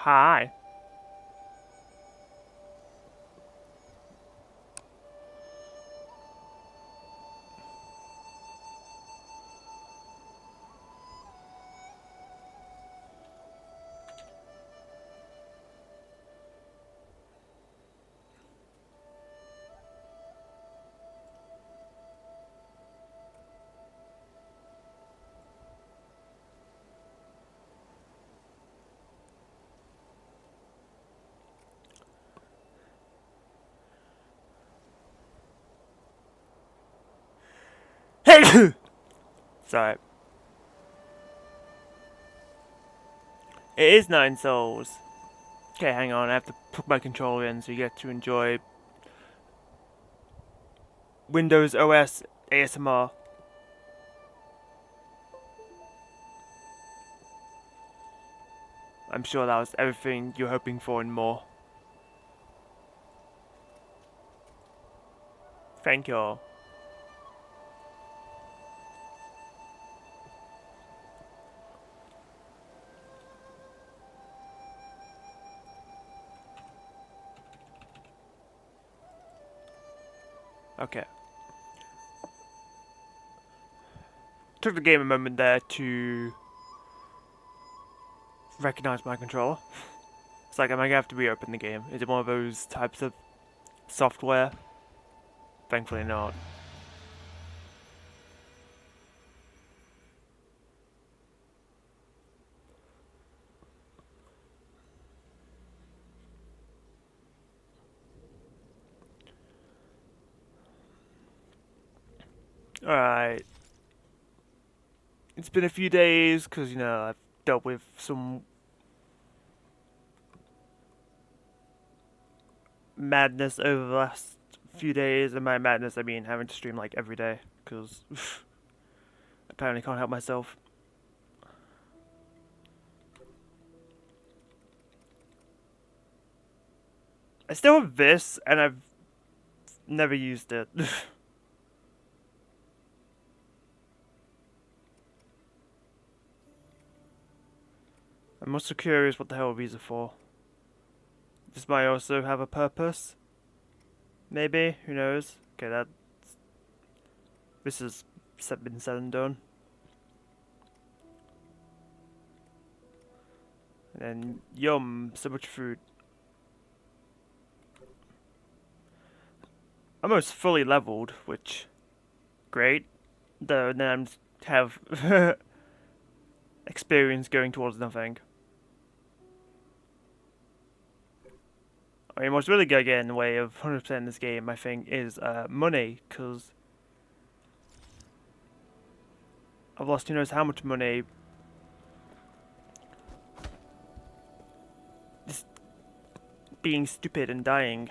Hi. Hey! Sorry. It is 9 souls. Okay, hang on, I have to plug my controller in so you get to enjoy Windows OS ASMR. I'm sure that was everything you're hoping for and more. Thank you all. Okay. Took the game a moment there to recognize my controller. It's like, am I gonna have to reopen the game? Is it one of those types of software? Thankfully not. Alright. It's been a few days, because, you know, I've dealt with some madness over the last few days, and by madness I mean having to stream like every day, because apparently can't help myself. I still have this, and I've never used it. I'm also curious what the hell these are for. This might also have a purpose. Maybe, who knows? Okay, this has been said and done. And then, yum, so much food. Almost fully leveled, which, great. Though then I have experience going towards nothing. I mean, what's really gonna get in the way of 100% in this game, I think, is money, because I've lost who knows how much money just being stupid and dying.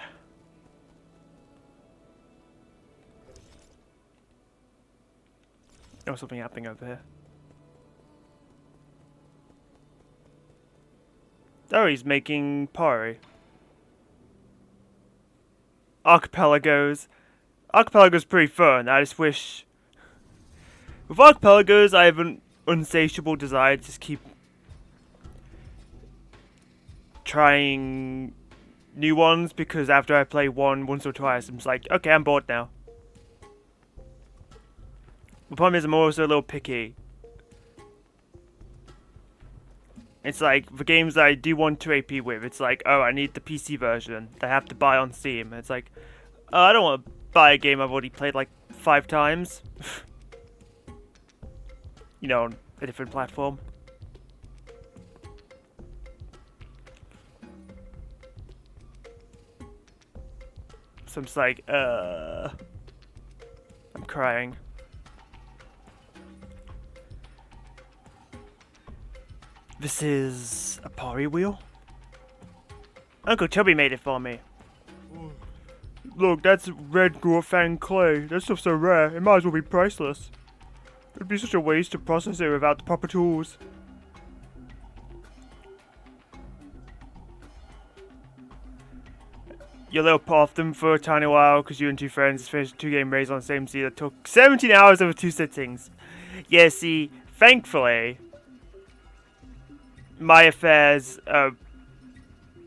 Oh, something happening over here. Oh, he's making pottery. Archipelagos. Archipelagos pretty fun. I just wish... With archipelagos, I have an insatiable desire to just keep trying new ones, because after I play once or twice, I'm just like, okay, I'm bored now. The problem is I'm also a little picky. It's like, the games that I do want to AP with, it's like, oh, I need the PC version that I have to buy on Steam. It's like, oh, I don't want to buy a game I've already played like 5 times. You know, on a different platform. So I'm just like, I'm crying. This is a pottery wheel? Uncle Chubby made it for me. Look, that's red Gorfang clay. That stuff's so rare, it might as well be priceless. It'd be such a waste to process it without the proper tools. You little off them for a tiny while because you and 2 friends finished 2 game raids on the same sea that took 17 hours over 2 sittings. Yeah, see, thankfully, my affairs are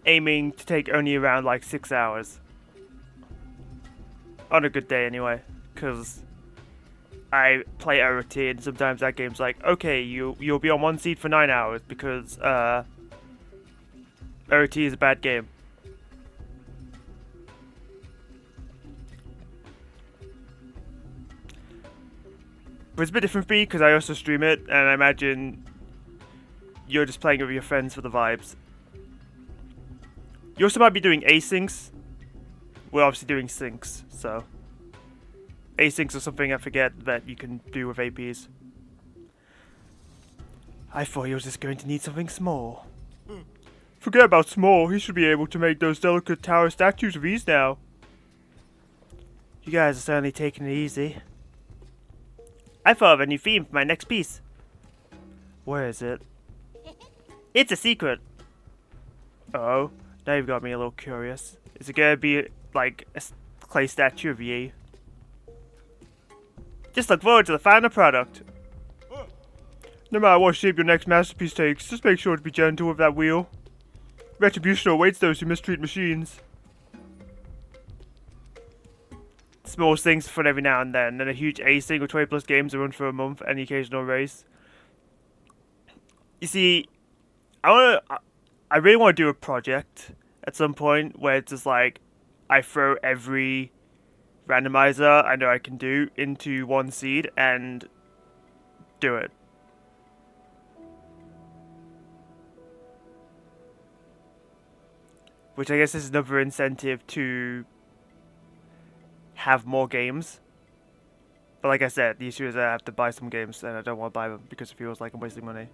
aiming to take only around like 6 hours. On a good day anyway, because I play OT and sometimes that game's like, okay, you'll be on one seed for 9 hours because OT is a bad game. But it's a bit different for me because I also stream it, and I imagine you're just playing with your friends for the vibes. You also might be doing asyncs. We're obviously doing syncs, so asyncs are something I forget that you can do with APs. I thought he was just going to need something small. Forget about small, he should be able to make those delicate tower statues with ease now. You guys are certainly taking it easy. I thought of a new theme for my next piece. Where is it? It's a secret. Uh-oh, now you've got me a little curious. Is it gonna be like a clay statue of ye? Just look forward to the final product. No matter what shape your next masterpiece takes, just make sure to be gentle with that wheel. Retribution awaits those who mistreat machines. Small things for fun every now and then a huge async with 20 plus games to run for a month and the occasional race. You see, I really want to do a project at some point where it's just like I throw every randomizer I know I can do into one seed and do it. Which I guess is another incentive to have more games. But like I said, the issue is I have to buy some games and I don't want to buy them because it feels like I'm wasting money.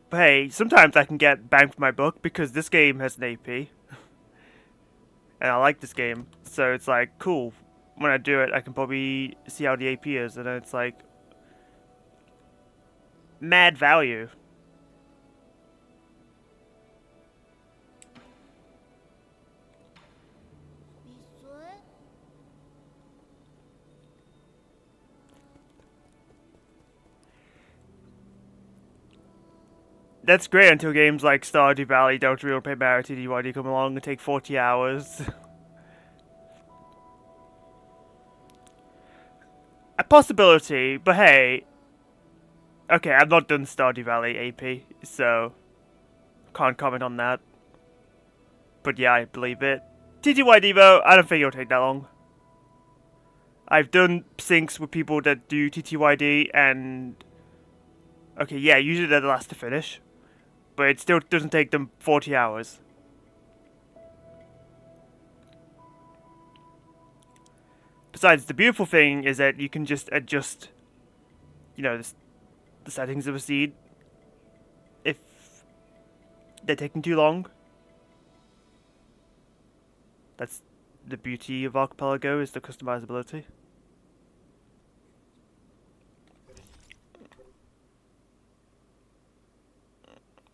But hey, sometimes I can get bang for my buck because this game has an AP. And I like this game. So it's like, cool. When I do it, I can probably see how the AP is. And then it's like, mad value. That's great until games like Stardew Valley, Delta Real Paper Mario TDYD come along and take 40 hours. A possibility, but hey. Okay, I've not done Stardew Valley AP, so can't comment on that. But yeah, I believe it. TTYD though, I don't think it'll take that long. I've done syncs with people that do TTYD and... Okay, yeah, usually they're the last to finish. But it still doesn't take them 40 hours. Besides, the beautiful thing is that you can just adjust, you know, the settings of a seed if they're taking too long. That's the beauty of Archipelago, is the customizability.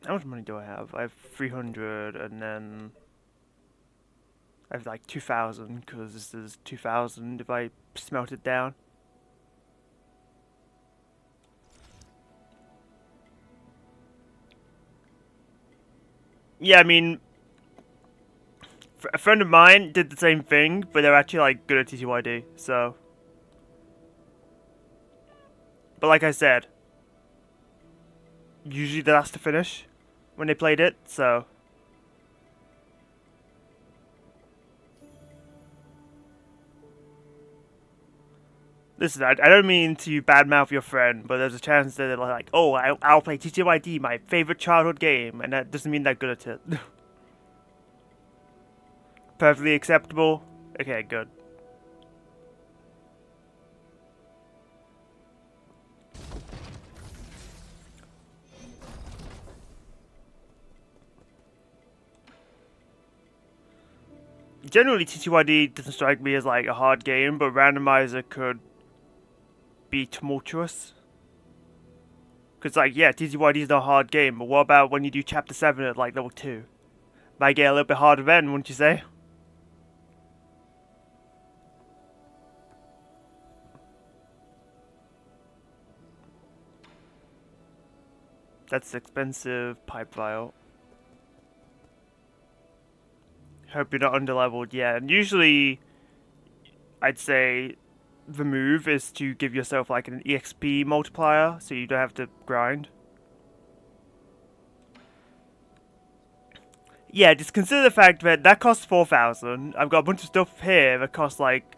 How much money do I have? I have 300 and then I have like 2,000 because this is 2,000 if I smelt it down. Yeah, I mean, a friend of mine did the same thing, but they're actually like good at TTYD, so. But like I said, usually they're last to finish when they played it, so. Listen, I don't mean to badmouth your friend, but there's a chance that they're like, oh, I'll play TTYD, my favorite childhood game, and that doesn't mean they're good at it. Perfectly acceptable? Okay, good. Generally, TTYD doesn't strike me as like a hard game, but randomizer could be tumultuous. Because like, yeah, TTYD is not a hard game, but what about when you do chapter 7 at like level 2? Might get a little bit harder then, wouldn't you say? That's expensive pipe vial. Hope you're not underleveled. Yeah, and usually I'd say the move is to give yourself like an EXP multiplier so you don't have to grind. Yeah, just consider the fact that that costs 4,000. I've got a bunch of stuff here that costs like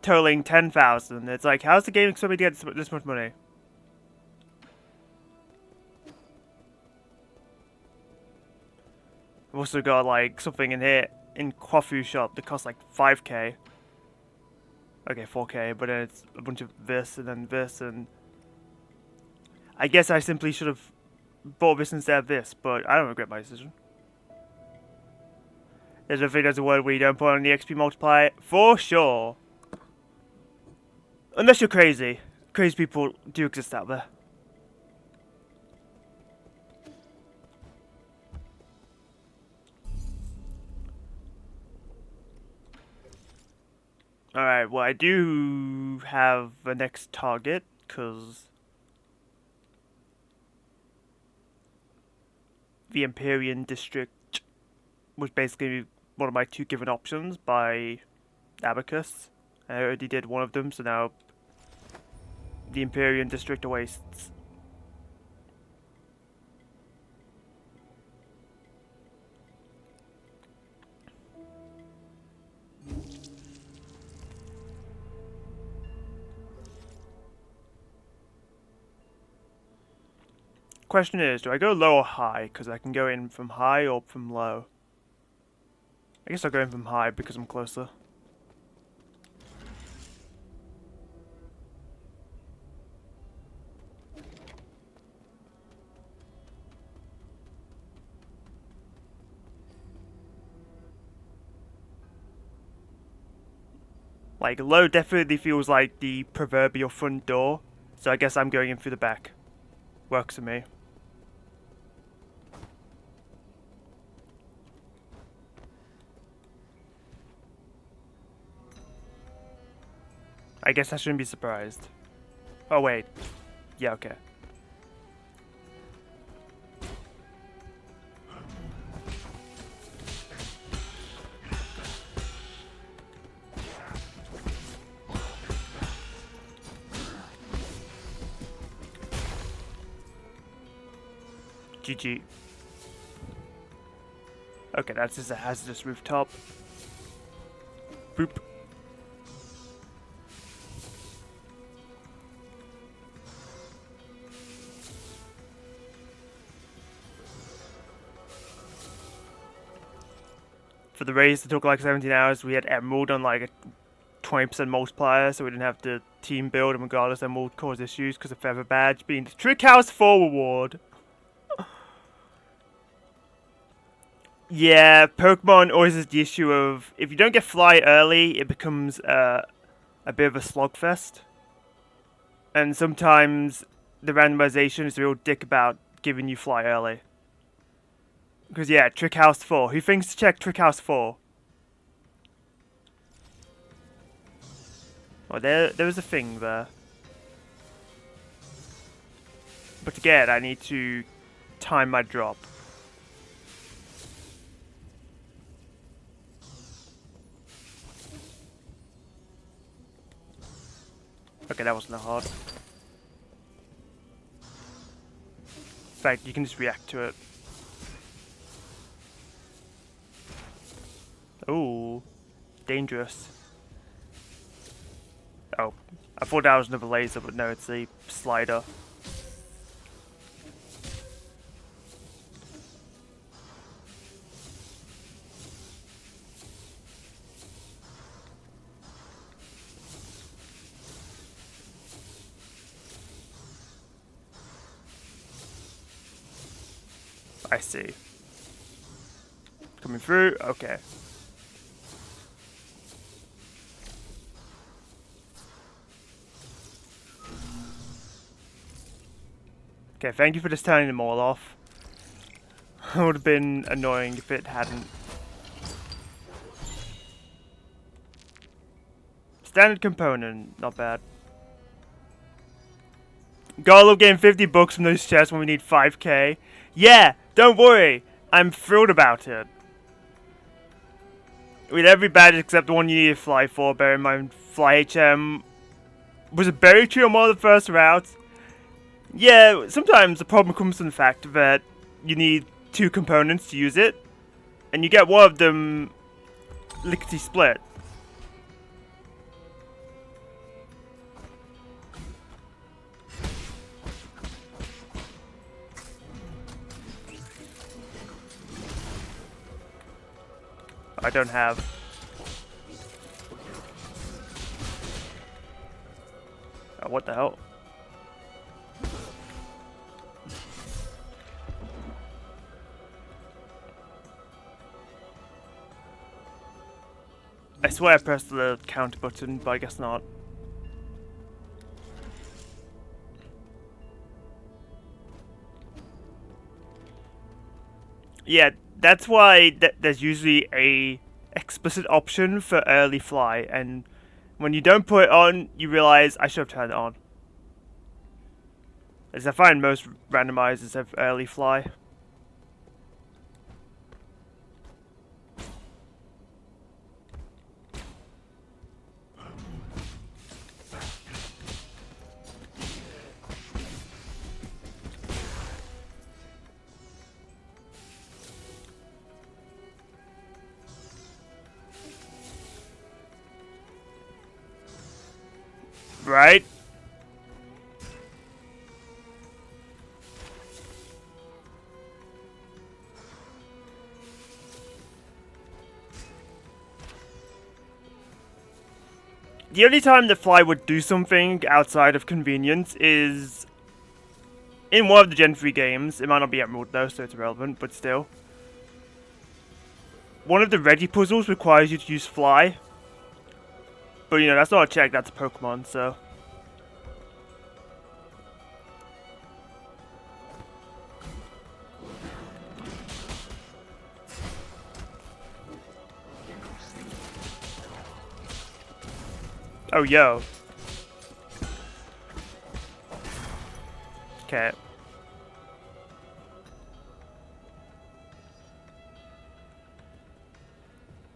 totaling 10,000. It's like, how's the game expect me to get this much money? I've also got like something in here in Kwafu shop that costs like 5k. Okay, 4k, but then it's a bunch of this and then this, and I guess I simply should have bought this instead of this, but I don't regret my decision. There's a word where you don't put on the XP multiplier, for sure. Unless you're crazy. Crazy people do exist out there. Alright, well I do have the next target, because the Empyrean District was basically one of my 2 given options by Abacus. I already did one of them, so now the Empyrean District awaits. Question is, do I go low or high? Because I can go in from high or from low. I guess I'll go in from high because I'm closer. Like, low definitely feels like the proverbial front door, so I guess I'm going in through the back. Works for me. I guess I shouldn't be surprised. Oh wait. Yeah, okay. GG. Okay, that's just a hazardous rooftop. Boop. For the race that took like 17 hours, we had Emerald on like a 20% multiplier, so we didn't have to team build, and regardless, Emerald caused issues because of Feather Badge being the Trick House 4 reward. Yeah, Pokemon always has the issue of, if you don't get Fly early, it becomes a bit of a slogfest. And sometimes the randomization is a real dick about giving you Fly early. Because yeah, Trick House 4. Who thinks to check Trick House 4? Oh, there was a thing there. But again, I need to time my drop. Okay, that wasn't that hard. In fact, you can just react to it. Ooh, dangerous. Oh, I thought that was another laser, but no, it's a slider. I see. Coming through, okay. Okay, thank you for just turning them all off. It would have been annoying if it hadn't. Standard component, not bad. Gotta love getting 50 bucks from those chests when we need 5k. Yeah, don't worry. I'm thrilled about it. With every badge except the one you need to fly for, bear in mind, Fly HM was a berry tree on one of the first routes. Yeah, sometimes the problem comes from the fact that you need 2 components to use it, and you get one of them lickety split. I don't have. Oh, what the hell? I swear I pressed the counter button, but I guess not. Yeah, that's why there's usually a explicit option for early fly, and when you don't put it on, you realize I should have turned it on. As I find most randomizers have early fly. Right? The only time the fly would do something outside of convenience is in one of the Gen 3 games. It might not be Emerald though, so it's irrelevant, but still. One of the Reggie puzzles requires you to use fly. But you know, that's not a check, that's a Pokemon, so. Oh, yo. Okay.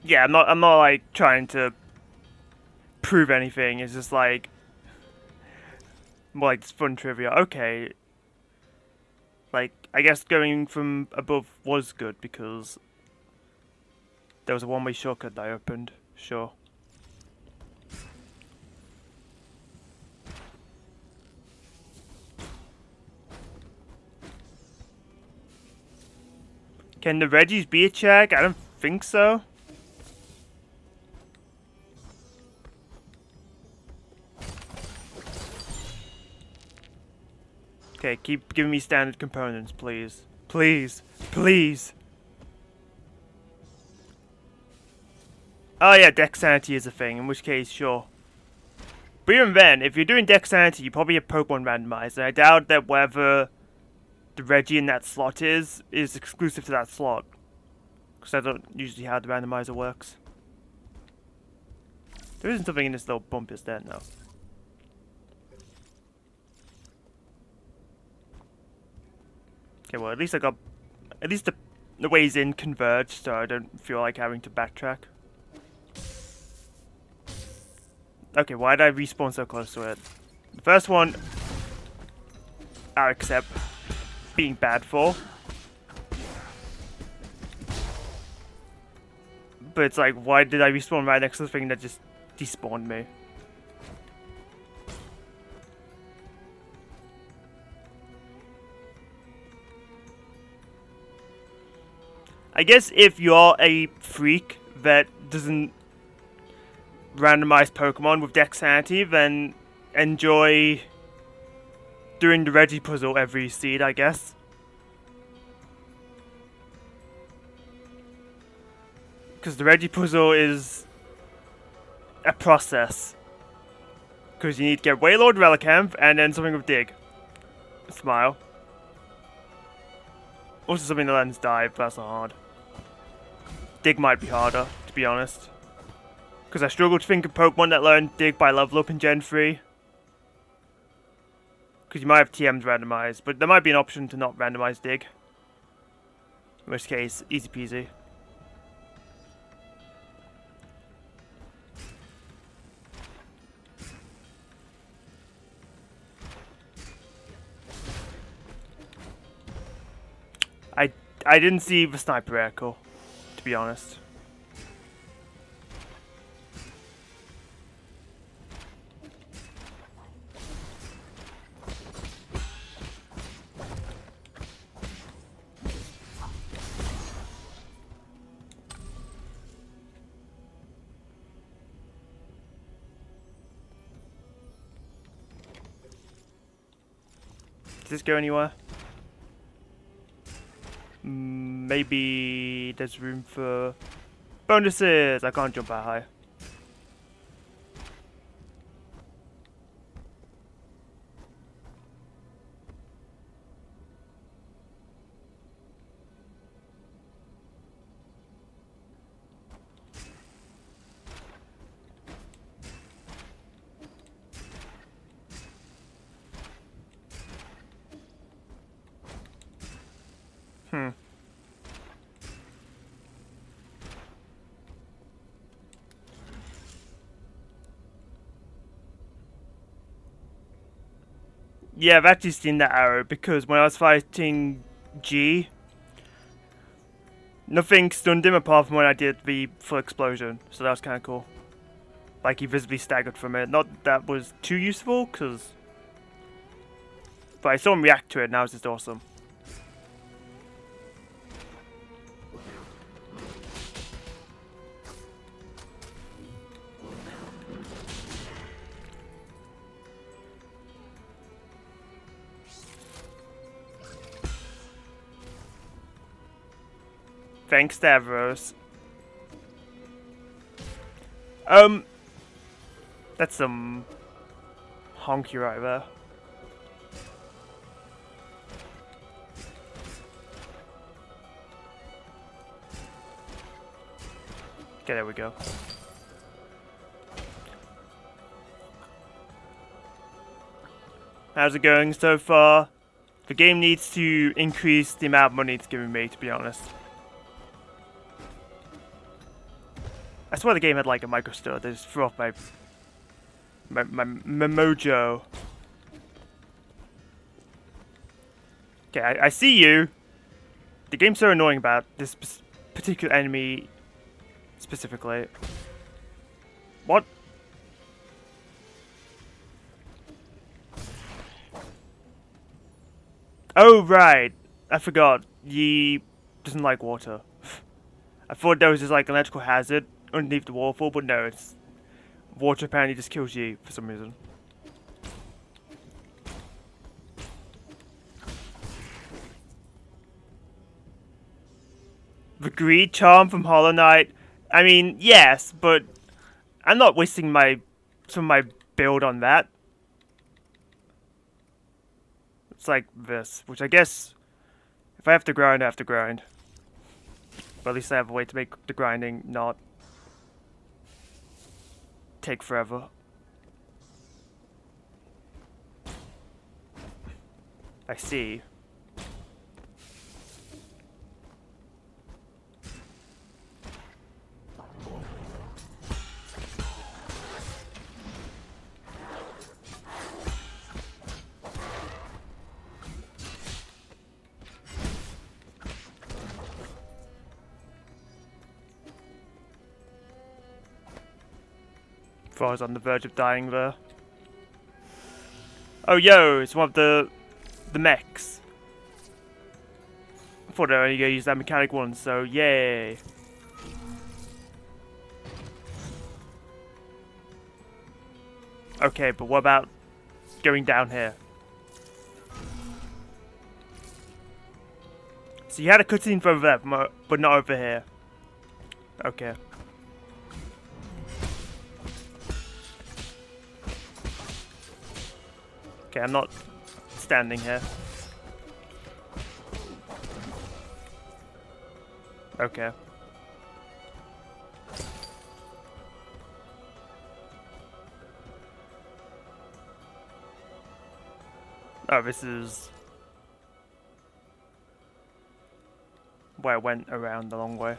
Yeah, I'm not like trying to prove anything. It's just like more like fun trivia. Okay. Like, I guess going from above was good because there was a one-way shortcut that I opened. Sure. Can the Reggies be a check? I don't think so. Okay, keep giving me standard components, please. Please. Please. Oh yeah, Dexterity is a thing, in which case, sure. But even then, if you're doing Dexterity, you probably have Pokemon randomized, and I doubt that whatever the Reggie in that slot is exclusive to that slot. Because I don't usually how the randomizer works. There isn't something in this little bump, is there? No. Okay, well, at least I got... At least the ways in converged, so I don't feel like having to backtrack. Okay, why did I respawn so close to it? The first one, I'll accept being bad for. But it's like, why did I respawn right next to the thing that just despawned me? I guess if you're a freak that doesn't randomize Pokemon with Dexterity, then enjoy doing the Reggie puzzle every seed, I guess. Because the Reggie puzzle is a process. Because you need to get Wailord, Relicanth, and then something with Dig. Smile. Also something that lets dive, but that's not hard. Dig might be harder, to be honest. Because I struggle to think of Pokemon that learn Dig by level up in Gen 3. Because you might have TMs randomized, but there might be an option to not randomize dig. In which case, easy peasy. I didn't see the sniper echo, to be honest. Does this go anywhere? Maybe there's room for bonuses. I can't jump that high. Yeah, I've actually seen that arrow because when I was fighting G, nothing stunned him apart from when I did the full explosion, so that was kind of cool. Like he visibly staggered from it. Not that was too useful, but I saw him react to it, and that was just awesome. Thanks, Stavros. That's some honky right there. Okay, there we go. How's it going so far? The game needs to increase the amount of money it's giving me, to be honest. I swear the game had like a micro store. They just threw off my mojo. Okay, I see you. The game's so annoying about this particular enemy specifically. What? Oh, right. I forgot. He doesn't like water. I thought there was just like an electrical hazard underneath the waterfall, but no, it's water apparently just kills you for some reason. The greed charm from Hollow Knight. I mean, yes, but I'm not wasting some of my build on that. It's like this, which I guess if I have to grind, I have to grind. But at least I have a way to make the grinding not take forever. I see. I was on the verge of dying there. Oh, yo, it's one of the mechs. I thought I only gonna use that mechanic once, so yay. Okay, but what about going down here? So you had a cutscene for over there, but not over here. Okay. Okay, I'm not standing here. Okay. Oh, this is where I went around the long way.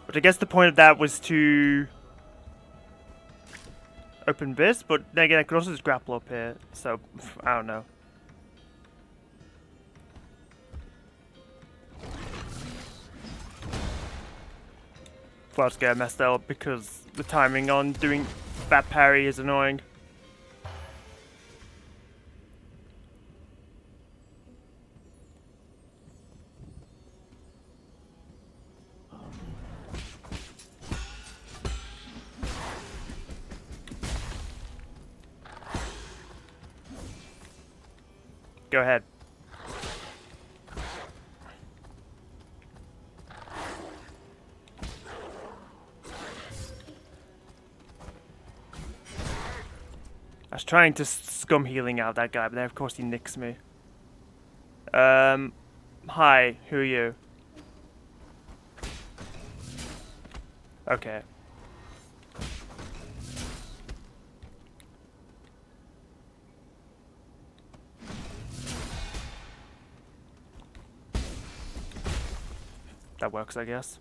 But I guess the point of that was to open this, but then again I could also just grapple up here, so I don't know. Well, I was getting messed up because the timing on doing that parry is annoying. Go ahead. I was trying to scum healing out that guy, but then of course he nicks me. Hi, who are you? Okay. That works, I guess.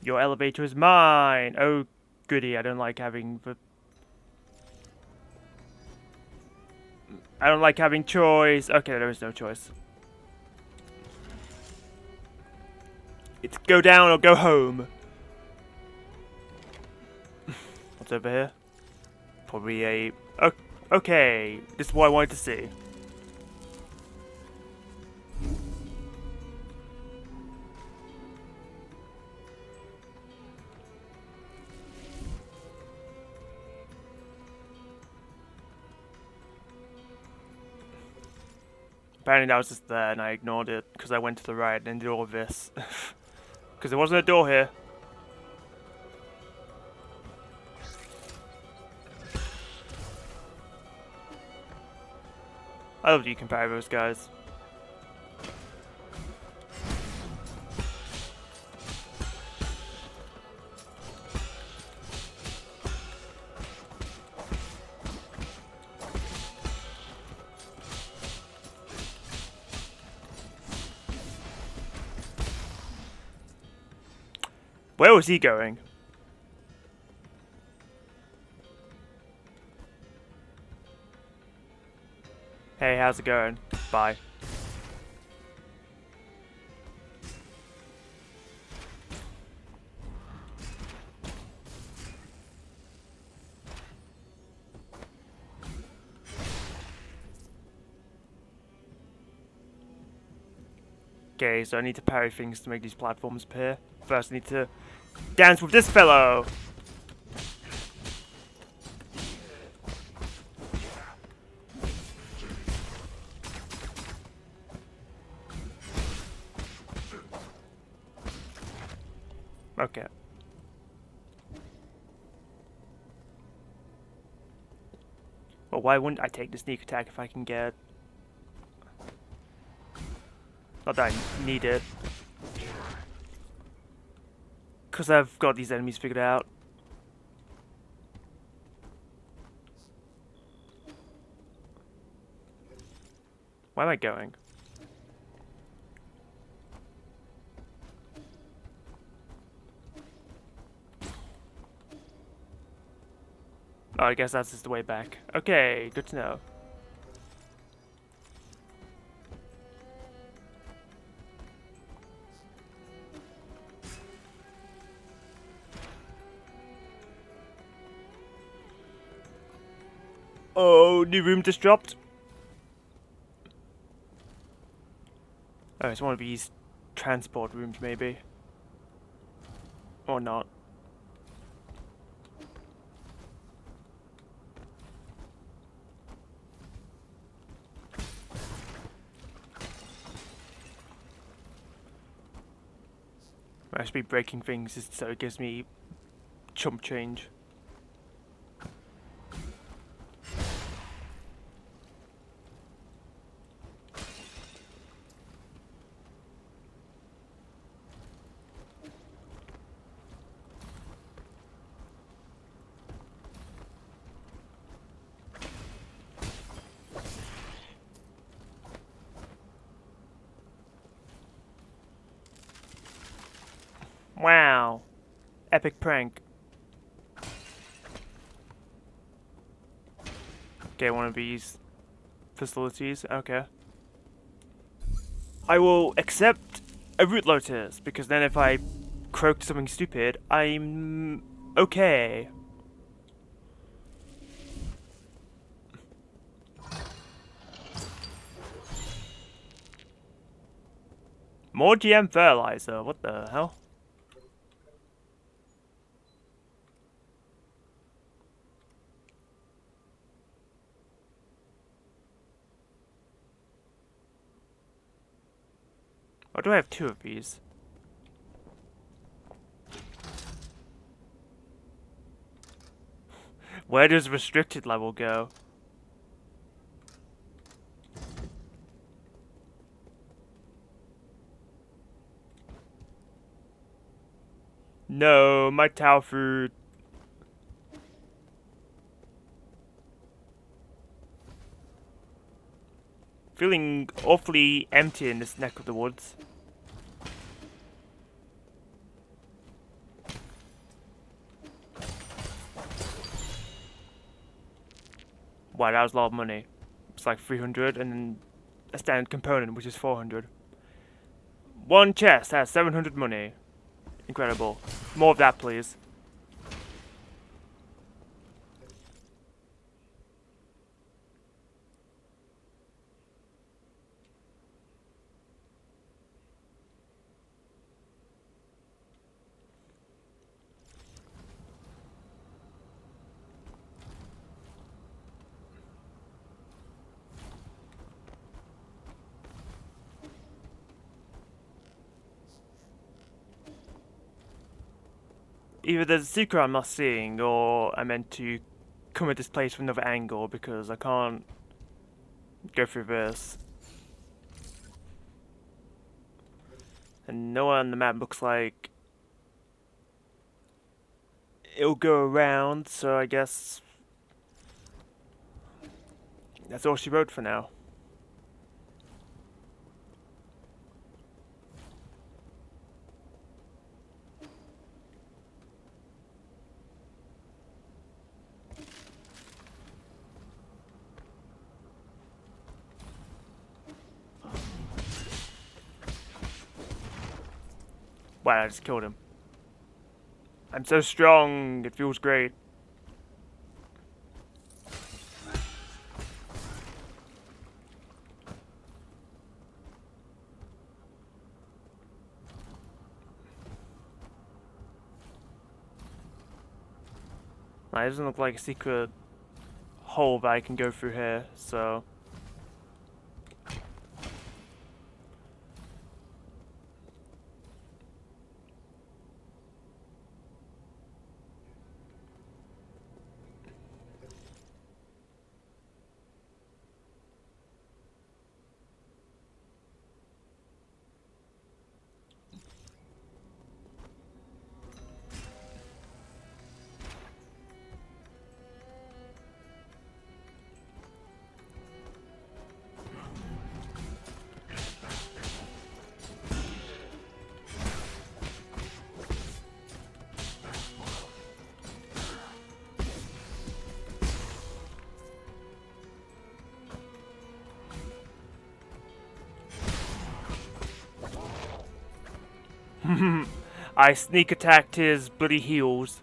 Your elevator is mine! Oh, goody, I don't like having the... I don't like having choice. Okay, there is no choice. It's go down or go home. What's over here? Probably a... Oh, okay, this is what I wanted to see. Apparently that was just there and I ignored it because I went to the right and did all of this. Because there wasn't a door here. I love that you compare those guys. Where was he going? Hey, how's it going? Bye. Okay, so I need to parry things to make these platforms appear. First I need to dance with this fellow! Okay. Well, why wouldn't I take the sneak attack if I can get... Not that I need it. Because I've got these enemies figured out. Where am I going? Oh, I guess that's just the way back. Okay, good to know. Oh, new room just dropped. Oh, it's one of these transport rooms, maybe. Or not. I should be breaking things just so it gives me chump change. Wow. Epic prank. Okay, one of these facilities. Okay. I will accept a root lotus, because then if I croak something stupid, I'm okay. More GM fertilizer, what the hell? Why do I have 2 of these? Where does restricted level go? No, my Tao food. Feeling awfully empty in this neck of the woods. Wow, that was a lot of money. It's like 300 and then a standard component, which is 400. One chest has 700 money. Incredible. More of that, please. Either there's a secret I'm not seeing, or I'm meant to come at this place from another angle, because I can't go through this. And nowhere on the map looks like it'll go around, so I guess that's all she wrote for now. Wow, I just killed him. I'm so strong, it feels great. It doesn't look like a secret hole that I can go through here, so... I sneak attacked his bloody heels.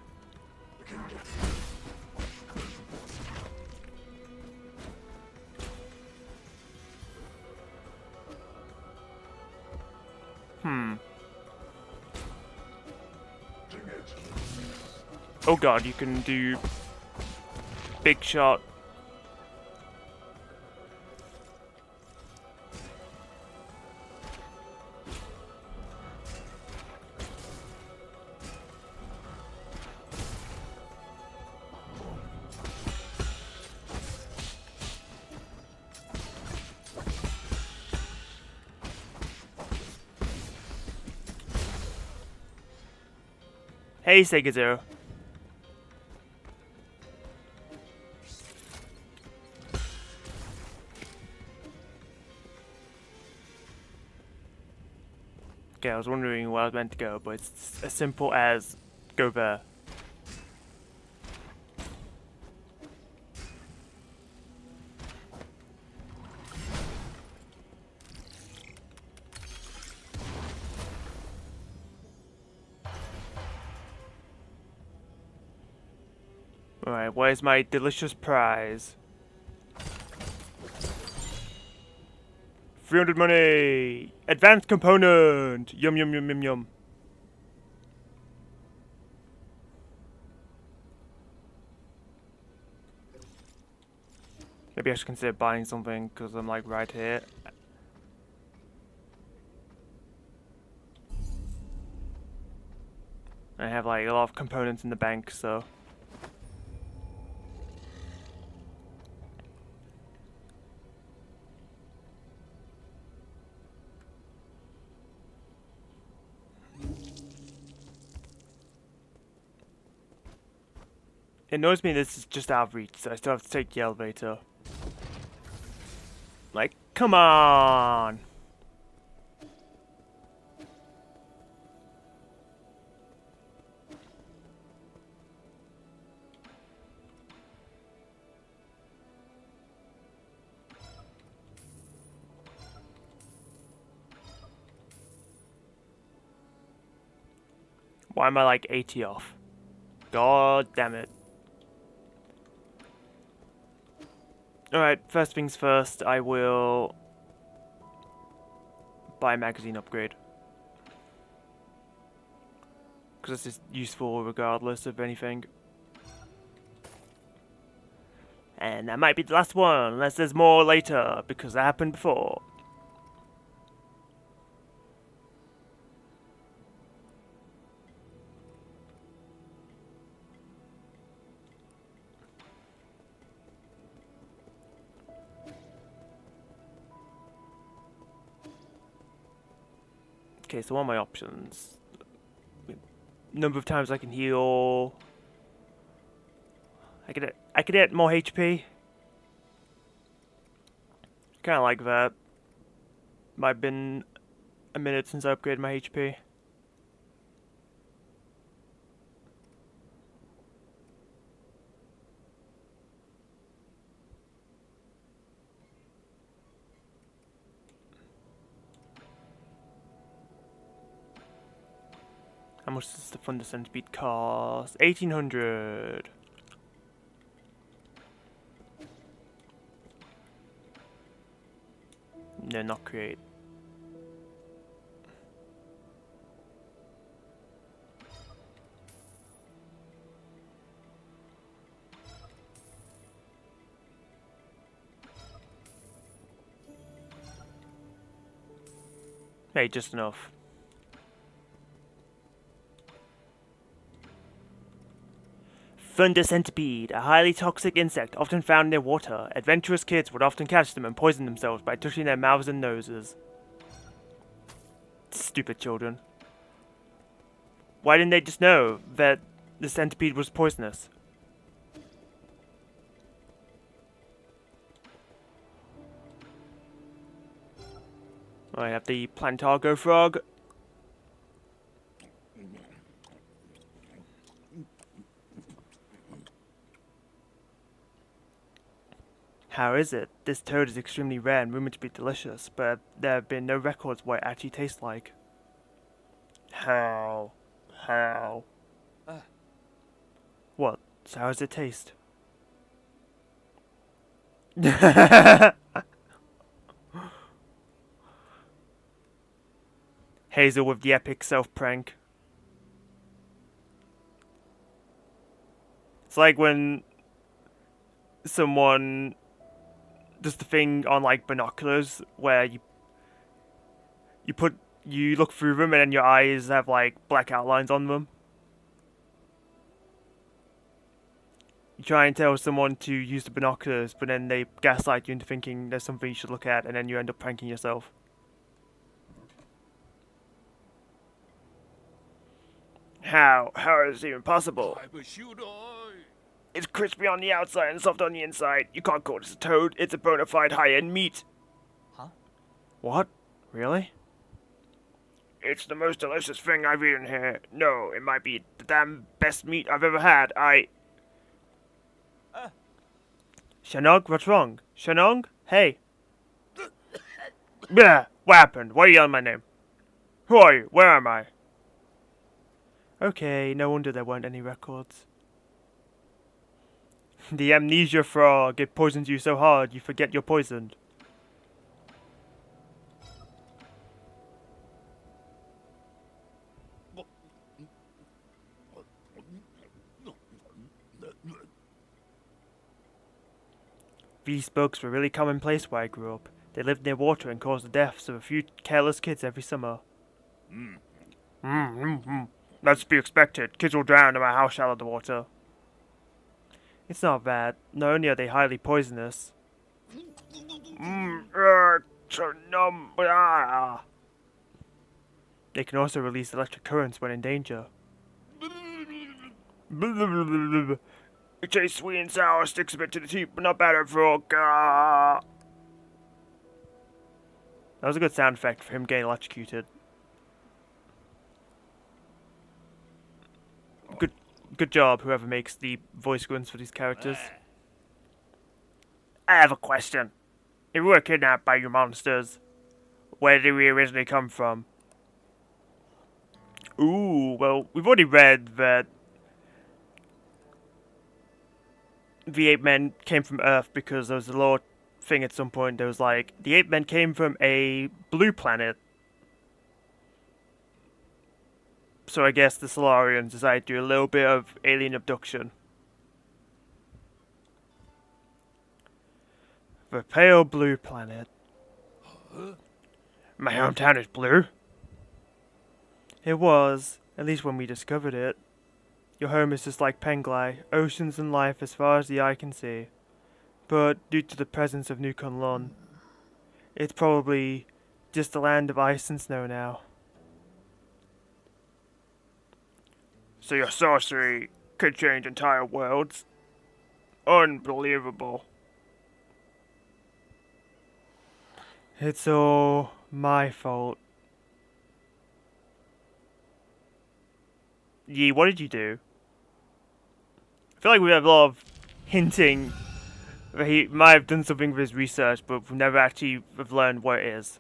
Oh god, you can do big shot. Hey, Sega Zero. Okay, I was wondering where I was meant to go, but it's as simple as go there. Alright, where's my delicious prize? 300 money! Advanced component! Yum yum yum yum yum. Maybe I should consider buying something because I'm like right here. I have like a lot of components in the bank, so. It annoys me this is just out of reach, so I still have to take the elevator. Like, come on! Why am I like 80 off? God damn it. Alright, first things first, I will buy a magazine upgrade. Because this is useful regardless of anything. And that might be the last one, unless there's more later, because that happened before. Okay, so what are my options? Number of times I can heal. I could get more HP. Kinda like that. Might have been a minute since I upgraded my HP. How much does the Thunder Centipede cost? 1800. No, not create. Hey, just enough. Thunder Centipede, a highly toxic insect often found near water. Adventurous kids would often catch them and poison themselves by touching their mouths and noses. Stupid children. Why didn't they just know that the centipede was poisonous? I have the Plantargo frog. How is it? This toad is extremely rare and rumored to be delicious, but there have been no records what it actually tastes like. How? How? What? So how does it taste? Hazel with the epic self-prank. It's like when someone does the thing on like binoculars where you look through them and then your eyes have like black outlines on them. You try and tell someone to use the binoculars, but then they gaslight you into thinking there's something you should look at, and then you end up pranking yourself. How? How is this even possible? It's crispy on the outside and soft on the inside. You can't call this a toad. It's a bona fide high-end meat. Huh? What? Really? It's the most delicious thing I've eaten here. No, it might be the damn best meat I've ever had. Shanog, what's wrong? Shanog? Hey. Yeah, what happened? Why are you yelling my name? Who are you? Where am I? Okay, no wonder there weren't any records. The amnesia frog, it poisons you so hard you forget you're poisoned. These bugs were really commonplace where I grew up. They lived near water and caused the deaths of a few careless kids every summer. That's to be expected. Kids will drown no matter how shallow the water. It's not bad. Not only are they highly poisonous. So numb. They can also release electric currents when in danger. It tastes sweet and sour, sticks a bit to the teeth, but not bad overall. That was a good sound effect for him getting electrocuted. Good job, whoever makes the voice grunts for these characters. I have a question. If we were kidnapped by you monsters, where did we originally come from? Ooh, well, we've already read that the ape men came from Earth because there was a lore thing at some point. There was like, the ape men came from a blue planet. So I guess the Solarians decided to do a little bit of alien abduction. The pale blue planet. My hometown is blue. It was, at least when we discovered it. Your home is just like Penglai, oceans and life as far as the eye can see. But due to the presence of New Kunlun, it's probably just a land of ice and snow now. So your sorcery could change entire worlds? Unbelievable. It's all my fault. Yi, what did you do? I feel like we have a lot of hinting that he might have done something with his research, but we've never actually have learned what it is.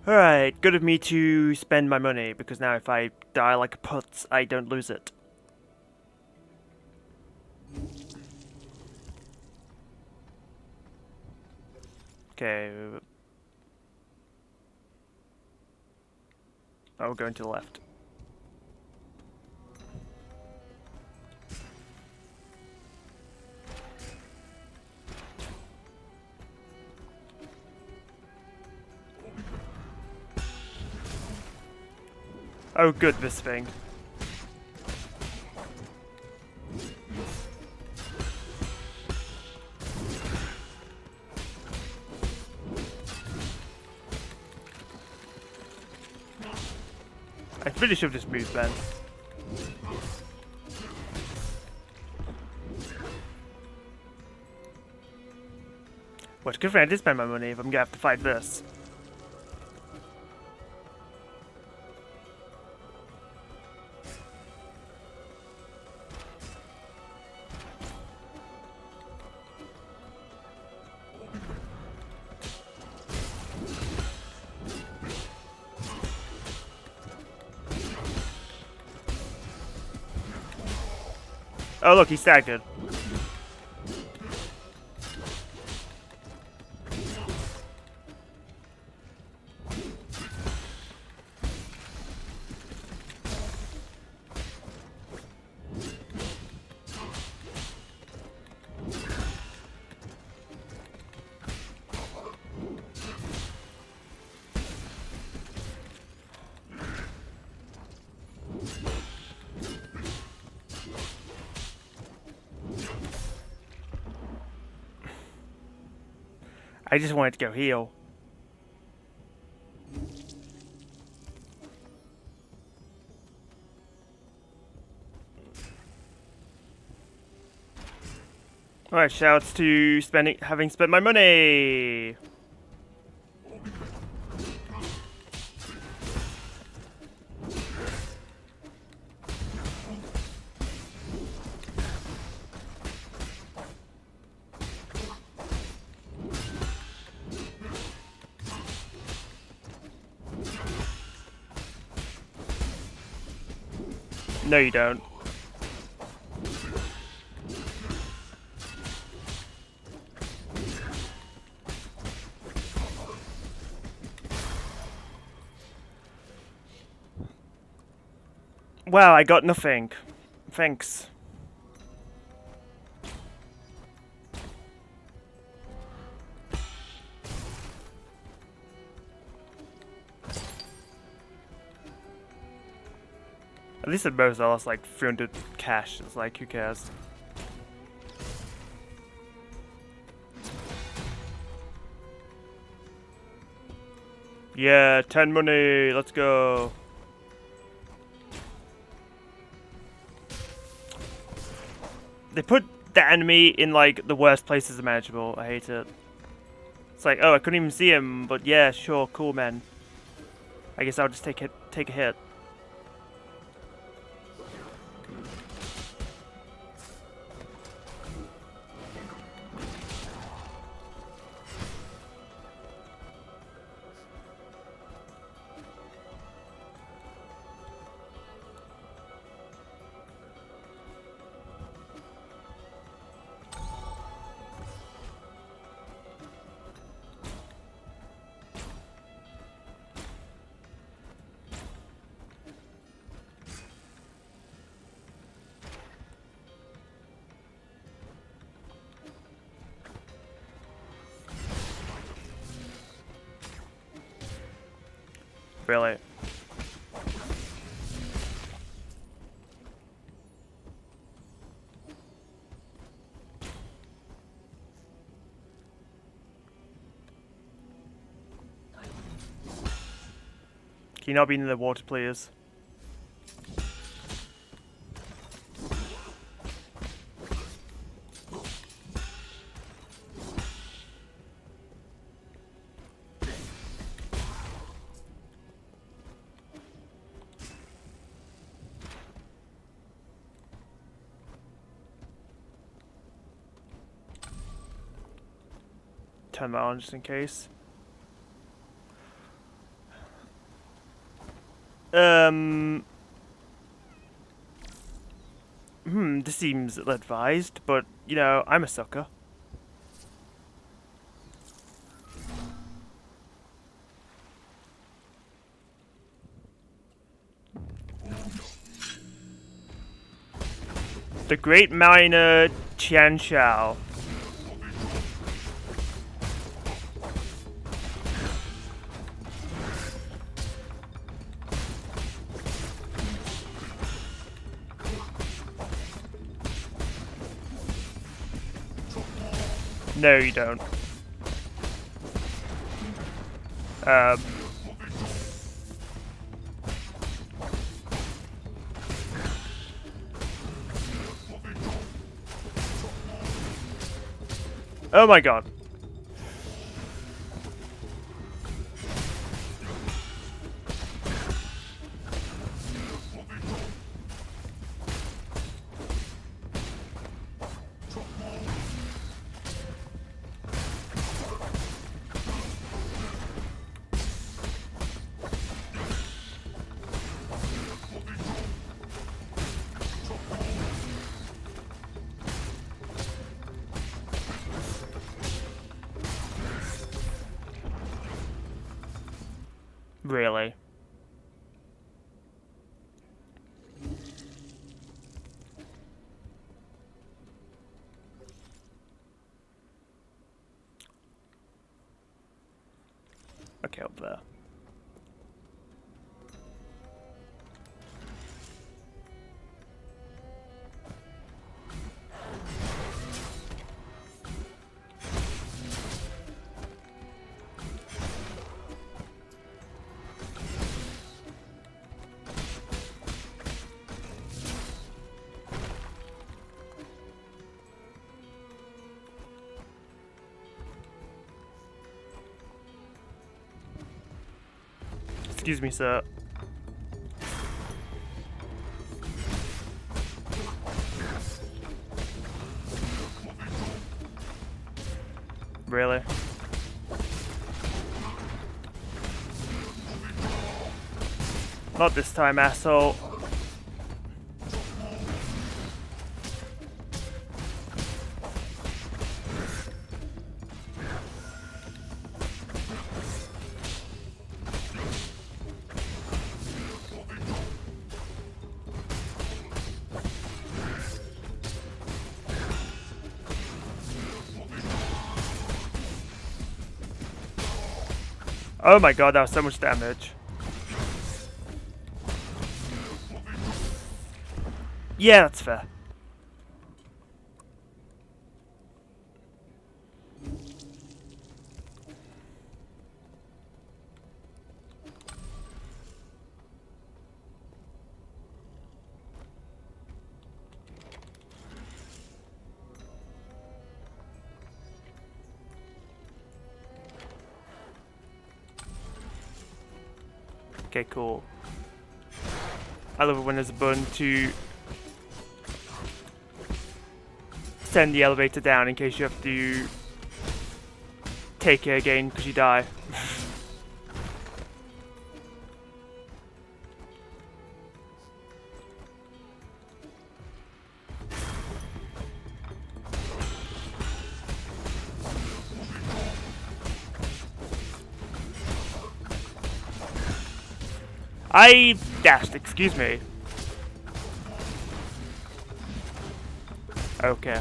Alright, good of me to spend my money, because now if I die like a putz, I don't lose it. Okay. Oh, we're going to the left. Oh good, this thing. I really should have just moved then. Well, it's good for me I did spend my money if I'm gonna have to fight this. Oh look, he's staggered. I just wanted to go heal. Alright, shouts to having spent my money! No, you don't. Wow, I got nothing. Thanks. At least at most I lost like 300 cash. It's like, who cares? Yeah, 10 money. Let's go. They put the enemy in like the worst places imaginable. I hate it. It's like, oh, I couldn't even see him, but yeah, sure, cool, man. I guess I'll just take a hit. Really. Can you not be in the water, please? Turn that on just in case. This seems ill-advised, but, you know, I'm a sucker. The Great Miner Tian Shao. No, you don't. Oh my god. Really? Okay, up there. Excuse me, sir. Really? Not this time, asshole. Oh my god, that was so much damage. Yeah, that's fair. Okay, cool. I love it when there's a button to send the elevator down in case you have to take it again because you die. I dashed, excuse me. Okay.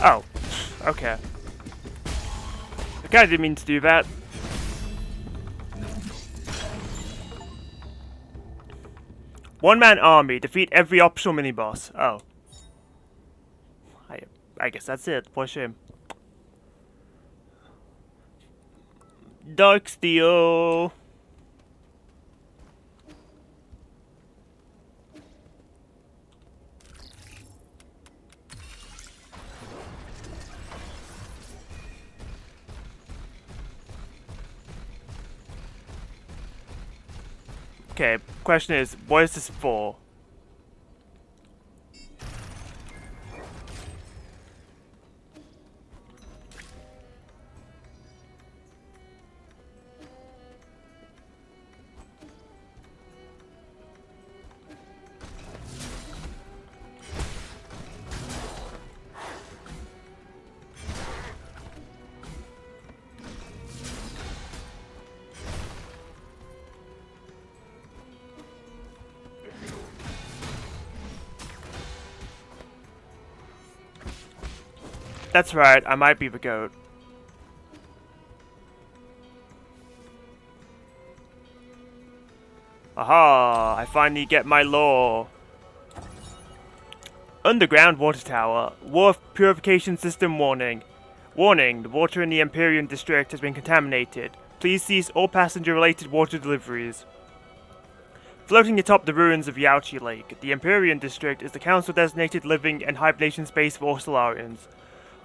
Oh, okay. I kinda didn't mean to do that. One-man army, defeat every optional mini-boss. Oh. I guess that's it. What a shame. Dark Steel. Okay, question is, what is this for? That's right, I might be the goat. Aha! I finally get my lore. Underground water tower. Water purification system warning. Warning, the water in the Empyrean district has been contaminated. Please cease all passenger-related water deliveries. Floating atop the ruins of Yaochi Lake, the Empyrean district is the council-designated living and hibernation space for all Solarians.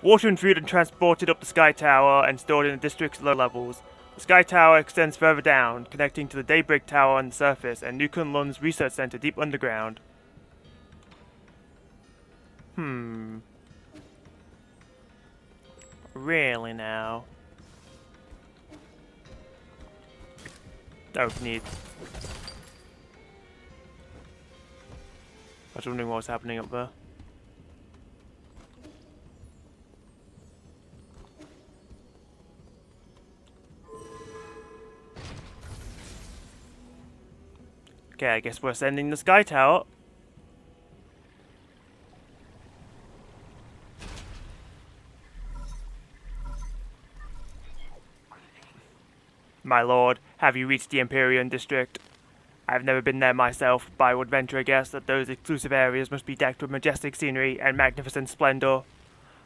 Water and food are transported up the Sky Tower and stored in the district's low levels. The Sky Tower extends further down, connecting to the Daybreak Tower on the surface and Nukun Lund's research center deep underground. Really now? Oh, neat. I was wondering what was happening up there. Okay, I guess we're ascending the Sky Tower. My lord, have you reached the Empyrean district? I have never been there myself, but I would venture a guess that those exclusive areas must be decked with majestic scenery and magnificent splendor.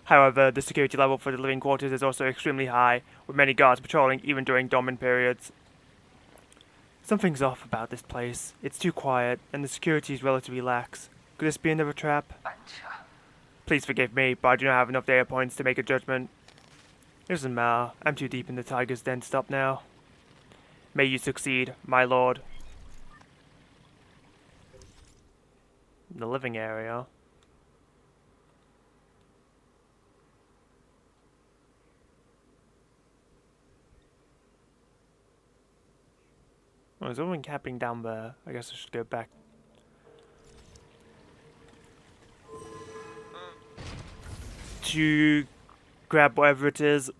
However, the security level for the living quarters is also extremely high, with many guards patrolling even during dormant periods. Something's off about this place. It's too quiet, and the security is relatively lax. Could this be another trap? Please forgive me, but I do not have enough data points to make a judgment. It doesn't matter. I'm too deep in the tiger's den to stop now. May you succeed, my lord. The living area. Oh, there's someone camping down there. I guess I should go back. To grab whatever it is.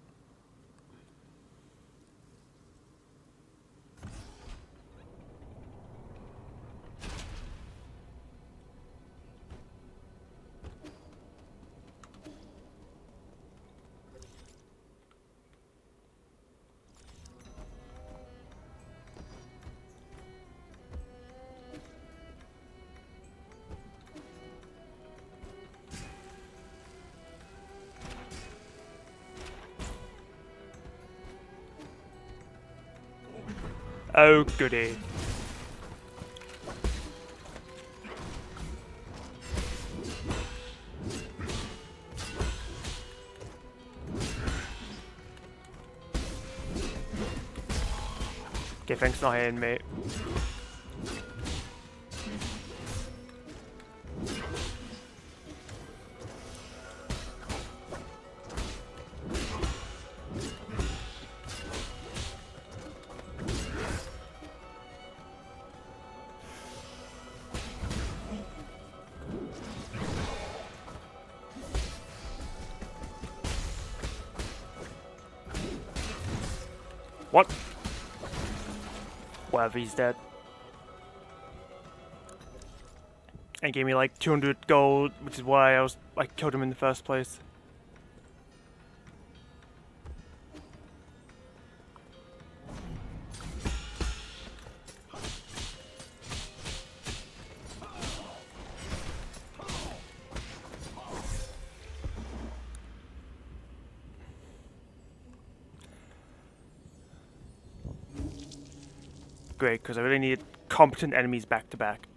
Oh, goody. Okay, thanks for not hitting me. What? Whatever, he's dead. And gave me like 200 gold, which is why I killed him in the first place. Great, because I really need competent enemies back to back.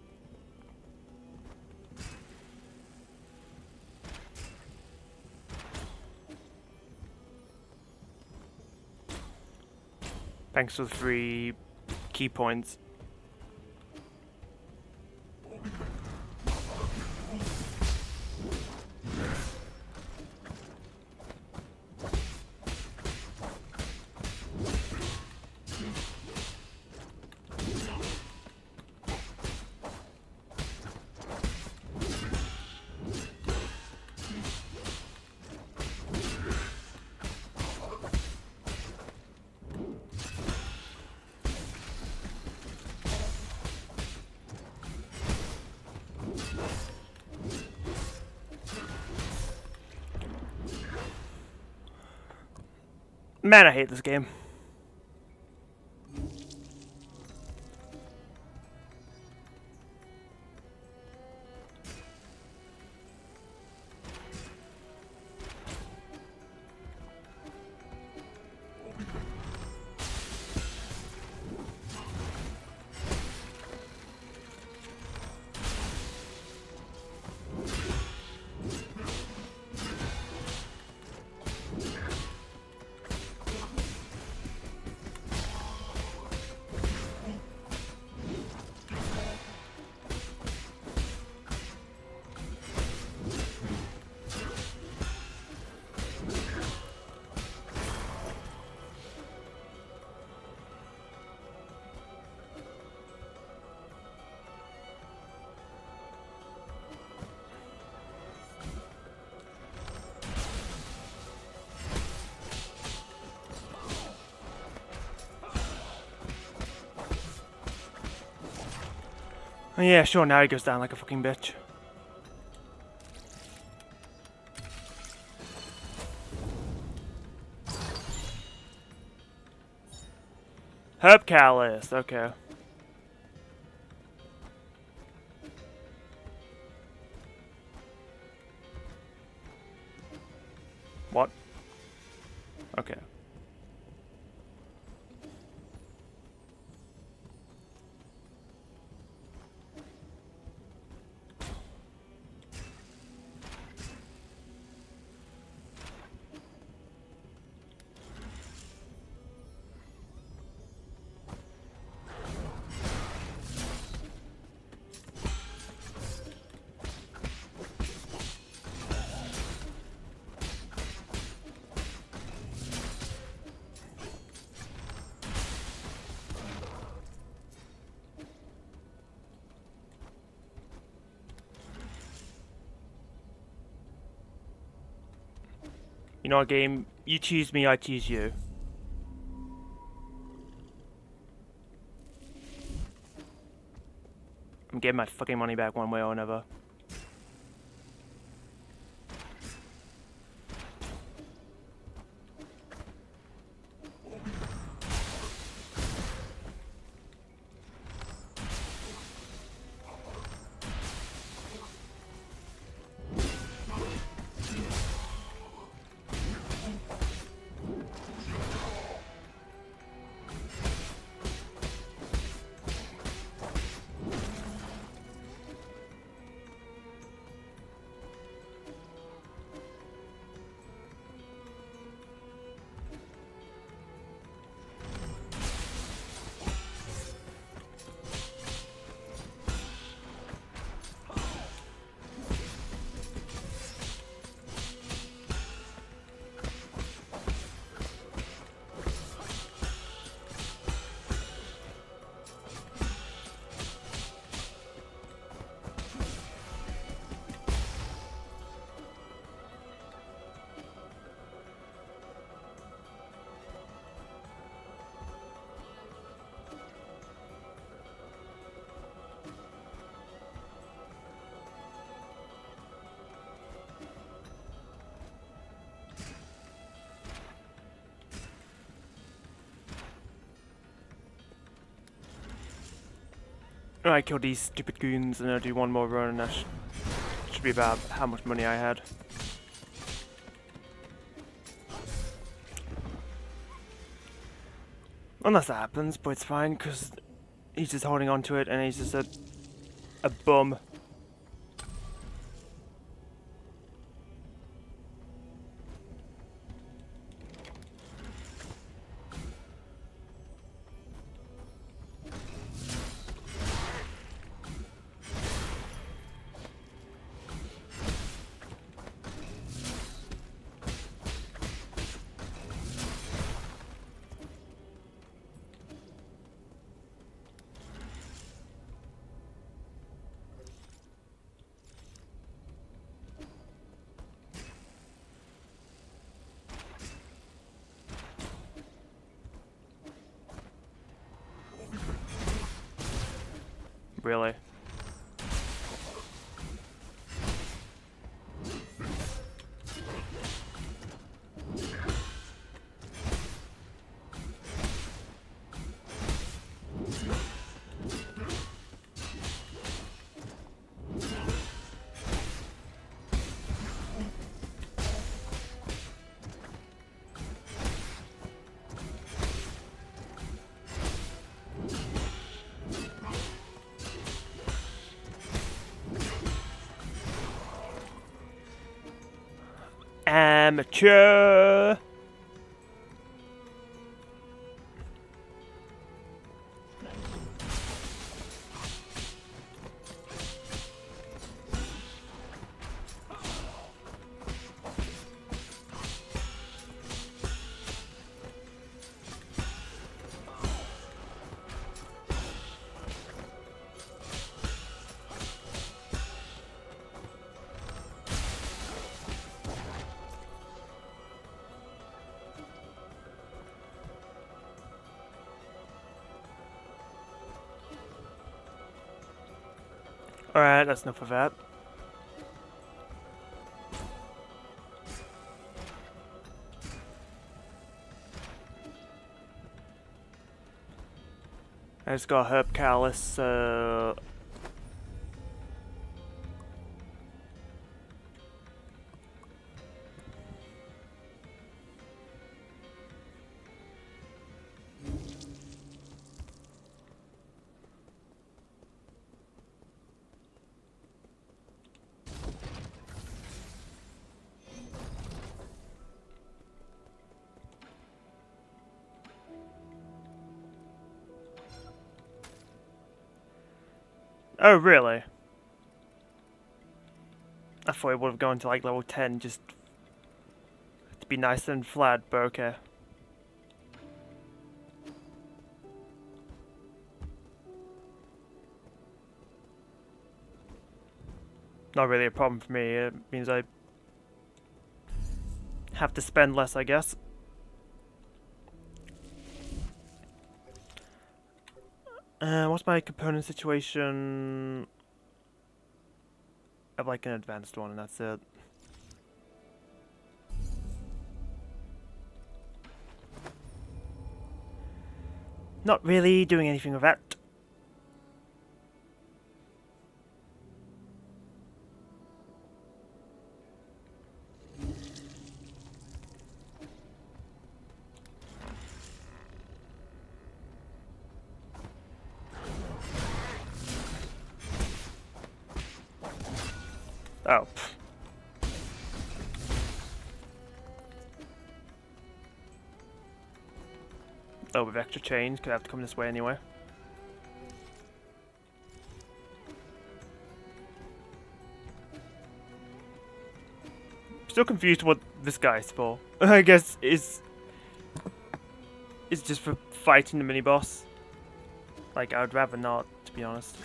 Thanks for the 3 key points. Man, I hate this game. Yeah, sure, now he goes down like a fucking bitch. Herb callus, okay. What? Okay. You know what, game? You choose me, I choose you. I'm getting my fucking money back one way or another. Alright, kill these stupid goons and I'll do one more run and that should be about how much money I had. Unless that happens, but it's fine because he's just holding on to it and he's just a bum. Really? Amateur. Alright, that's enough of that. I just got a herb callus, so... Oh, really? I thought it would have gone to like level 10 just to be nice and flat, but okay. Not really a problem for me, it means I have to spend less, I guess. What's my component situation? I have like an advanced one and that's it. Not really doing anything with that. Oh. Oh, with extra chains, could have to come this way anyway. Still confused what this guy's for. I guess it's just for fighting the mini boss. Like, I would rather not, to be honest.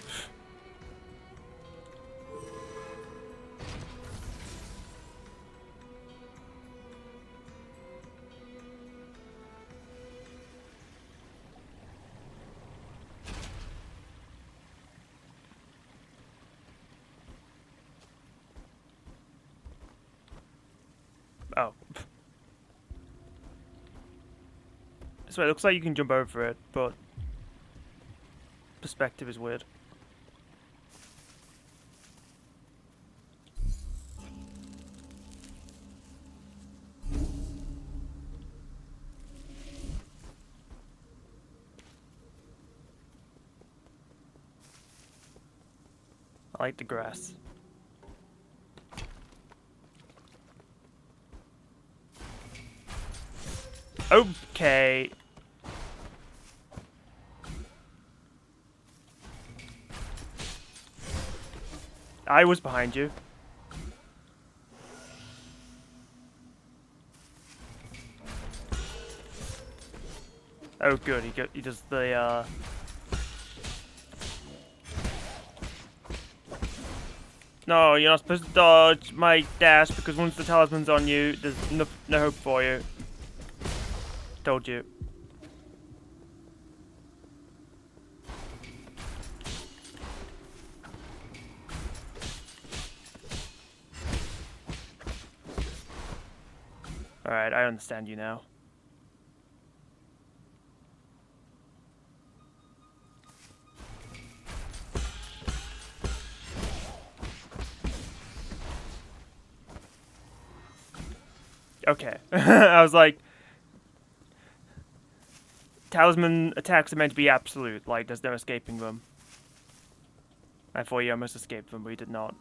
Oh. So it looks like you can jump over it, but perspective is weird. I like the grass. Okay. I was behind you. Oh good, he does the No, you're not supposed to dodge my dash because once the talisman's on you, there's no hope for you. Told you. Alright, I understand you now. Okay. I was like, talisman attacks are meant to be absolute, like there's no escaping them. I thought you almost escaped them, but you did not.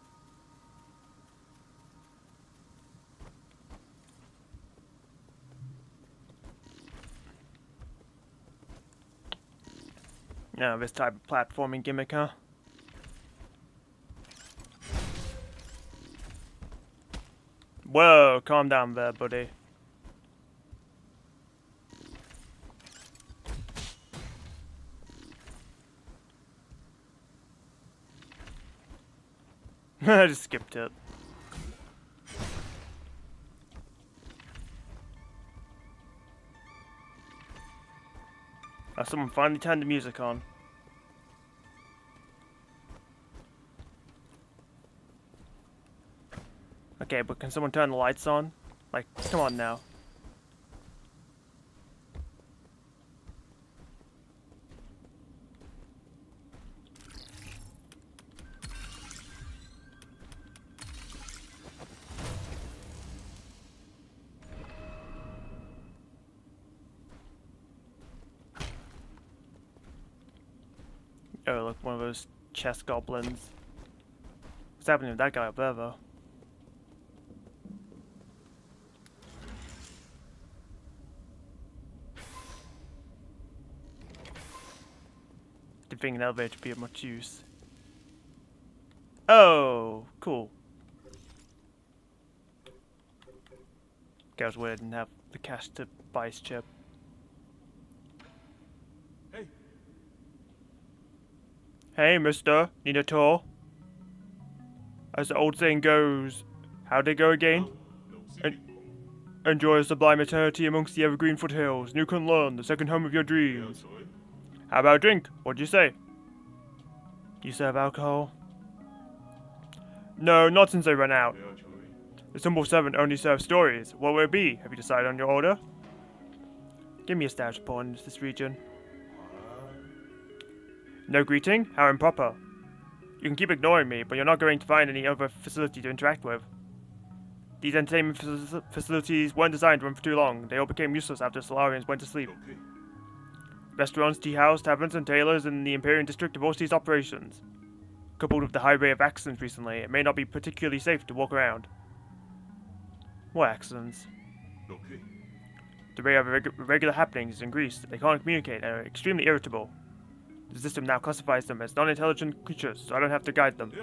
No, this type of platforming gimmick, huh? Whoa, calm down there, buddy. I just skipped it. Oh, someone finally turned the music on. Okay, but can someone turn the lights on? Like, come on now. Oh, look, one of those chest goblins. What's happening with that guy up there, though? Didn't think an elevator would be of much use. Oh, cool. Goes weird and have the cash to buy his chip. Hey. Hey, mister. Need a tour? As the old saying goes, how'd it go again? Enjoy a sublime eternity amongst the evergreen foothills. You can learn, the second home of your dreams. How about a drink? What'd you say? Do you serve alcohol? No, not since they ran out. The simple servant only serves stories. What will it be? Have you decided on your order? Give me a status report in this region. No greeting? How improper. You can keep ignoring me, but you're not going to find any other facility to interact with. These entertainment facilities weren't designed to run for too long. They all became useless after Solarians went to sleep. Okay. Restaurants, tea house, taverns, and tailors in the Imperial District have all ceased operations. Coupled with the high rate of accidents recently, it may not be particularly safe to walk around. What accidents? Okay. The rate of irregular happenings is increased. They can't communicate and are extremely irritable. The system now classifies them as non-intelligent creatures, so I don't have to guide them.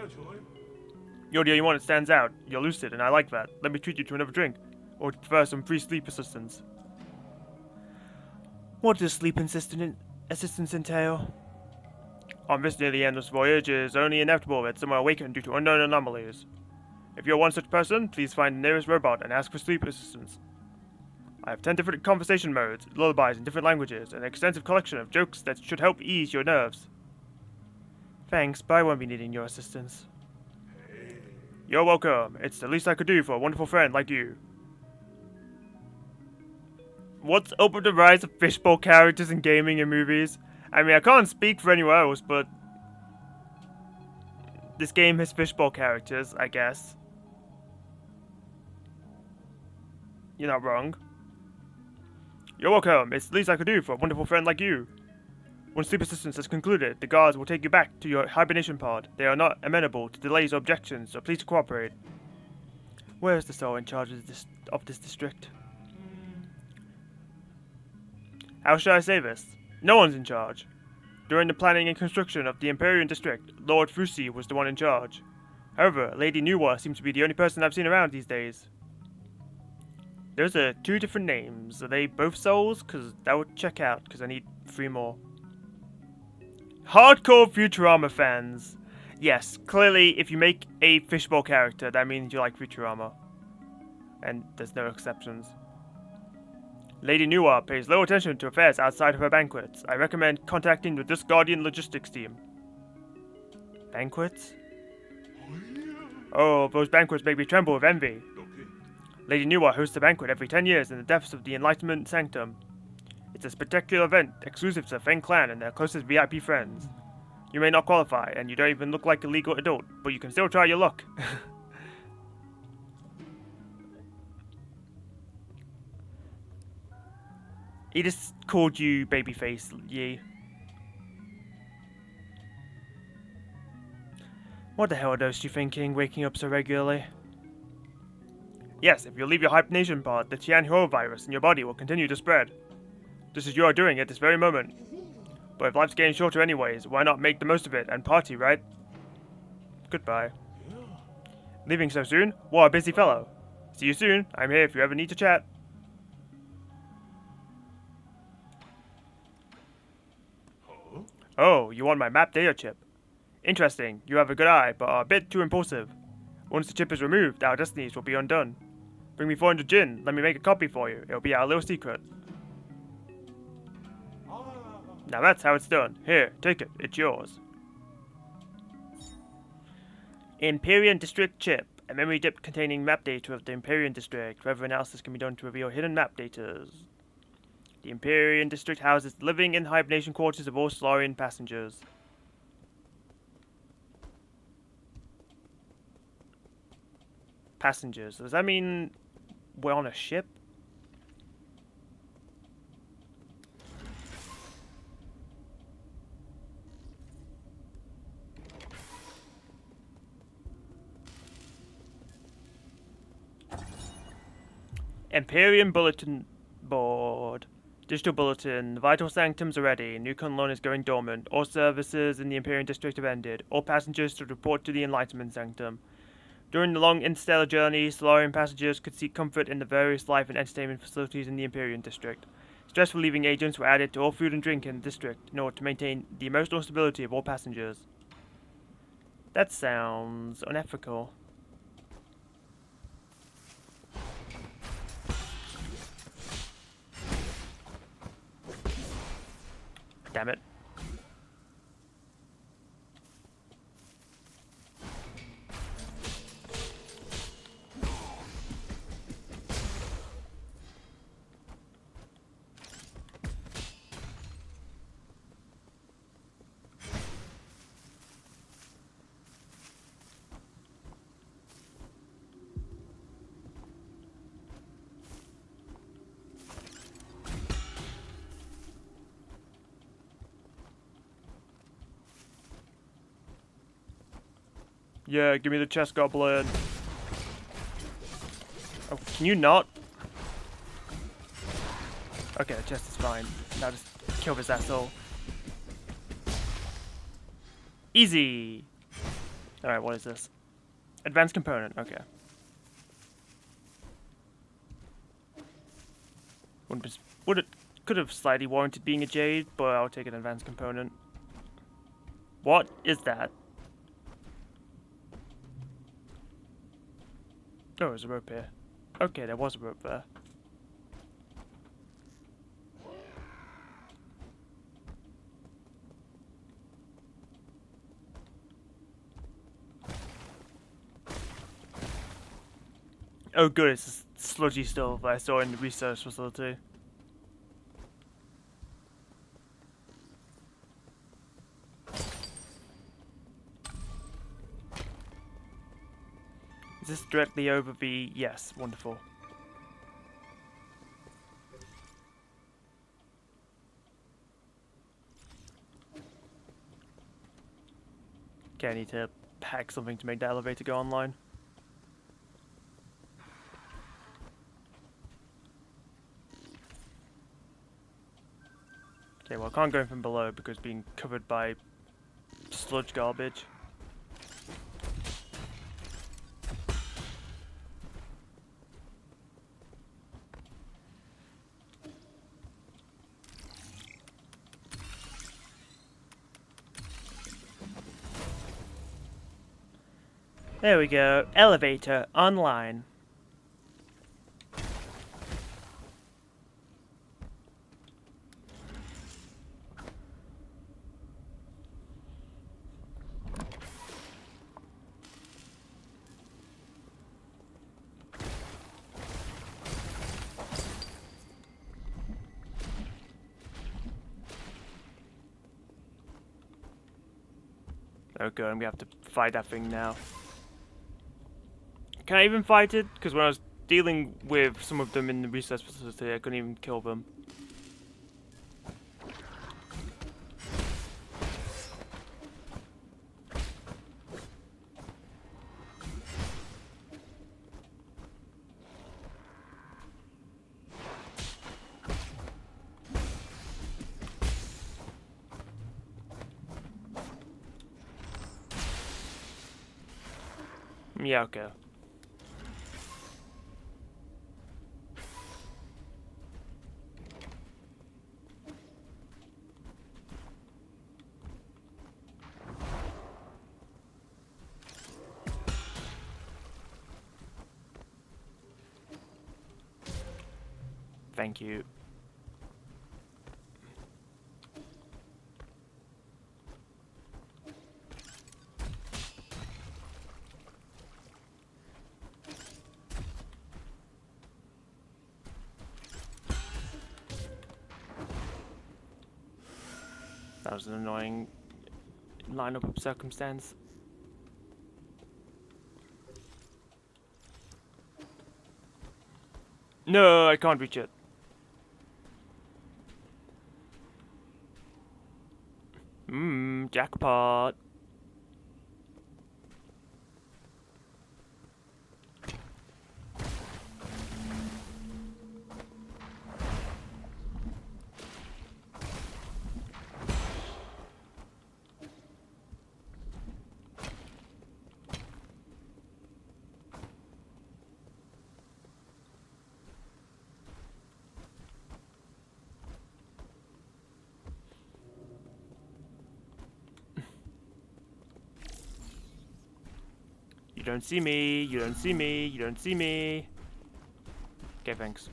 You're the only one that stands out. You're lucid, and I like that. Let me treat you to another drink. Or would you prefer some free sleep assistance? What does sleep assistance entail? On this nearly endless voyage, it is only inevitable that some are awakened due to unknown anomalies. If you're one such person, please find the nearest robot and ask for sleep assistance. I have 10 different conversation modes, lullabies in different languages, and an extensive collection of jokes that should help ease your nerves. Thanks, but I won't be needing your assistance. You're welcome. It's the least I could do for a wonderful friend like you. What's up with the rise of fishbowl characters in gaming and movies? I mean, I can't speak for anyone else, but this game has fishbowl characters, I guess. You're not wrong. You're welcome. It's the least I could do for a wonderful friend like you. When sleep assistance has concluded, the guards will take you back to your hibernation pod. They are not amenable to delays or objections, so please cooperate. Where is the soul in charge of this district? How should I say this? No one's in charge. During the planning and construction of the Imperial District, Lord Bluesky was the one in charge. However, Lady Nuwa seems to be the only person I've seen around these days. Those are 2 different names. Are they both souls? Because that would check out, because I need 3 more. Hardcore Futurama fans. Yes, clearly if you make a fishbowl character, that means you like Futurama. And there's no exceptions. Lady Nuwa pays little attention to affairs outside of her banquets. I recommend contacting the Guardian logistics team. Banquets? Oh, those banquets make me tremble with envy. Okay. Lady Nuwa hosts a banquet every 10 years in the depths of the Enlightenment Sanctum. It's a spectacular event exclusive to the Feng clan and their closest VIP friends. You may not qualify, and you don't even look like a legal adult, but you can still try your luck. He just called you babyface, Yi. What the hell are those two thinking, waking up so regularly? Yes, if you leave your hibernation pod, the Tianhua virus in your body will continue to spread. Just as you are doing at this very moment. But if life's getting shorter anyways, why not make the most of it and party, right? Goodbye. Leaving so soon? What a busy fellow. See you soon. I'm here if you ever need to chat. Oh, you want my map data chip? Interesting. You have a good eye, but are a bit too impulsive. Once the chip is removed, our destinies will be undone. Bring me 400 gin. Let me make a copy for you. It'll be our little secret. Now that's how it's done. Here, take it. It's yours. Imperial District chip. A memory dip containing map data of the Imperial District. Further analysis can be done to reveal hidden map data. The Imperial District houses the living and hibernation quarters of all Solarian passengers. Passengers. Does that mean we're on a ship? Imperium Bulletin Board. Digital Bulletin. The vital sanctums are ready. New colon is going dormant. All services in the Imperium District have ended. All passengers should report to the Enlightenment Sanctum. During the long interstellar journey, Solarian passengers could seek comfort in the various life and entertainment facilities in the Imperium District. Stress relieving agents were added to all food and drink in the district in order to maintain the emotional stability of all passengers. That sounds unethical. Damn it. Yeah, give me the chest goblin. Oh, can you not? Okay, the chest is fine. Now just kill this asshole. Easy! Alright, what is this? Advanced component, okay. Could have slightly warranted being a jade, but I'll take an advanced component. What is that? Oh, there's a rope here. Okay, there was a rope there. Oh good, it's this sludgy stuff that I saw in the research facility. Is this directly over the... Yes, wonderful. Okay, I need to hack something to make the elevator go online. Okay, well I can't go from below because it's being covered by sludge garbage. There we go. Elevator online. Oh good, I'm gonna have to fight that thing now. Can I even fight it? Because when I was dealing with some of them in the research facility, I couldn't even kill them. Yeah, okay. Thank you. That was an annoying lineup of circumstance. No, I can't reach it. Jackpot. You don't see me, you don't see me, you don't see me. Okay, thanks.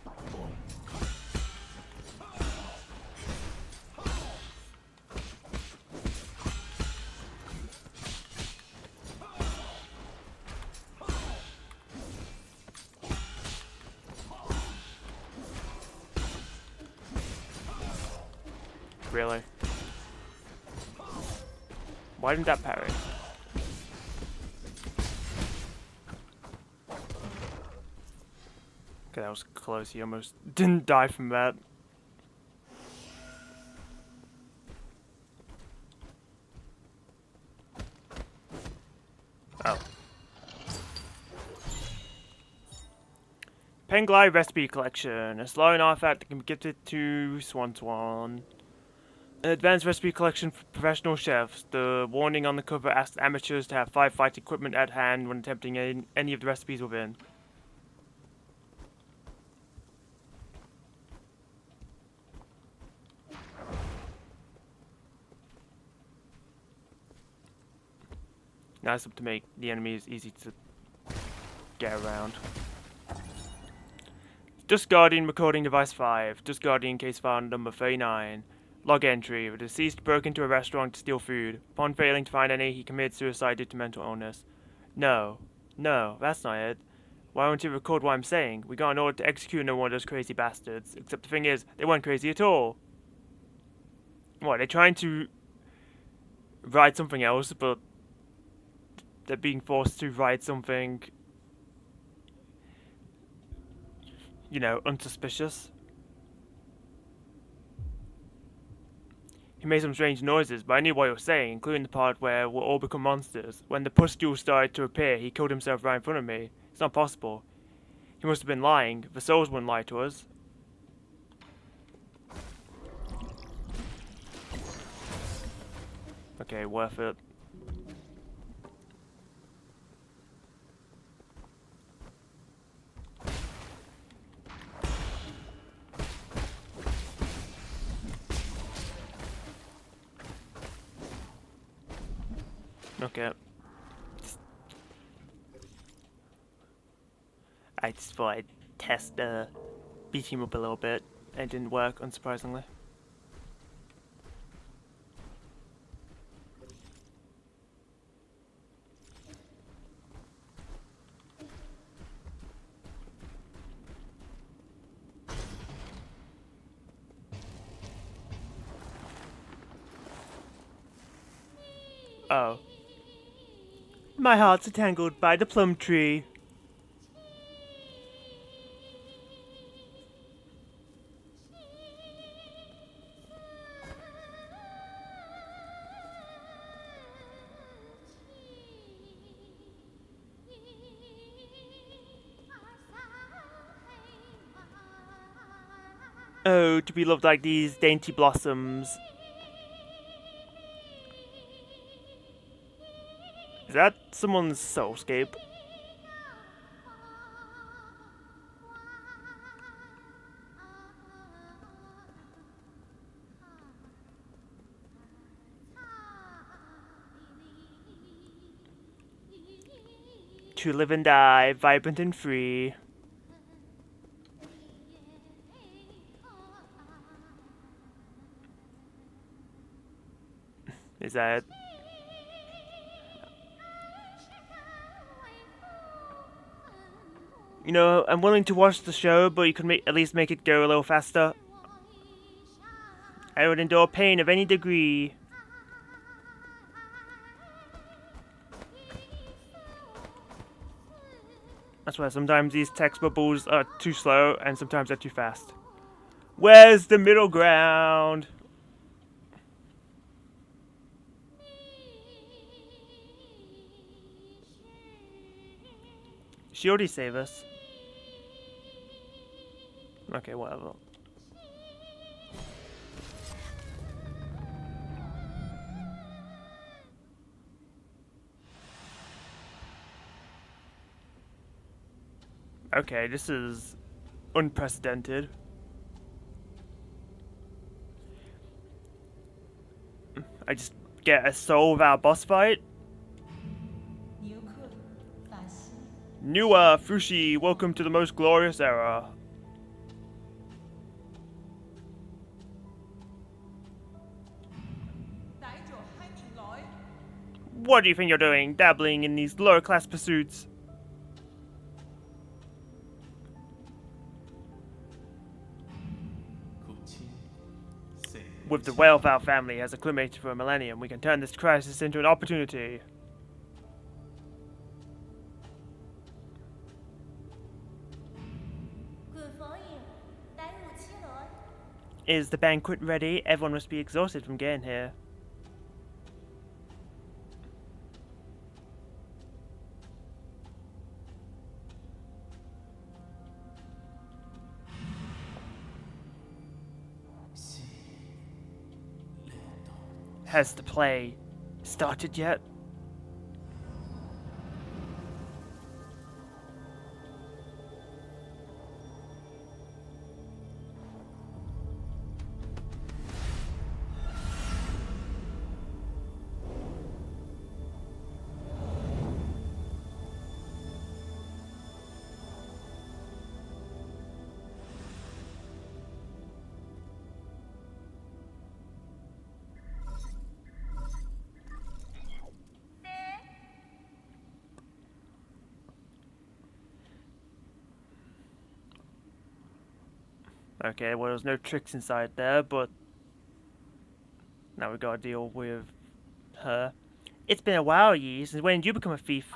Really? Why didn't that parry? Okay, that was close. He almost didn't die from that. Oh. Penglide Recipe Collection. A slowing artifact that can be gifted to Swan Swan. An advanced recipe collection for professional chefs. The warning on the cover asks amateurs to have 5 fight equipment at hand when attempting any of the recipes within. Nice up to make the enemies easy to get around. Dust Guardian Recording Device 5. Dust Guardian Case File number 39. Log entry. The deceased broke into a restaurant to steal food. Upon failing to find any, he committed suicide due to mental illness. No. No, that's not it. Why won't you record what I'm saying? We got an order to execute no one of those crazy bastards. Except the thing is, they weren't crazy at all. What, they're trying to write something else, but they're being forced to write something, you know, unsuspicious? He made some strange noises, but I knew what he was saying, including the part where we'll all become monsters. When the pustules started to appear, he killed himself right in front of me. It's not possible. He must have been lying. The souls wouldn't lie to us. Okay, worth it. Okay. I just thought I'd test beat him up a little bit. It didn't work, unsurprisingly. Oh. My heart's entangled by the plum tree. Oh, to be loved like these dainty blossoms. Is that someone's soulscape? To live and die, vibrant and free. Is that... You know, I'm willing to watch the show, but you could at least make it go a little faster. I would endure pain of any degree. That's why sometimes these text bubbles are too slow and sometimes they're too fast. Where's the middle ground? She already saved us. Okay, whatever. Okay, this is unprecedented. I just get a soul without a boss fight? Newer Fushi, welcome to the most glorious era. What do you think you're doing, dabbling in these lower class pursuits? With the wealth our family has acclimated for a millennium, we can turn this crisis into an opportunity. Is the banquet ready? Everyone must be exhausted from getting here. Has the play started yet? Okay, well, there's no tricks inside there, but now we gotta deal with her. It's been a while, Yi, since when did you become a thief?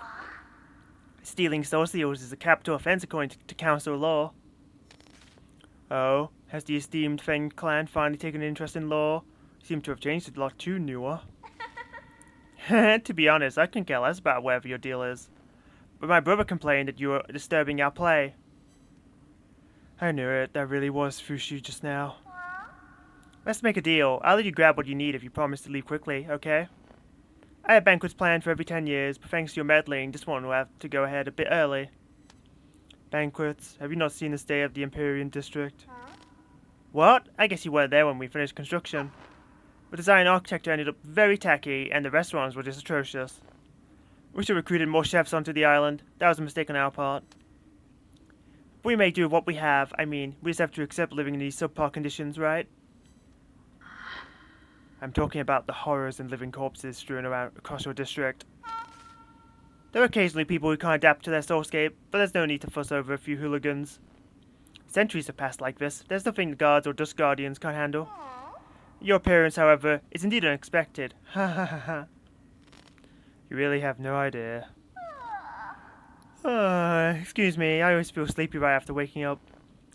Stealing socials is a capital offense according to council law. Oh, has the esteemed Feng clan finally taken an interest in law? You seem to have changed a lot too, Newer. To be honest, I couldn't care less about whatever your deal is. But my brother complained that you were disturbing our play. I knew it, that really was Fushi just now. Let's make a deal. I'll let you grab what you need if you promise to leave quickly, okay? I have banquets planned for every 10 years, but thanks to your meddling, this one will have to go ahead a bit early. Banquets? Have you not seen the state of the Empyrean district? What? I guess you weren't there when we finished construction. The design and architecture ended up very tacky, and the restaurants were just atrocious. We should have recruited more chefs onto the island. That was a mistake on our part. We may do what we have. I mean, we just have to accept living in these subpar conditions, right? I'm talking about the horrors and living corpses strewn around across your district. There are occasionally people who can't adapt to their soulscape, but there's no need to fuss over a few hooligans. Centuries have passed like this. There's nothing the guards or dust guardians can't handle. Your appearance, however, is indeed unexpected. Ha ha ha ha. You really have no idea. Excuse me, I always feel sleepy right after waking up.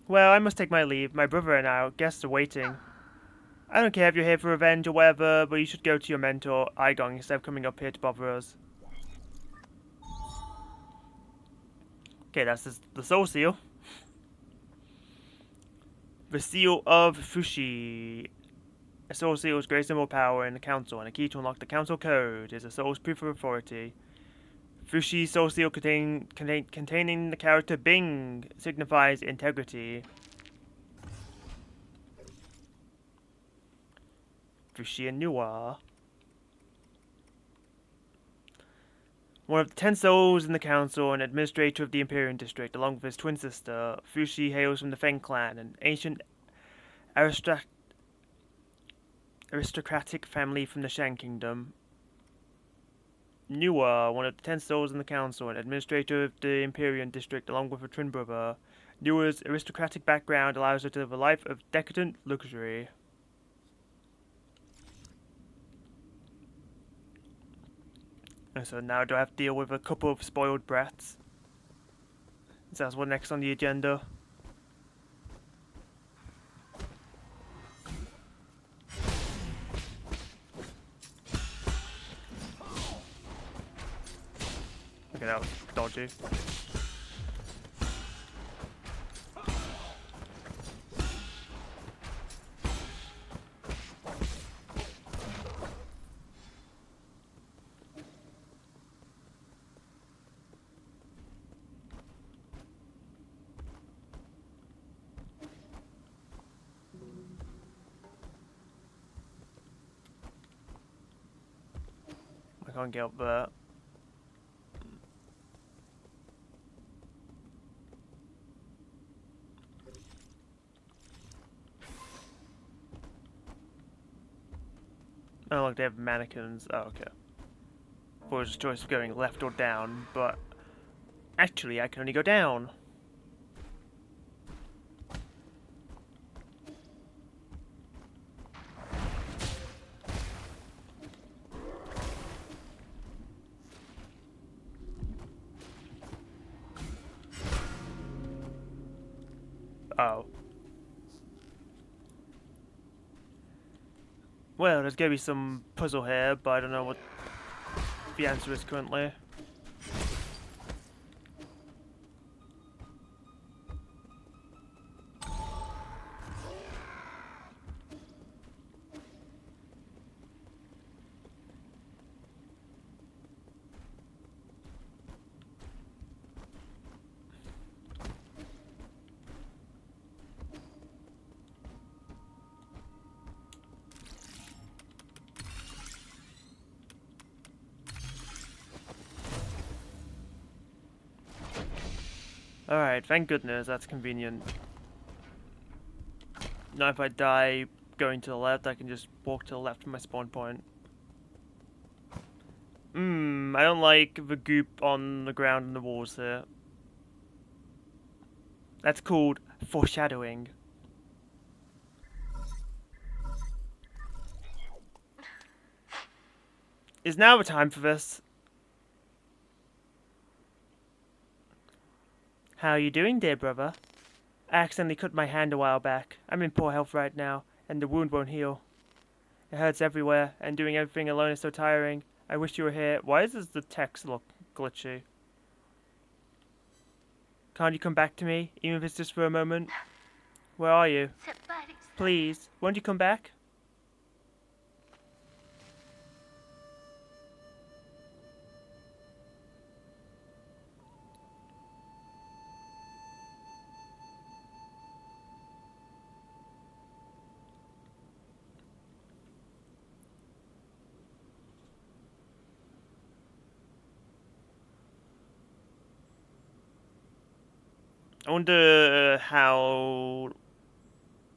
Well, I must take my leave. My brother and our guests are waiting. I don't care if you're here for revenge or whatever, but you should go to your mentor, Igong, instead of coming up here to bother us. Okay, that's the soul seal. The seal of Fushi. A soul seal is great symbol of power in the council, and a key to unlock the council code is a soul's proof of authority. Fushi soul seal containing the character Bing signifies integrity. Fushi and Noir. One of the 10 souls in the council and administrator of the Empyrean district, along with his twin sister, Fushi hails from the Feng clan, an ancient aristocratic family from the Shang kingdom. Noir, one of the 10 souls in the council and administrator of the Empyrean district, along with her twin brother. Noir's aristocratic background allows her to live a life of decadent luxury. And so now do I have to deal with a couple of spoiled brats? So that's what's next on the agenda. Okay, that was dodgy. I can't get up there. Oh, look, they have mannequins. Oh, okay. Thought it was a choice of going left or down, but actually, I can only go down. Oh. Well, there's gonna be some puzzle here, but I don't know what the answer is currently. Alright, thank goodness, that's convenient. Now if I die going to the left, I can just walk to the left from my spawn point. I don't like the goop on the ground and the walls here. That's called foreshadowing. Is now the time for this? How are you doing, dear brother? I accidentally cut my hand a while back. I'm in poor health right now, and the wound won't heal. It hurts everywhere, and doing everything alone is so tiring. I wish you were here. Why does the text look glitchy? Can't you come back to me, even if it's just for a moment? Where are you? Please, won't you come back? I wonder how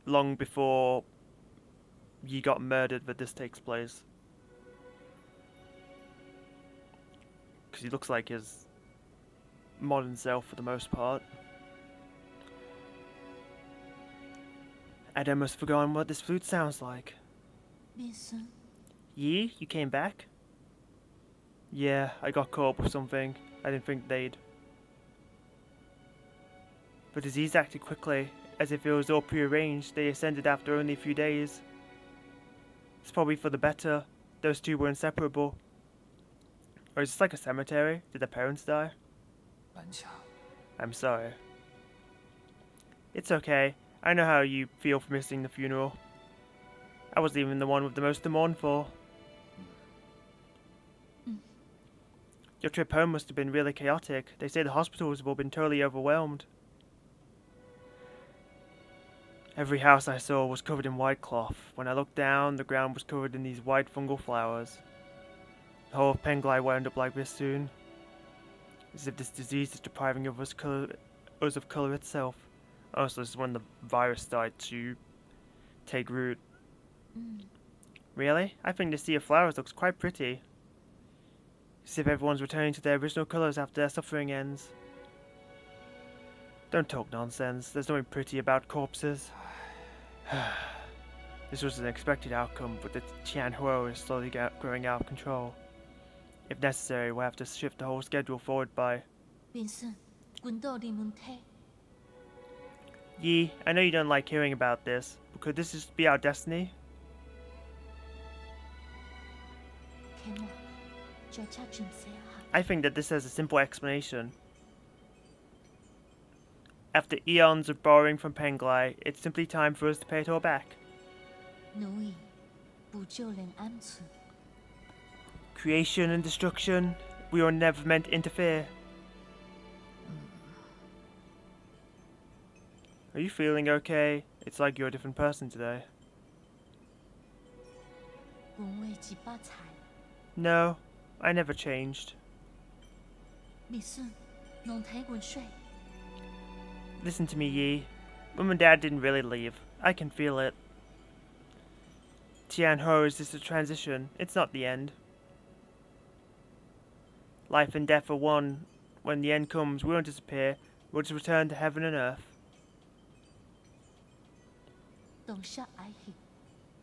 long before you got murdered that this takes place. Because he looks like his modern self for the most part. I'd almost forgotten what this flute sounds like. Yi, you came back? Yeah, I got caught up with something. I didn't think they'd. The disease acted quickly, as if it was all prearranged. They ascended after only a few days. It's probably for the better. Those two were inseparable. Or is this like a cemetery? Did their parents die? I'm sorry. It's okay. I know how you feel for missing the funeral. I wasn't even the one with the most to mourn for. Your trip home must have been really chaotic. They say the hospitals have all been totally overwhelmed. Every house I saw was covered in white cloth. When I looked down, the ground was covered in these white fungal flowers. The whole of Penglai wound up like this soon. As if this disease is depriving us of colour itself. Oh, so this is when the virus started to take root. Really? I think the sea of flowers looks quite pretty. As if everyone's returning to their original colours after their suffering ends. Don't talk nonsense. There's nothing pretty about corpses. This was an expected outcome, but the Tianhuo is slowly growing out of control. If necessary, we'll have to shift the whole schedule forward by... Yi, I know you don't like hearing about this, but could this just be our destiny? I think that this has a simple explanation. After eons of borrowing from Penglai, it's simply time for us to pay it all back. Creation and destruction, we were never meant to interfere. Are you feeling okay? It's like you're a different person today. No, I never changed. Listen to me, Yi. Mum and Dad didn't really leave. I can feel it. Tianho is just a transition. It's not the end. Life and death are one. When the end comes, we won't disappear. We'll just return to heaven and earth.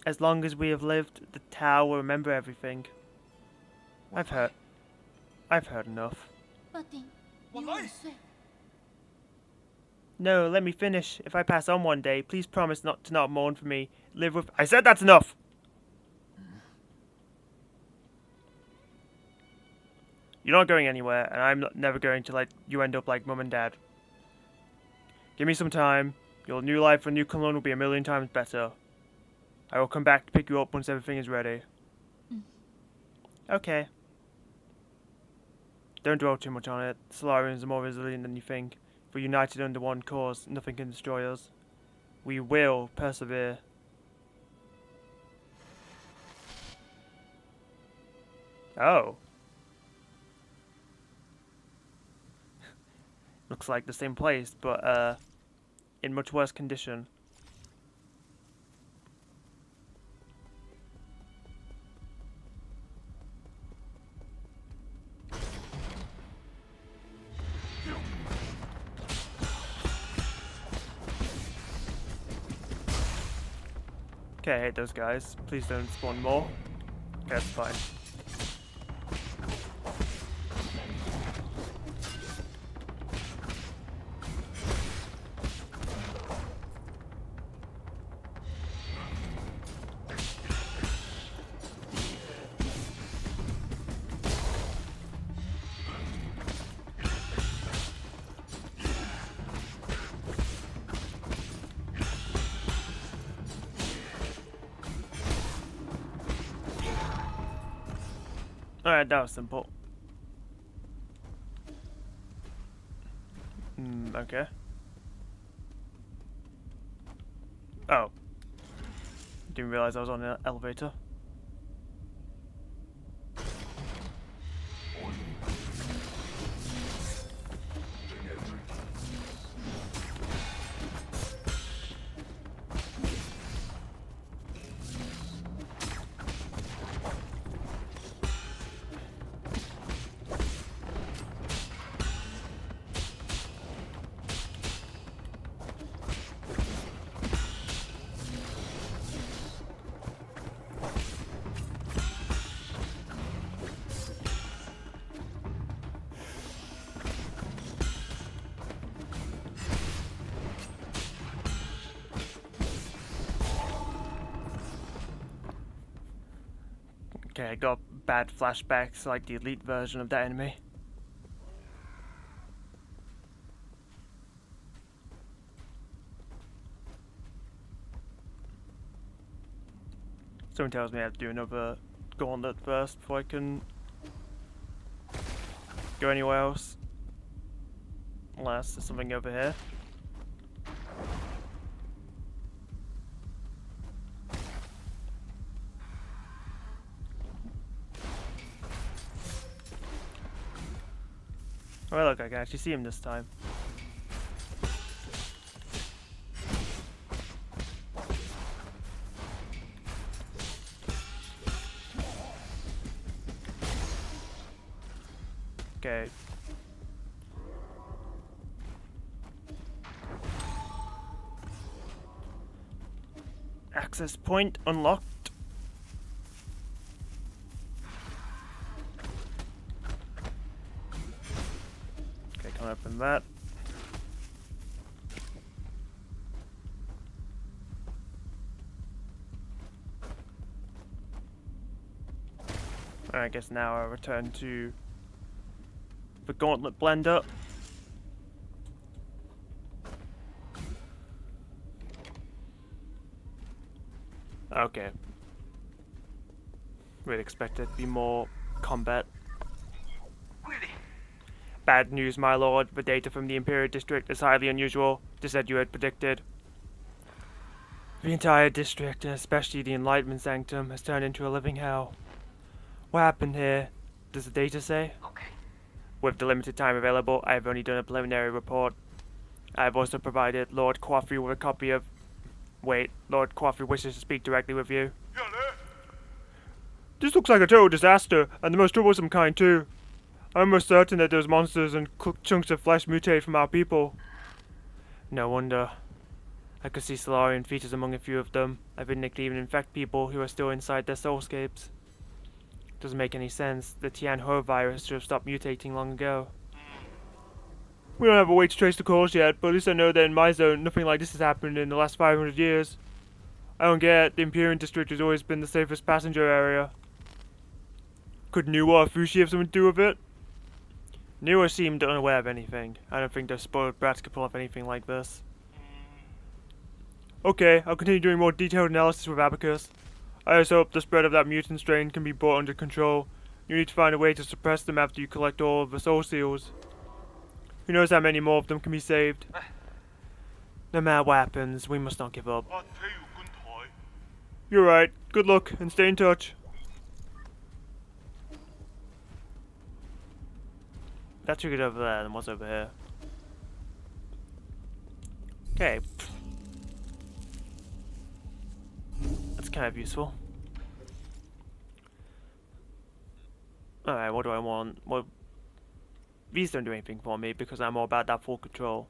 As long as we have lived, the Tao will remember everything. I've heard enough. No, let me finish. If I pass on one day, please promise not to mourn for me. Live with. I said that's enough. You're not going anywhere, and I'm never going to let you end up like Mum and Dad. Give me some time. Your new life and new cologne will be a million times better. I will come back to pick you up once everything is ready. Okay. Don't dwell too much on it. Solarians are more resilient than you think. If we're united under one cause, nothing can destroy us. We will persevere. Oh. Looks like the same place, but in much worse condition. Okay, I hate those guys. Please don't spawn more. Okay, that's fine. Alright, that was simple. Okay. Oh. Didn't realize I was on an elevator. Okay, I got bad flashbacks like the elite version of that enemy. Someone tells me I have to do another gauntlet first before I can go anywhere else. Unless there's something over here. Oh look, I can actually see him this time. Okay. Access point unlocked. Okay, can't open that. I guess now I return to the gauntlet blender. Okay. We'd expect it to be more combat. Bad news, my lord. The data from the Imperial District is highly unusual, just as you had predicted. The entire district, and especially the Enlightenment Sanctum, has turned into a living hell. What happened here? Does the data say? Okay. With the limited time available, I have only done a preliminary report. I have also provided Lord Quaffrey with a copy of... Wait, Lord Quaffrey wishes to speak directly with you. This looks like a total disaster, and the most troublesome kind too. I'm almost certain that those monsters and chunks of flesh mutate from our people. No wonder. I could see Solarian features among a few of them. I've been to even infect people who are still inside their soulscapes. Doesn't make any sense. The Tian Ho virus should have stopped mutating long ago. We don't have a way to trace the cause yet, but at least I know that in my zone, nothing like this has happened in the last 500 years. I don't get it. The Imperial District has always been the safest passenger area. Could Niwa or Fushi have something to do with it? Niwa seemed unaware of anything. I don't think those spoiled brats could pull off anything like this. Okay, I'll continue doing more detailed analysis with Abacus. I just hope the spread of that mutant strain can be brought under control. You need to find a way to suppress them after you collect all of the soul seals. Who knows how many more of them can be saved? No matter what happens, we must not give up. You're right. Good luck, and stay in touch. That's good over there than what's over here. Okay. That's kind of useful. Alright, what do I want? Well, these don't do anything for me because I'm all about that full control.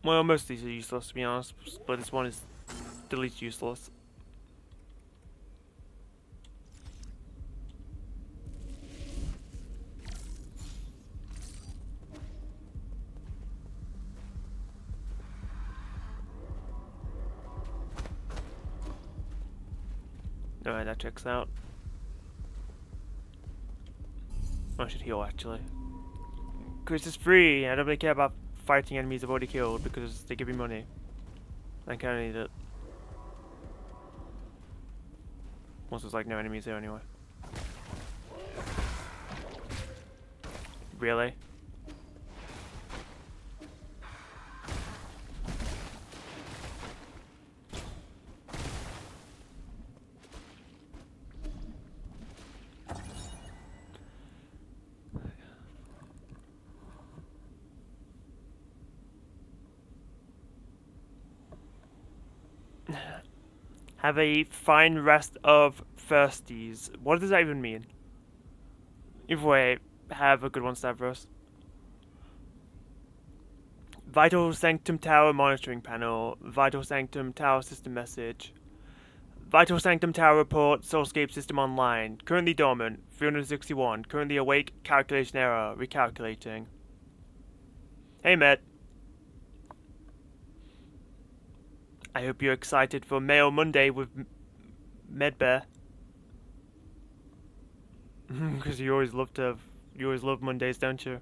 Well, most of these are useless to be honest, but this one is the least useless. Alright, that checks out. I should heal actually. Because it's free, I don't really care about fighting enemies I've already killed because they give me money. I kinda need it. Once there's like no enemies there anyway. Really? Have a fine rest of thirsties. What does that even mean? Either way, have a good one, Stavros. Vital Sanctum Tower monitoring panel. Vital Sanctum Tower system message. Vital Sanctum Tower report. Soulscape system online. Currently dormant. 361. Currently awake. Calculation error. Recalculating. Hey, Matt. I hope you're excited for Mail Monday with Medbear. Because you always love Mondays, don't you?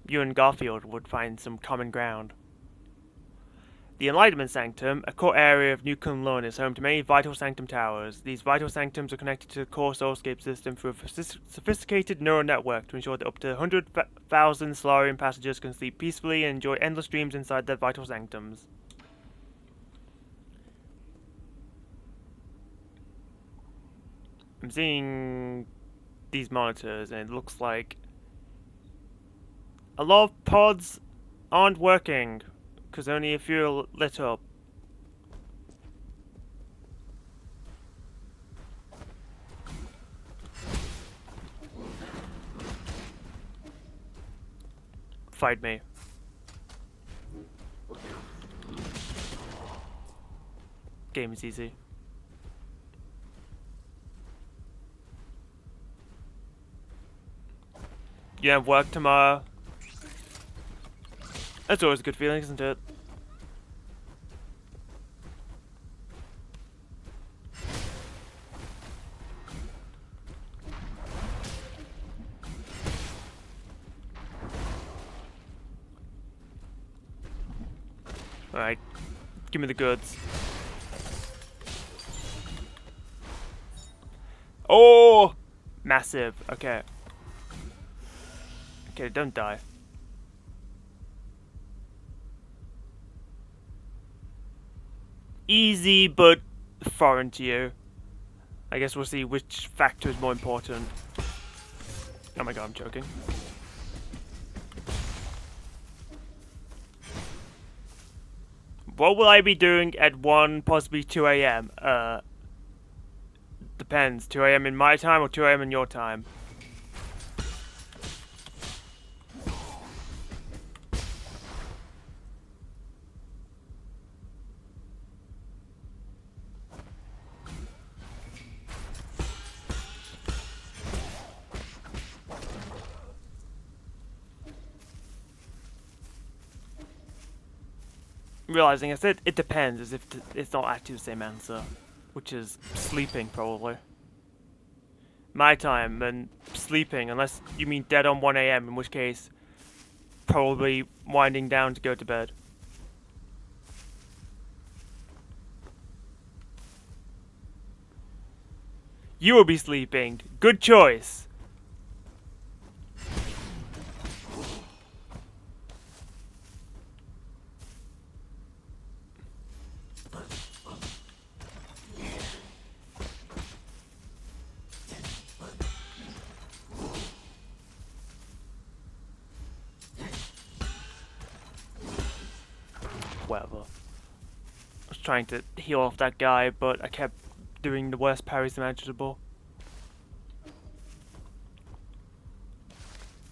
You and Garfield would find some common ground. The Enlightenment Sanctum, a core area of New Kunlun, is home to many Vital Sanctum towers. These Vital Sanctums are connected to the core Soulscape system through a sophisticated neural network to ensure that up to 100,000 Solarian passengers can sleep peacefully and enjoy endless dreams inside their Vital Sanctums. I'm seeing these monitors and it looks like a lot of pods aren't working because only a few are lit up. Fight me. Game is easy. You have work tomorrow. That's always a good feeling, isn't it? Alright. Give me the goods. Oh! Massive. Okay. Okay, don't die. Easy, but foreign to you. I guess we'll see which factor is more important. Oh my god, I'm choking. What will I be doing at 1, possibly 2 a.m.? Depends. 2 a.m. in my time or 2 a.m. in your time? Realizing I said it depends, as if it's not actually the same answer, which is sleeping probably. My time and sleeping, unless you mean dead on 1 a.m., in which case probably winding down to go to bed. You will be sleeping. Good choice. Whatever. I was trying to heal off that guy, but I kept doing the worst parries imaginable.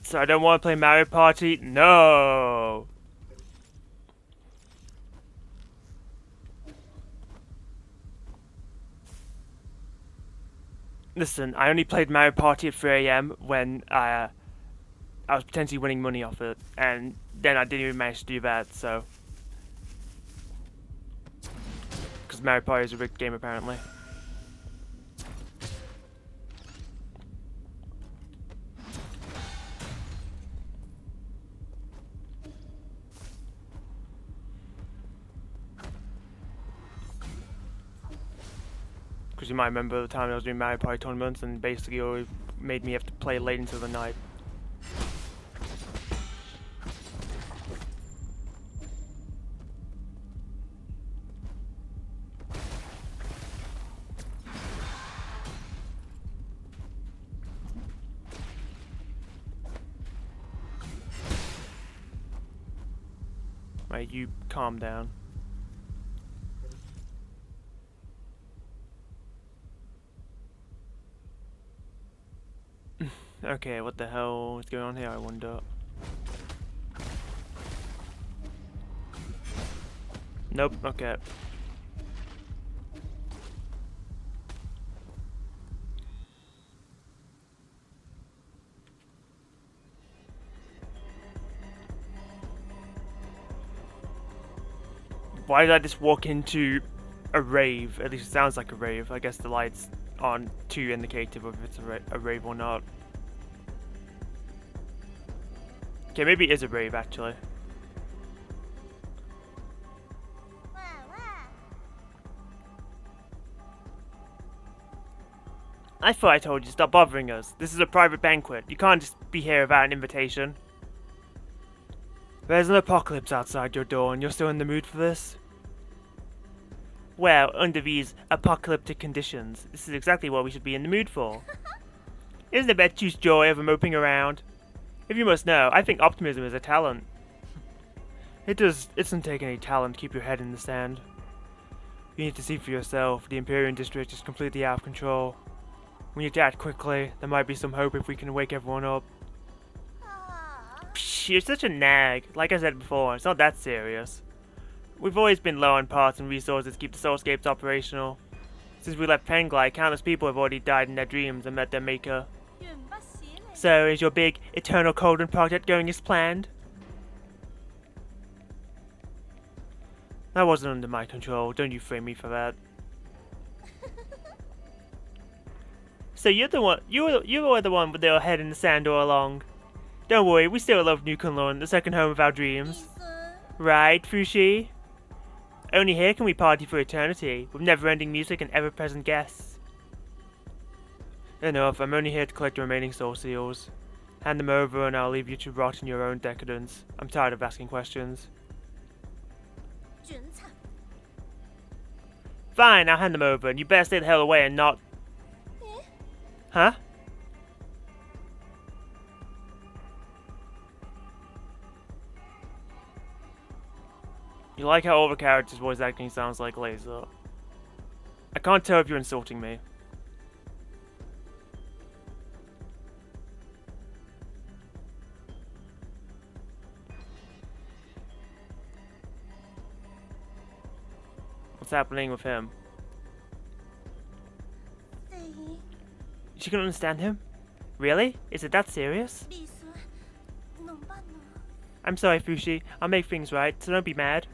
So I don't want to play Mario Party? No! Listen, I only played Mario Party at 3 a.m. when I was potentially winning money off it, and then I didn't even manage to do that, so... Because Mario Party is a rigged game, apparently. Because you might remember the time I was doing Mario Party tournaments, and basically always made me have to play late into the night. Right, you calm down. Okay, what the hell is going on here, I wonder? Nope, okay. Why did I just walk into a rave? At least it sounds like a rave. I guess the lights aren't too indicative of if it's a rave or not. Okay, maybe it is a rave, actually. I thought I told you, stop bothering us. This is a private banquet. You can't just be here without an invitation. There's an apocalypse outside your door, and you're still in the mood for this? Well, under these apocalyptic conditions, this is exactly what we should be in the mood for. Isn't it better to choose joy over moping around? If you must know, I think optimism is a talent. It doesn't take any talent to keep your head in the sand. You need to see for yourself, the Imperial District is completely out of control. We need to act quickly, there might be some hope if we can wake everyone up. Psh, you're such a nag. Like I said before, it's not that serious. We've always been low on parts and resources to keep the soulscapes operational. Since we left Penglai, countless people have already died in their dreams and met their maker. So, is your big Eternal Cauldron project going as planned? That wasn't under my control, don't you frame me for that. So you're the one, you were the one with your head in the sand all along. Don't worry, we still love New Kunlun, the second home of our dreams. Right, Fushi? Only here can we party for eternity, with never-ending music and ever-present guests. Enough, I'm only here to collect the remaining soul seals. Hand them over and I'll leave you to rot in your own decadence. I'm tired of asking questions. Fine, I'll hand them over, and you better stay the hell away and not... Huh? You like how all the characters' voice acting sounds like Laser. I can't tell if you're insulting me. What's happening with him? She can understand him? Really? Is it that serious? I'm sorry, Fushi. I'll make things right, so don't be mad.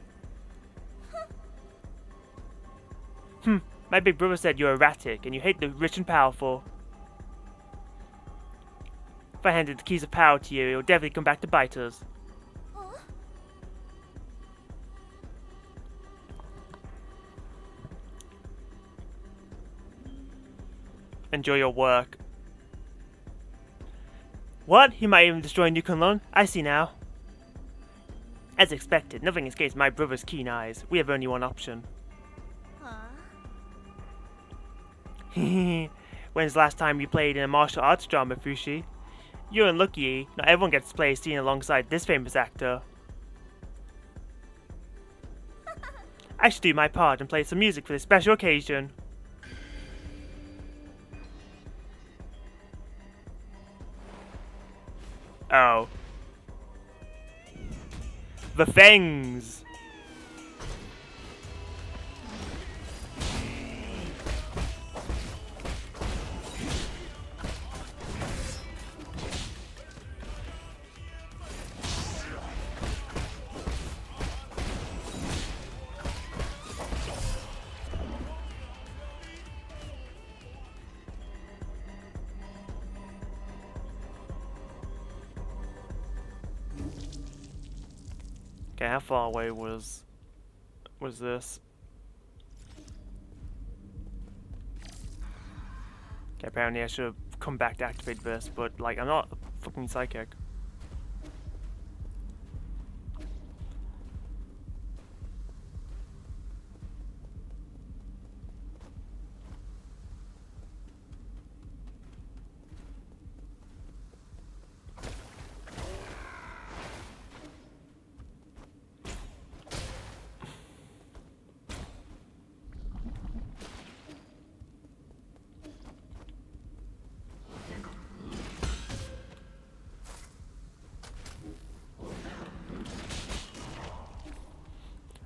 My big brother said you're erratic and you hate the rich and powerful. If I handed the keys of power to you, it'll definitely come back to bite us. Enjoy your work. What? He might even destroy Nukunlun? I see now. As expected, nothing escapes my brother's keen eyes. We have only one option. When's the last time you played in a martial arts drama, Fushi? You're unlucky. Not everyone gets to play a scene alongside this famous actor. I should do my part and play some music for this special occasion. Oh. The fangs! Okay, how far away was this? Okay, apparently I should have come back to activate this, but like I'm not a fucking psychic.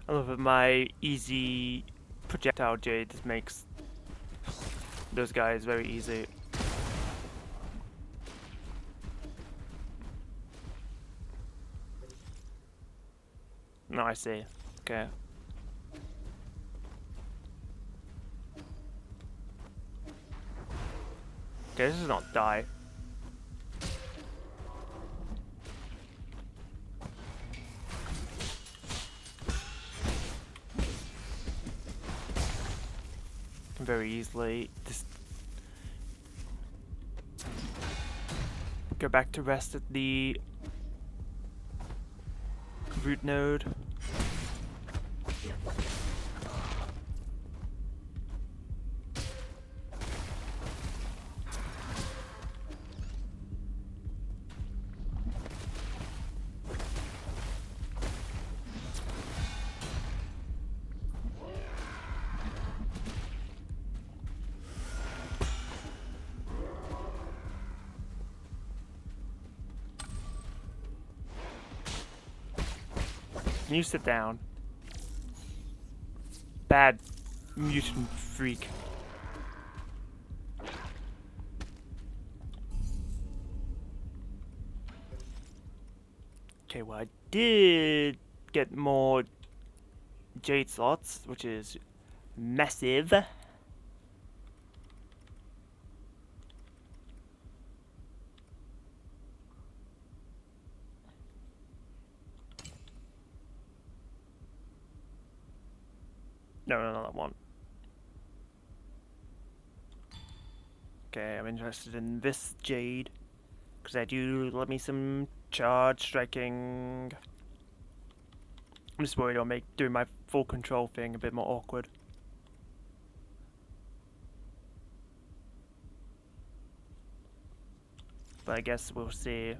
I love that my easy projectile jade just makes those guys very easy. No, I see. Okay. Okay, this is not die. Can very easily just go back to rest at the root node. Can you sit down? Bad mutant freak. Okay, well I did get more jade slots, which is massive. No, not that one. Okay, I'm interested in this jade, because I do let me some charge striking. I'm just worried it'll make doing my full control thing a bit more awkward. But I guess we'll see.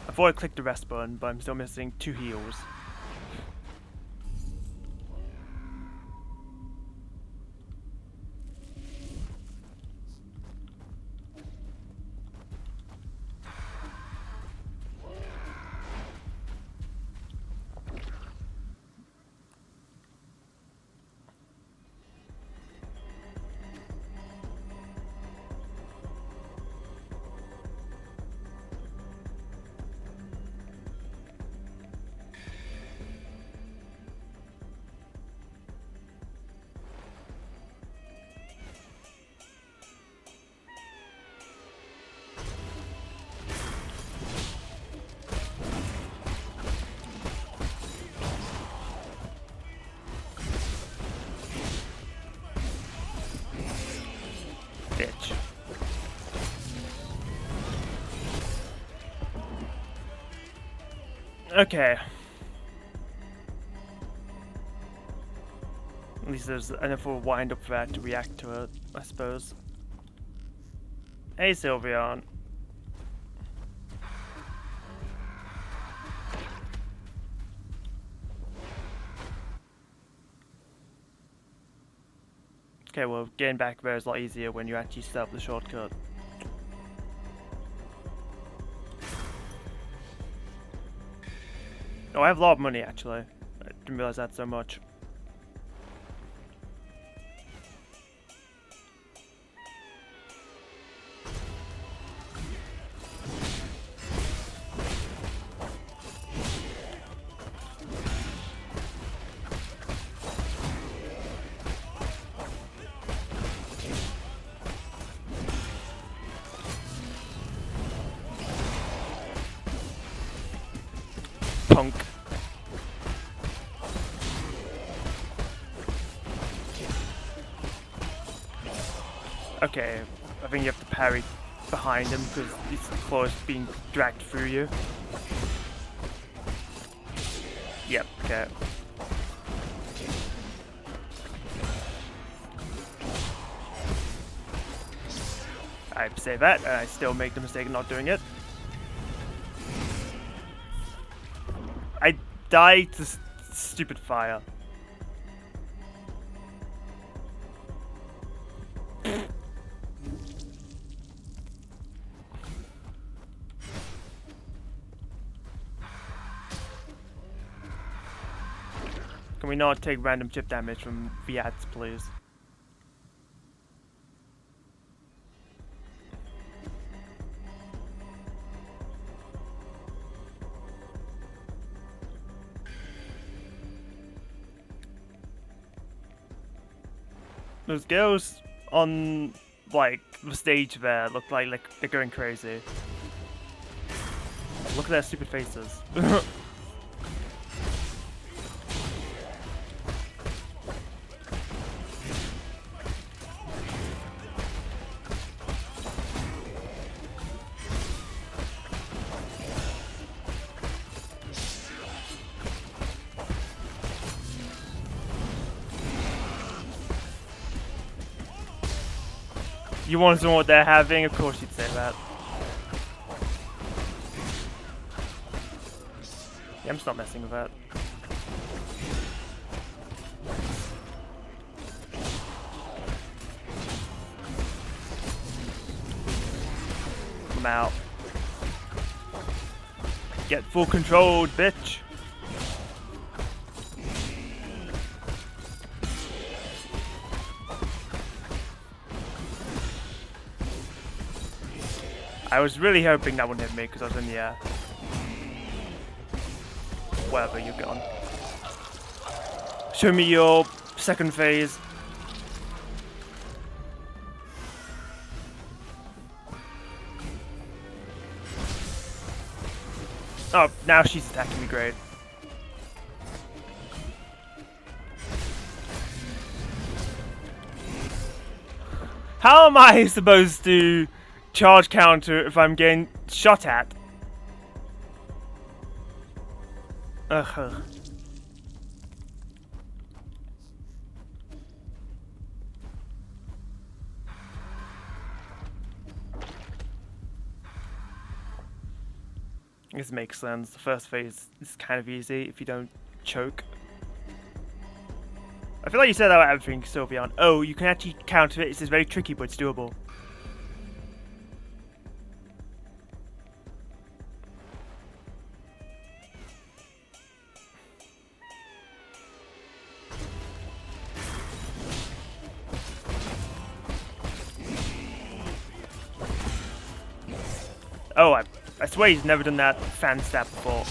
I thought I clicked the rest button, but I'm still missing 2 heals. Bitch. Okay. At least there's enough of a wind up for that to react to it, I suppose. Hey, Sylveon. Okay, well, getting back there is a lot easier when you actually set up the shortcut. Oh, I have a lot of money, actually. I didn't realize that so much. Punk. Okay, I think you have to parry behind him because his claw is being dragged through you. Yep, okay. I say that, and I still make the mistake of not doing it. I died to stupid fire. Can we not take random chip damage from the ads, please? Those girls on, like, the stage there look like they're going crazy. Look at their stupid faces. You want to know what they're having? Of course you'd say that. Yeah, I'm just not messing with that. I'm out. Get full control, bitch. I was really hoping that wouldn't hit me because I was in the air. Wherever you're gone. Show me your second phase. Oh, now she's attacking me, great. How am I supposed to charge counter if I'm getting shot at? Ugh. This makes sense. The first phase is kind of easy if you don't choke. I feel like you said that about everything, Sylveon. Oh, you can actually counter it. It's just very tricky, but it's doable. Oh, I swear he's never done that fan stab before.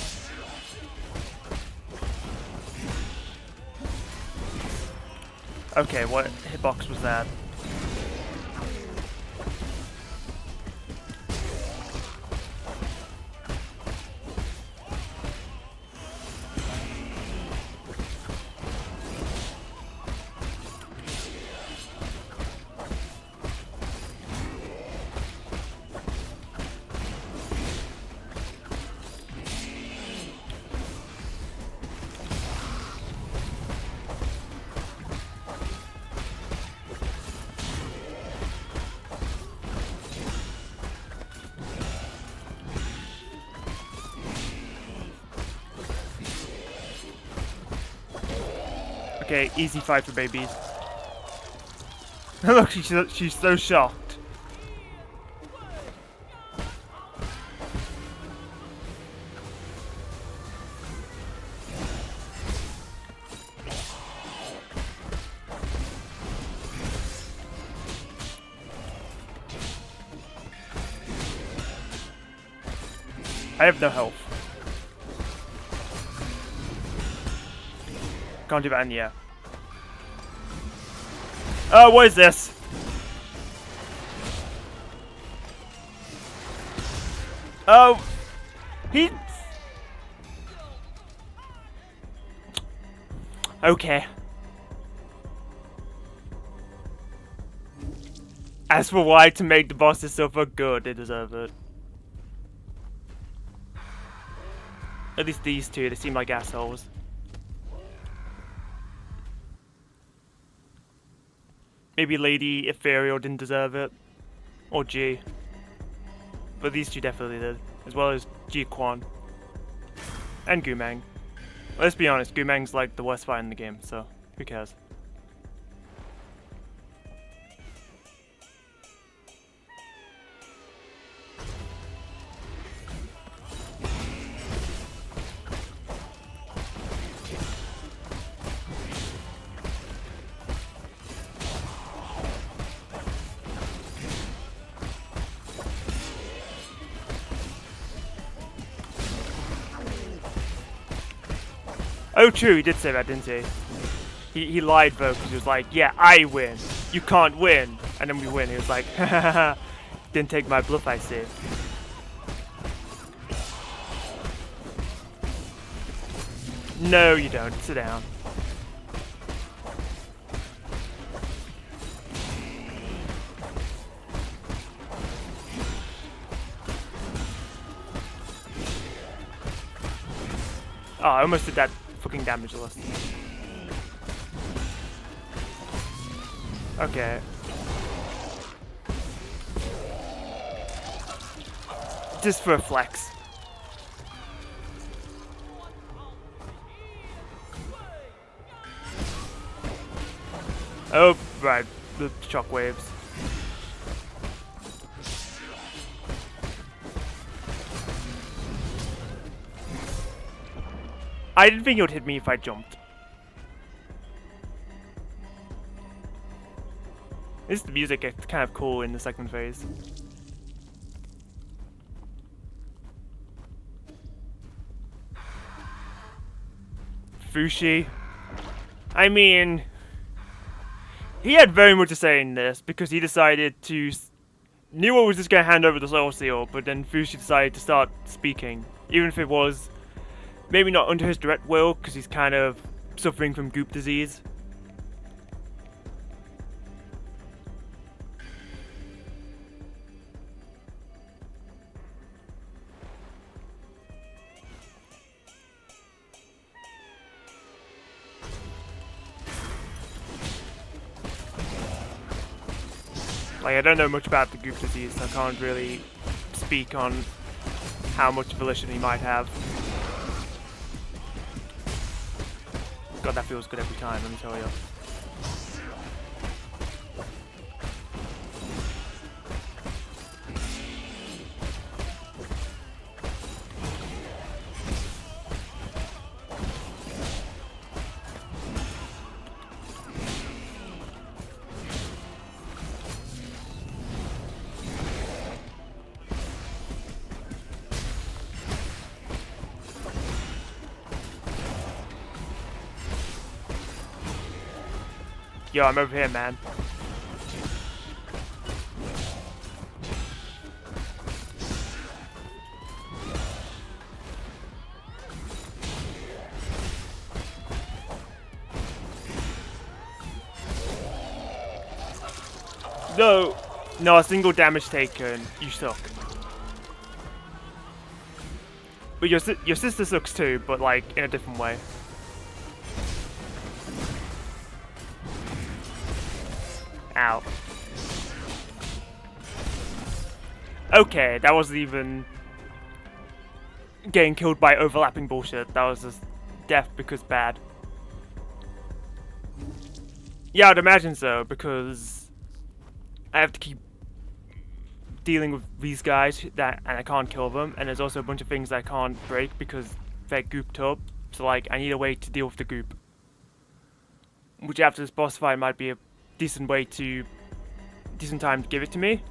Okay, what hitbox was that? Okay, easy fight for babies. Look, she's so shocked. I have no health. Can't do that in the air. Oh, what is this? Oh, he... Okay. As for why to make the bosses suffer, good, they deserve it. At least these two, they seem like assholes. Maybe Lady Ethereal didn't deserve it. Or G. But these two definitely did. As well as G Quan. And Gumang. Let's be honest, Gumang's like the worst fight in the game, so who cares? Oh true, he did say that, didn't he? He lied though, because he was like, yeah, I win. You can't win. And then we win. He was like, hahaha, didn't take my bluff, I see. No, you don't. Sit down. Oh, I almost did that fucking damage list. Okay. Just for a flex. Oh, right. The shockwaves. I didn't think it would hit me if I jumped. This music gets kind of cool in the second phase. Fushi. I mean, he had very much to say in this because he decided to... Nero was just going to hand over the Soul Seal, but then Fushi decided to start speaking. Even if it was maybe not under his direct will, because he's kind of suffering from goop disease. Like, I don't know much about the goop disease, so I can't really speak on how much volition he might have. God, that feels good every time, let me tell you. Yo, I'm over here, man. No, a single damage taken. You suck. But your sister sucks too, but like in a different way. Ow. Okay, that wasn't even getting killed by overlapping bullshit. That was just death because bad. Yeah, I'd imagine so, because I have to keep dealing with these guys and I can't kill them, and there's also a bunch of things I can't break because they're gooped up. So like, I need a way to deal with the goop. Which after this boss fight might be a decent time to give it to me.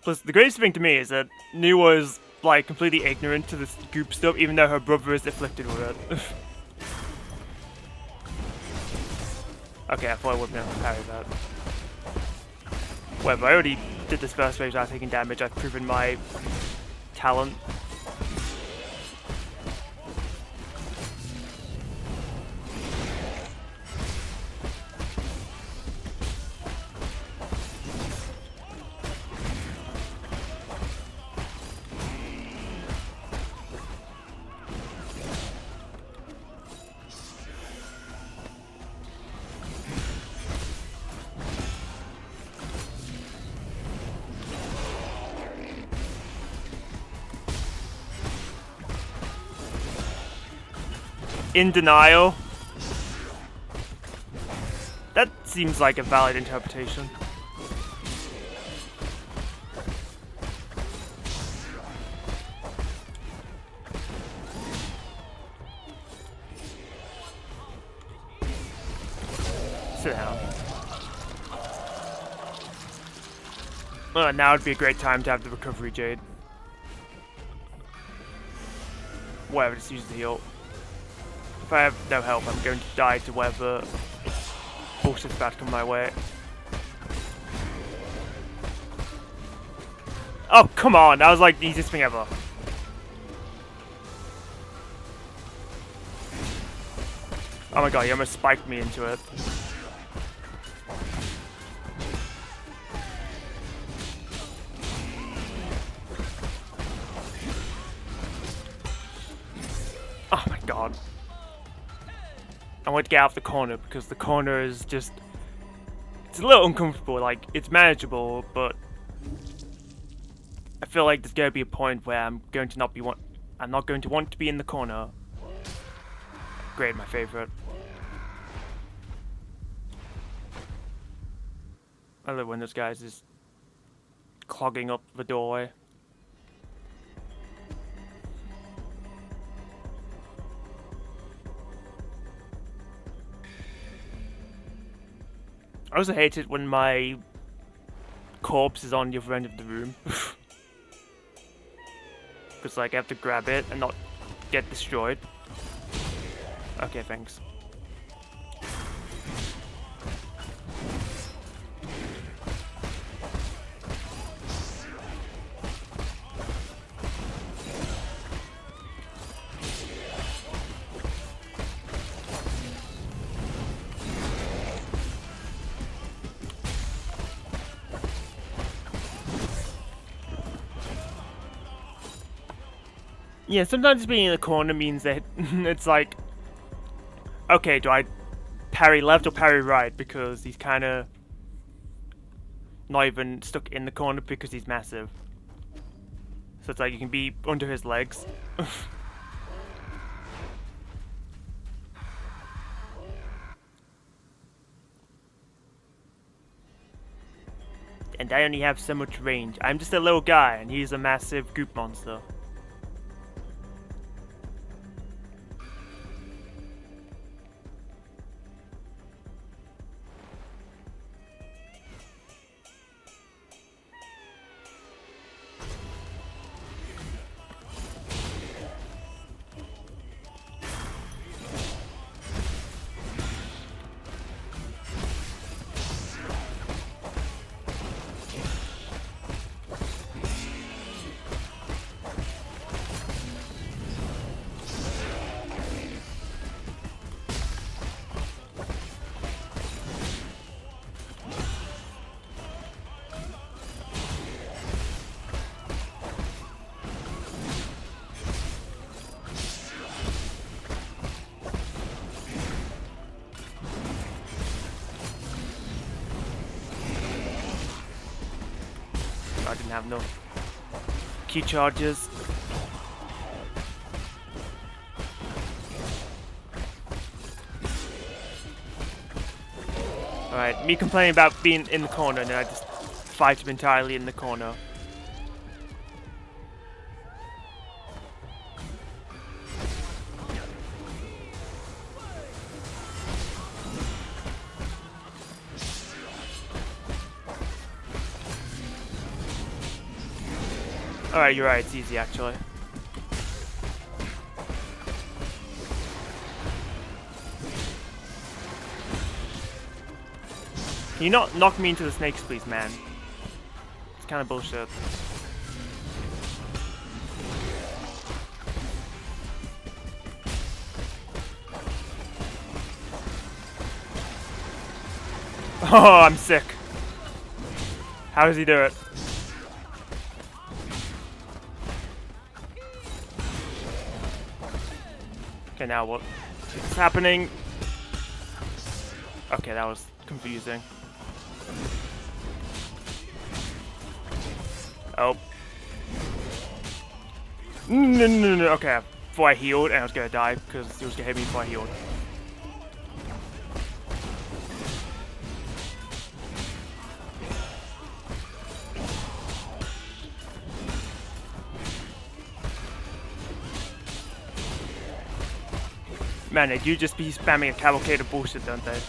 Plus, the greatest thing to me is that Nu was like completely ignorant to this goop stuff, even though her brother is afflicted with it. Okay, I thought I wouldn't be able to parry that. Whatever, I already did this first phase without taking damage. I've proven my talent. In denial. That seems like a valid interpretation. Sit down. Now would be a great time to have the recovery jade. Whatever, just use the heal. If I have no help, I'm going to die to whatever bullshit's about to come my way. Oh, come on! That was like the easiest thing ever. Oh my god, you almost spiked me into it. Oh my god. I want to get out of the corner because the corner is just... It's a little uncomfortable, like, it's manageable, but... I feel like there's going to be a point where I'm not going to want to be in the corner. Great, my favorite. I love when those guys is clogging up the doorway. I also hate it when my corpse is on the other end of the room. Because like I have to grab it and not get destroyed. Okay, thanks. Yeah, sometimes being in the corner means that it's like Okay, do I parry left or parry right? Because he's kind of not even stuck in the corner because he's massive. So it's like you can be under his legs. And I only have so much range. I'm just a little guy and he's a massive goop monster. I didn't have no key charges. Alright, me complaining about being in the corner and then I just fight him entirely in the corner. Alright, you're right, it's easy actually. Can you not knock me into the snakes, please, man? It's kind of bullshit. Oh, I'm sick. How does he do it? Okay, now what's happening? Okay, that was confusing. Oh. No. Okay, before I healed, and I was gonna die because he was gonna hit me before I healed. Man, they do just be spamming a cavalcade of bullshit, don't they?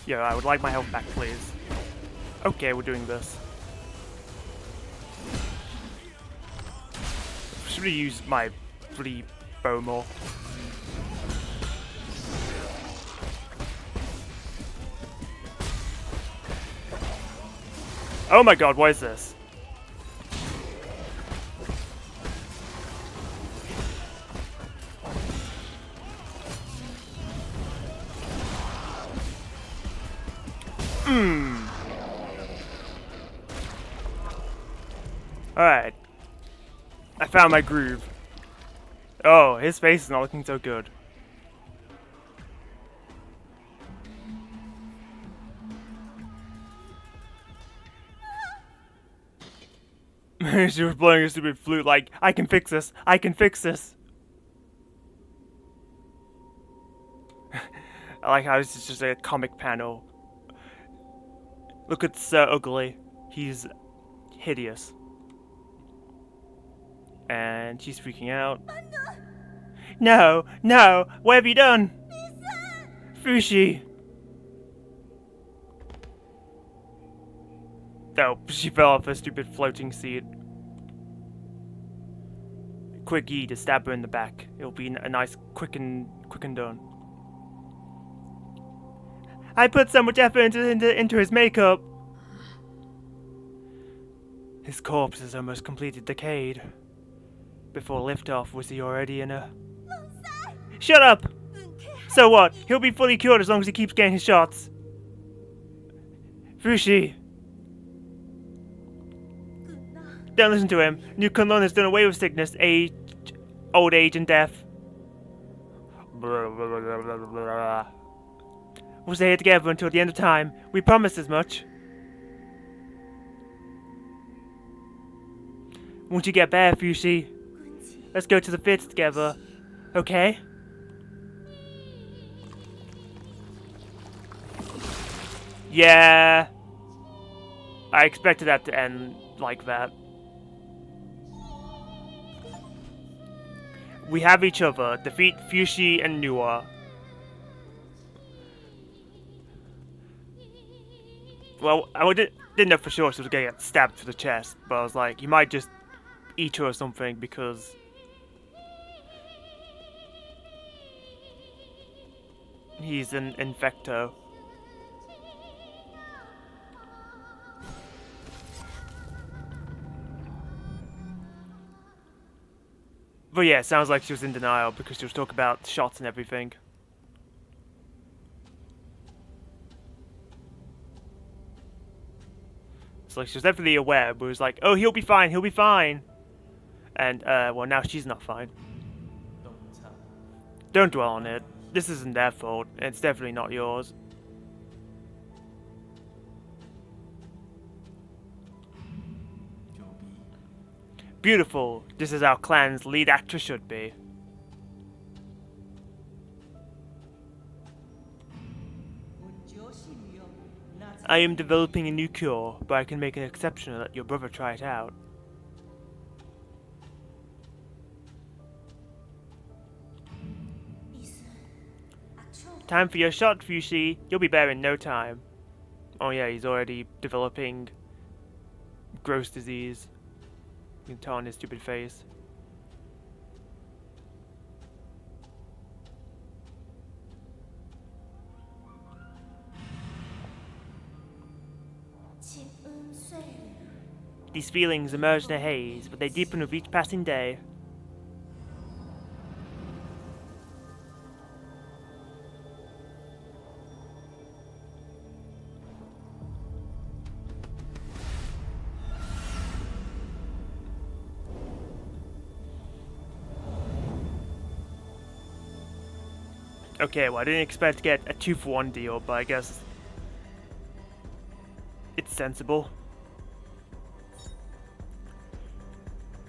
Yo, I would like my health back, please. Okay, we're doing this. Should we use my bloody bow more? Oh my god, what is this? Alright. I found my groove. Oh, his face is not looking so good. She was blowing a stupid flute like, I can fix this, I can fix this. I like how this is just a comic panel. Look at Sir Ugly. He's hideous. And she's freaking out. No, what have you done? Fushi. Oh, she fell off her stupid floating seat. Quick E to stab her in the back. It'll be a nice quick and done. I put so much effort into his makeup. His corpse is almost completely decayed. Before liftoff, was he already in a... Shut up! So what? He'll be fully cured as long as he keeps getting his shots. Fushi. Don't listen to him. New Kunlun has done away with sickness, age, old age, and death. We'll stay here together until the end of time. We promised as much. Won't you get better, Fushi? Let's go to the theatre together. Okay? Yeah. I expected that to end like that. We have each other. Defeat Fushi and Nua. Well, I didn't know for sure she was gonna get stabbed through the chest, but I was like, he might just eat her or something because he's an infecto. But yeah, it sounds like she was in denial because she was talking about shots and everything. So like, she was definitely aware, but was like, oh, he'll be fine, he'll be fine. And, well, now she's not fine. Don't dwell on it. This isn't their fault, and it's definitely not yours. Beautiful. This is our clan's lead actress should be. I am developing a new cure, but I can make an exception and let your brother try it out. Time for your shot, Fushi. You'll be better in no time. Oh yeah, he's already developing gross disease. You can tell on his stupid face. These feelings emerge in a haze, but they deepen with each passing day. Okay, well, I didn't expect to get a 2-for-1 deal, but I guess it's sensible.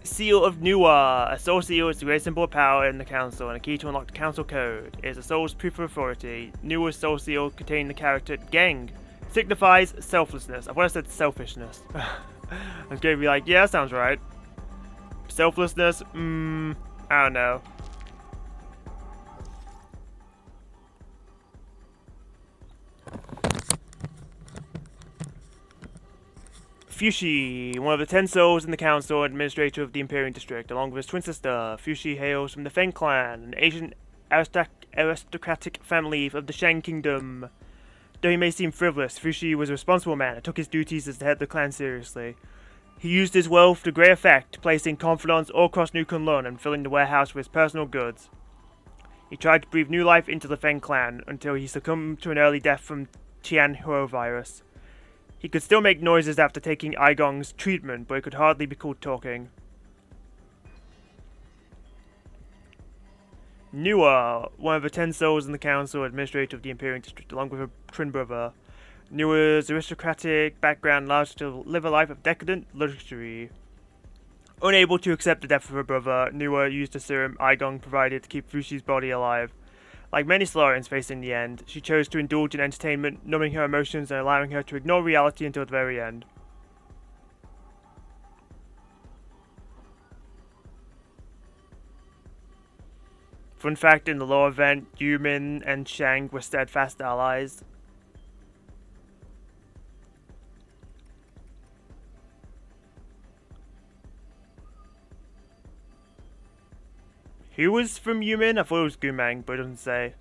Seal of Nua. A soul seal is the great symbol of power in the council and a key to unlock the council code. It is a soul's proof of authority. Nua's soul seal containing the character Geng signifies selflessness. I thought I said selfishness. I was going to be like, yeah, that sounds right. Selflessness? I don't know. Fushi, one of the 10 souls in the council and administrator of the Imperial District, along with his twin sister. Fushi hails from the Feng clan, an ancient aristocratic family of the Shang Kingdom. Though he may seem frivolous, Fushi was a responsible man and took his duties as the head of the clan seriously. He used his wealth to great effect, placing confidants all across New Kunlun and filling the warehouse with his personal goods. He tried to breathe new life into the Feng clan until he succumbed to an early death from Tianhuo virus. He could still make noises after taking Aigong's treatment, but he could hardly be called talking. Nua, one of the 10 souls in the council, administrator of the Imperial District, along with her twin brother. Nua's aristocratic background allowed her to live a life of decadent luxury. Unable to accept the death of her brother, Nua used the serum Aigong provided to keep Fushi's body alive. Like many Solarians facing the end, she chose to indulge in entertainment, numbing her emotions and allowing her to ignore reality until the very end. Fun fact, in the lore event, Yumin and Shang were steadfast allies. Who was from Yumin? I thought it was Gumang, but it doesn't say.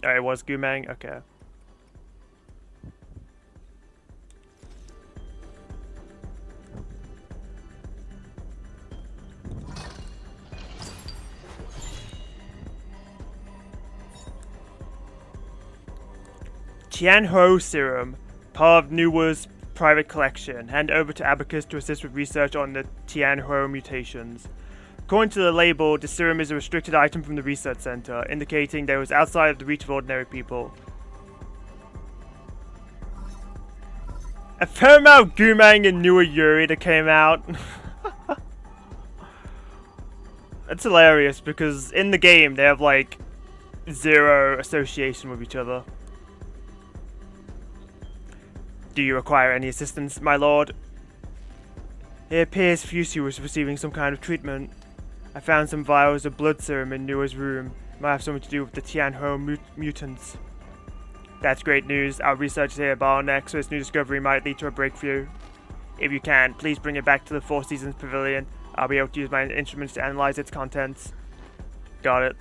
Oh, it was Gumang? Okay. Tianhuo serum, part of Nuwa's private collection. Hand over to Abacus to assist with research on the Tianhuo mutations. According to the label, the serum is a restricted item from the research center, indicating that it was outside of the reach of ordinary people. A fair amount of Gumang and Nuwa Yuri that came out. That's hilarious because in the game they have like zero association with each other. Do you require any assistance, my lord? It appears Fusi was receiving some kind of treatment. I found some vials of blood serum in Nua's room. Might have something to do with the Tianhuo mutants. That's great news. Our research is here at bottleneck, so this new discovery might lead to a breakthrough. If you can, please bring it back to the Four Seasons Pavilion. I'll be able to use my instruments to analyze its contents. Got it.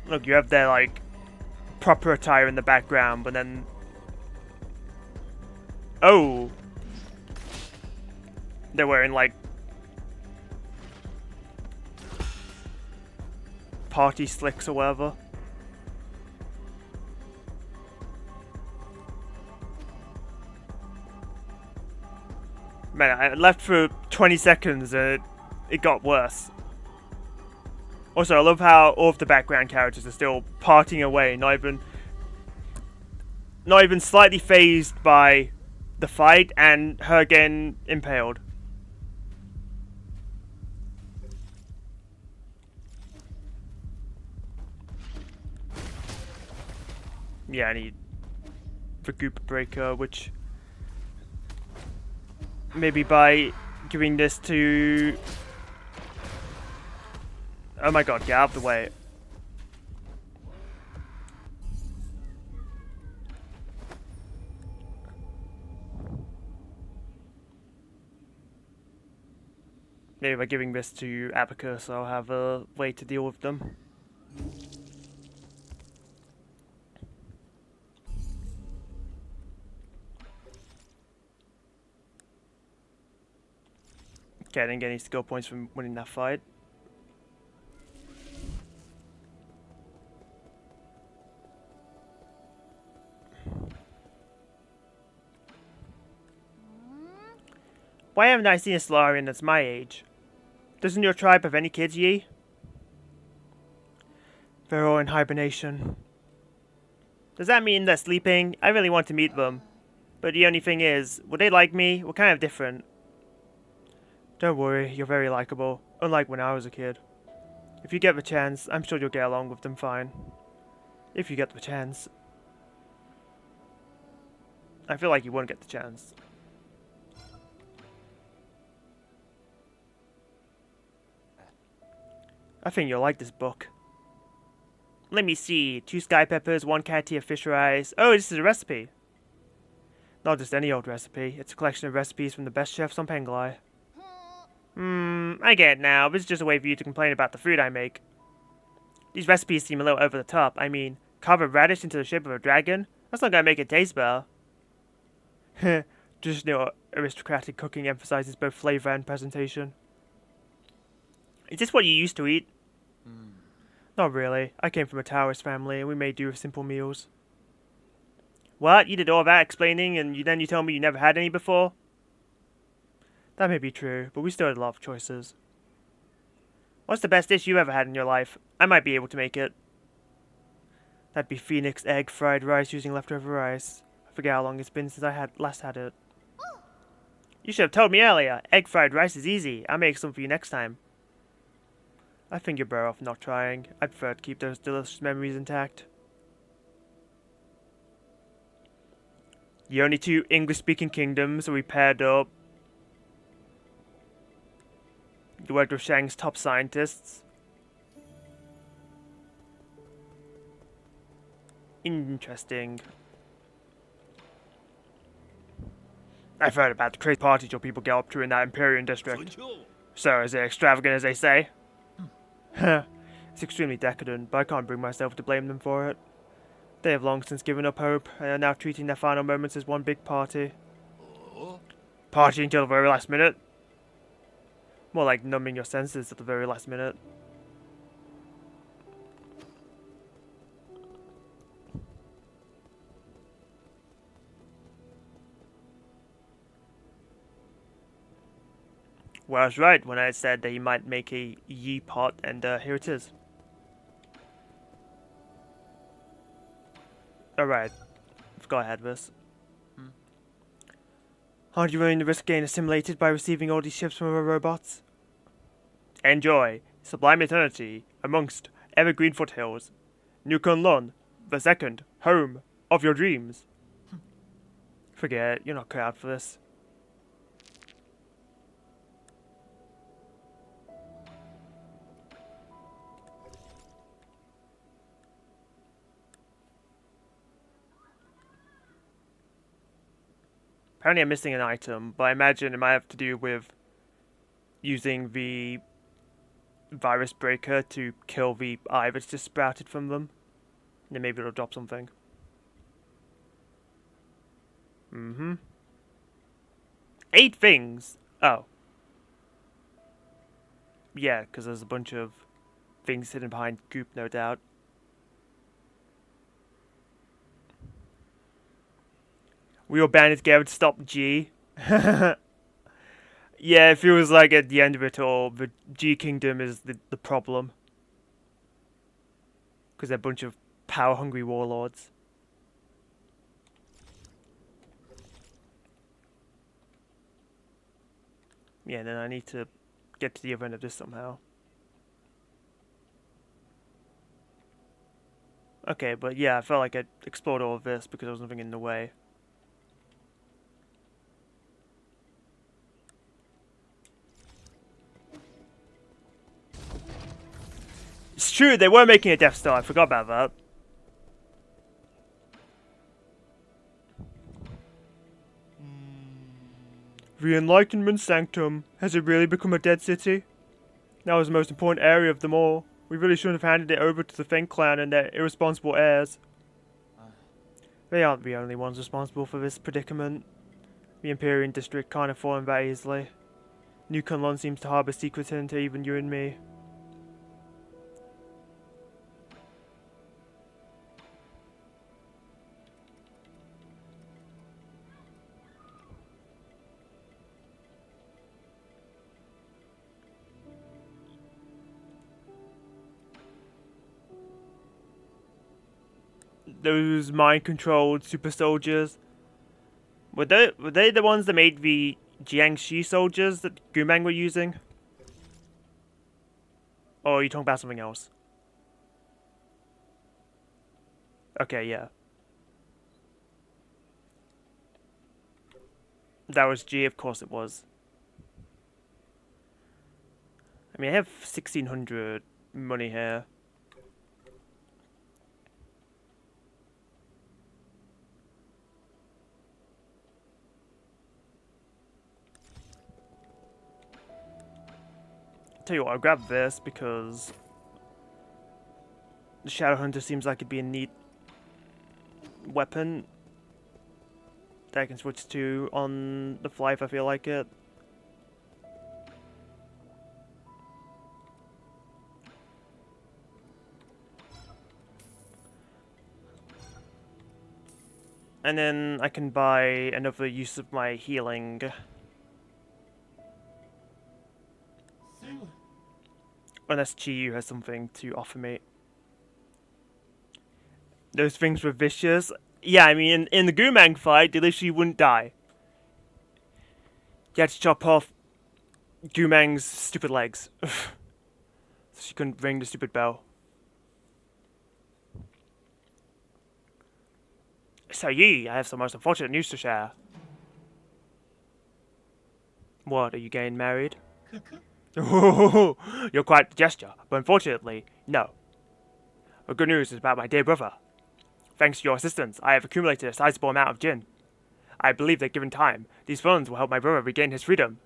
Look, you have their, like, proper attire in the background, but then... Oh! They're wearing, like... party slicks or whatever. Man, I left for 20 seconds and it got worse. Also, I love how all of the background characters are still partying away, not even slightly phased by the fight and her getting impaled. Yeah, I need the Goop Breaker, which maybe by giving this to... Oh my god, get out of the way. Maybe by giving this to Abacus, I'll have a way to deal with them. Okay, I didn't get any skill points from winning that fight. Why haven't I seen a Solarian that's my age? Doesn't your tribe have any kids, Yi? They're all in hibernation. Does that mean they're sleeping? I really want to meet them. But the only thing is, would they like me? We're kind of different. Don't worry, you're very likable. Unlike when I was a kid. If you get the chance, I'm sure you'll get along with them fine. If you get the chance. I feel like you won't get the chance. I think you'll like this book. Let me see. 2 sky peppers, 1 cat ear, fisher eyes. Oh, this is a recipe. Not just any old recipe. It's a collection of recipes from the best chefs on Penglai. I get it now. This is just a way for you to complain about the food I make. These recipes seem a little over the top. I mean, carve a radish into the shape of a dragon? That's not gonna make it taste better. Traditional aristocratic cooking emphasizes both flavor and presentation. Is this what you used to eat? Not really. I came from a Taoist family and we made do with simple meals. What? You did all that explaining and then you tell me you never had any before? That may be true, but we still had a lot of choices. What's the best dish you ever had in your life? I might be able to make it. That'd be Phoenix egg fried rice using leftover rice. I forget how long it's been since I last had it. You should have told me earlier. Egg fried rice is easy. I'll make some for you next time. I think you're better off not trying. I prefer to keep those delicious memories intact. The only 2 English-speaking kingdoms we paired up. You worked with Shang's top scientists. Interesting. I've heard about the crazy parties your people get up to in that Imperial district. So, is it extravagant as they say? It's extremely decadent, but I can't bring myself to blame them for it. They have long since given up hope, and are now treating their final moments as one big party. Partying till the very last minute? More like numbing your senses at the very last minute. Well, I was right when I said that he might make a Yi pot, and here it is. Alright, let's go ahead with this. Aren't you willing to risk getting assimilated by receiving all these ships from our robots? Enjoy sublime eternity amongst evergreen foothills. New Kunlun, the second home of your dreams. Forget it, you're not cut out for this. Apparently I'm missing an item, but I imagine it might have to do with using the virus breaker to kill the eye that's just sprouted from them. And then maybe it'll drop something. Mm-hmm. 8 things! Oh. Yeah, because there's a bunch of things hidden behind goop, no doubt. We all banded together to stop G. Yeah, it feels like at the end of it all, the G Kingdom is the problem. Because they're a bunch of power-hungry warlords. Yeah, and then I need to get to the other end of this somehow. Okay, but yeah, I felt like I'd explored all of this because there was nothing in the way. It's true, they were making a Death Star, I forgot about that. The Enlightenment Sanctum. Has it really become a dead city? That was the most important area of them all. We really shouldn't have handed it over to the Feng clan and their irresponsible heirs. They aren't the only ones responsible for this predicament. The Empyrean district can't have fallen that easily. New Kunlun seems to harbour secrets into even you and me. Those mind-controlled super soldiers. Were they the ones that made the Jiangxi soldiers that Gumang were using? Or are you talking about something else? Okay, yeah. That was G, of course it was. I mean, I have 1,600 money here. Tell you what, I'll grab this because the Shadow Hunter seems like it'd be a neat weapon that I can switch to on the fly if I feel like it. And then I can buy another use of my healing. Unless Chiyu has something to offer me. Those things were vicious. Yeah, I mean, in the Gumang fight, they literally wouldn't die. You had to chop off Gumang's stupid legs. So she couldn't ring the stupid bell. So Yi, I have some most unfortunate news to share. What, are you getting married? Oh, you're quite the gesture, but unfortunately, no. The good news is about my dear brother. Thanks to your assistance, I have accumulated a sizable amount of Jin. I believe that given time, these funds will help my brother regain his freedom.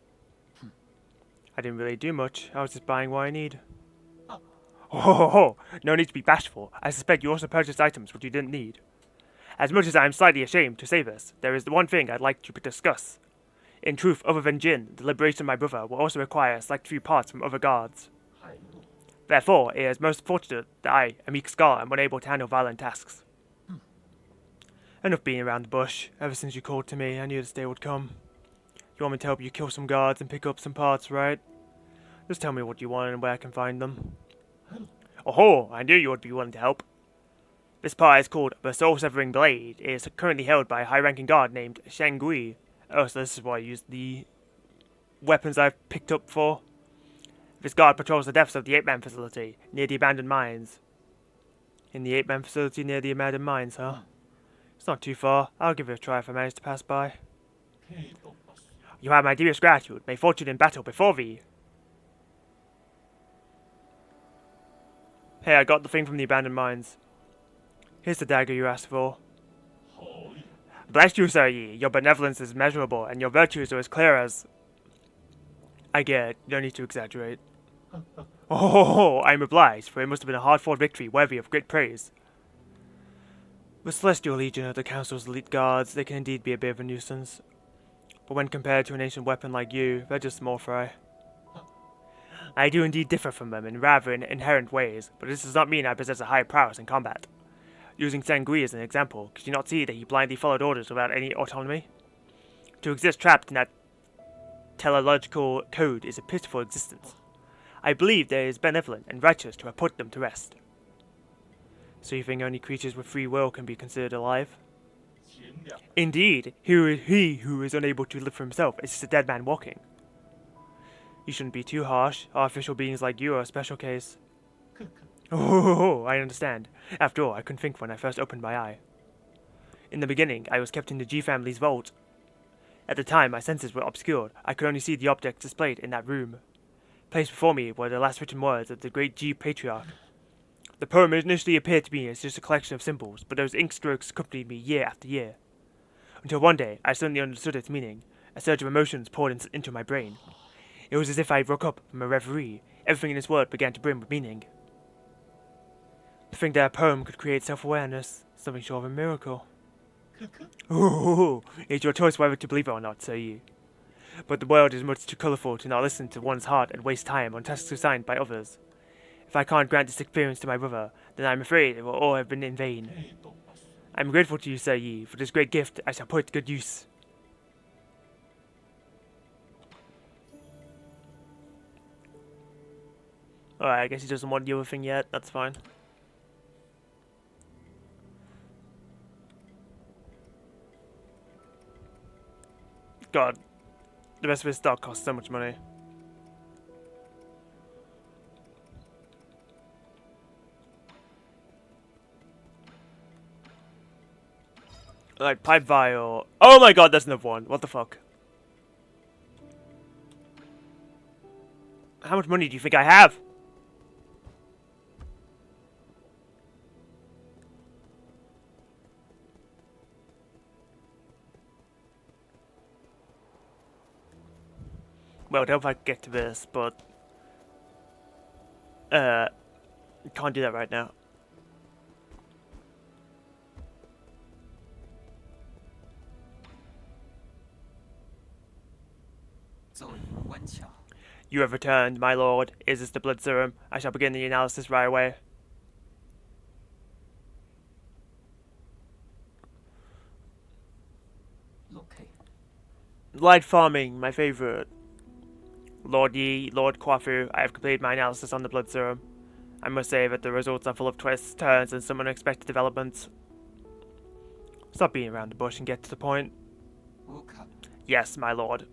I didn't really do much, I was just buying what I need. Oh, no need to be bashful. I suspect you also purchased items which you didn't need. As much as I am slightly ashamed to say this, there is the one thing I'd like to discuss. In truth, other than Jin, the liberation of my brother will also require a select few parts from other guards. Therefore, it is most fortunate that I, a meek scholar, am unable to handle violent tasks. Enough being around the bush. Ever since you called to me, I knew this day would come. You want me to help you kill some guards and pick up some parts, right? Just tell me what you want and where I can find them. Oh, I knew you would be willing to help. This part is called the Soul-Severing Blade. It is currently held by a high-ranking guard named Shangui. Oh, so this is why I used the weapons I've picked up for. This guard patrols the depths of the 8-man facility, near the abandoned mines. In the 8-man facility near the abandoned mines, huh? It's not too far. I'll give it a try if I manage to pass by. You have my dearest gratitude. May fortune in battle before thee. Hey, I got the thing from the abandoned mines. Here's the dagger you asked for. Bless you, Sir Yi. Your benevolence is measurable, and your virtues are as clear as... I get it. No need to exaggerate. Oh, I am obliged, for it must have been a hard-fought victory worthy of great praise. The Celestial Legion of the Council's elite guards, they can indeed be a bit of a nuisance. But when compared to an ancient weapon like you, they're just small fry. I do indeed differ from them in rather inherent ways, but this does not mean I possess a high prowess in combat. Using Sangui as an example, could you not see that he blindly followed orders without any autonomy? To exist trapped in that teleological code is a pitiful existence. I believe that it is benevolent and righteous to have put them to rest. So you think only creatures with free will can be considered alive? Indeed, he who is unable to live for himself is just a dead man walking. You shouldn't be too harsh. Artificial beings like you are a special case. Oh, I understand. After all, I couldn't think when I first opened my eye. In the beginning, I was kept in the G family's vault. At the time, my senses were obscured. I could only see the objects displayed in that room. Placed before me were the last written words of the great G patriarch. The poem initially appeared to me as just a collection of symbols, but those ink strokes accompanied me year after year. Until one day, I suddenly understood its meaning. A surge of emotions poured into my brain. It was as if I woke up from a reverie. Everything in this world began to brim with meaning. To think that a poem could create self-awareness, something short of a miracle. It's your choice whether to believe it or not, say you. But the world is much too colourful to not listen to one's heart and waste time on tasks assigned by others. If I can't grant this experience to my brother, then I'm afraid it will all have been in vain. I'm grateful to you, Sir Yi, for this great gift I shall put to good use. Alright, I guess he doesn't want the other thing yet, that's fine. God, the rest of his stock costs so much money. Like, pipe vial. Oh my god, that's another one. What the fuck? How much money do you think I have? Well, I don't know if I can get to this, but... can't do that right now. You have returned, my lord. Is this the blood serum? I shall begin the analysis right away. Light farming, my favourite. Lord Yi, Lord Kwafu, I have completed my analysis on the blood serum. I must say that the results are full of twists, turns, and some unexpected developments. Stop beating around the bush and get to the point. Yes, my lord.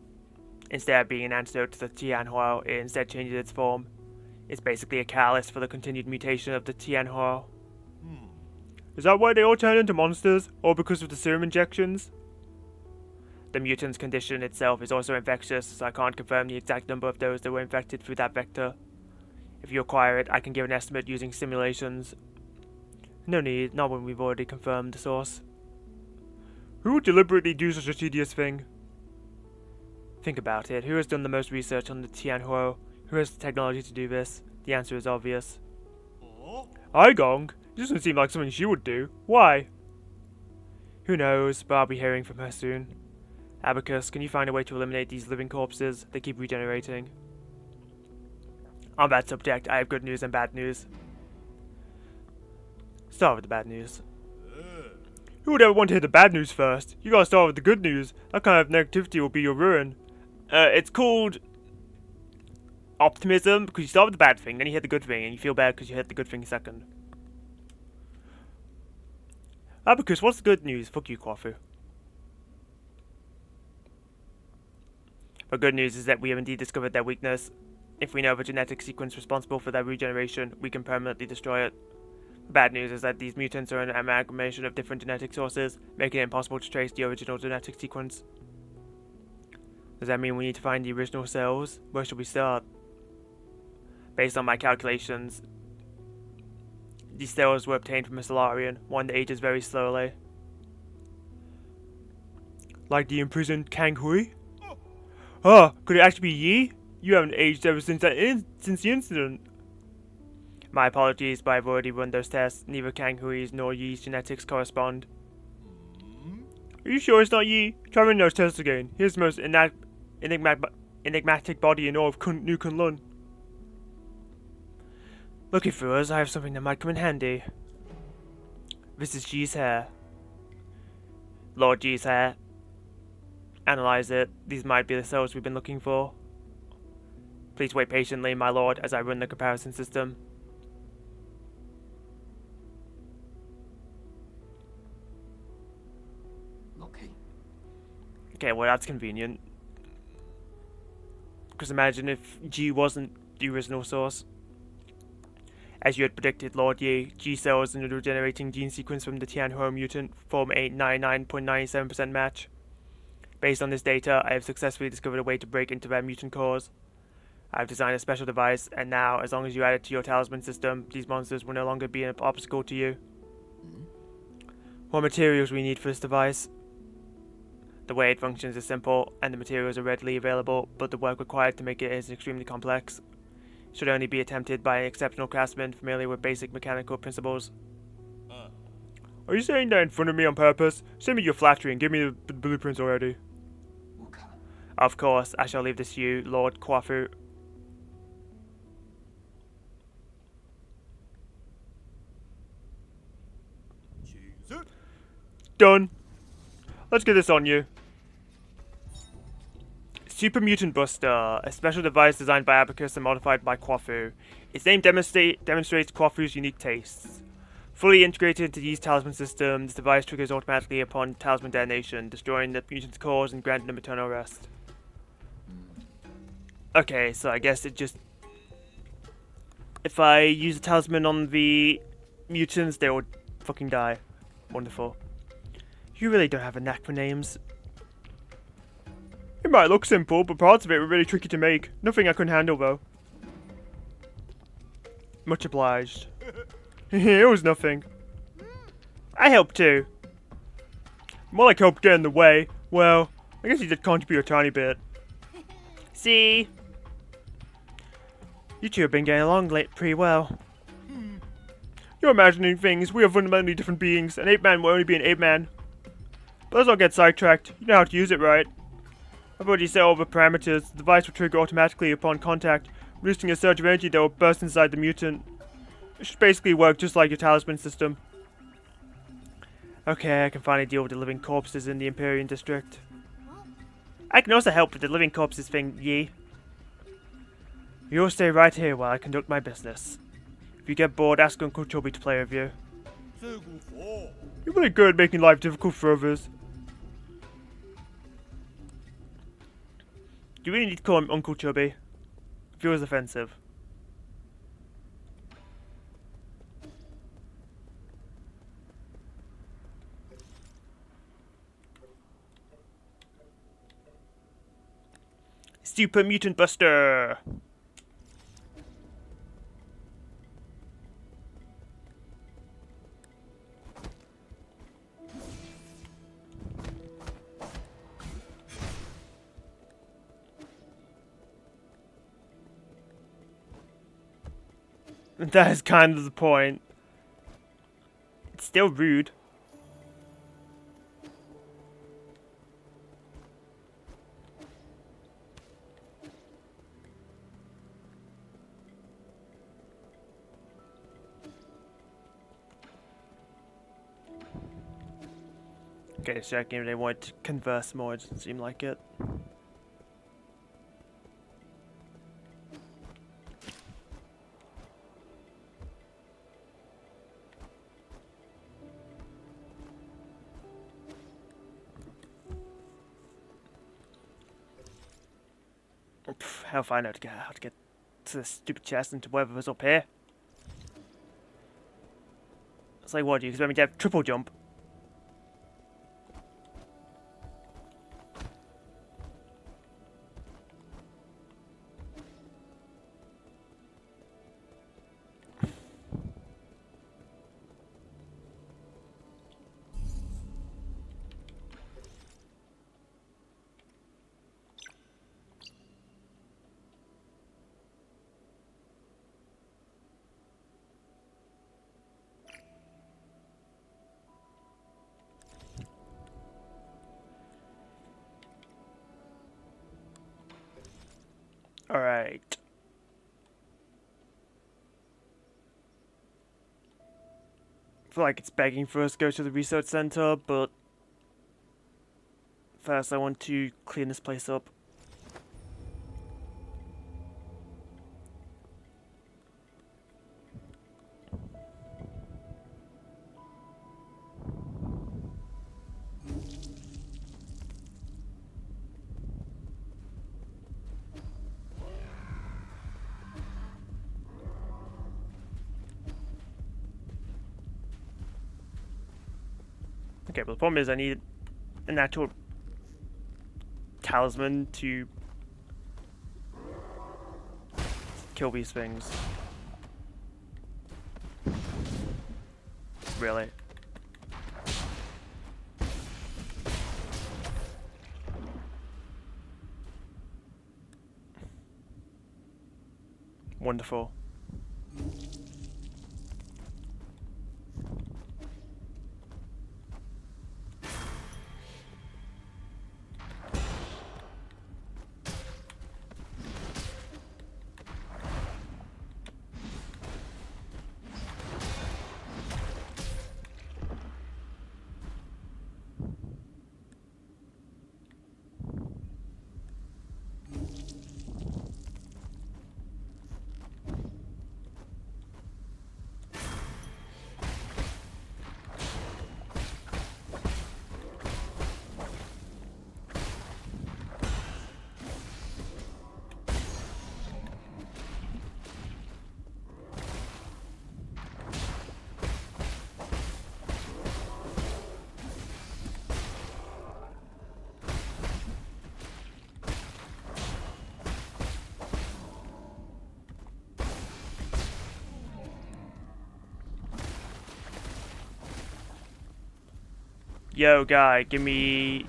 Instead of being an antidote to the Tianhuo, it instead changes its form. It's basically a catalyst for the continued mutation of the Tianhuo. Is that why they all turn into monsters? Or because of the serum injections? The mutant's condition itself is also infectious, so I can't confirm the exact number of those that were infected through that vector. If you acquire it, I can give an estimate using simulations. No need, not when we've already confirmed the source. Who would deliberately do such a tedious thing? Think about it. Who has done the most research on the Tianhuo? Who has the technology to do this? The answer is obvious. Aigong? It doesn't seem like something she would do. Why? Who knows, but I'll be hearing from her soon. Abacus, can you find a way to eliminate these living corpses? They keep regenerating. On that subject, I have good news and bad news. Start with the bad news. Who would ever want to hear the bad news first? You gotta start with the good news. That kind of negativity will be your ruin. It's called optimism, because you start with the bad thing, then you hit the good thing, and you feel bad because you hit the good thing second. Abacus, what's the good news? Fuck you, Kwafu. The good news is that we have indeed discovered their weakness. If we know the genetic sequence responsible for their regeneration, we can permanently destroy it. The bad news is that these mutants are an amalgamation of different genetic sources, making it impossible to trace the original genetic sequence. Does that mean we need to find the original cells? Where should we start? Based on my calculations, these cells were obtained from a Solarian, one that ages very slowly. Like the imprisoned Kang Hui? Oh, could it actually be Yi? You haven't aged ever since since the incident. My apologies, but I've already run those tests. Neither Kang Hui's nor Yi's genetics correspond. Are you sure it's not Yi? Try running those tests again. Here's the most enigmatic body in all of New Kunlun. Looking through us, I have something that might come in handy. This is Ji's hair. Lord Ji's hair. Analyze it. These might be the cells we've been looking for. Please wait patiently, my lord, as I run the comparison system. Okay, well that's convenient. Because imagine if G wasn't the original source. As you had predicted, Lord Yi, G cells in the regenerating gene sequence from the Tianhua mutant form a 99.97% match. Based on this data, I have successfully discovered a way to break into their mutant cores. I have designed a special device, and now, as long as you add it to your talisman system, these monsters will no longer be an obstacle to you. What materials we need for this device? The way it functions is simple, and the materials are readily available, but the work required to make it is extremely complex. It should only be attempted by an exceptional craftsman familiar with basic mechanical principles. Are you saying that in front of me on purpose? Send me your flattery and give me the blueprints already. Of course, I shall leave this to you, Lord Kwafu. Done. Let's get this on you. Super Mutant Buster, a special device designed by Abacus and modified by Kwafu. Its name demonstrates Kwafu's unique tastes. Fully integrated into Yi's talisman system, this device triggers automatically upon talisman detonation, destroying the mutant's cores and granting them eternal rest. Okay, so I guess it just... If I use a talisman on the mutants, they will fucking die. Wonderful. You really don't have a knack for names. It might look simple, but parts of it were really tricky to make. Nothing I couldn't handle, though. Much obliged. It was nothing. I helped too. More like help get in the way. Well, I guess you did contribute a tiny bit. See? You two have been getting along pretty well. You're imagining things. We are fundamentally different beings. An ape-man will only be an ape-man. But let's not get sidetracked. You know how to use it, right? I've already set all the parameters. The device will trigger automatically upon contact, releasing a surge of energy that will burst inside the mutant. It should basically work just like your talisman system. Okay, I can finally deal with the living corpses in the Empyrean district. I can also help with the living corpses thing, Yi. You'll stay right here while I conduct my business. If you get bored, ask Uncle Chubby to play with you. You're really good at making life difficult for others. Do you really need to call him Uncle Chubby? It feels offensive. Super Mutant Buster! That is kind of the point. It's still rude. Okay, just checking if they wanted to converse more. It doesn't seem like it. How far now to get to the stupid chest and to whatever was up here? It's like, what, do you expect me to have triple jump? Alright. I feel like it's begging for us to go to the research center, but first I want to clean this place up. Okay, but the problem is I need an actual talisman to kill these things. Really? Wonderful. Yo, guy, give me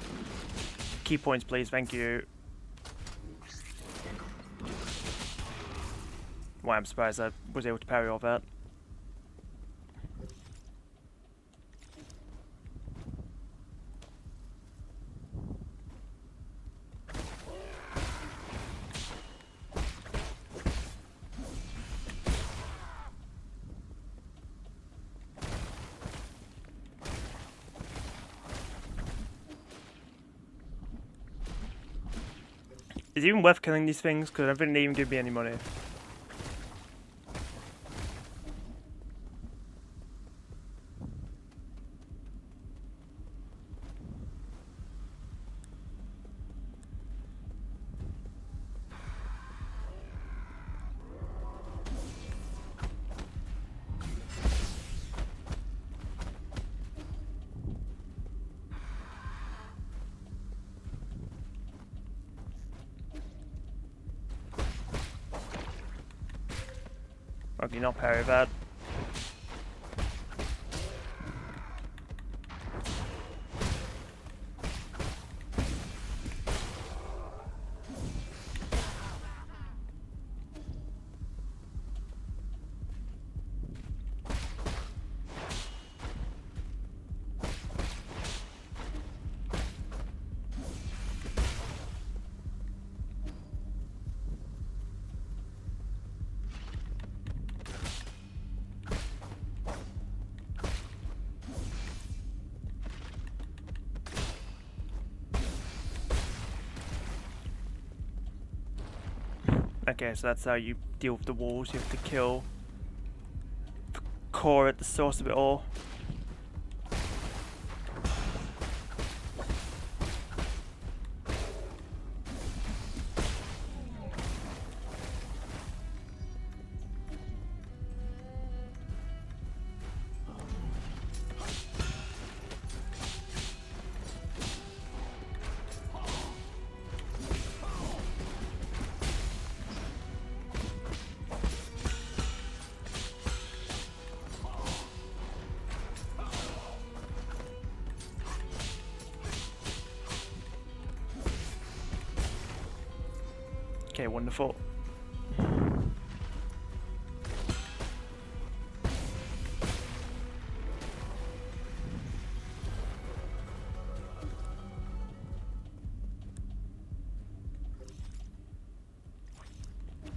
key points, please. Thank you. Wow, I'm surprised I was able to parry all that. Is it even worth killing these things? Because I don't think they even give me any money. Okay, not parry that. Okay, so that's how you deal with the walls. You have to kill the core at the source of it all. Okay, wonderful.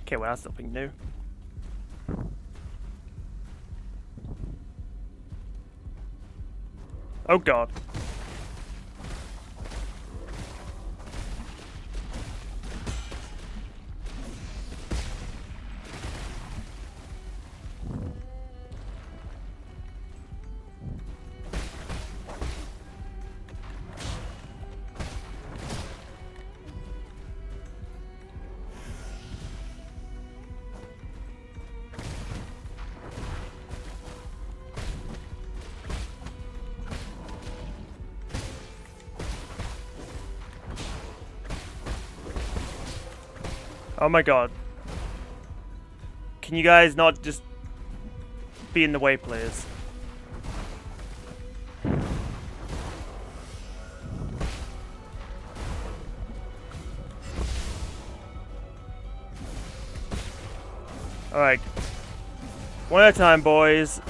Okay, well that's something new. Oh god. Oh my god. Can you guys not just be in the way, please? Alright. One at a time, boys.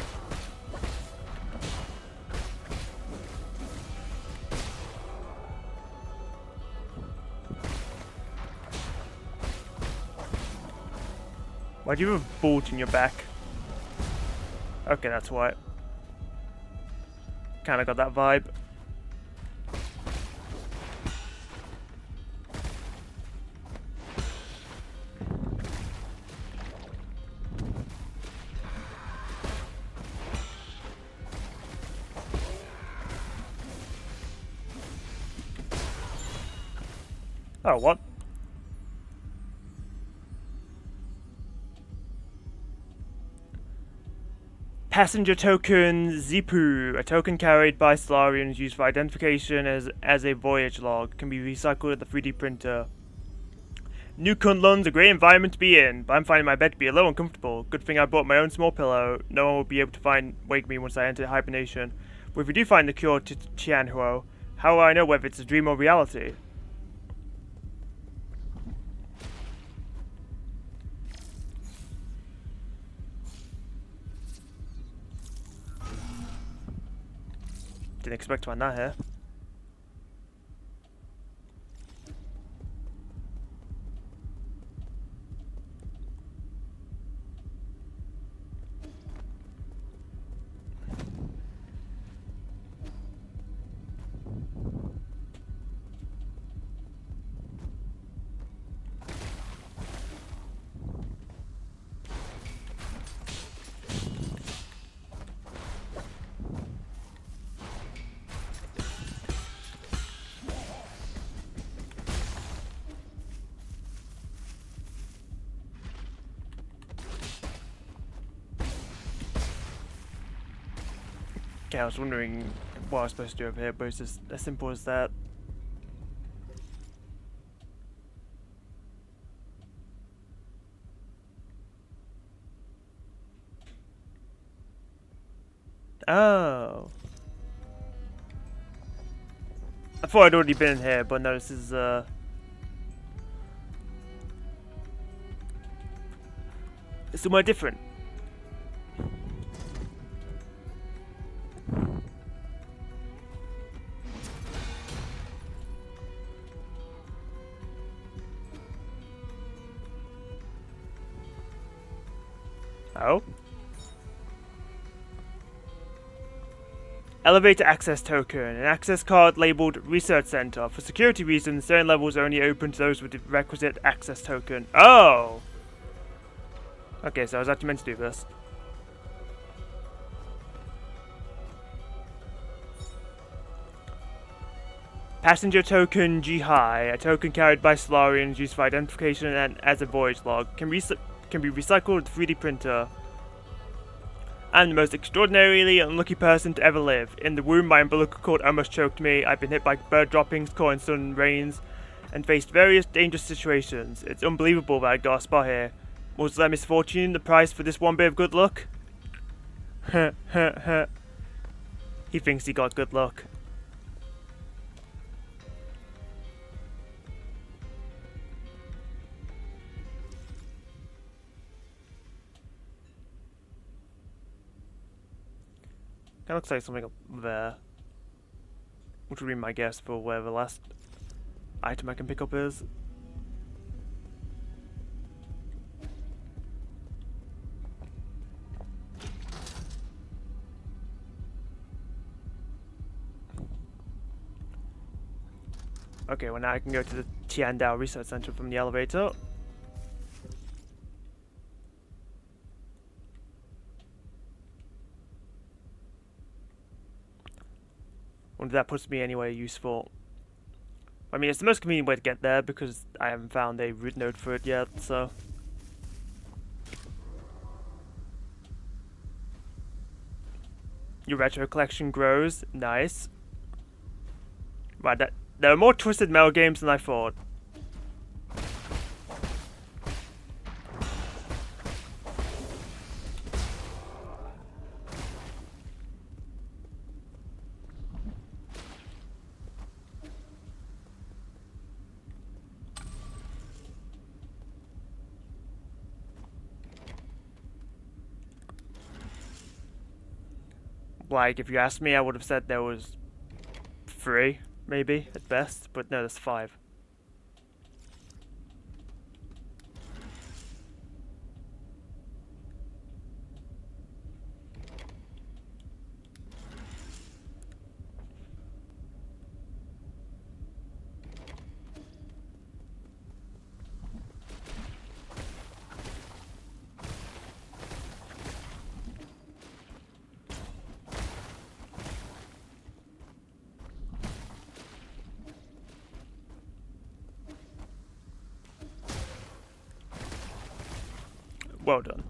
Why do you have a bolt in your back? Okay, that's why. Kinda got that vibe. Oh, what? Passenger token Zipu, a token carried by Solarians used for identification as a voyage log, can be recycled at the 3D printer. New Kunlun's a great environment to be in, but I'm finding my bed to be a little uncomfortable. Good thing I brought my own small pillow. No one will be able to wake me once I enter hibernation. But if we do find the cure to Tianhuo, how will I know whether it's a dream or reality? Didn't expect to find that here. Okay, I was wondering what I was supposed to do over here, but it's just as simple as that. Oh. I thought I'd already been in here, but no, this is it's somewhere different. Oh. Elevator access token. An access card labeled Research Center. For security reasons, certain levels are only open to those with the requisite access token. Oh! Okay, so I was actually meant to do this. Passenger token G-High, a token carried by Solarians used for identification and as a voyage log, can be recycled with 3D printer. I'm the most extraordinarily unlucky person to ever live. In the womb, my umbilical cord almost choked me. I've been hit by bird droppings, caught in sudden rains, and faced various dangerous situations. It's unbelievable that I got a spot here. Was that misfortune the price for this one bit of good luck? He thinks he got good luck. That looks like something up there. Which would be my guess for where the last item I can pick up is. Okay, well now I can go to the Tiandao Research Center from the elevator. Wonder if that puts me anywhere useful. I mean, it's the most convenient way to get there because I haven't found a route node for it yet, so... Your retro collection grows. Nice. Right, there are more Twisted Metal games than I thought. Like, if you asked me, I would have said there was 3, maybe, at best, but no, there's 5. Well done.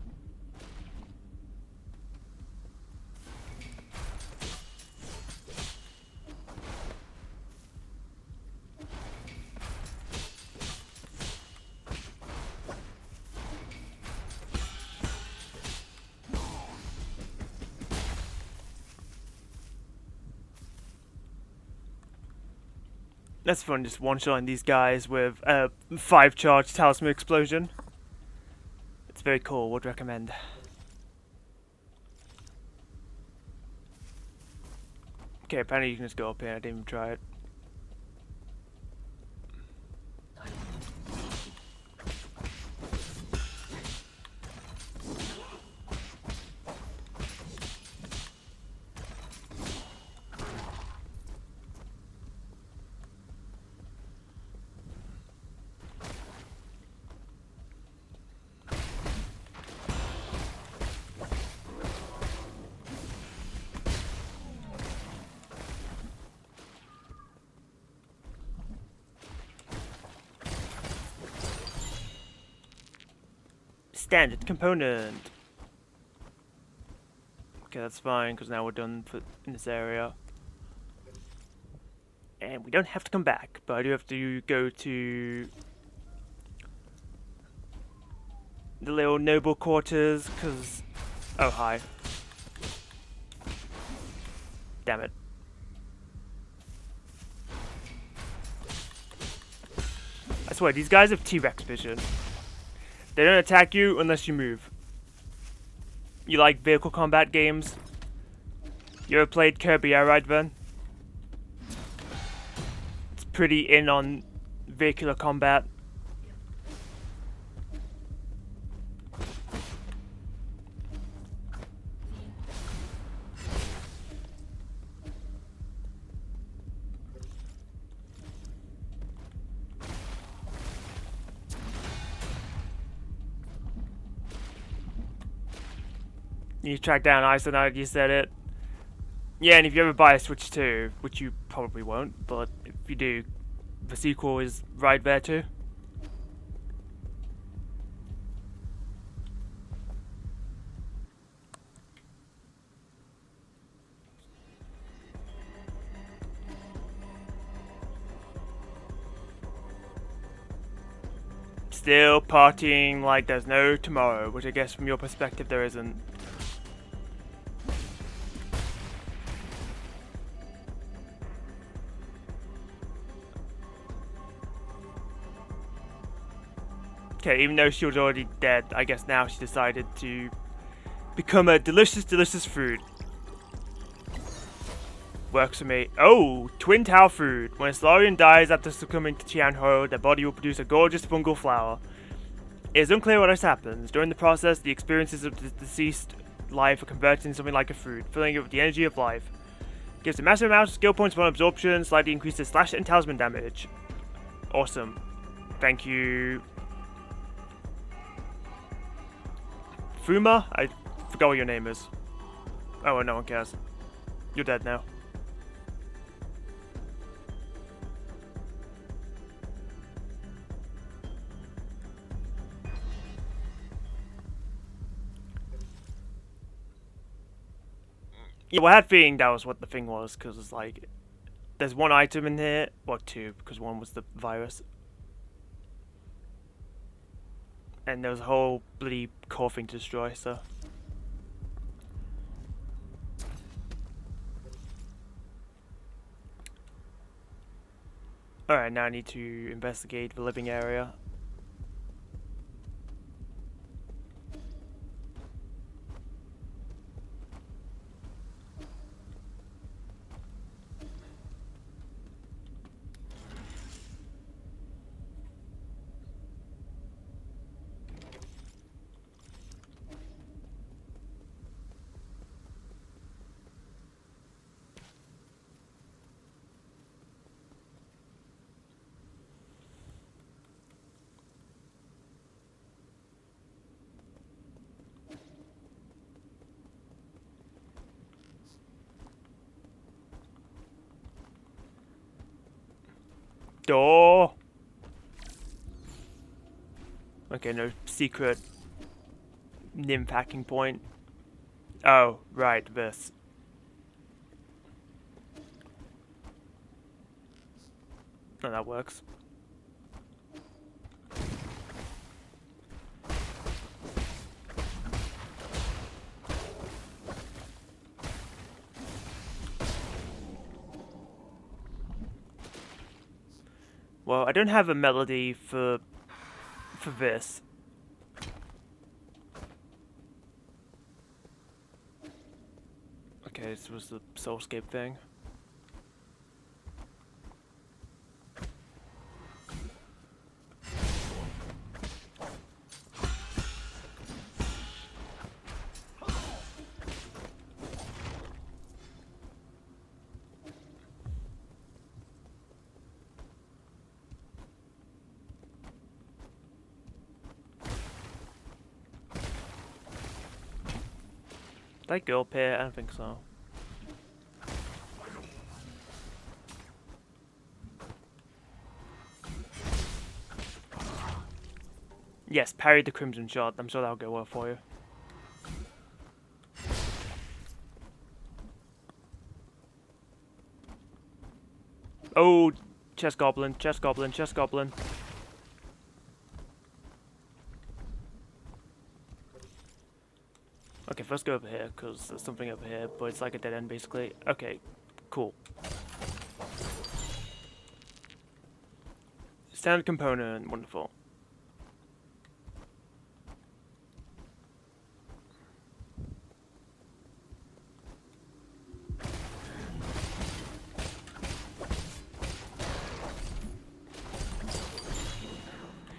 That's fun, just one-shotting these guys with a 5-charge talisman explosion. It's very cool, would recommend. Okay, apparently you can just go up here, I didn't even try it. Standard component. Okay, that's fine, because now we're done in this area. And we don't have to come back, but I do have to go to the little noble quarters, because... Oh, hi. Damn it. I swear, these guys have T-Rex vision. They don't attack you unless you move. You like vehicle combat games? You ever played Kirby Air Ride then? It's pretty in on vehicular combat. You track down ISO now that you said it. Yeah, and if you ever buy a Switch 2, which you probably won't, but if you do, the sequel is right there too. Still partying like there's no tomorrow, which I guess from your perspective there isn't. Okay, even though she was already dead, I guess now she decided to become a delicious, delicious food. Works for me. Oh, twin tao food. When a Solarian dies after succumbing to Qianhou, their body will produce a gorgeous fungal flower. It is unclear what else happens. During the process, the experiences of the deceased life are converted into something like a food, filling it with the energy of life. Gives a massive amount of skill points upon absorption, slightly increases slash and talisman damage. Awesome. Thank you. Fuma? I forgot what your name is. Oh, well, no one cares. You're dead now. Yeah, well, I had a feeling that was what the thing was, because it's like, there's one item in here, or two, because one was the virus. And there was a whole bloody core thing to destroy, so. Alright, now I need to investigate the living area. Door! Okay, no secret nymph hacking point. Oh, right, this. Oh, that works. Well, I don't have a melody for this. Okay, this was the soulscape thing. Did I go up here? I don't think so. Yes, parry the crimson shot. I'm sure that'll go well for you. Oh, chest goblin, chest goblin, chest goblin. Okay, first go over here, because there's something over here, but it's like a dead end basically. Okay, cool. Standard component, wonderful.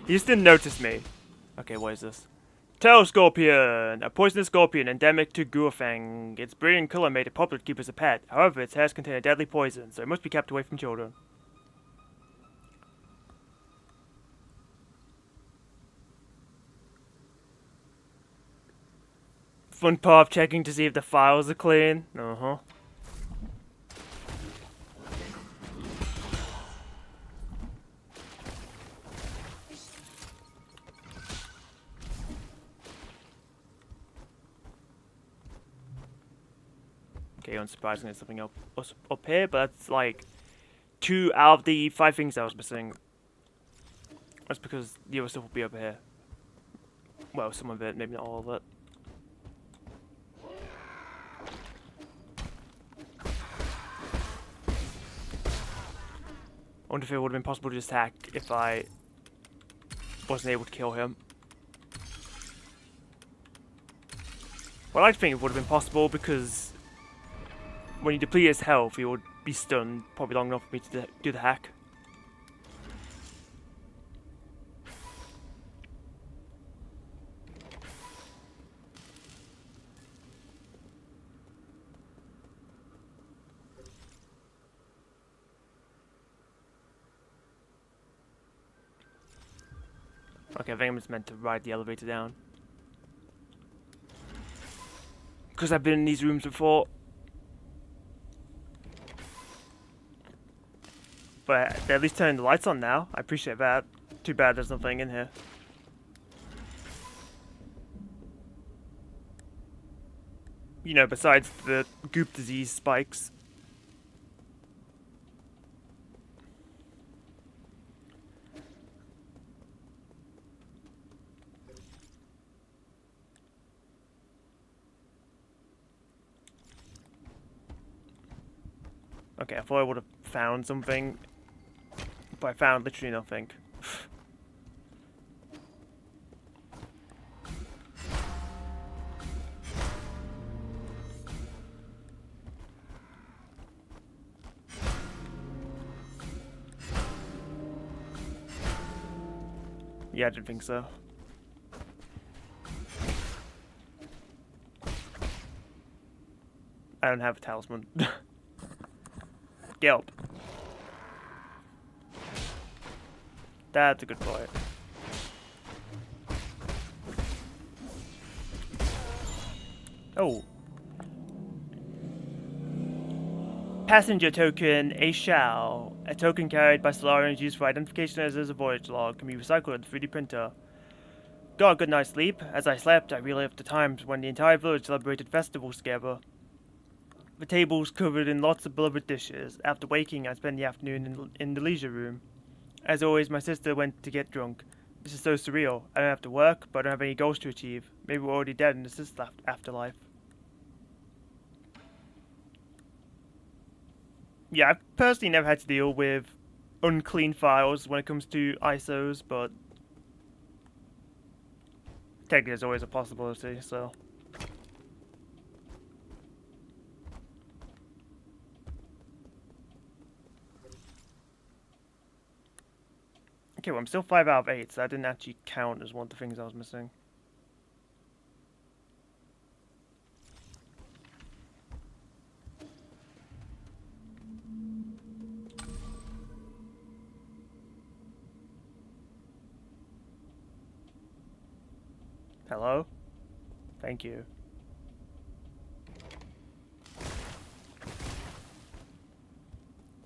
He just didn't notice me. Okay, what is this? Tail Scorpion! A poisonous scorpion endemic to Guofeng. Its brilliant color made it popular to keep as a pet. However, its hairs contain a deadly poison, so it must be kept away from children. Fun part of checking to see if the files are clean. Uh-huh. Okay, unsurprisingly, there's something up here, but that's like 2 out of the 5 things I was missing. That's because the other stuff will be over here. Well, some of it, maybe not all of it. I wonder if it would have been possible to just hack if I wasn't able to kill him. Well, I like to think it would have been possible because when you deplete his health, he would be stunned probably long enough for me to do the hack. Okay, I think I'm just meant to ride the elevator down. Because I've been in these rooms before. But they at least turning the lights on now. I appreciate that. Too bad there's nothing in here. You know, besides the goop disease spikes. Okay, I thought I would have found something, but I found literally nothing. Yeah, I didn't think so. I don't have a talisman. Get up. That's a good point. Oh. Passenger token, a shell. A token carried by Solarians used for identification as a voyage log can be recycled at the 3D printer. Got a good night's sleep. As I slept, I relived the times when the entire village celebrated festivals together. The tables covered in lots of beloved dishes. After waking, I spent the afternoon in the leisure room. As always, my sister went to get drunk. This is so surreal. I don't have to work, but I don't have any goals to achieve. Maybe we're already dead in this afterlife. Yeah, I've personally never had to deal with unclean files when it comes to ISOs, but technically there's always a possibility, so... Okay, well I'm still 5 out of 8, so that didn't actually count as one of the things I was missing. Hello? Thank you.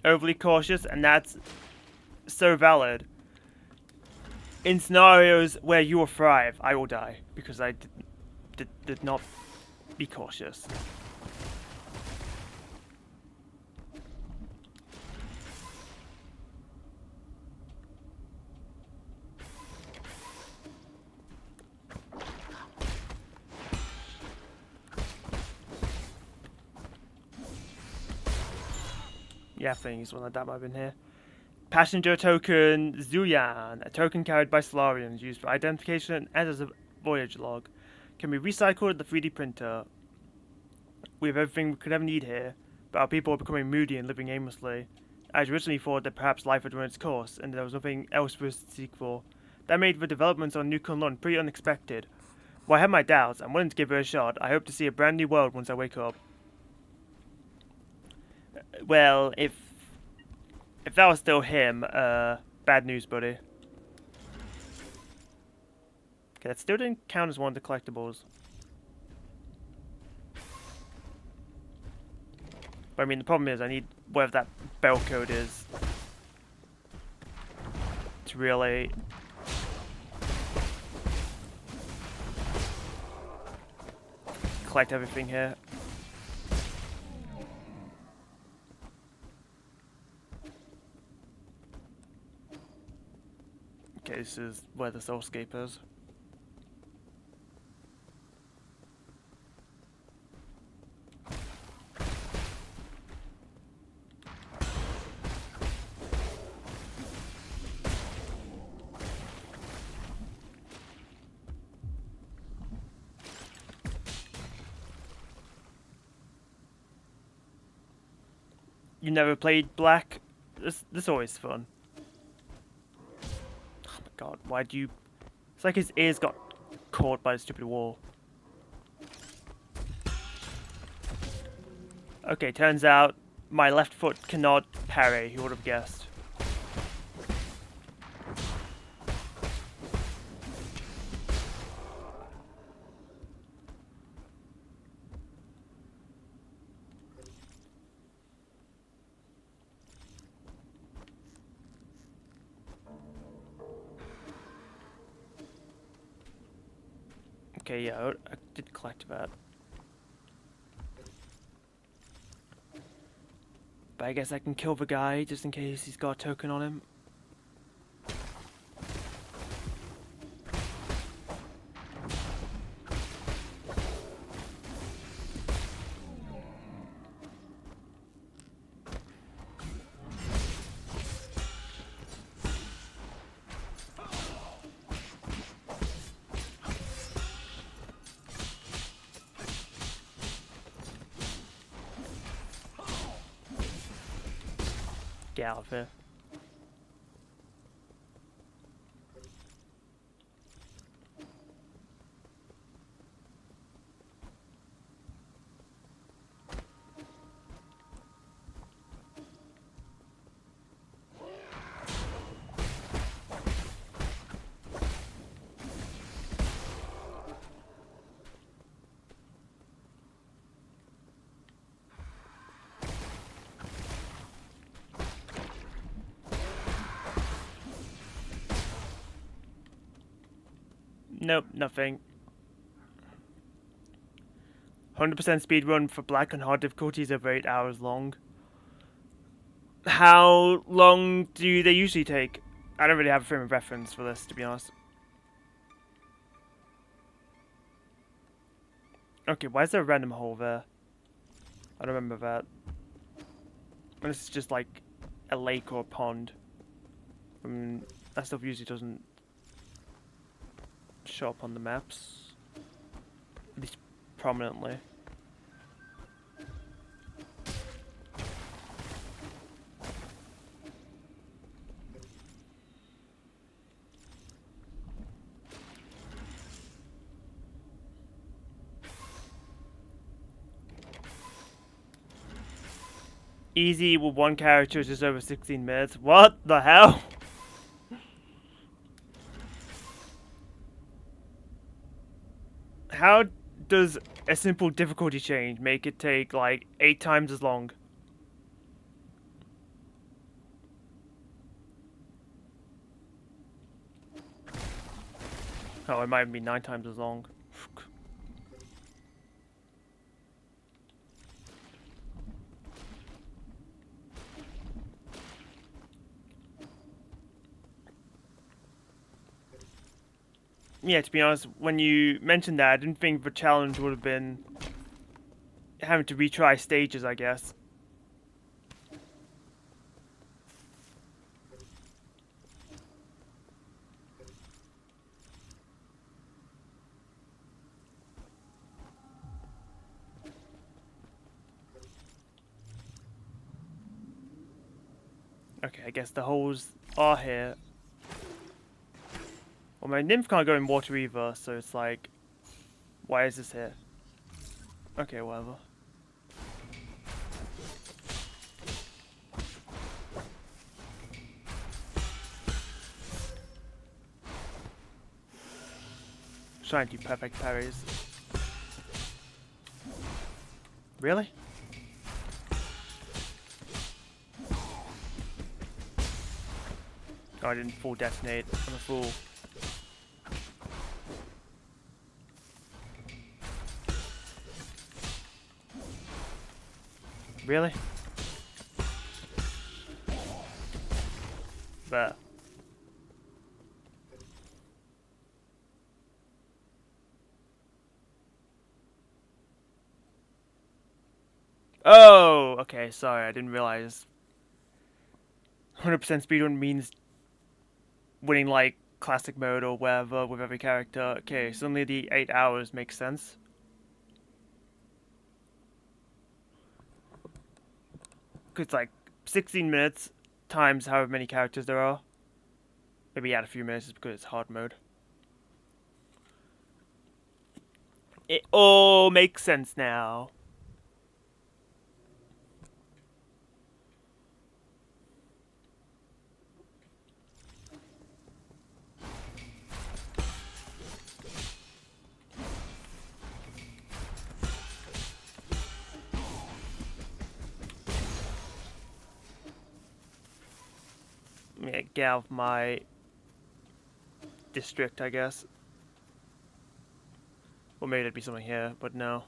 Overly cautious, and that's so valid. In scenarios where you will thrive, I will die because I did not be cautious. Yeah, I think he's one of that might have been here. Passenger token Zuyan, a token carried by Solarians used for identification and as a voyage log, can be recycled at the 3D printer. We have everything we could ever need here, but our people are becoming moody and living aimlessly. I originally thought that perhaps life had run its course, and there was nothing else for us to seek for. That made the developments on New Kunlun pretty unexpected. While I have my doubts, I'm willing to give it a shot. I hope to see a brand new world once I wake up. Well, if that was still him, bad news, buddy. Okay, that still didn't count as one of the collectibles. But I mean, the problem is I need whatever that bell code is to really collect everything here. Okay, this is where the soulscape is. You never played Black? This always fun. Oh my god, why do you... It's like his ears got caught by the stupid wall. Okay, turns out my left foot cannot parry, who would have guessed? Okay, yeah, I did collect that. But I guess I can kill the guy just in case he's got a token on him. Get out of here. Nope, nothing. 100% speed run for Black on hard difficulties over 8 hours long. How long do they usually take? I don't really have a frame of reference for this, to be honest. Okay, why is there a random hole there? I don't remember that. This is just like a lake or a pond. I mean, that stuff usually doesn't show up on the maps, at least prominently. Easy with one character is just over 16 minutes. What the hell? How does a simple difficulty change make it take like 8 times as long? Oh, it might be 9 times as long. Yeah, to be honest, when you mentioned that, I didn't think the challenge would have been having to retry stages, I guess. Okay, I guess the holes are here. Well, my nymph can't go in water either, so it's like, why is this here? Okay, whatever. Trying to do perfect parries. Really? Oh, I didn't full detonate. I'm a fool. Really? There. Oh, okay, sorry, I didn't realize 100% speedrun means winning like classic mode or whatever with every character. Okay, suddenly the 8 hours makes sense. Cause it's like 16 minutes times however many characters there are. Maybe add a few minutes because it's hard mode. It all makes sense now. Yeah, get out of my district, I guess. Or maybe there'd be something here, but no.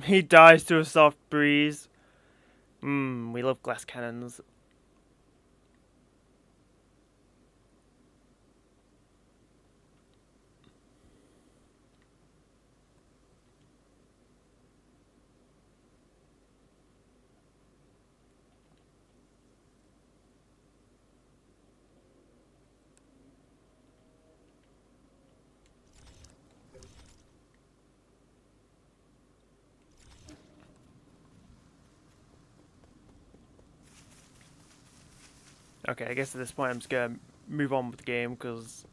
He dies to a soft breeze. We love glass cannons. Okay, I guess at this point I'm just gonna move on with the game because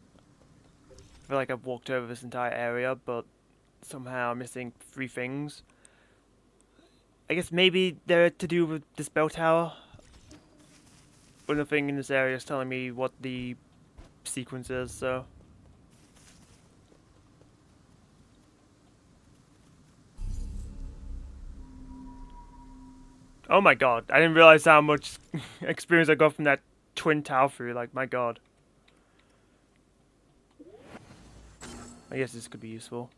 I feel like I've walked over this entire area, but somehow I'm missing 3 things. I guess maybe they're to do with this bell tower. But nothing in this area is telling me what the sequence is, so. Oh my god, I didn't realize how much experience I got from that twin tower through, like, my god. I guess this could be useful.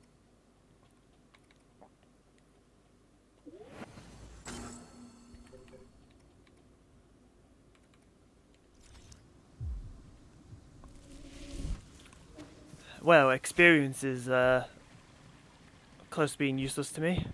Well, experience is, close to being useless to me.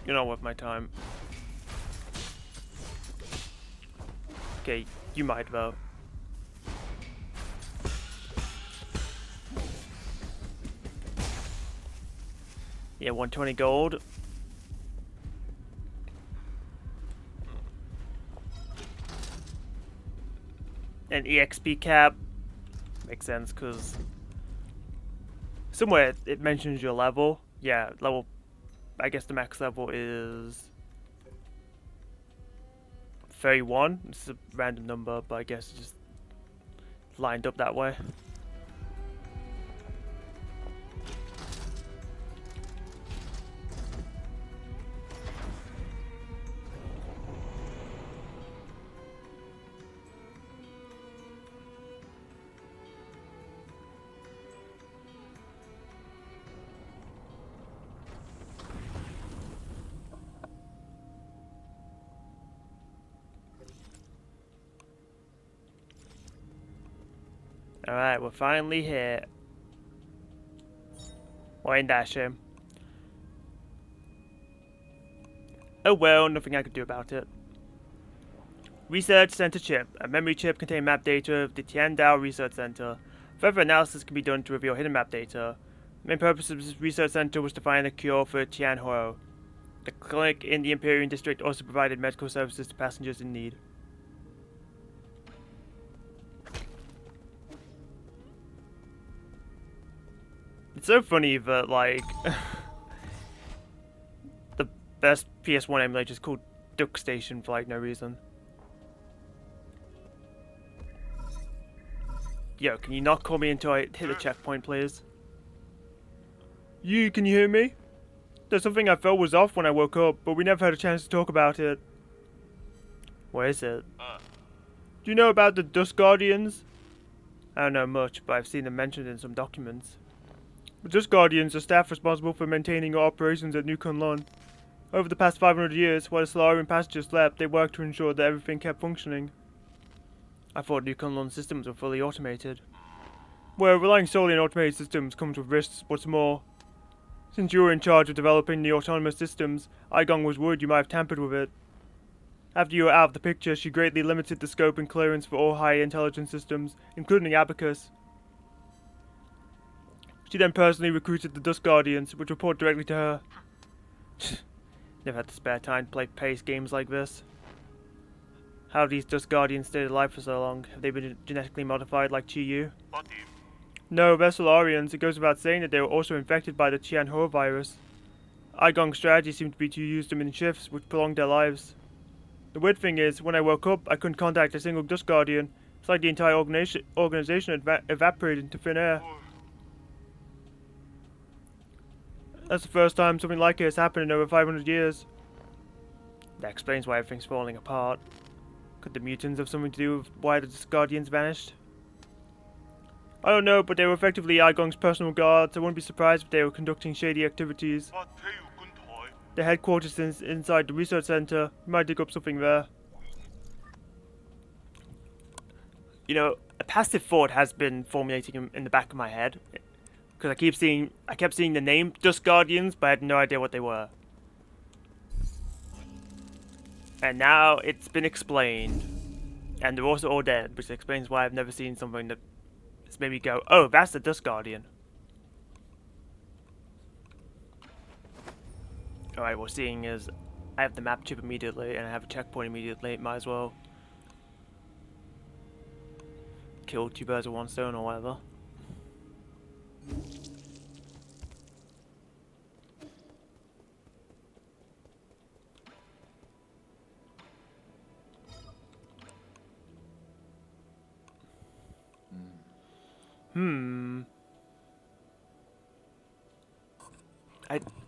You're not worth my time. Okay, you might though. Yeah, 120 gold. An EXP cap. Makes sense, because somewhere it mentions your level. Yeah, level, I guess the max level is 31. It's a random number, but I guess it's just lined up that way. Alright, we're finally here. Well, ain't that a shame? Oh well, nothing I could do about it. Research Center Chip. A memory chip containing map data of the Tiandao Research Center. Further analysis can be done to reveal hidden map data. The main purpose of this research center was to find a cure for Tianhuo. The clinic in the Imperial District also provided medical services to passengers in need. so funny that, like, the best PS1 emulator is called Duck Station for, like, no reason. Yo, can you not call me until I hit the checkpoint, please? Can you hear me? There's something I felt was off when I woke up, but we never had a chance to talk about it. What is it? Do you know about the Dust Guardians? I don't know much, but I've seen them mentioned in some documents. The Dust Guardians are staff responsible for maintaining our operations at New Kunlun. Over the past 500 years, while the Solarian passengers slept, they worked to ensure that everything kept functioning. I thought New Kunlun systems were fully automated. Well, relying solely on automated systems comes with risks. What's more, since you were in charge of developing the autonomous systems, Igong was worried you might have tampered with it. After you were out of the picture, she greatly limited the scope and clearance for all high intelligence systems, including Abacus. She then personally recruited the Dust Guardians, which report directly to her. Never had the spare time to play pace games like this. How have these Dust Guardians stayed alive for so long? Have they been genetically modified like Chi-Yu? No, they're Solarians. It goes without saying that they were also infected by the Tianhua virus. Igong's strategy seemed to be to use them in shifts, which prolonged their lives. The weird thing is, when I woke up, I couldn't contact a single Dust Guardian. It's like the entire organization evaporated into thin air. That's the first time something like it has happened in over 500 years. That explains why everything's falling apart. Could the mutants have something to do with why the Dust Guardians vanished? I don't know, but they were effectively Igong's personal guards. I wouldn't be surprised if they were conducting shady activities. The headquarters is inside the research center. We might dig up something there. You know, a passive thought has been formulating in the back of my head. Because I kept seeing the name Dust Guardians, but I had no idea what they were. And now it's been explained. And they're also all dead, which explains why I've never seen something that has made me go, oh, that's the Dust Guardian. Alright, well, seeing as I have the map chip immediately and I have a checkpoint immediately, might as well kill two birds with one stone or whatever.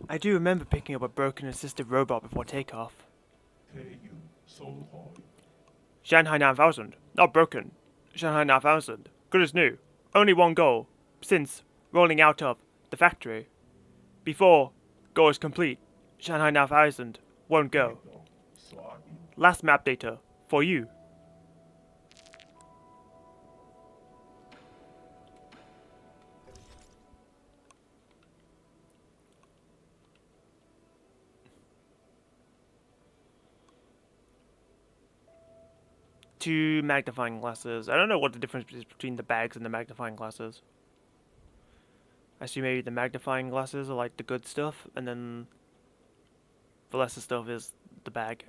I do remember picking up a broken assistive robot before takeoff. Shanghai 9000. Not broken. Shanghai 9000. Good as new. Only one goal. Since rolling out of the factory. Before goal is complete, Shanghai 9000 won't go. Last map data for you. Two magnifying glasses. I don't know what the difference is between the bags and the magnifying glasses. I assume maybe the magnifying glasses are like the good stuff, and then the lesser stuff is the bag.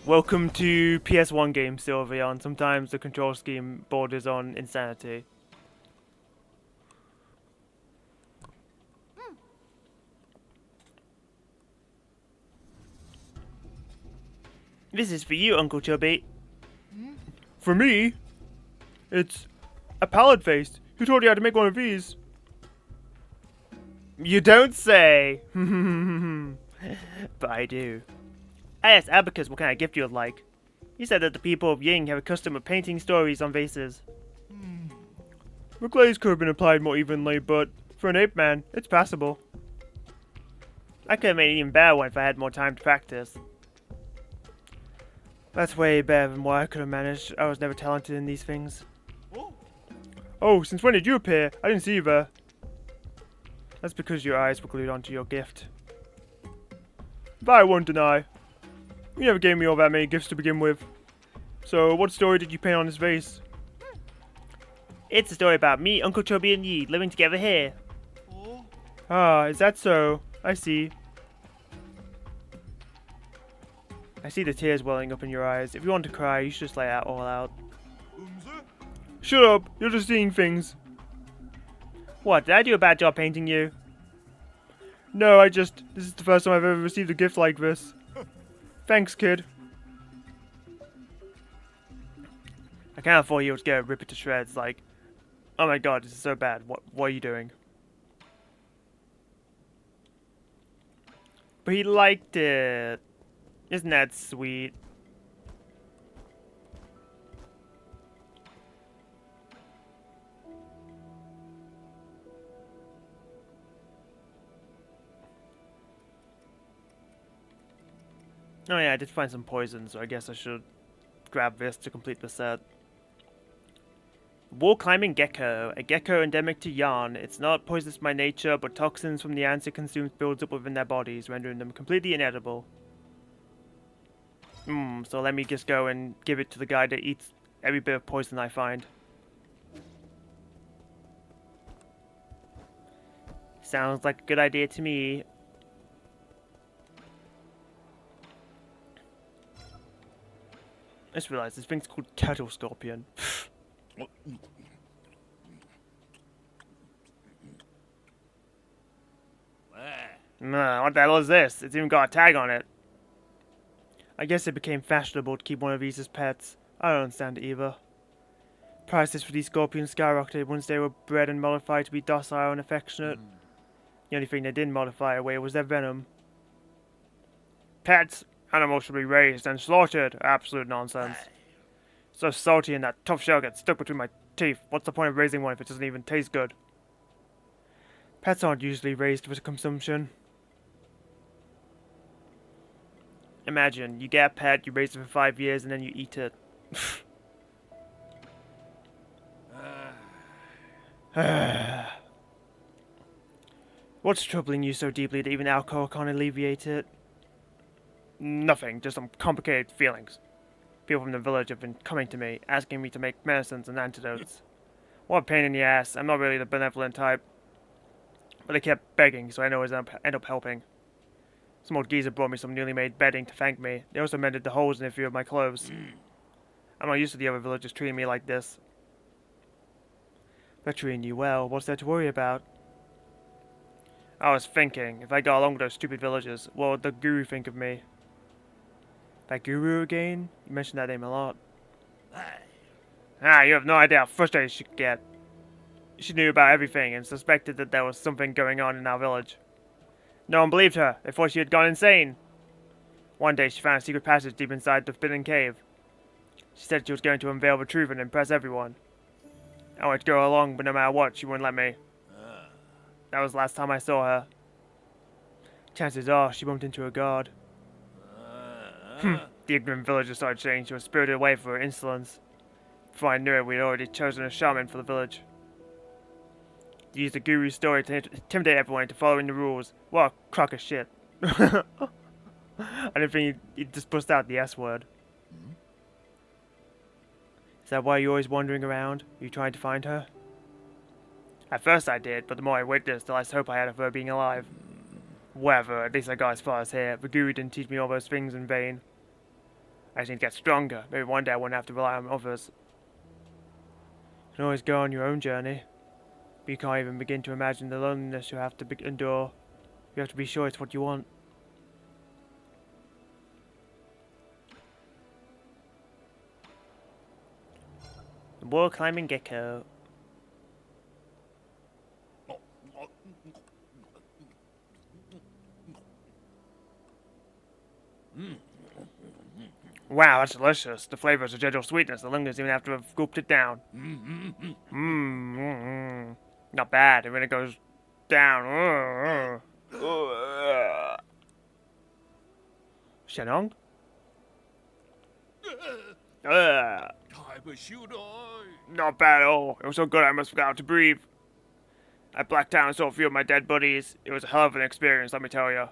Welcome to PS1 games, Sylveon. Sometimes the control scheme borders on insanity. This is for you, Uncle Chubby. For me? It's a pallid face. Who told you how to make one of these? You don't say. But I do. I asked Abacus what kind of gift you would like. He said that the people of Ying have a custom of painting stories on vases. The glaze could have been applied more evenly, but for an ape man, it's passable. I could have made an even better one if I had more time to practice. That's way better than what I could have managed. I was never talented in these things. Oh, since when did you appear? I didn't see you there. That's because your eyes were glued onto your gift. But I won't deny. You never gave me all that many gifts to begin with. So, what story did you paint on this vase? It's a story about me, Uncle Chubby, and Yi living together here. Ah, is that so? I see. I see the tears welling up in your eyes. If you want to cry, you should just lay it all out. Shut up! You're just seeing things. What, did I do a bad job painting you? No, this is the first time I've ever received a gift like this. Thanks, kid. I can't afford you to go rip it to shreds, like, oh my god, this is so bad. What are you doing? But he liked it. Isn't that sweet? Oh yeah, I did find some poison, so I guess I should grab this to complete the set. Wall climbing gecko, a gecko endemic to Yarn. It's not poisonous by nature, but toxins from the ants it consumes builds up within their bodies, rendering them completely inedible. So let me just go and give it to the guy that eats every bit of poison I find. Sounds like a good idea to me. I just realized this thing's called turtle scorpion. What the hell is this? It's even got a tag on it. I guess it became fashionable to keep one of these as pets. I don't understand it either. Prices for these scorpions skyrocketed once they were bred and modified to be docile and affectionate. The only thing they didn't modify away was their venom. Pets! Animals should be raised and slaughtered. Absolute nonsense. So salty and that tough shell gets stuck between my teeth. What's the point of raising one if it doesn't even taste good? Pets aren't usually raised for consumption. Imagine, you get a pet, you raise it for 5 years, and then you eat it. What's troubling you so deeply that even alcohol can't alleviate it? Nothing, just some complicated feelings. People from the village have been coming to me, asking me to make medicines and antidotes. What a pain in the ass. I'm not really the benevolent type. But they kept begging, so I always end up helping. Some old geezer brought me some newly made bedding to thank me. They also mended the holes in a few of my clothes. I'm not used to the other villagers treating me like this. They're treating you well. What's there to worry about? I was thinking, if I got along with those stupid villagers, what would the guru think of me? That guru again? You mentioned that name a lot. You have no idea how frustrated she could get. She knew about everything and suspected that there was something going on in our village. No one believed her. They thought she had gone insane. One day she found a secret passage deep inside the forbidden cave. She said she was going to unveil the truth and impress everyone. I wanted to go along, but no matter what, she wouldn't let me. That was the last time I saw her. Chances are she bumped into a god. The ignorant villagers started saying she was spirited away for her insolence. Before I knew it, we'd already chosen a shaman for the village. He used the guru's story to intimidate everyone into following the rules. What a crock of shit. I didn't think he'd just bust out the S word. Is that why you're always wandering around? Are you trying to find her? At first I did, but the more I witnessed, the less hope I had of her being alive. Whatever, at least I got as far as here. The guru didn't teach me all those things in vain. I just need to get stronger. Maybe one day I won't have to rely on others. You can always go on your own journey. But you can't even begin to imagine the loneliness you have to endure. You have to be sure it's what you want. The wall climbing gecko. Wow, that's delicious. The flavor is a gentle sweetness. The lingers even after I've scooped it down. Not bad. And when it goes down. Shenong? Not bad at all. It was so good I almost forgot to breathe. I blacked out and saw a few of my dead buddies. It was a hell of an experience, let me tell you.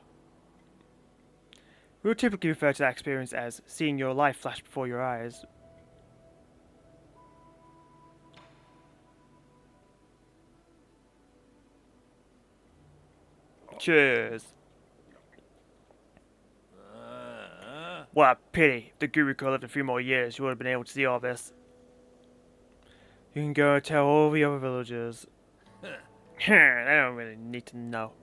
We would typically refer to that experience as seeing your life flash before your eyes. Cheers. What a pity. If the Guru could have lived a few more years, you would have been able to see all this. You can go and tell all the other villagers. They don't really need to know.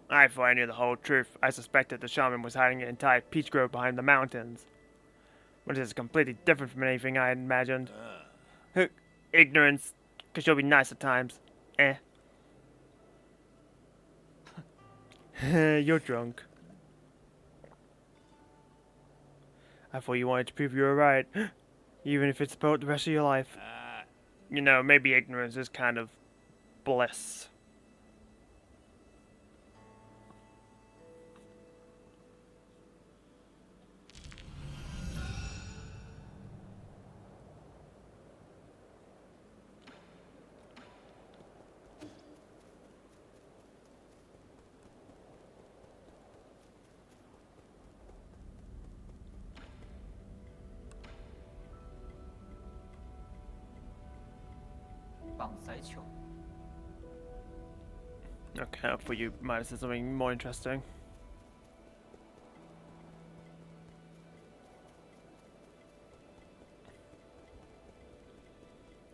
I thought I knew the whole truth. I suspected the shaman was hiding an entire peach grove behind the mountains. But this is completely different from anything I had imagined. Ignorance, because you'll be nice at times. Eh. You're drunk. I thought you wanted to prove you were right, even if it's about the rest of your life. You know, maybe ignorance is kind of bliss. Okay, I thought you might have said something more interesting.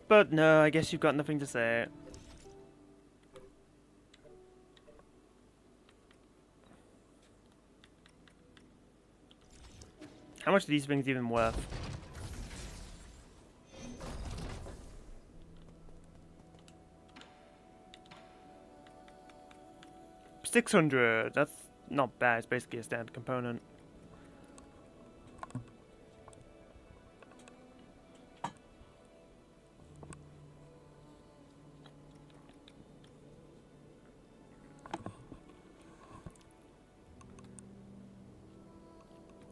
But no, I guess you've got nothing to say. How much are these things even worth? $600. That's not bad. It's basically a standard component.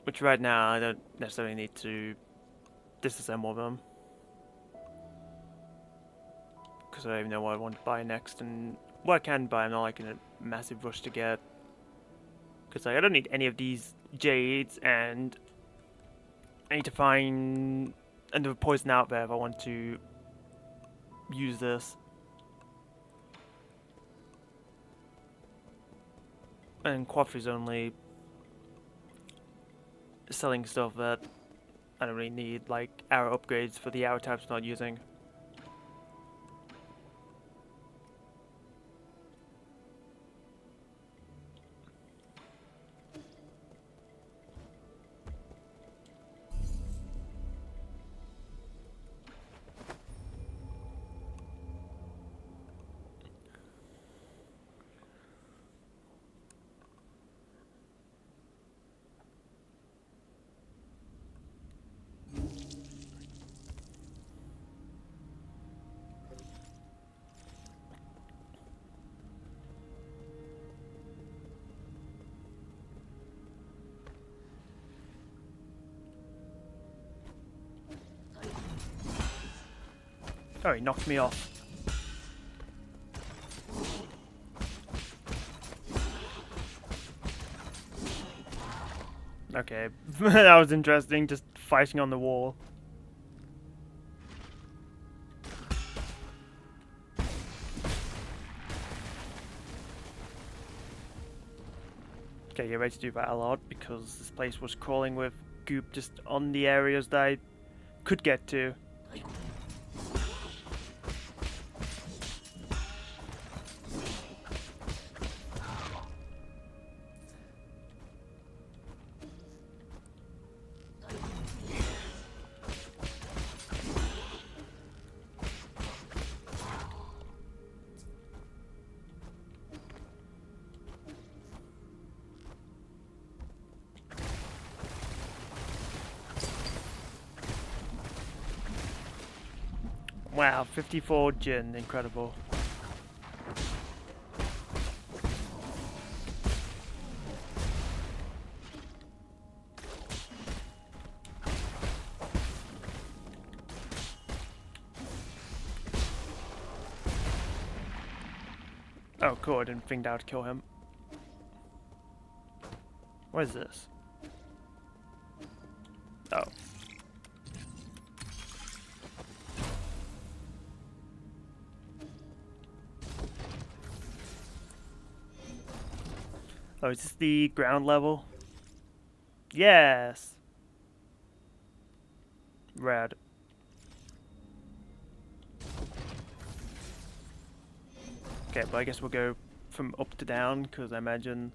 Which right now I don't necessarily need to disassemble them. Because I don't even know what I want to buy next, and what I can buy I'm not like in a massive rush to get. Because like, I don't need any of these jades, and I need to find another poison out there if I want to use this. And Quaffy's only selling stuff that I don't really need, like arrow upgrades for the arrow types I'm not using. Oh, he knocked me off. Okay, that was interesting, just fighting on the wall. Okay, you're ready to do that a lot because this place was crawling with goop just on the areas that I could get to. Wow, 54 gin, incredible. Oh cool, I didn't think that would kill him. What is this? Oh. Oh, is this the ground level? Yes! Rad. Okay, but I guess we'll go from up to down, because I imagine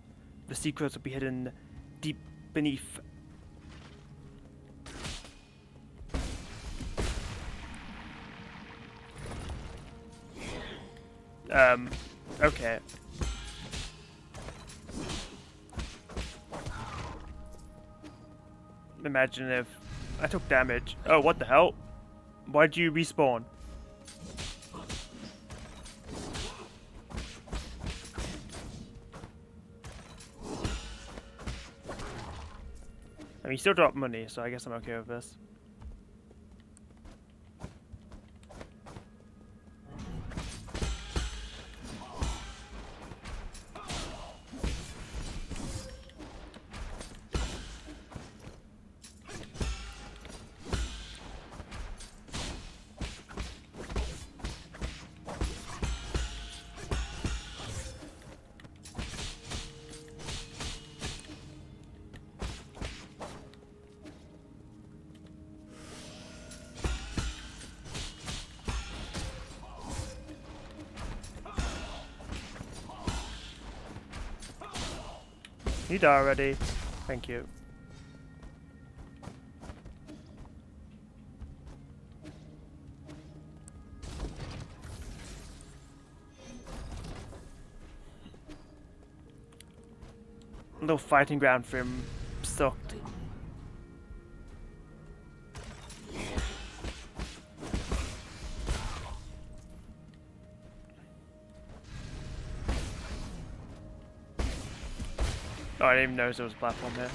the secrets will be hidden deep beneath. Okay. Imagine if I took damage. Oh, what the hell? Why'd you respawn? I mean, you still drop money, so I guess I'm okay with this. You die already. Thank you. A little fighting ground for him sucked. Oh, I didn't even notice there was a platform here.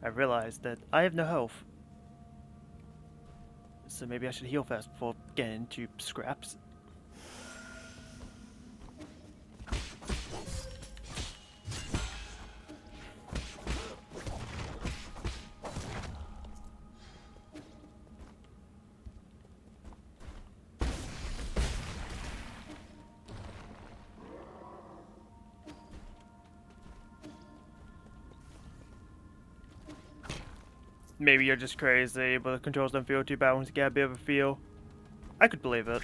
I realized that I have no health. So maybe I should heal first before getting into scraps. Maybe you're just crazy, but the controls don't feel too bad once you get a bit of a feel. I could believe it.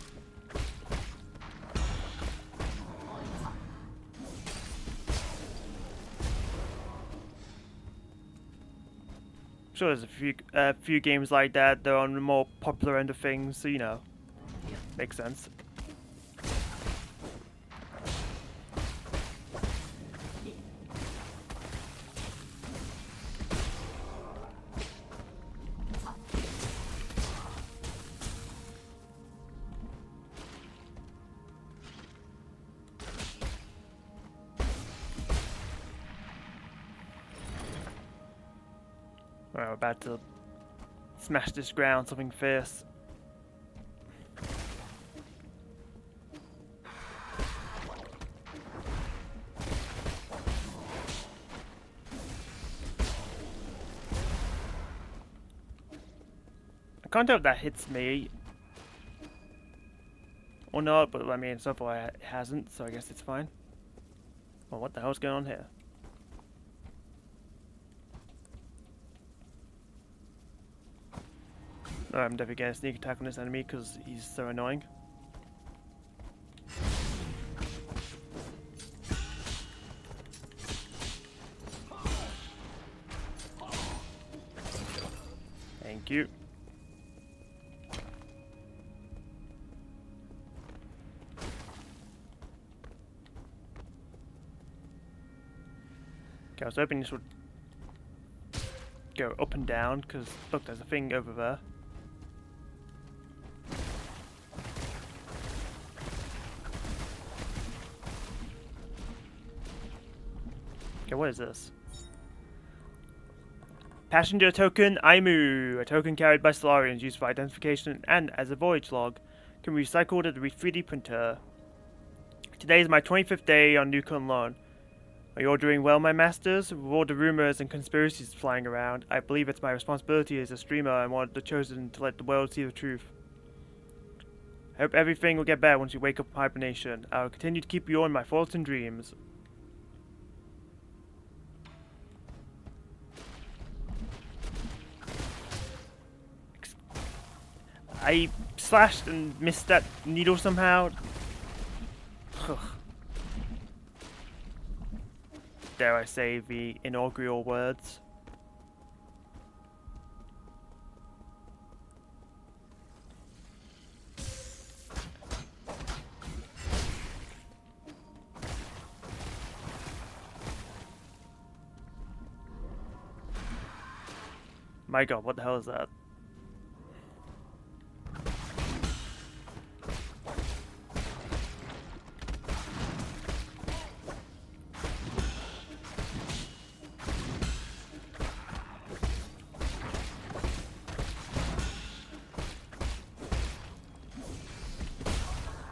Sure, there's a few games like that. They're on the more popular end of things, so you know, makes sense. Alright, we're about to smash this ground, something fierce. I can't tell if that hits me or not, but I mean, so far it hasn't, so I guess it's fine. Well, what the hell's going on here? Oh, I'm definitely getting a sneak attack on this enemy because he's so annoying. Thank you. Okay, I was hoping this would go up and down because look, there's a thing over there. Okay, what is this? Passenger token IMU, a token carried by Solarians used for identification and as a voyage log, can be recycled at the 3D printer. Today is my 25th day on Newcomb Loan. Are you all doing well, my masters? With all the rumors and conspiracies flying around, I believe it's my responsibility as a streamer and one of the chosen to let the world see the truth. I hope everything will get better once you wake up from hibernation. I will continue to keep you in my thoughts and dreams. I slashed and missed that needle somehow. Ugh. Dare I say the inaugural words? My god, what the hell is that?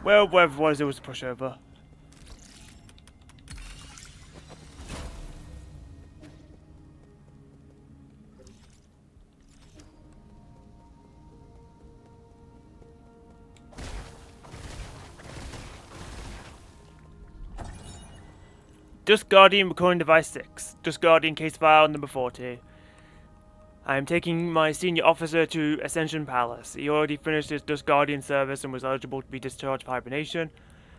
Well, whatever it was a pushover. Dust Guardian recording device 6. Dust Guardian case file number 40. I am taking my senior officer to Ascension Palace. He already finished his Dust Guardian service and was eligible to be discharged for hibernation.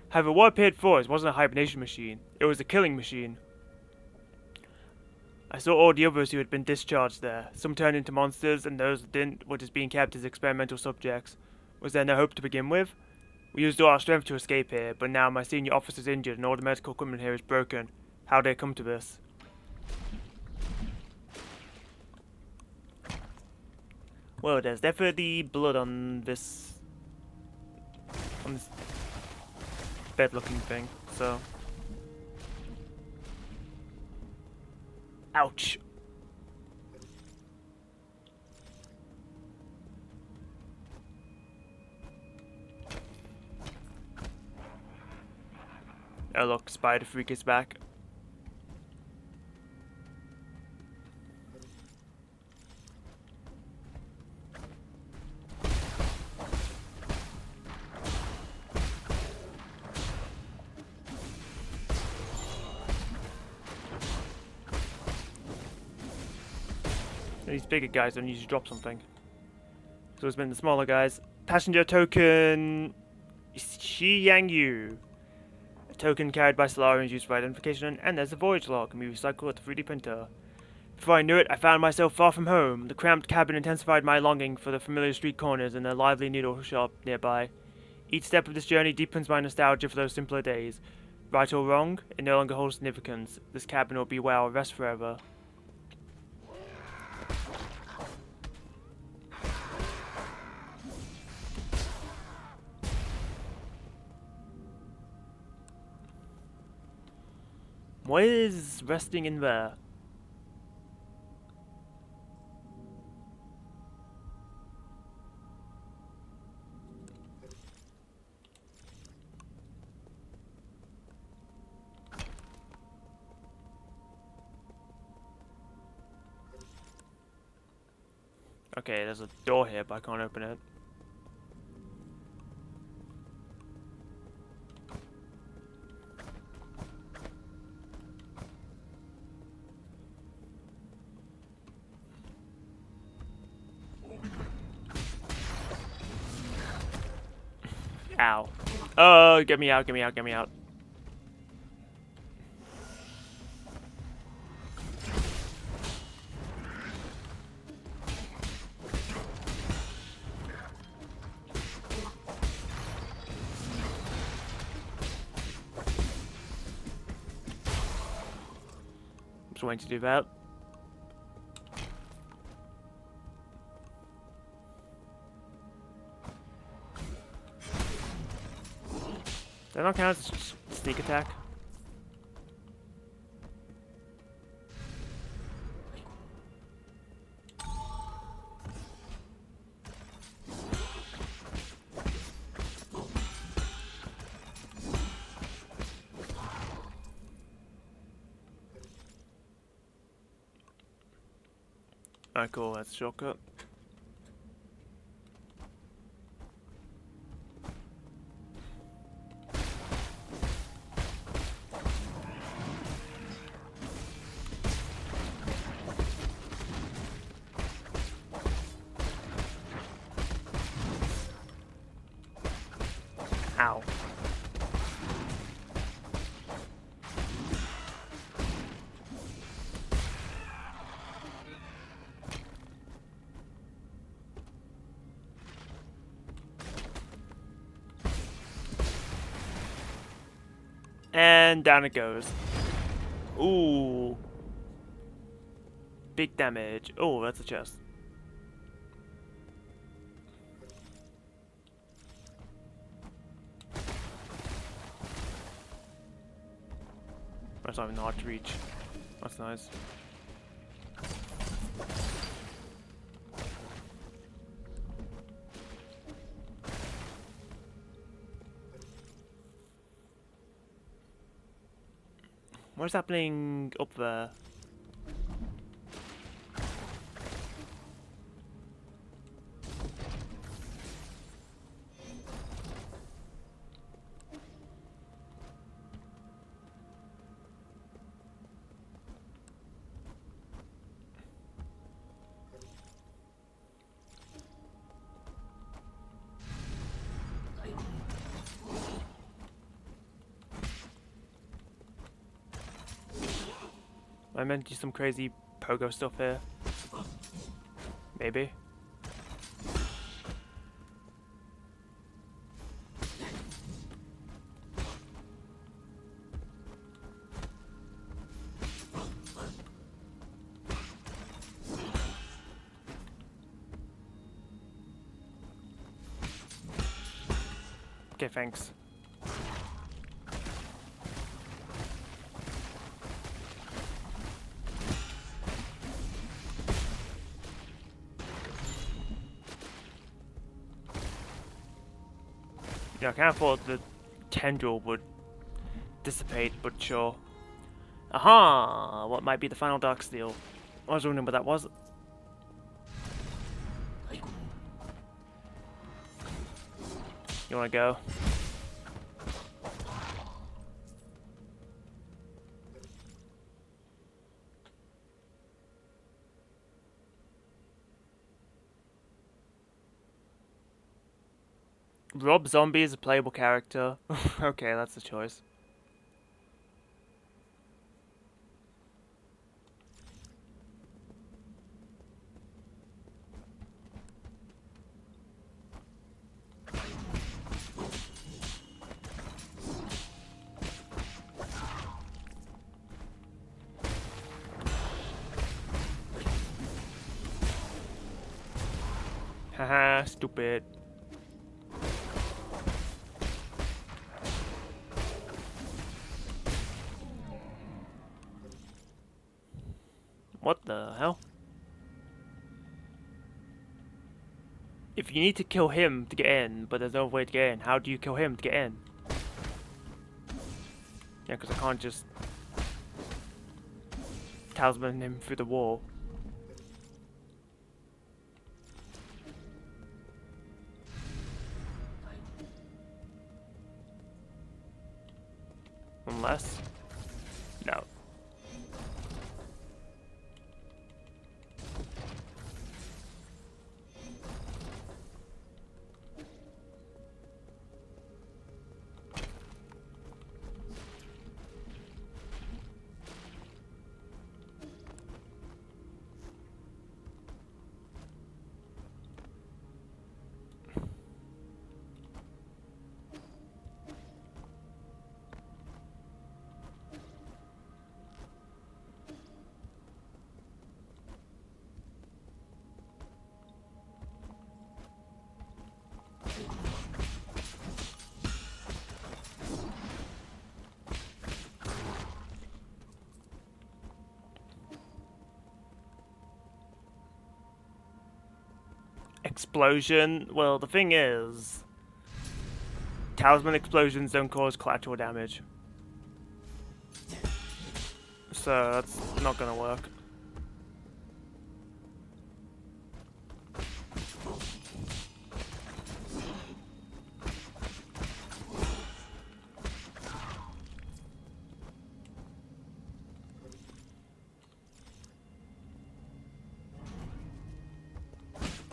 However, what appeared for us wasn't a hibernation machine. It was a killing machine. I saw all the others who had been discharged there. Some turned into monsters, and those that didn't were just being kept as experimental subjects. Was there no hope to begin with? We used all our strength to escape here, but now my senior officer's injured and all the medical equipment here is broken. How did it come to this? Well, there's definitely blood on this bed-looking thing, so... Ouch! Oh look, Spider Freak is back. These bigger guys don't usually drop something. So it's been the smaller guys. Passenger token Shi Yang Yu. A token carried by Solarians used for identification, and there's a voyage log can be recycled at the 3D printer. Before I knew it, I found myself far from home. The cramped cabin intensified my longing for the familiar street corners and a lively needle shop nearby. Each step of this journey deepens my nostalgia for those simpler days. Right or wrong, it no longer holds significance. This cabin will be where I'll rest forever. What is resting in there? Okay, there's a door here, but I can't open it. Ow. Oh, get me out, get me out, get me out. Just waiting to do that. Does that not count as a sneak attack? Alright, cool, that's a shortcut. Ow. And down it goes. Ooh. Big damage. Oh, that's a chest. That's not even hard to reach. That's nice. What's happening up there? I meant to do some crazy pogo stuff here. Maybe. Okay, thanks. Yeah, I can't thought the tendril would dissipate, but sure. Aha! What might be the final dark steel? I was wondering what that was. You wanna go? Rob Zombie is a playable character. Okay, that's the choice. Haha, stupid. What the hell? If you need to kill him to get in, but there's no way to get in, how do you kill him to get in? Yeah, because I can't just talisman him through the wall. Unless... no. Explosion. Well, the thing is, talisman explosions don't cause collateral damage, so that's not gonna work.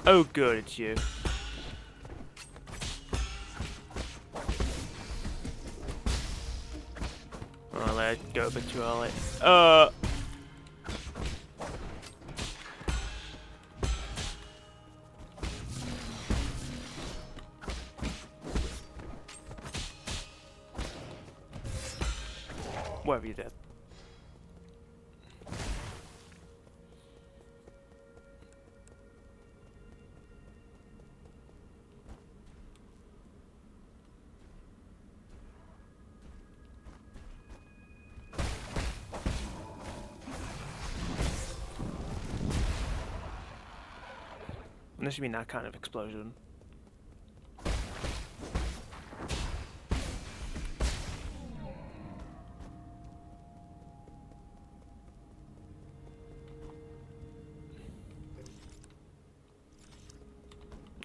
Oh, good, it's you. Oh, let's go a bit too early. Whatever you did. Unless you mean that kind of explosion.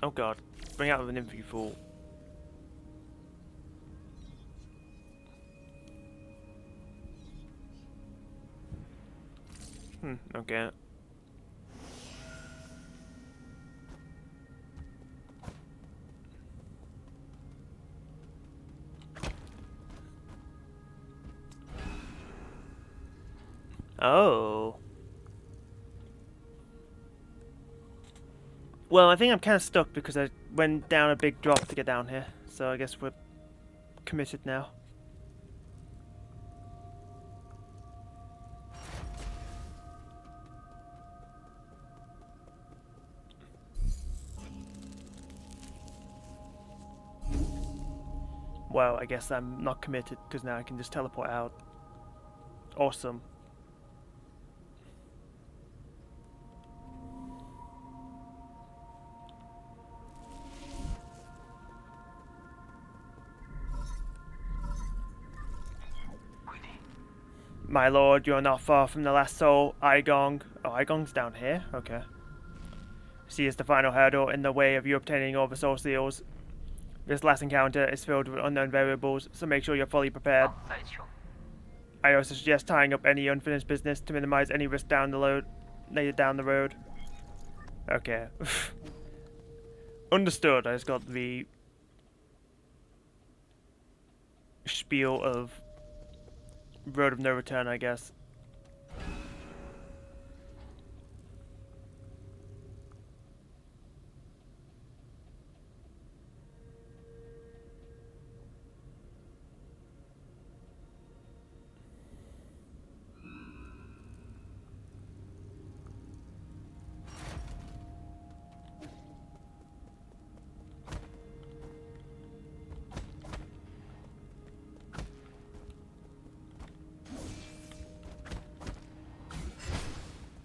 Oh god, bring out an infantry fool. Okay. Oh. Well, I think I'm kind of stuck because I went down a big drop to get down here. So I guess we're committed now. Well, I guess I'm not committed because now I can just teleport out. Awesome. My lord, you're not far from the last soul, Igong. Oh, Igong's down here? Okay. She is the final hurdle in the way of you obtaining all the soul seals. This last encounter is filled with unknown variables, so make sure you're fully prepared. I also suggest tying up any unfinished business to minimize any risk later down the road. Okay. Understood. I just got the spiel of road of no return, I guess.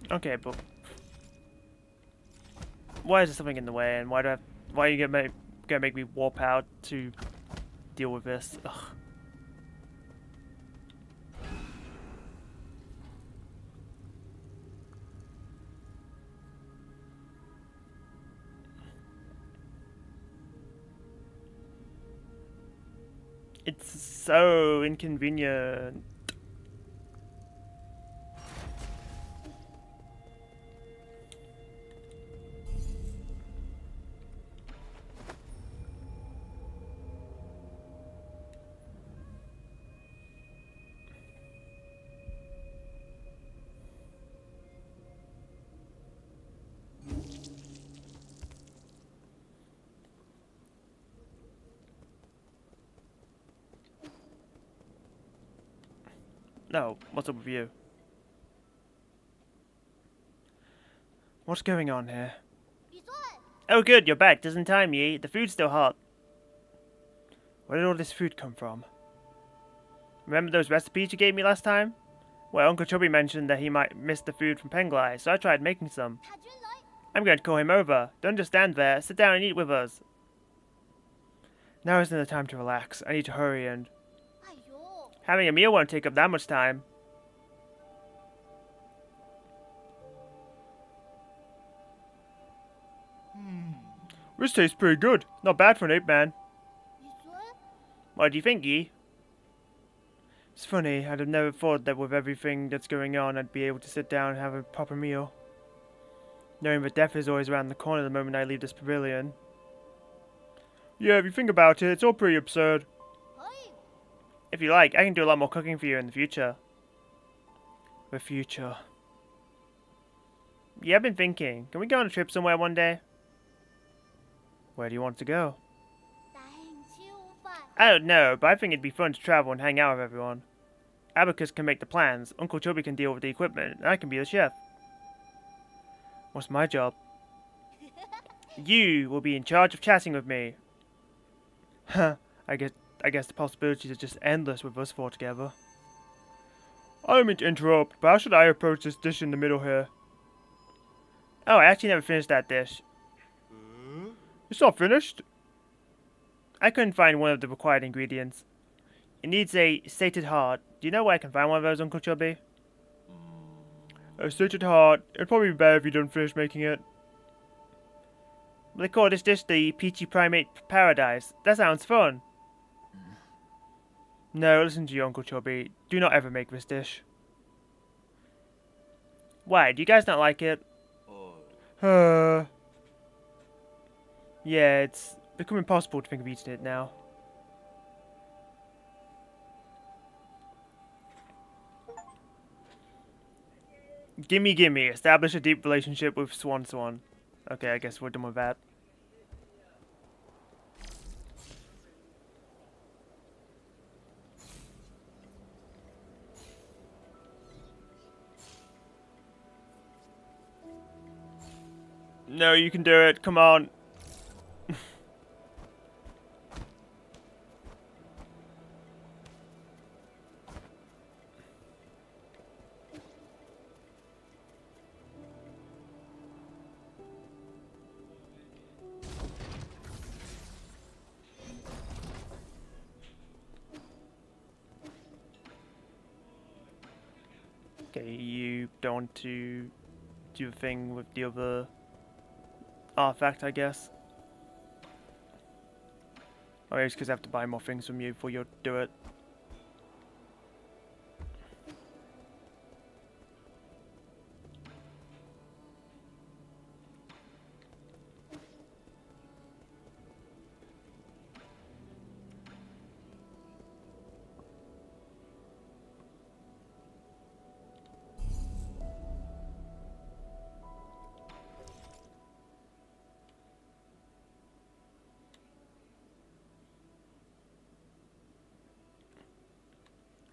Okay, but why is there something in the way, and why are you gonna make me warp out to deal with this? Ugh. It's so inconvenient. No, what's up with you? What's going on here? Oh good, you're back. Just in time, Yi. The food's still hot. Where did all this food come from? Remember those recipes you gave me last time? Well, Uncle Chubby mentioned that he might miss the food from Penglai, so I tried making some. I'm going to call him over. Don't just stand there. Sit down and eat with us. Now isn't the time to relax. I need to hurry and... Having a meal won't take up that much time. This tastes pretty good. Not bad for an ape man. What do you think, Yi? It's funny, I'd have never thought that with everything that's going on, I'd be able to sit down and have a proper meal. knowing that death is always around the corner the moment I leave this pavilion. Yeah, if you think about it, it's all pretty absurd. If you like, I can do a lot more cooking for you in the future. The future. Yeah, I've been thinking. Can we go on a trip somewhere one day? Where do you want to go? I don't know, but I think it'd be fun to travel and hang out with everyone. Abacus can make the plans, Uncle Chubby can deal with the equipment, and I can be the chef. What's my job? You will be in charge of chatting with me. Huh, I guess the possibilities are just endless with us four together. I don't mean to interrupt, but how should I approach this dish in the middle here? Oh, I actually never finished that dish. It's not finished? I couldn't find one of the required ingredients. It needs a sated heart. Do you know where I can find one of those, Uncle Chubby? A sated heart. It'd probably be better if you didn't finish making it. They call this dish the Peachy Primate Paradise. That sounds fun. No, listen to you, Uncle Chubby. Do not ever make this dish. Why? Do you guys not like it? Yeah, it's become impossible to think of eating it now. Gimme gimme. Establish a deep relationship with Swan Swan. Okay, I guess we're done with that. No, you can do it. Come on. Okay, you don't want to do the thing with the other artifact, I guess. Or maybe it's because I have to buy more things from you before you do it.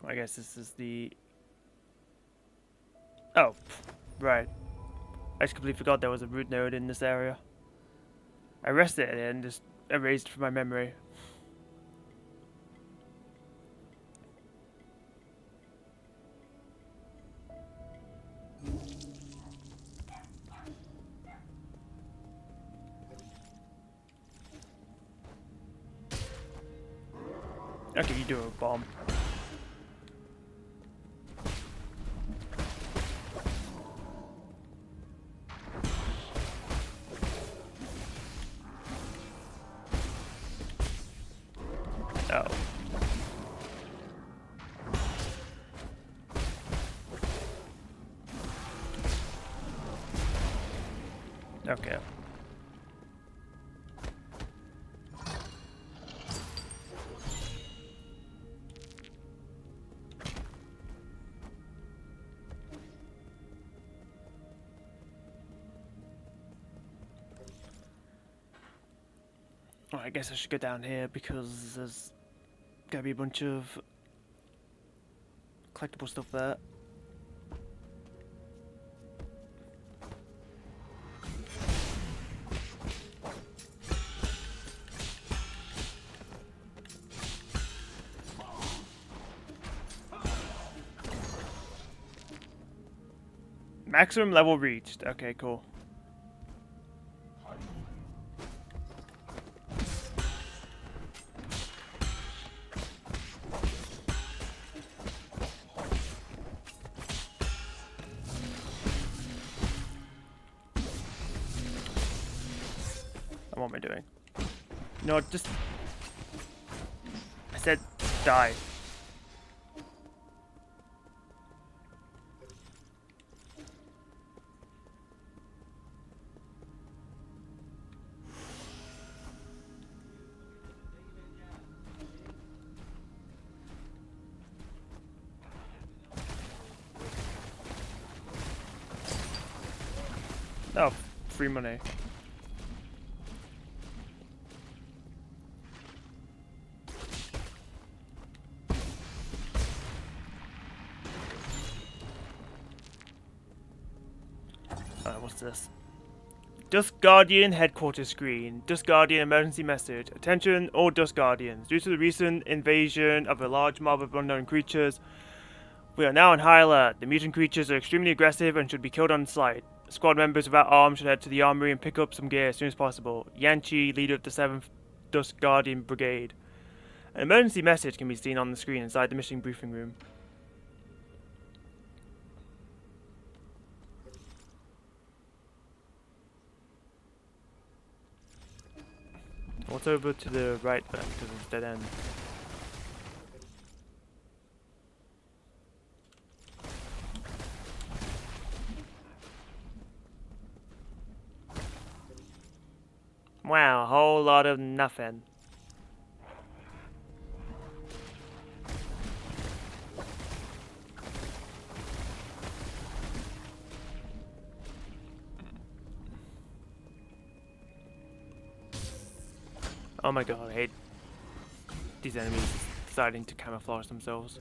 I guess this is the... Oh, right. I just completely forgot there was a root node in this area. I rested it and just erased it from my memory. Okay, you do a bomb. Oh. Okay. Well, I guess I should go down here because there's gotta be a bunch of collectible stuff there. Maximum level reached. Okay, cool. What am I doing? No, just... I said die. Oh, free money. What's this? Dusk Guardian headquarters screen. Dusk Guardian emergency message. Attention all Dusk Guardians. Due to the recent invasion of a large mob of unknown creatures, we are now on high alert. The mutant creatures are extremely aggressive and should be killed on sight. Squad members without arms should head to the armory and pick up some gear as soon as possible. Yanchi, leader of the 7th Dusk Guardian Brigade. An emergency message can be seen on the screen inside the mission briefing room. What's over to the right then? Because it's dead end. Wow, a whole lot of nothing. Oh my god, I hate these enemies deciding to camouflage themselves.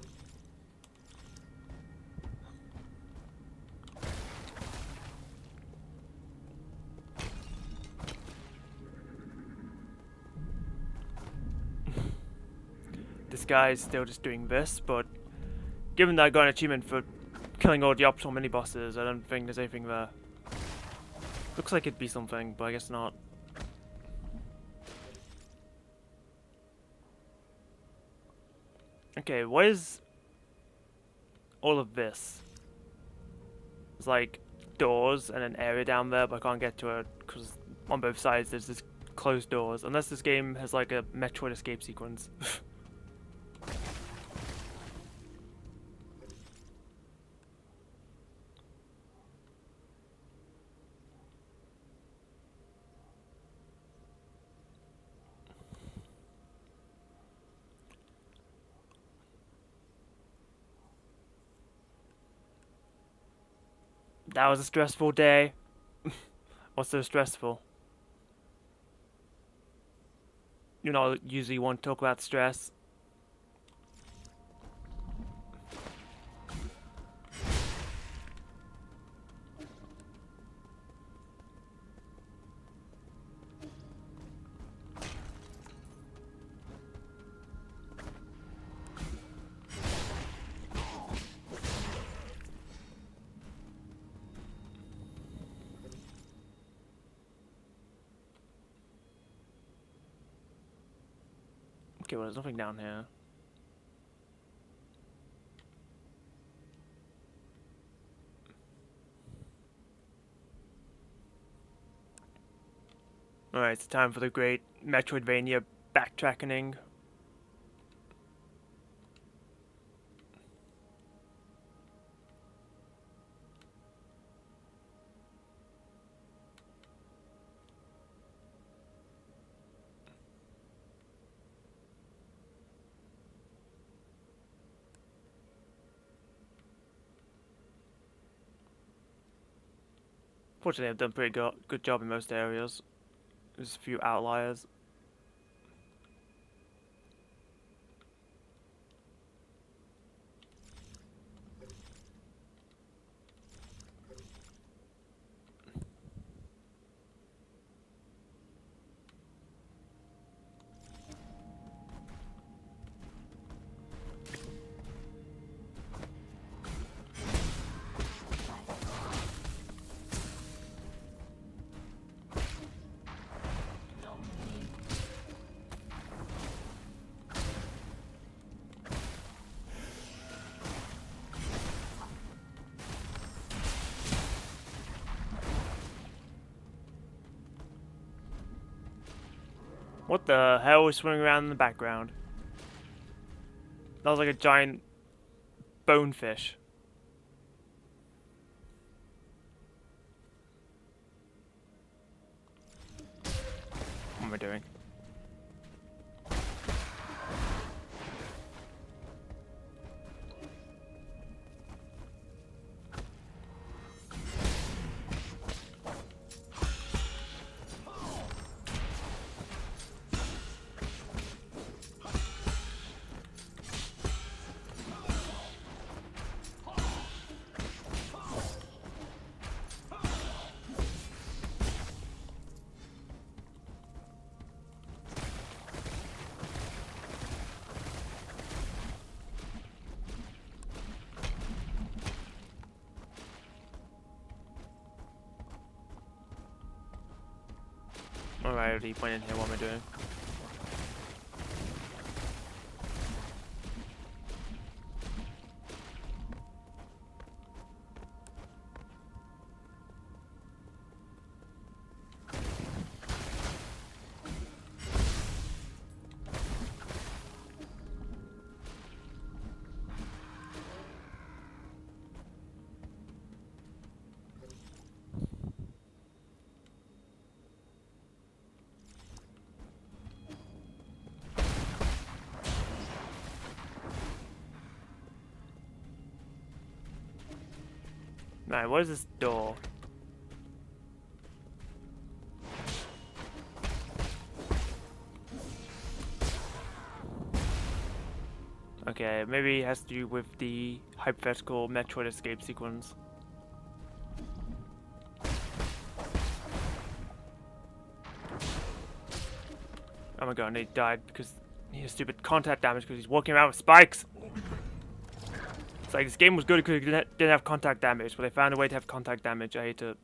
This guy is still just doing this, but given that I got an achievement for killing all the optional mini-bosses, I don't think there's anything there. Looks like it'd be something, but I guess not. Okay, what is all of this? There's like doors and an area down there, but I can't get to it because on both sides there's this closed doors. Unless this game has like a Metroid escape sequence. That was a stressful day. What's so stressful? You know, usually want to talk about stress. Okay, well, there's nothing down here. Alright, it's time for the great Metroidvania backtracking. Fortunately, I've done a pretty good job in most areas. There's a few outliers. What the hell is swimming around in the background? That was like a giant bonefish. What am I doing? Alright, I already went in here. What am I doing? Right, what is this door? Okay, maybe it has to do with the hypothetical Metroid escape sequence. Oh my god, and he died because he has stupid contact damage because he's walking around with spikes! It's like this game was good because it didn't have contact damage, but they found a way to have contact damage. I hate it.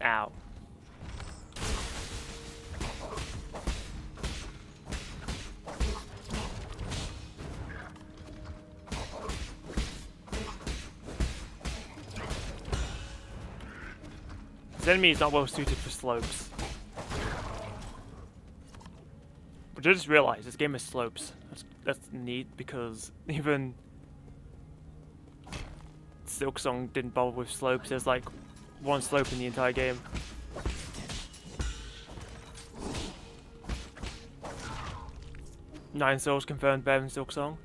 Ow. This enemy is not well suited for slopes. Which I just realized, this game has slopes. That's neat because even Silksong didn't bother with slopes. There's like one slope in the entire game. Nine souls confirmed better than Silksong.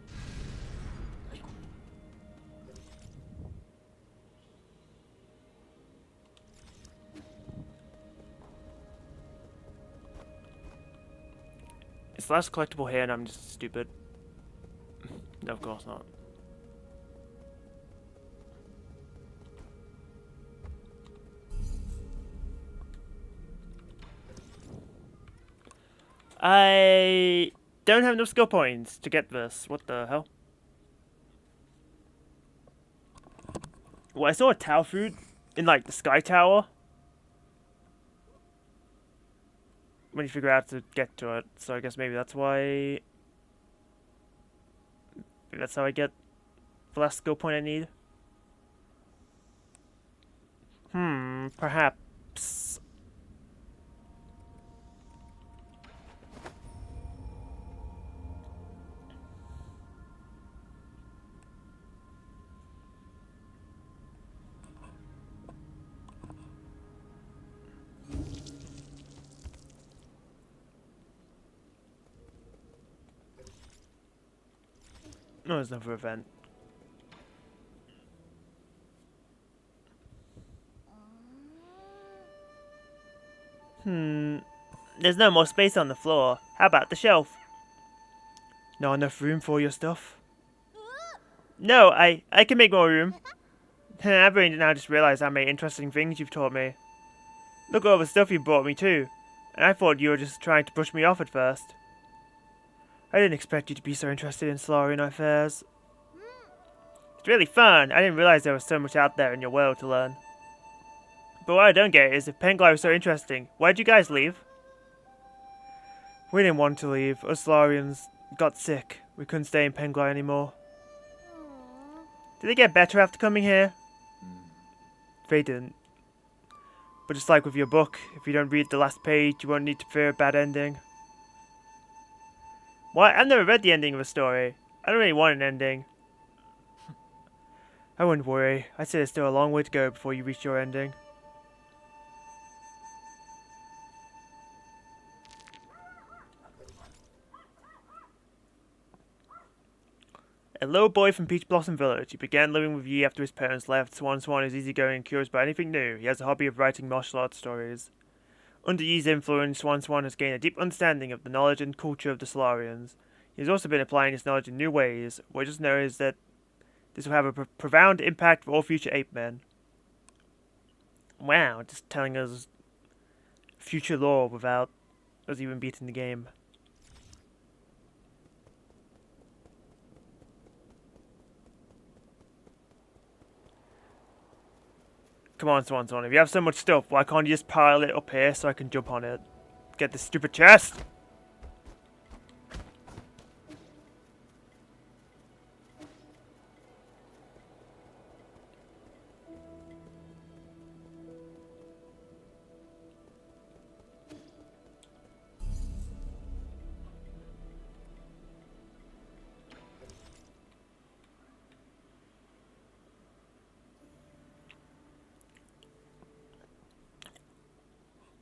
It's the last collectible here and I'm just stupid. No, of course not. I don't have enough skill points to get this. What the hell? Well, I saw a tower food in like the sky tower. When you figure out to get to it, so I guess maybe that's why. Maybe that's how I get the last skill point I need. Perhaps. No, there's another event. There's no more space on the floor. How about the shelf? Not enough room for your stuff? No, I can make more room. I've only now just realized how many interesting things you've taught me. Look at all the stuff you brought me too. And I thought you were just trying to brush me off at first. I didn't expect you to be so interested in Solarian affairs. It's really fun. I didn't realize there was so much out there in your world to learn. But what I don't get is if Penglai was so interesting, why'd you guys leave? We didn't want to leave. Us Solarians got sick. We couldn't stay in Penglai anymore. Did they get better after coming here? They didn't. But just like with your book, if you don't read the last page, you won't need to fear a bad ending. What? I've never read the ending of a story. I don't really want an ending. I wouldn't worry. I'd say there's still a long way to go before you reach your ending. A little boy from Peach Blossom Village. He began living with Yi after his parents left. Swan is easygoing and curious about anything new. He has a hobby of writing martial arts stories. Under Yi's influence, Swan has gained a deep understanding of the knowledge and culture of the Solarians. He has also been applying his knowledge in new ways. What he doesn't know is that This will have a profound impact for all future ape men. Wow, just telling us future lore without us even beating the game. Come on, Swan. If you have so much stuff, why can't you just pile it up here so I can jump on it? Get this stupid chest!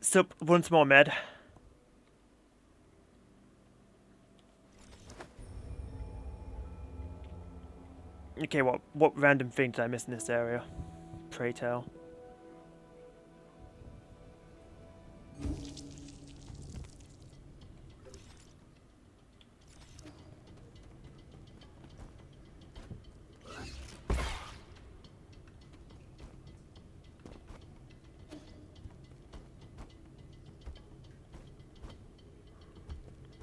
Sup, once more, Med. Okay, what random thing did I miss in this area? Pray tell.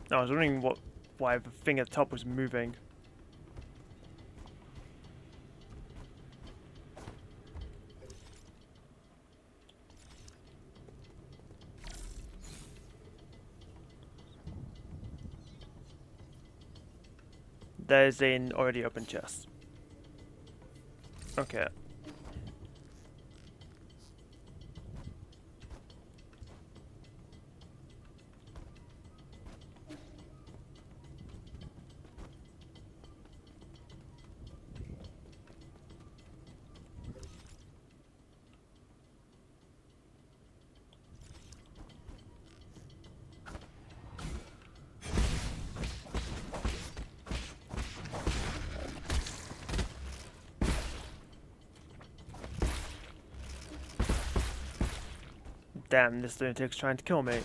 No, I was wondering why the thing at the top was moving. There's an already open chest. Okay. Damn, this lunatic's trying to kill me.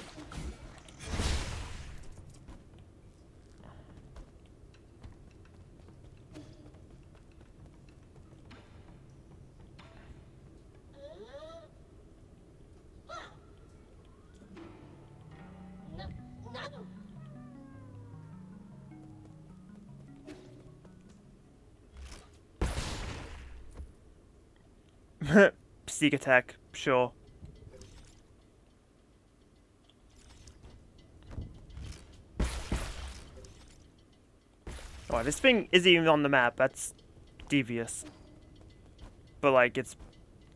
Sneak attack, sure. Oh, this thing isn't even on the map. That's devious. But, like, it's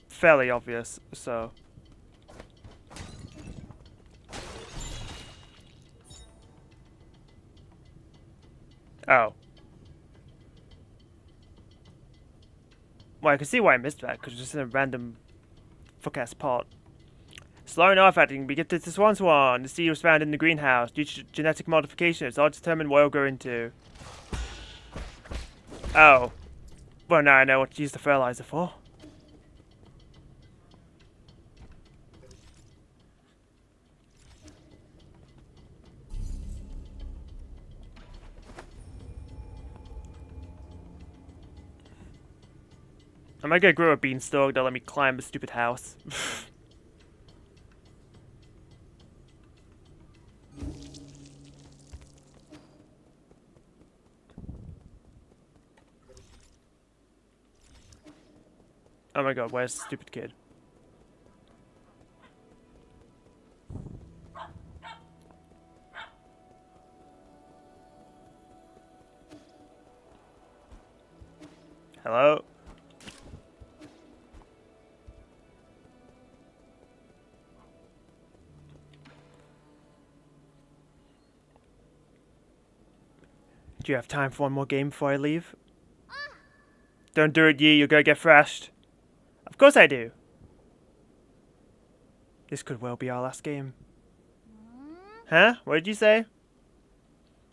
fairly obvious, so... Oh. Well, I can see why I missed that, because it's just in a random fuck-ass pot. Slowing artifacting, we get to this one. The seed was found in the greenhouse. Due to genetic modification, it's hard to determine what it'll grow into. Oh. Well, now I know what to use the fertilizer for. Am I gonna grow a beanstalk that'll let me climb a stupid house? Oh my god, where's the stupid kid? Hello? Do you have time for one more game before I leave? Don't do it, you're gonna get thrashed. Of course I do. This could well be our last game. Huh? What did you say?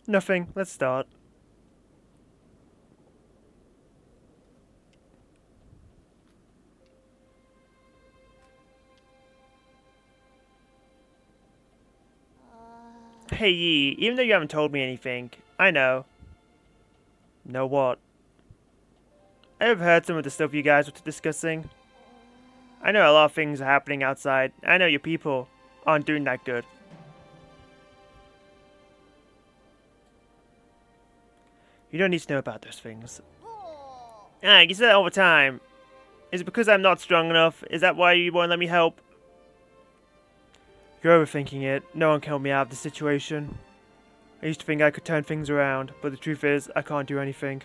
Nothing. Let's start. Hey Yi, even though you haven't told me anything, I know. Know what? I've heard some of the stuff you guys were discussing. I know a lot of things are happening outside. I know your people aren't doing that good. You don't need to know about those things. Ah, you say that all the time. Is it because I'm not strong enough? Is that why you won't let me help? You're overthinking it. No one can help me out of the situation. I used to think I could turn things around, but the truth is, I can't do anything.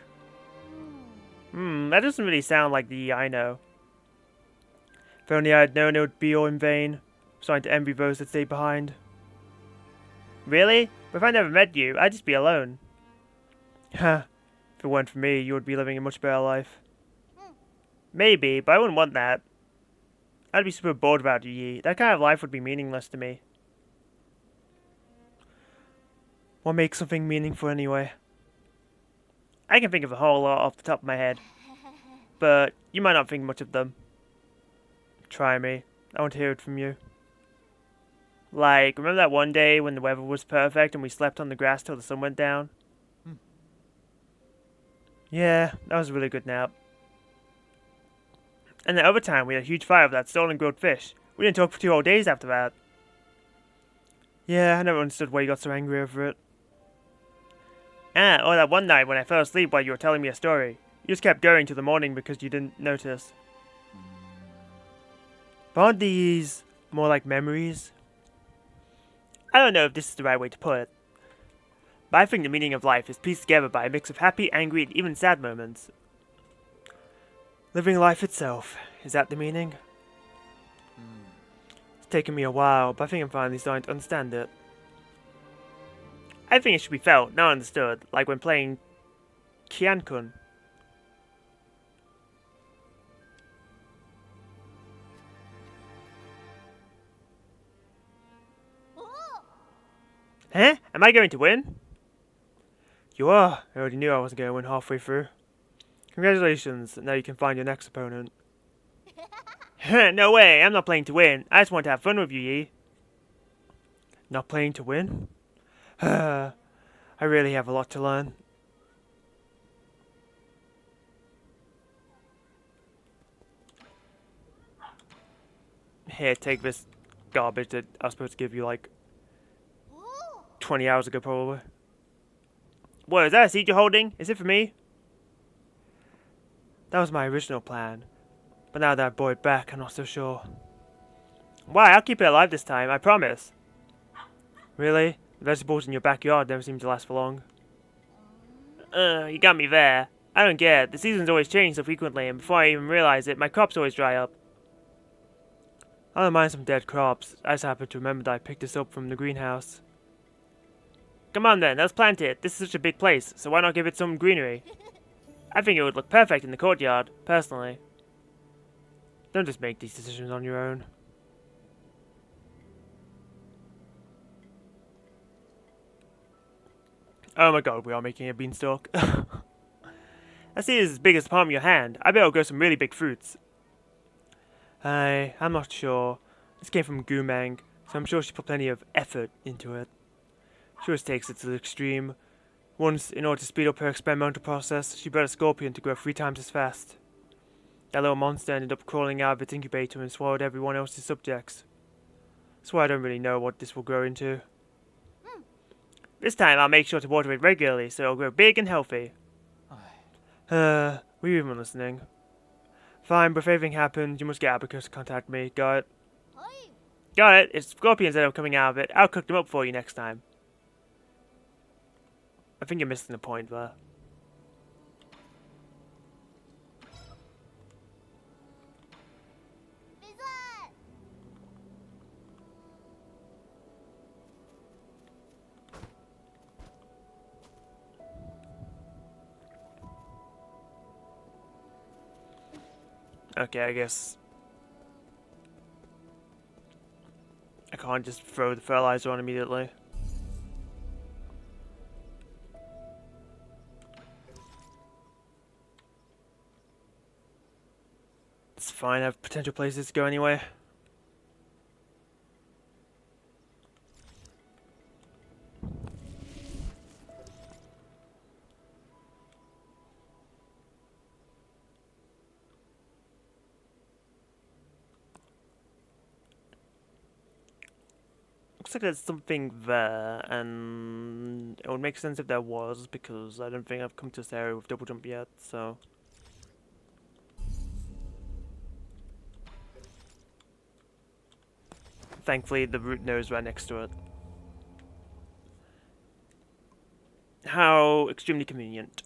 That doesn't really sound like the I know. If only I had known it would be all in vain. I'm starting to envy those that stayed behind. Really? But if I never met you, I'd just be alone. Huh. If it weren't for me, you would be living a much better life. Maybe, but I wouldn't want that. I'd be super bored without you, Yi. That kind of life would be meaningless to me. What makes something meaningful anyway? I can think of a whole lot off the top of my head. But you might not think much of them. Try me. I want to hear it from you. Like, remember that one day when the weather was perfect and we slept on the grass till the sun went down? Yeah, that was a really good nap. And the other time we had a huge fire of that stolen grilled fish. We didn't talk for 2 whole days after that. Yeah, I never understood why you got so angry over it. Ah, or that one night when I fell asleep while you were telling me a story. You just kept going till the morning because you didn't notice. But aren't these more like memories? I don't know if this is the right way to put it. But I think the meaning of life is pieced together by a mix of happy, angry, and even sad moments. Living life itself, is that the meaning? It's taken me a while, but I think I'm finally starting to understand it. I think it should be felt, not understood, like when playing Kian-kun. Huh? Am I going to win? You are. I already knew I wasn't going to win halfway through. Congratulations, now you can find your next opponent. No way, I'm not playing to win. I just want to have fun with you, Yi. Not playing to win? I really have a lot to learn. Here, take this garbage that I was supposed to give you like 20 hours ago, probably. What, is that a seed you're holding? Is it for me? That was my original plan. But now that I've brought it back, I'm not so sure. Why? I'll keep it alive this time, I promise. Really? The vegetables in your backyard never seem to last for long. You got me there. I don't get it. The seasons always change so frequently, and before I even realize it, my crops always dry up. I don't mind some dead crops. I just happen to remember that I picked this up from the greenhouse. Come on then, let's plant it. This is such a big place, so why not give it some greenery? I think it would look perfect in the courtyard, personally. Don't just make these decisions on your own. Oh my god, we are making a beanstalk. I see it is as big as the palm of your hand. I bet it'll grow some really big fruits. I'm not sure. This came from Gumang, so I'm sure she put plenty of effort into it. She always takes it to the extreme. Once, in order to speed up her experimental process, she bred a scorpion to grow 3 times as fast. That little monster ended up crawling out of its incubator and swallowed everyone else's subjects. That's why I don't really know what this will grow into. This time I'll make sure to water it regularly so it'll grow big and healthy. Were you even listening? Fine, but if anything happens, you must get Abacus to contact me. Got it? Got it. If scorpions end up coming out of it, I'll cook them up for you next time. I think you're missing the point there. Okay, I guess I can't just throw the fertilizer on immediately. It's fine, I have potential places to go anyway. looks like there's something there, and it would make sense if there was, because I don't think I've come to this area with double jump yet, so... Thankfully, the root nose right next to it. How extremely convenient.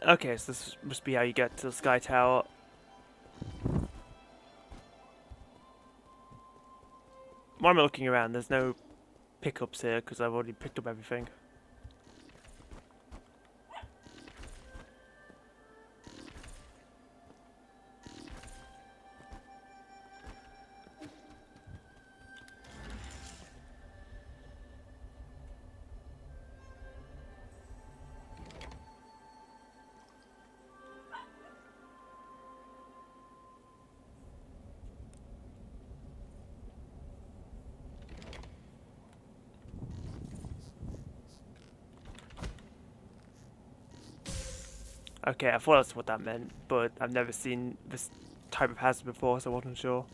Okay, so this must be how you get to the Sky Tower. Why am I looking around? There's no pickups here, because I've already picked up everything. Okay, I thought that's what that meant, but I've never seen this type of hazard before, so I wasn't sure.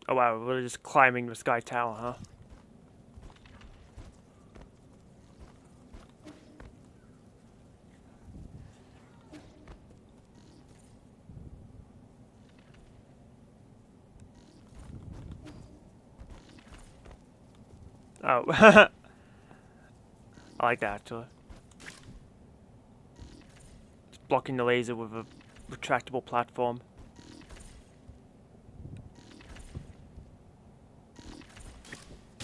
Oh wow, we're just climbing the Sky Tower, huh? Oh. I like that, actually. Just blocking the laser with a retractable platform.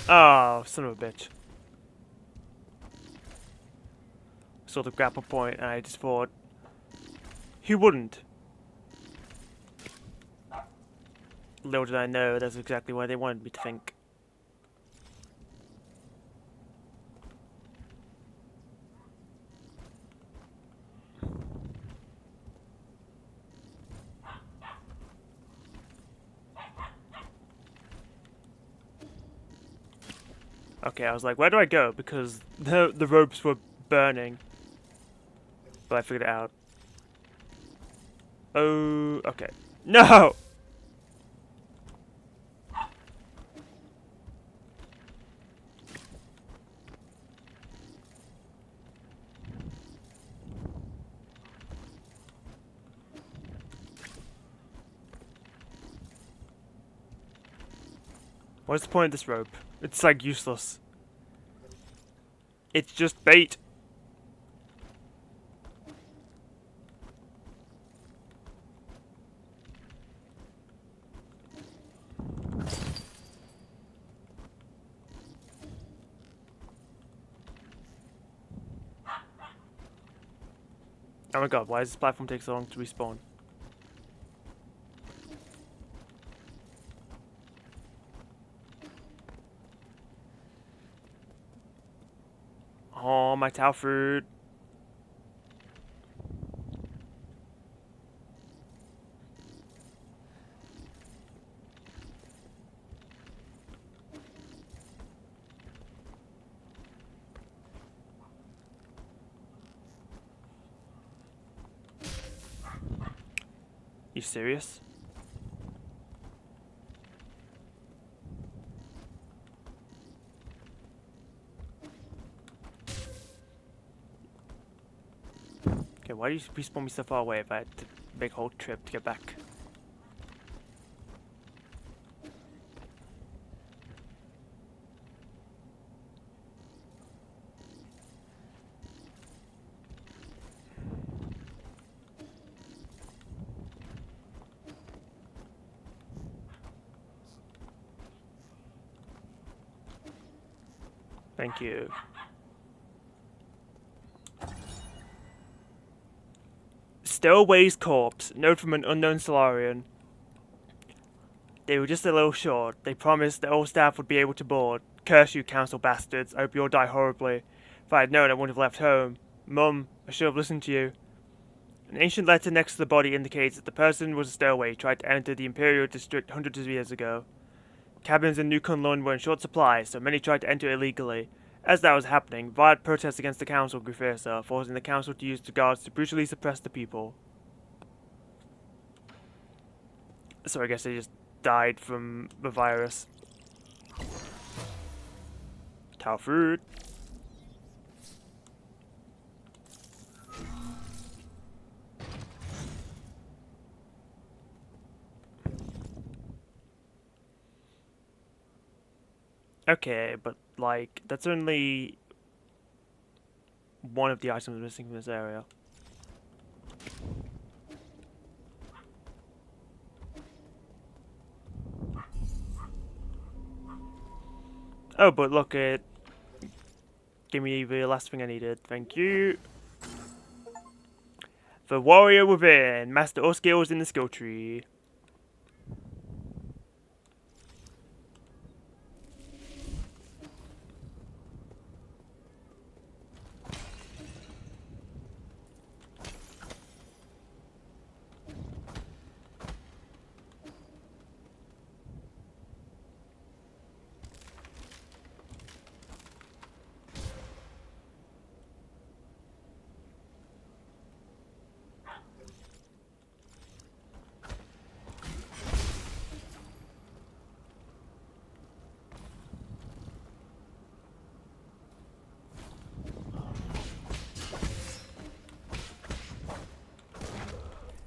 Oh, son of a bitch. Saw the grapple point and I just thought, who wouldn't? Little did I know that's exactly what they wanted me to think. Okay, I was like, where do I go? Because the ropes were burning. But I figured it out. Oh, okay. No! What's the point of this rope? It's like useless. It's just bait. Oh my god, why does this platform take so long to respawn? Oh, my towel fruit. You serious? Okay, why do you respawn me so far away if I had to make a whole trip to get back? Thank you. Stowaway's corpse. Note from an unknown Solarian. They were just a little short. They promised that all staff would be able to board. Curse you, council bastards. I hope you all die horribly. If I had known, I wouldn't have left home. Mum, I should have listened to you. An ancient letter next to the body indicates that the person was a stowaway who tried to enter the Imperial District hundreds of years ago. Cabins in New Kunlun were in short supply, so many tried to enter illegally. As that was happening, violent protests against the council grew fiercer, forcing the council to use the guards to brutally suppress the people. So I guess they just died from the virus. Tau fruit. Okay, but like that's only one of the items missing from this area. Oh, but look, it gave me the last thing I needed. Thank you. The warrior within. Master all skills in the skill tree.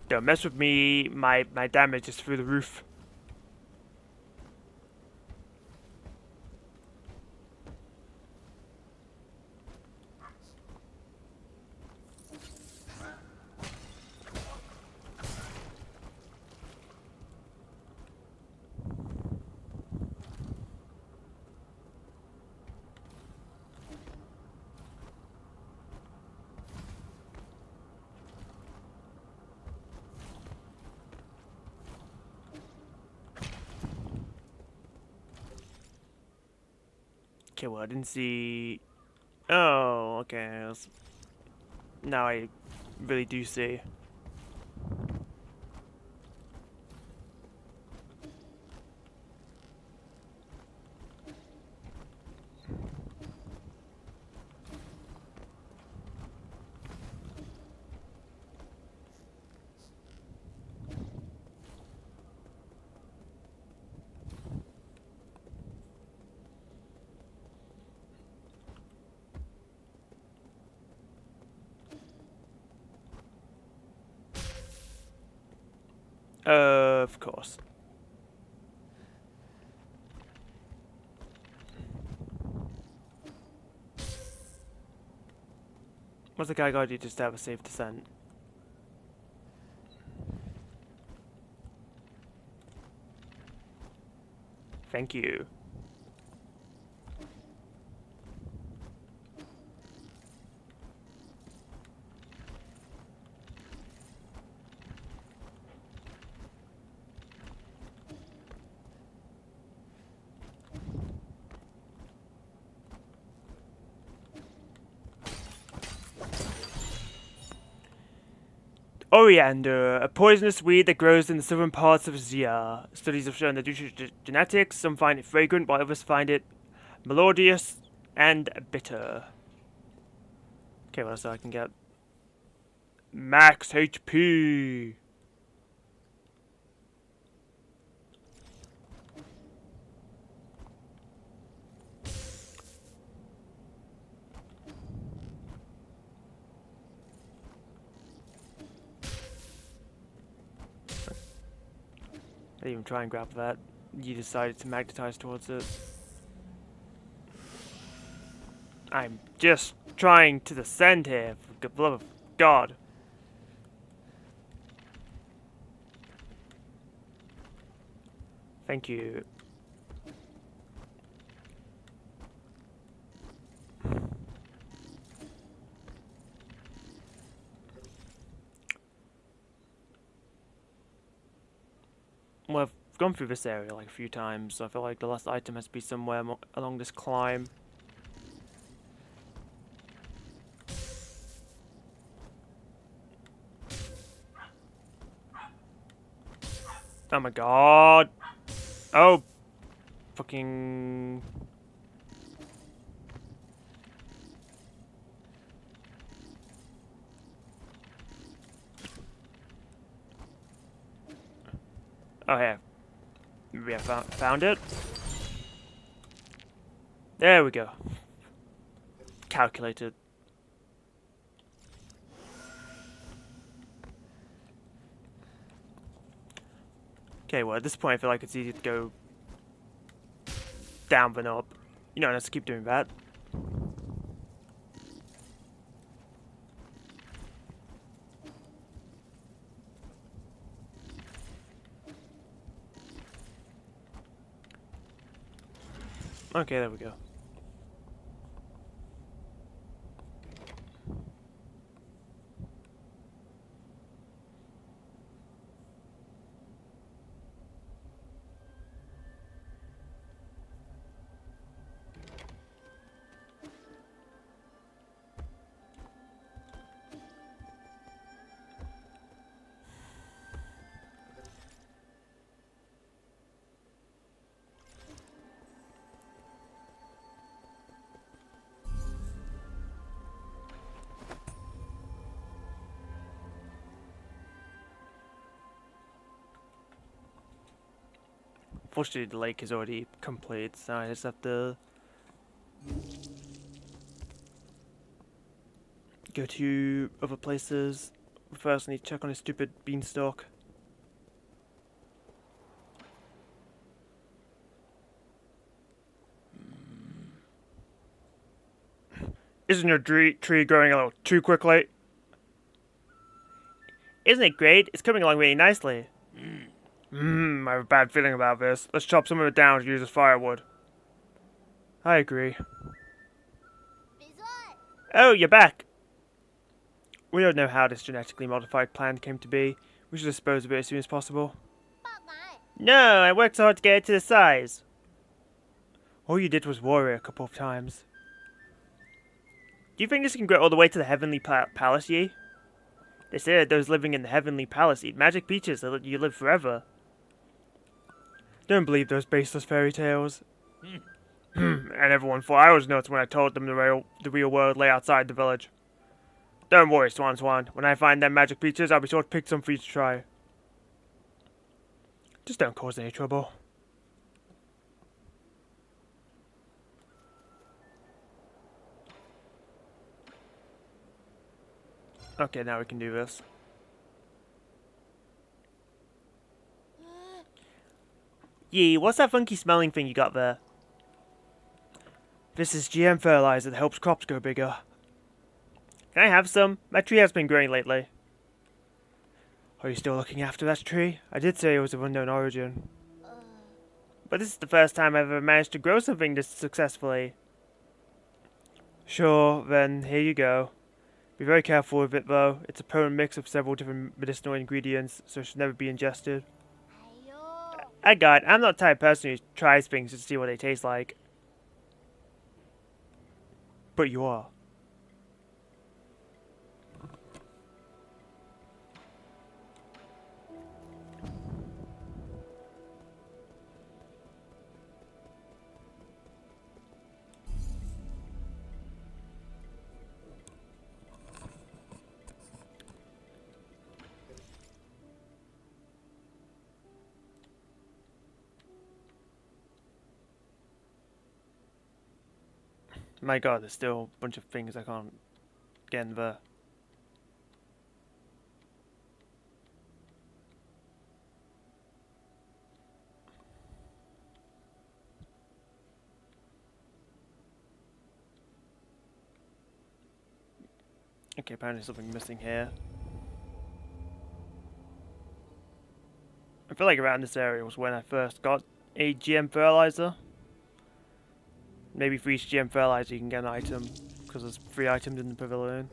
Don't mess with me, my damage is through the roof. Okay, well I didn't see... Oh, okay. Now I really do see. Of course. What's the guy gotta do just to have a safe descent? Thank you. Oriander, a poisonous weed that grows in the southern parts of Zia. Studies have shown that due to genetics, some find it fragrant while others find it melodious and bitter. Okay, well, so I can get max HP. I didn't even try and grab that. You decided to magnetize towards it. I'm just trying to descend here, for the love of God. Thank you. Well, I've gone through this area like a few times, so I feel like the last item has to be somewhere along this climb. Oh my god! Oh! Fucking... Oh, yeah. We have found it. There we go. Calculated. Okay, well, at this point, I feel like it's easy to go down than up. You know, let's keep doing that. Okay, there we go. Fortunately, the lake is already complete, so I just have to go to other places. First, I need to check on his stupid beanstalk. Isn't your tree growing a little too quickly? Isn't it great? It's coming along really nicely. I have a bad feeling about this. Let's chop some of it down to use as firewood. I agree. Oh, you're back! We don't know how this genetically modified plant came to be. We should dispose of it as soon as possible. No, I worked so hard to get it to this size. All you did was worry a couple of times. Do you think this can grow all the way to the Heavenly Palace, Yi? They say that those living in the Heavenly Palace eat magic peaches that let you live forever. Don't believe those baseless fairy tales. And everyone thought I was nuts when I told them the real world lay outside the village. Don't worry, Swan. When I find them magic peaches, I'll be sure to pick some for you to try. Just don't cause any trouble. Okay, now we can do this. Yee, what's that funky smelling thing you got there? This is GM fertilizer that helps crops grow bigger. Can I have some? My tree has been growing lately. Are you still looking after that tree? I did say it was of unknown origin. But this is the first time I've ever managed to grow something this successfully. Sure, then here you go. Be very careful with it though. It's a potent mix of several different medicinal ingredients, so it should never be ingested. I got it. I'm not the type of person who tries things just to see what they taste like. But you are. My god, there's still a bunch of things I can't get in there. Okay, apparently something missing here. I feel like around this area was when I first got a GM fertilizer. Maybe for each GM fertilizer you can get an item, because there's 3 items in the pavilion.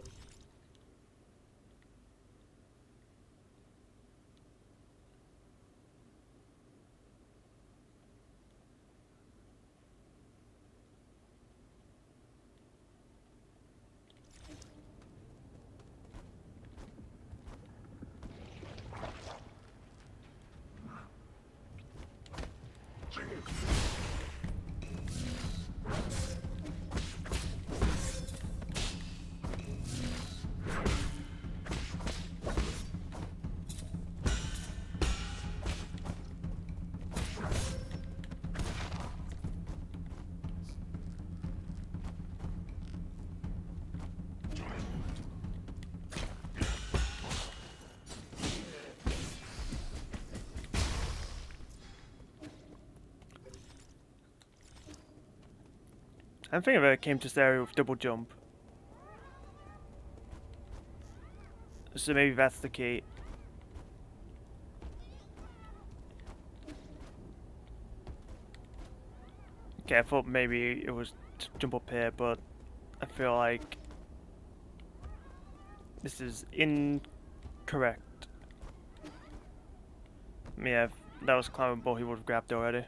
I'm thinking if I came to this area with double jump. So maybe that's the key. Okay, I thought maybe it was to jump up here, but I feel like this is incorrect. Yeah, if that was climbable, he would have grabbed already.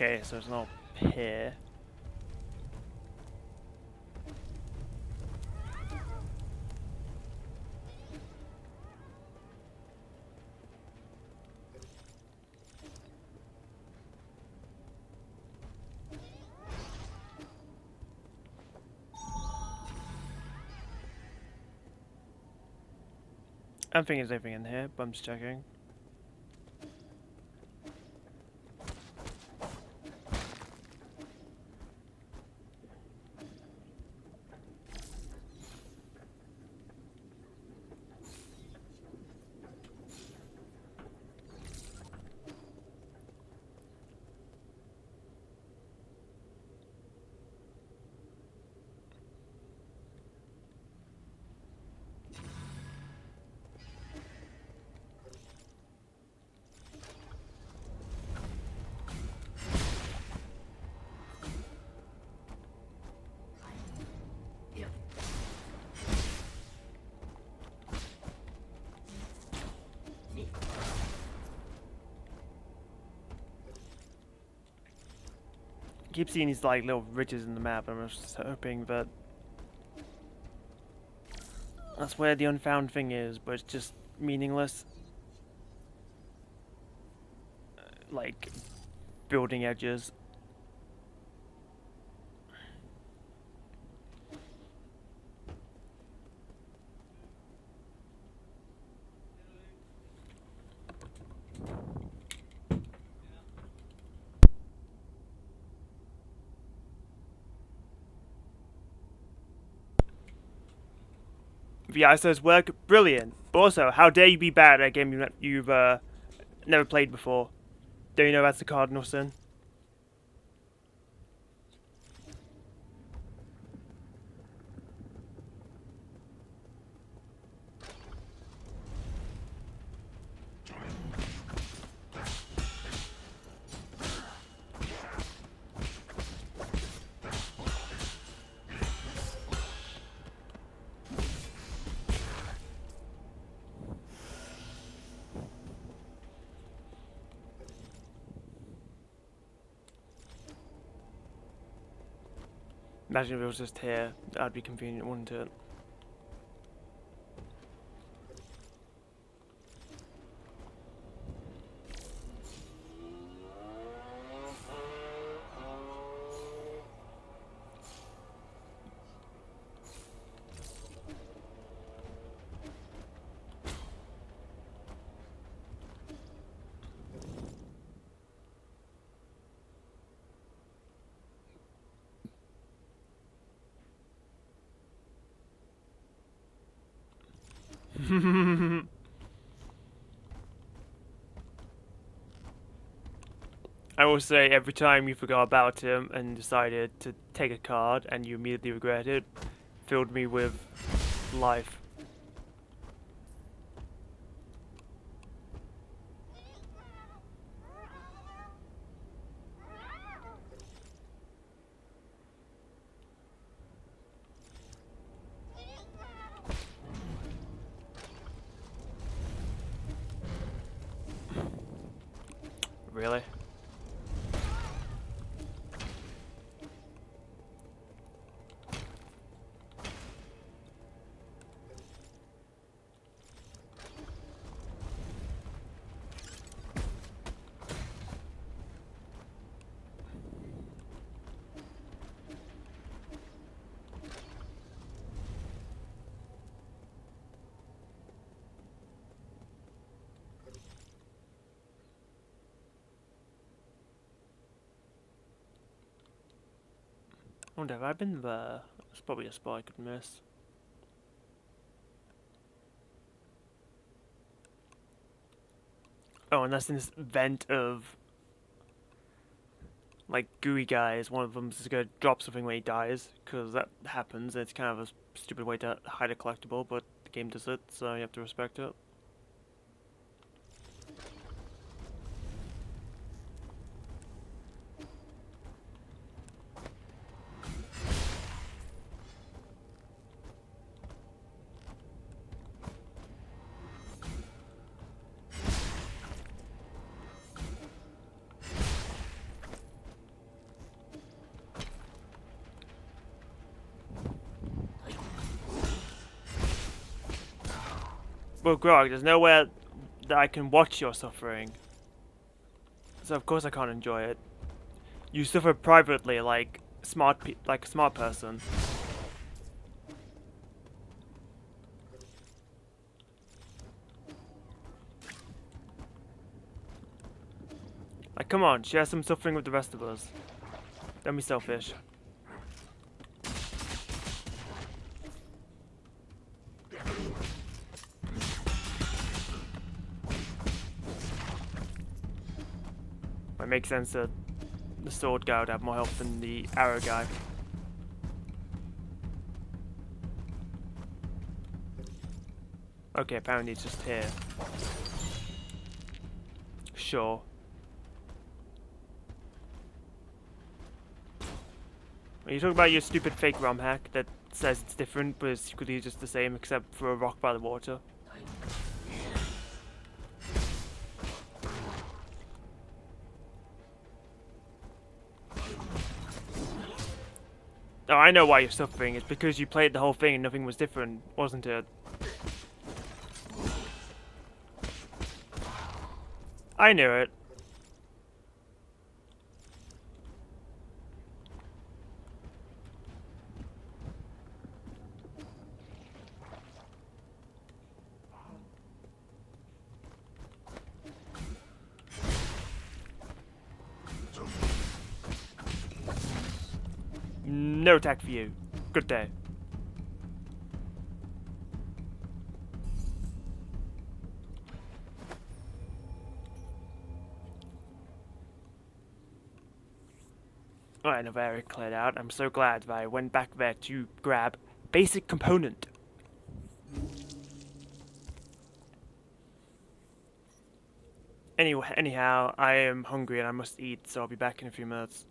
Okay, so there's no here. I'm thinking there's everything in here, but I'm just checking. I keep seeing these like little ridges in the map, and I'm just hoping that that's where the unfound thing is, but it's just meaningless. Like building edges. The ISO's work, brilliant. But also, how dare you be bad at a game you've never played before? Don't you know that's the cardinal sin? Imagine if it was just here. That'd be convenient, wouldn't it? I will say, every time you forgot about him and decided to take a card and you immediately regret it, filled me with life. Really? wonder, have I been there? It's probably a spot I could miss. Oh, and that's in this vent of like gooey guys. One of them's just gonna drop something when he dies, because that happens. It's kind of a stupid way to hide a collectible, but the game does it, so you have to respect it. Well, Grog, there's nowhere that I can watch your suffering, so of course I can't enjoy it. You suffer privately, like like a smart person. Like, come on, share some suffering with the rest of us. Don't be selfish. It makes sense that the sword guy would have more health than the arrow guy. Okay, apparently it's just here. Sure. When you talk about your stupid fake ROM hack that says it's different, but it's secretly just the same except for a rock by the water. Oh, I know why you're suffering. It's because you played the whole thing and nothing was different, wasn't it? I knew it. No attack for you. Good day. Alright, another area cleared out. I'm so glad that I went back there to grab basic component. Anyway, anyhow, I am hungry and I must eat, so I'll be back in a few minutes.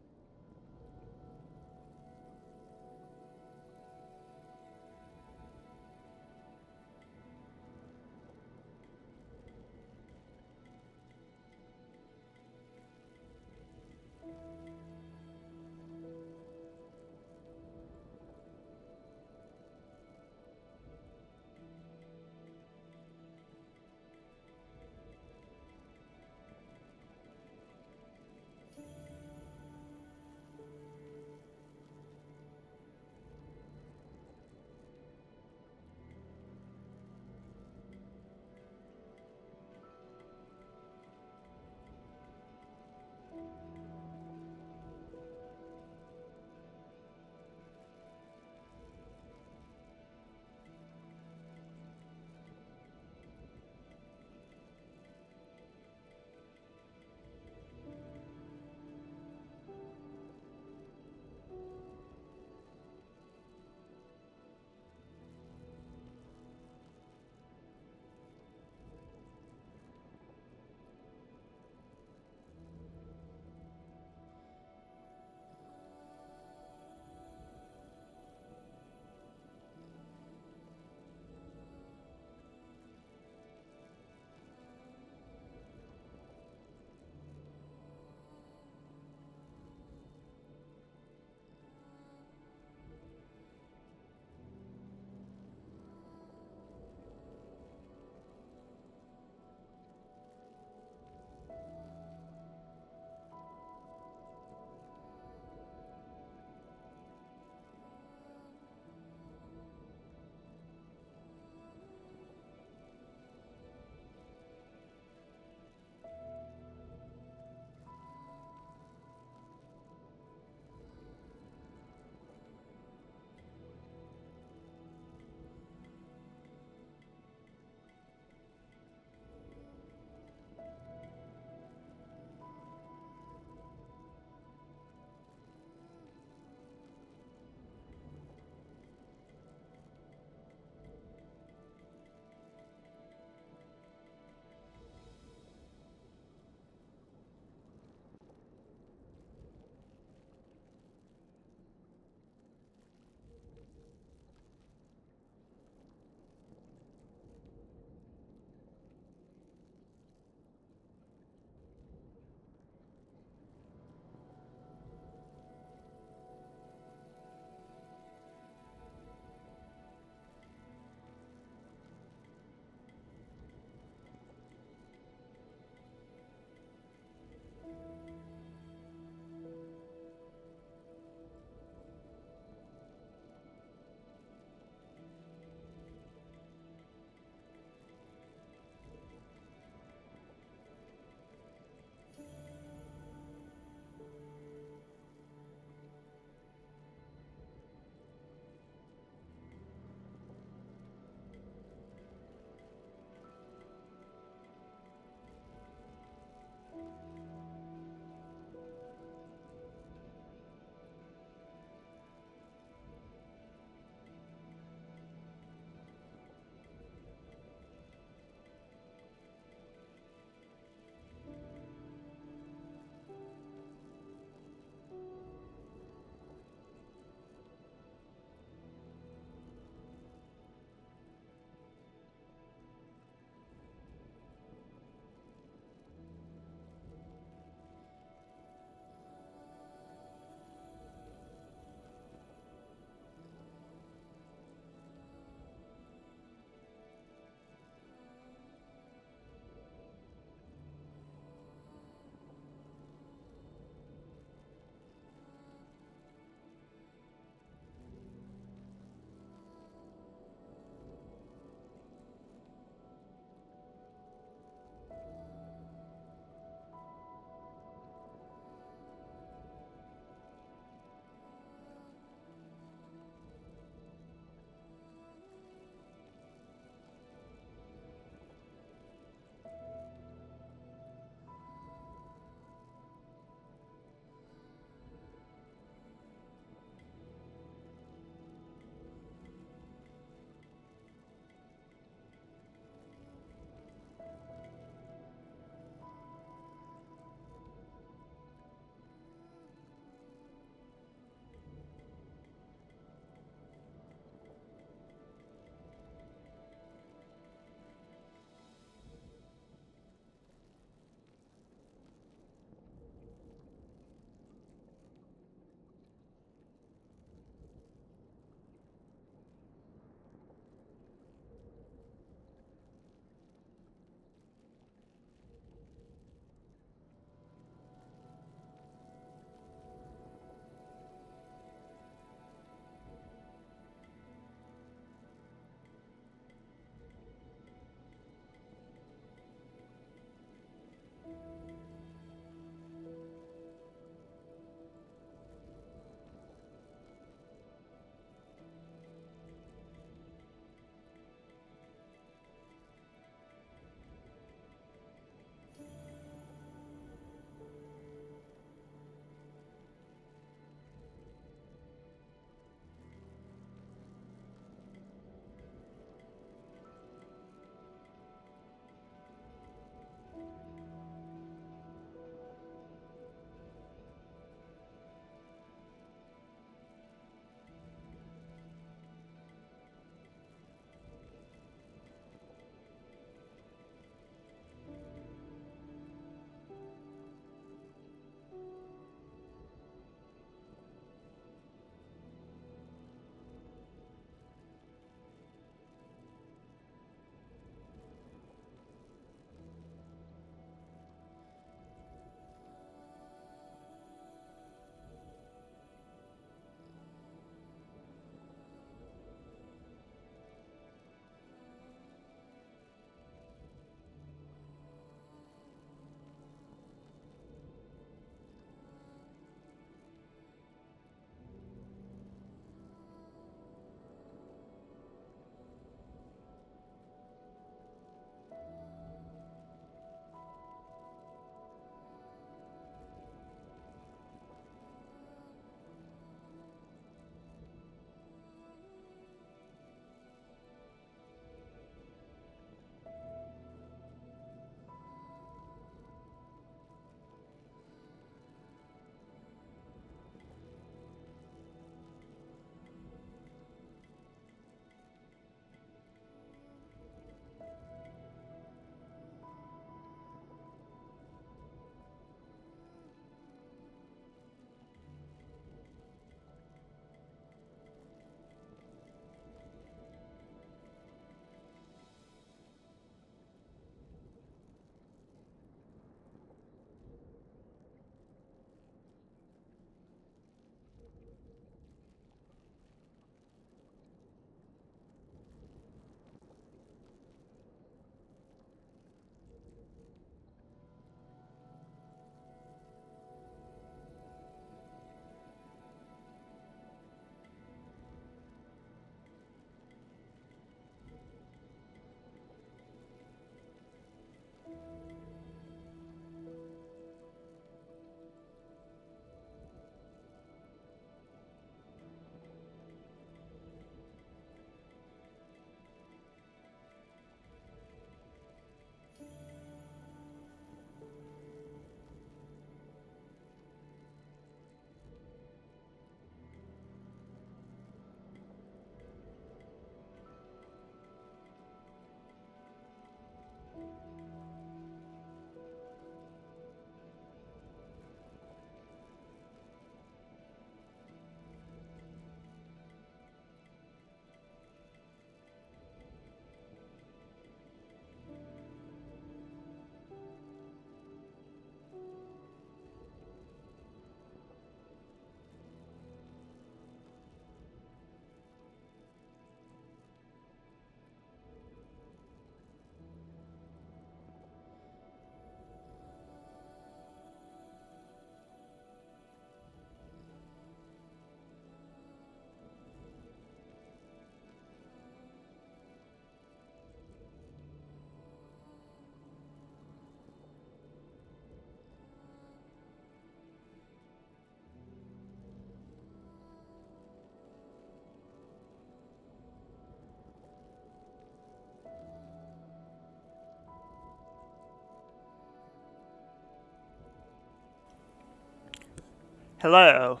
Hello.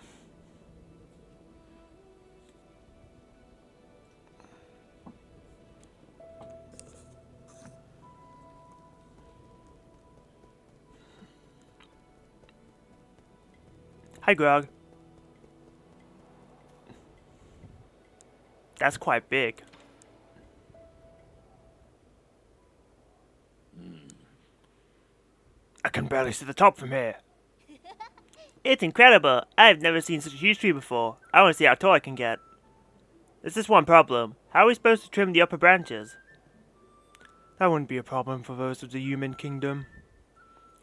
Hi, Grog. That's quite big. I can barely see the top from here. It's incredible. I've never seen such a huge tree before. I want to see how tall I can get. There's just one problem. How are we supposed to trim the upper branches? That wouldn't be a problem for those of the human kingdom.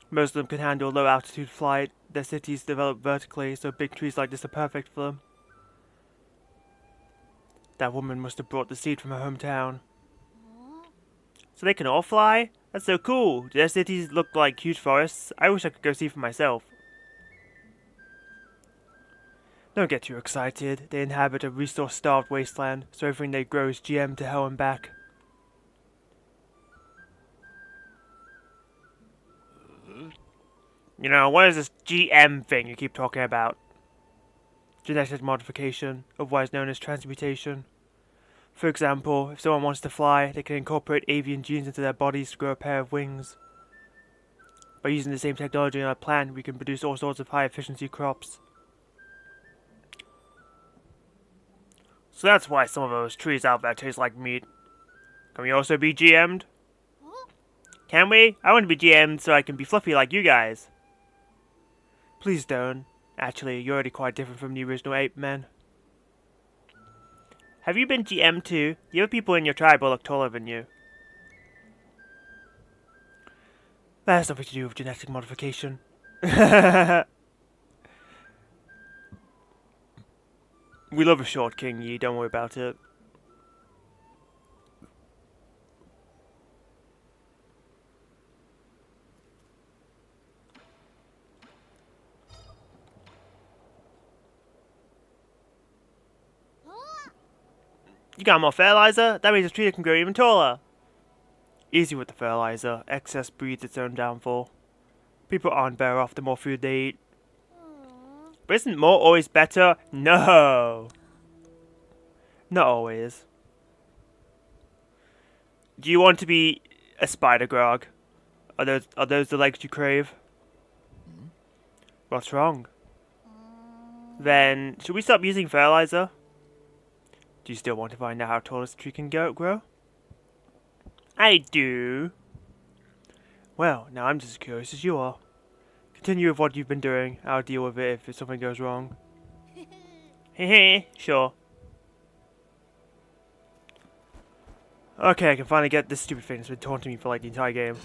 Most of them can handle low altitude flight. Their cities develop vertically, so big trees like this are perfect for them. That woman must have brought the seed from her hometown. So they can all fly? That's so cool. Do their cities look like huge forests? I wish I could go see for myself. Don't get too excited. They inhabit a resource-starved wasteland, so everything they grow is GM to hell and back. You know, what is this GM thing you keep talking about? Genetic modification, otherwise known as transmutation. For example, if someone wants to fly, they can incorporate avian genes into their bodies to grow a pair of wings. By using the same technology in our plant, we can produce all sorts of high-efficiency crops. So that's why some of those trees out there taste like meat. Can we also be GM'd? Can we? I want to be GM'd so I can be fluffy like you guys. Please don't. Actually, you're already quite different from the original ape men. Have you been GM'd too? The other people in your tribe will look taller than you. That has nothing to do with genetic modification. We love a short king, Yi, don't worry about it. You got more fertilizer? That means the tree can grow even taller. Easy with the fertilizer. Excess breeds its own downfall. People aren't better off the more food they eat. But isn't more always better? No! Not always. Do you want to be a spider, Grog? Are those the legs you crave? What's wrong? Then, should we stop using fertilizer? Do you still want to find out how tall this tree can grow? I do. Well, now I'm just as curious as you are. Continue with what you've been doing. I'll deal with it if something goes wrong. Hehe, sure. Okay, I can finally get this stupid thing that's been taunting me for like the entire game.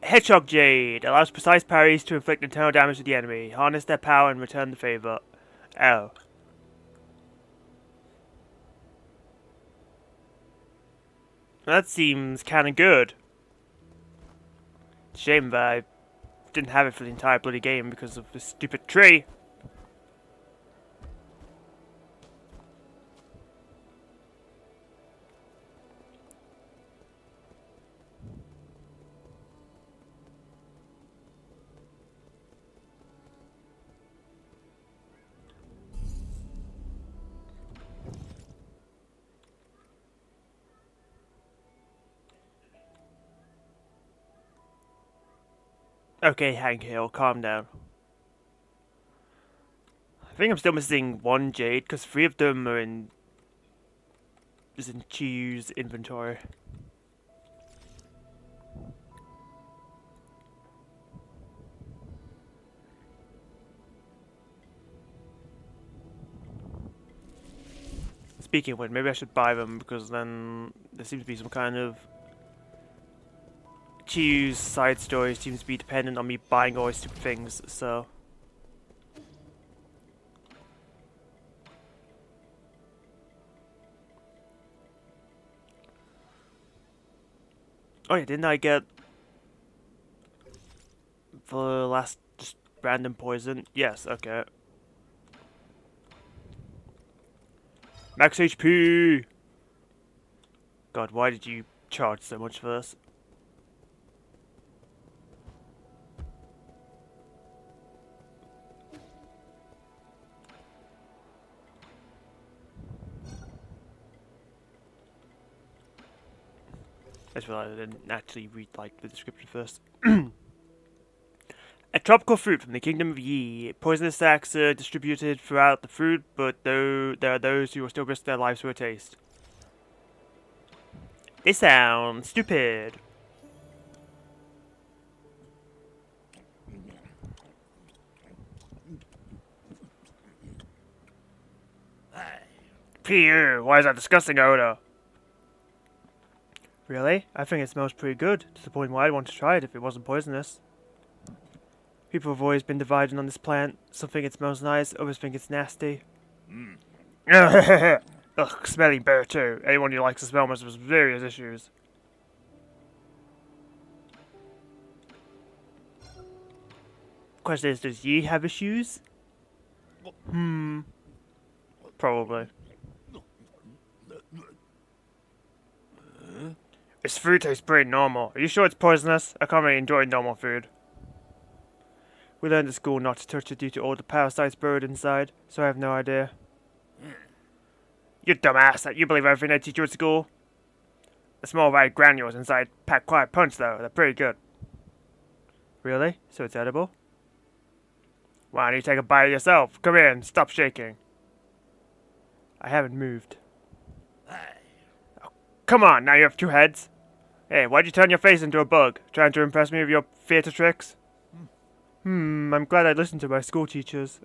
Hedgehog Jade allows precise parries to inflict internal damage to the enemy. Harness their power and return the favor. Oh. That seems kinda good. Shame that I didn't have it for the entire bloody game because of this stupid tree. Okay, Hank Hill, calm down. I think I'm still missing one jade, because 3 of them are in Chiyu's inventory. Speaking of which, maybe I should buy them, because then there seems to be some kind of... Chiyu's side story seems to be dependent on me buying all these stupid things, so... Oh yeah, didn't I get... the last just random poison? Yes, okay. Max HP! God, why did you charge so much for this? just realized I didn't actually read like the description first. A tropical fruit from the kingdom of Yi. Poisonous sacs are distributed throughout the fruit, but though there are those who will still risk their lives for a taste. They sound stupid. Phew, why is that disgusting odor? Really? I think it smells pretty good, to the point where I'd want to try it if it wasn't poisonous. People have always been divided on this plant. Some think it smells nice, others think it's nasty. Ugh, smelly bear too. Anyone who likes the smell must have serious issues. Question is, does Yi have issues? Probably. This food tastes pretty normal. Are you sure it's poisonous? I can't really enjoy normal food. We learned at school not to touch it due to all the parasites buried inside, so I have no idea. You dumbass! You believe everything they teach you at school? The small white granules inside pack quite a punch though, they're pretty good. Really? So it's edible? Why don't you take a bite yourself? Come here and stop shaking. I haven't moved. Oh, come on, now you have two heads. Hey, why'd you turn your face into a bug? Trying to impress me with your theater tricks? I'm glad I listened to my school teachers.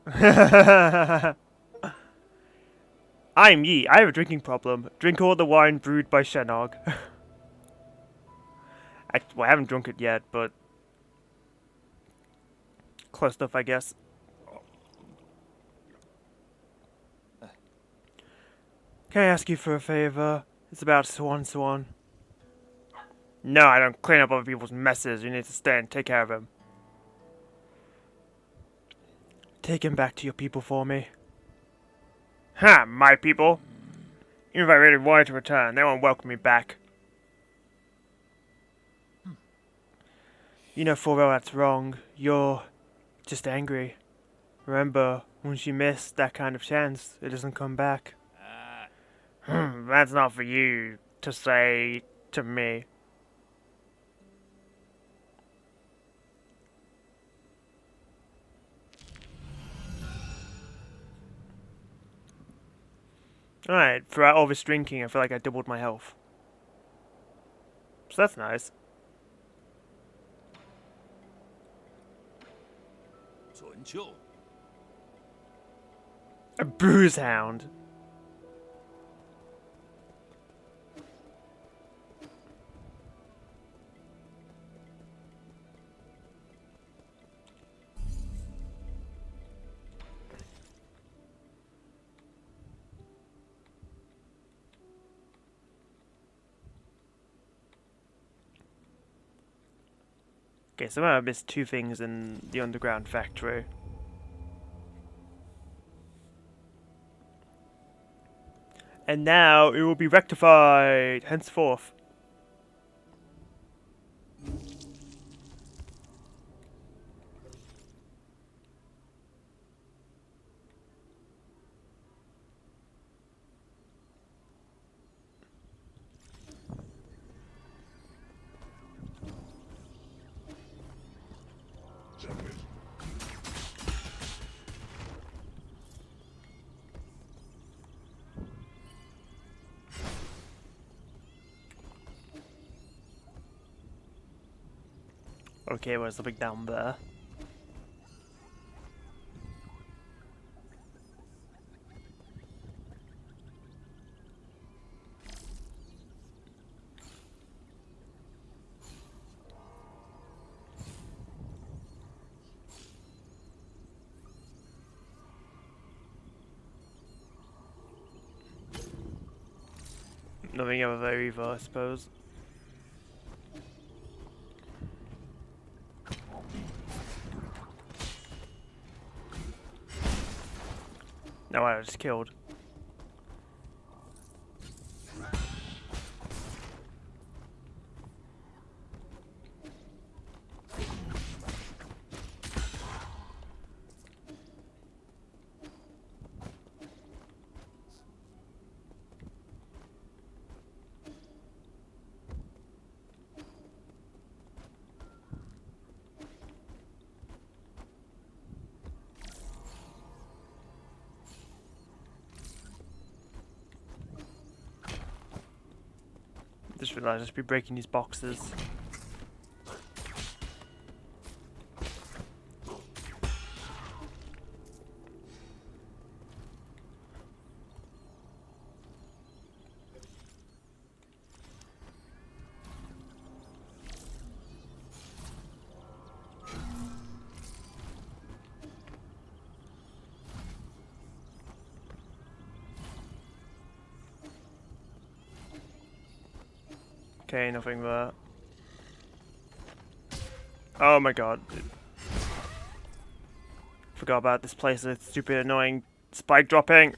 I'm Yi. I have a drinking problem. Drink all the wine brewed by Shenog. I haven't drunk it yet, but close enough, I guess. Can I ask you for a favor? It's about Swan. No, I don't clean up other people's messes. You need to stay and take care of him. Take him back to your people for me. Ha! My people? Even if I really wanted to return, they won't welcome me back. You know full well that's wrong. You're just angry. Remember, once you miss that kind of chance, it doesn't come back. That's not for you to say to me. Alright, throughout all this drinking, I feel like I doubled my health. So that's nice. A bruise hound. Okay, so I missed two things in the underground factory. And now it will be rectified henceforth. Okay, where's the big down there? Nothing over there either, I suppose. No, I was killed. Just realised I should be breaking these boxes. Okay, nothing there. Oh my god. Forgot about this place, it's stupid annoying spike dropping.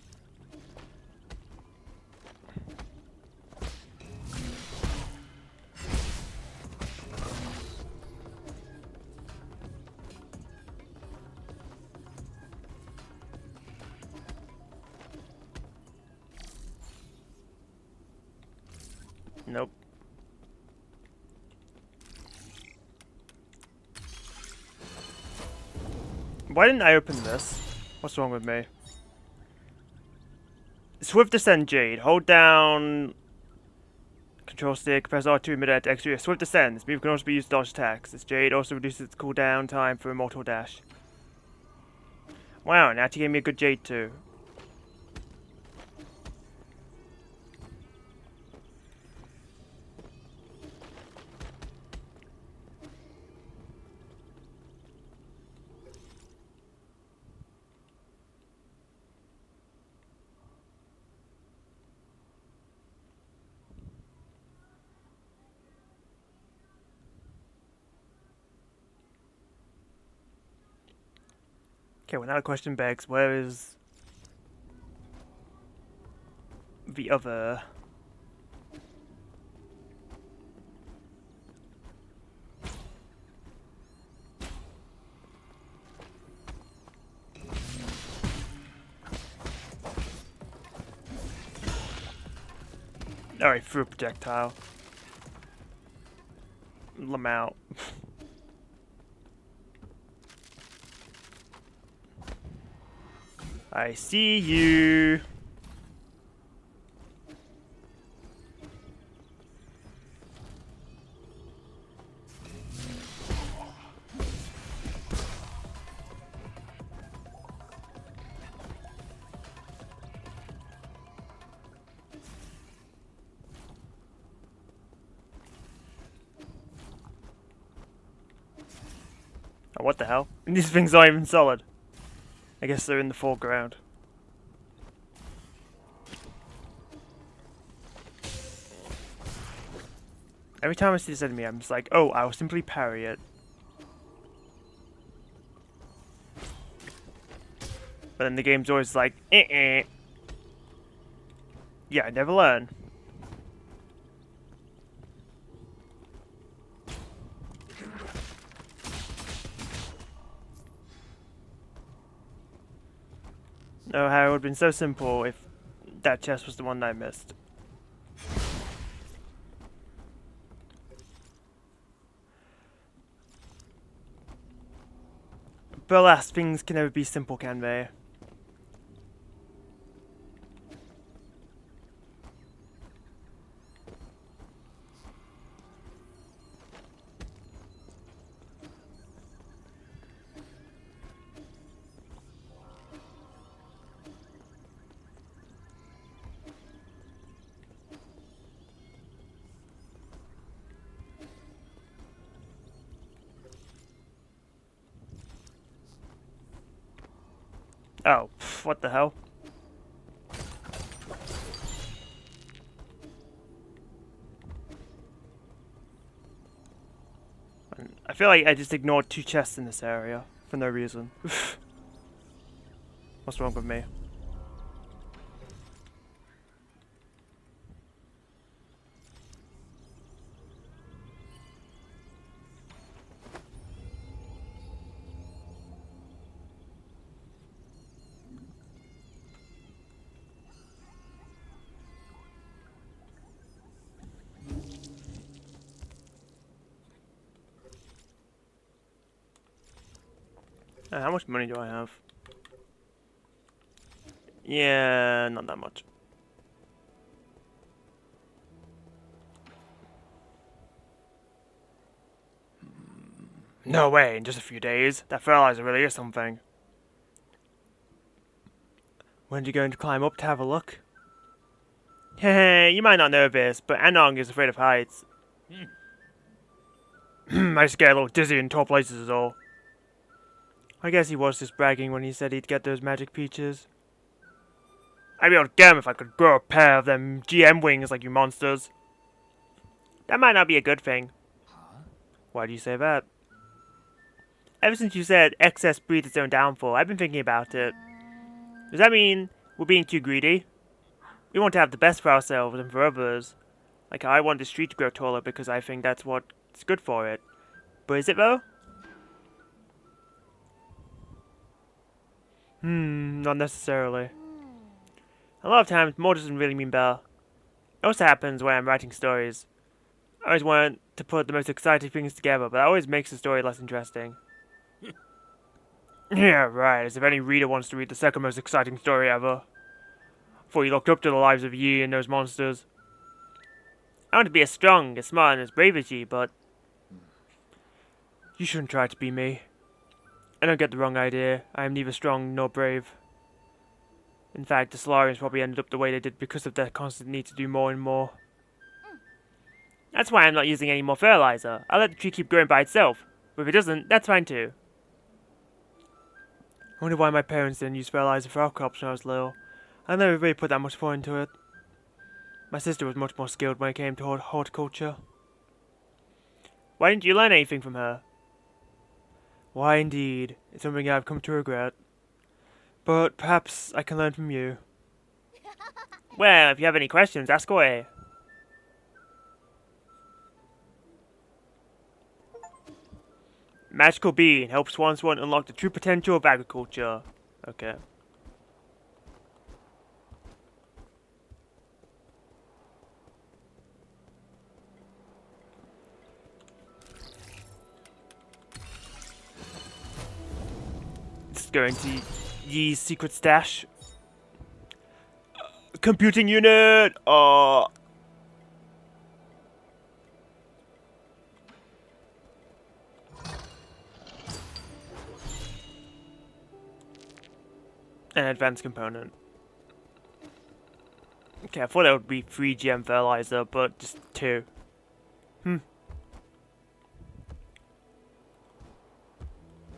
Nope. Why didn't I open this? What's wrong with me? Swift Descend Jade. Hold down Control stick, press R2 mid-air to execute. Swift Descend. This move can also be used to dodge attacks. This Jade also reduces its cooldown time for a mortal dash. Wow, Natty gave me a good Jade too. Okay, well now the question begs, where is the other... Alright, threw a projectile. Lamau. I see you. Oh, what the hell? These things aren't even solid. I guess they're in the foreground. Every time I see this enemy, I'm just like, oh, I'll simply parry it. But then the game's always like, eh. Yeah, I never learn. Oh, how it would have been so simple if that chest was the one that I missed. But alas, things can never be simple, can they? Oh, what the hell? I feel like I just ignored two chests in this area for no reason. What's wrong with me? How much money do I have? Yeah, not that much. No way, in just a few days? That fertilizer really is something. When are you going to climb up to have a look? Heh, you might not know this, but Anong is afraid of heights. I just get a little dizzy in tall places is all. I guess he was just bragging when he said he'd get those magic peaches. I'd be able to get 'em if I could grow a pair of them GM wings like you monsters. That might not be a good thing. Why do you say that? Ever since you said excess breeds its own downfall, I've been thinking about it. Does that mean we're being too greedy? We want to have the best for ourselves and for others. Like how I want the street to grow taller because I think that's what's good for it. But is it though? Not necessarily. A lot of times, more doesn't really mean better. It also happens when I'm writing stories. I always want to put the most exciting things together, but that always makes the story less interesting. Yeah, right, as if any reader wants to read the second most exciting story ever. Before you looked up to the lives of Yi and those monsters. I want to be as strong, as smart, and as brave as Yi, but... You shouldn't try to be me. I don't get the wrong idea. I am neither strong nor brave. In fact, the Solarians probably ended up the way they did because of their constant need to do more and more. That's why I'm not using any more fertilizer. I'll let the tree keep growing by itself. But if it doesn't, that's fine too. I wonder why my parents didn't use fertilizer for our crops when I was little. I never really put that much thought into it. My sister was much more skilled when it came to horticulture. Why didn't you learn anything from her? Why indeed? It's something I've come to regret. But perhaps I can learn from you. Well, if you have any questions, ask away. Magical Bean helps one unlock the true potential of agriculture. Okay. It's going to Yi's secret stash. Computing unit! An advanced component. Okay, I thought that would be 3 GM fertilizer, but just 2.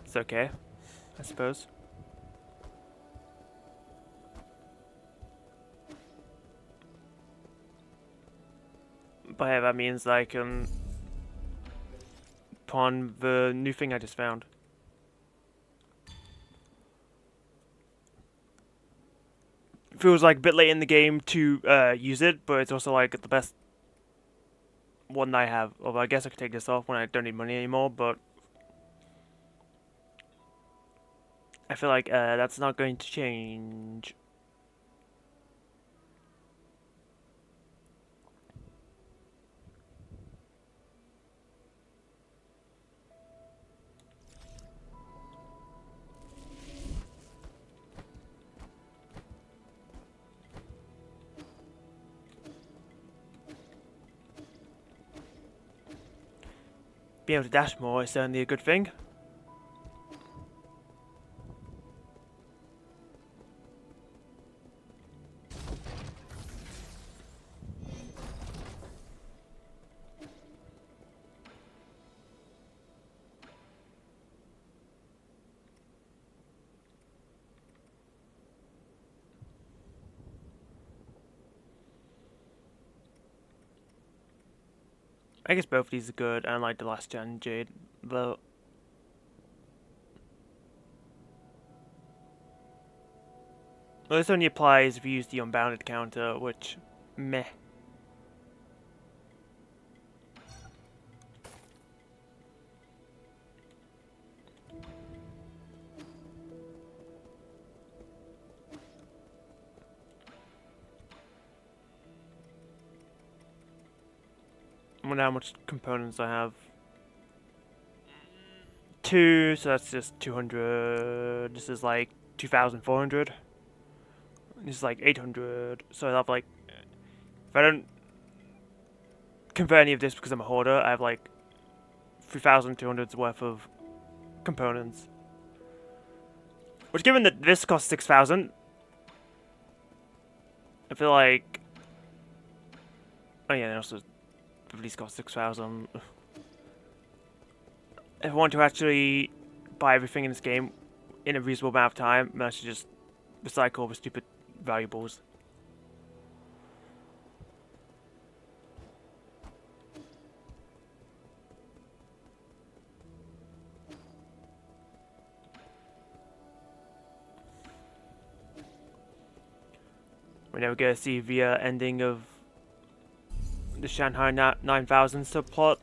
It's okay, I suppose. But yeah, that means I can pawn the new thing I just found. Feels like a bit late in the game to use it, but it's also like the best one I have. Although I guess I could take this off when I don't need money anymore, but I feel like that's not going to change. Being able to dash more is certainly a good thing. I guess both of these are good, and like the last gen Jade, though. Well, this only applies if you use the unbounded counter, which, meh. I wonder how much components I have. 2, so that's just 200. This is like 2,400. This is like 800. So I have like, if I don't convert any of this because I'm a hoarder, I have like 3,200's worth of components. Which, given that this costs 6,000, I feel like... Oh yeah, and also these cost 6,000. If I want to actually buy everything in this game in a reasonable amount of time, then I should just recycle all the stupid valuables. We're never going to see the ending of the Shanghai 9000 subplot.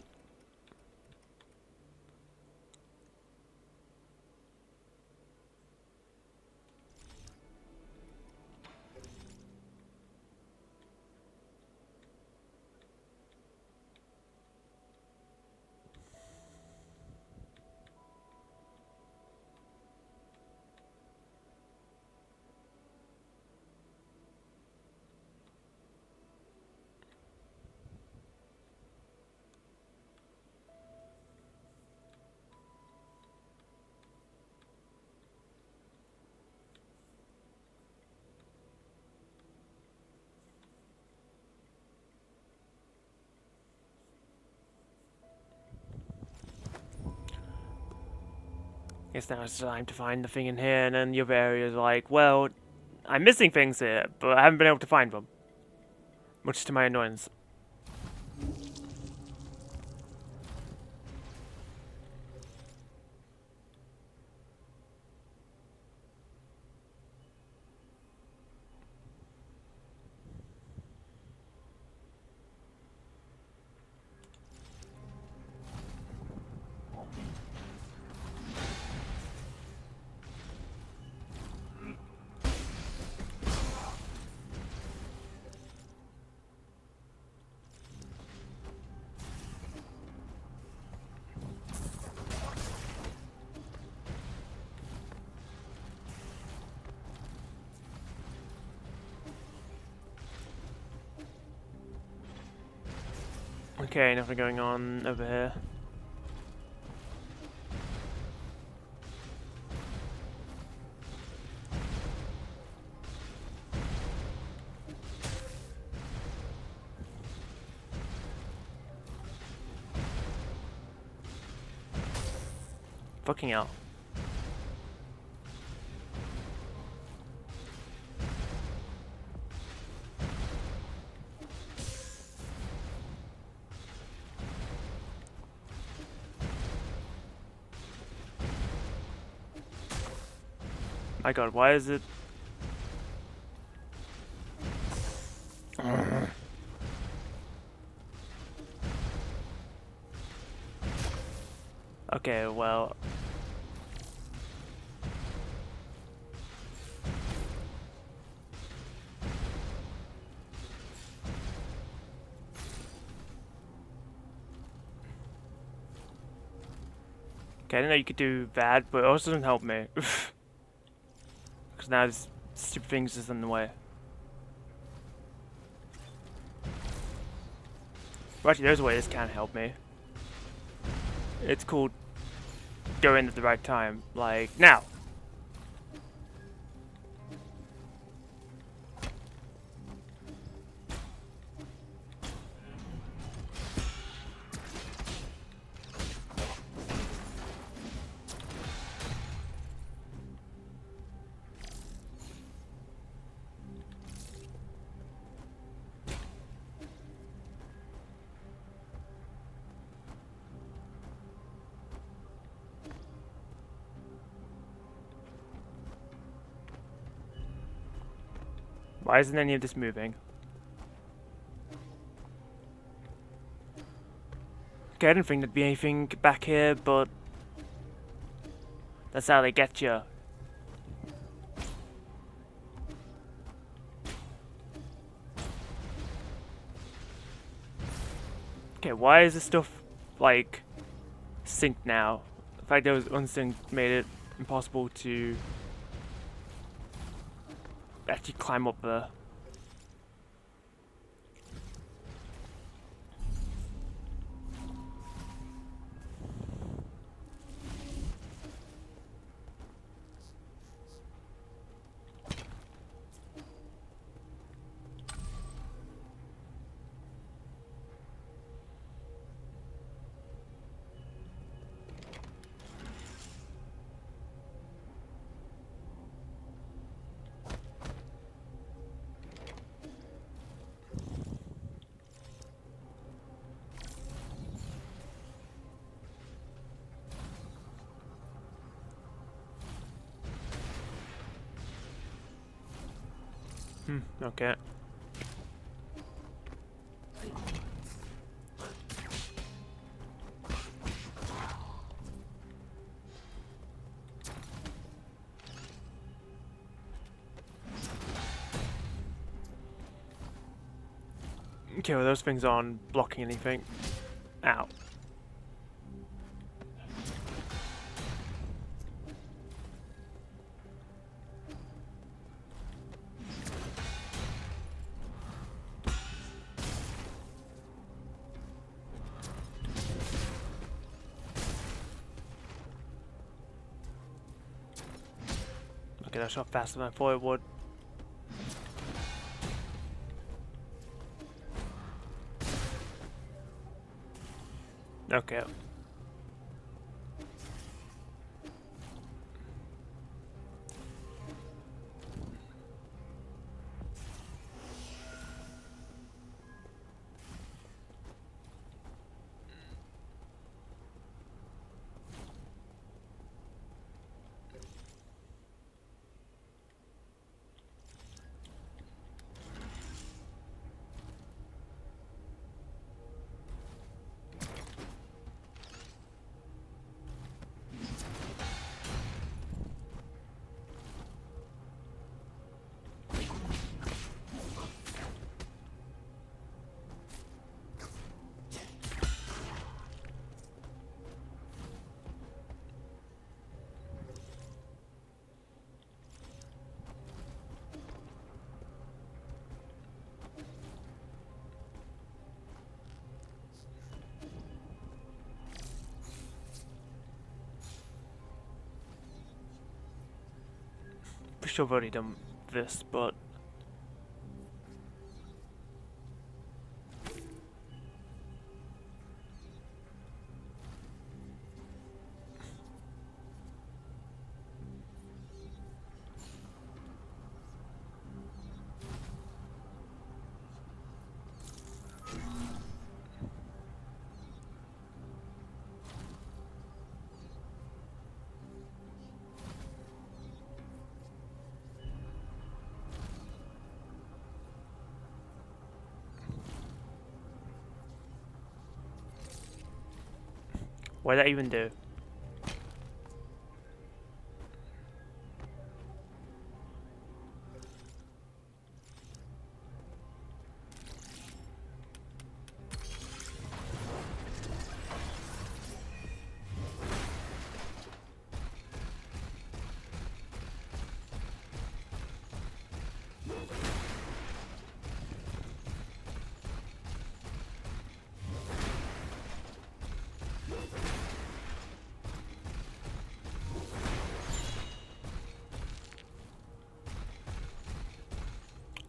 Guess now it's time to find the thing in here, and then the other area is like, well, I'm missing things here, but I haven't been able to find them. Much to my annoyance. Okay, nothing going on over here. Fucking hell. My god, why is it... Okay, well... Okay, I didn't know you could do that, but it also doesn't help me. Because now this stupid thing's just in the way. Well, actually, there's a way this can help me. It's called go in at the right time. Like, now! Why isn't any of this moving? Okay, I didn't think there'd be anything back here, but... That's how they get you. Okay, why is this stuff, like, synced now? The fact that it was unsynced made it impossible to actually climb up there. Okay. Okay, well those things aren't blocking anything. Ow. Okay, that shot faster than I thought it would. Okay. For sure I've already done this, but what did that even do?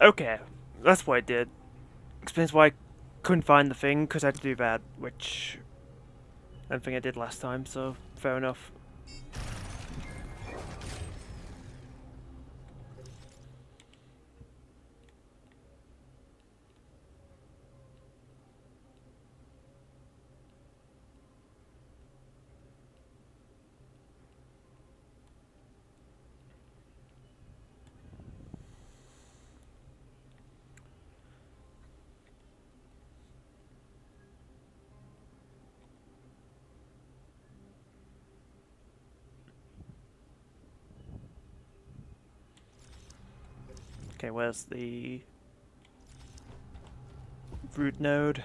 Okay, that's what it did. Explains why I couldn't find the thing, because I had to do that, which I don't think I did last time, so fair enough. Okay, where's the root node?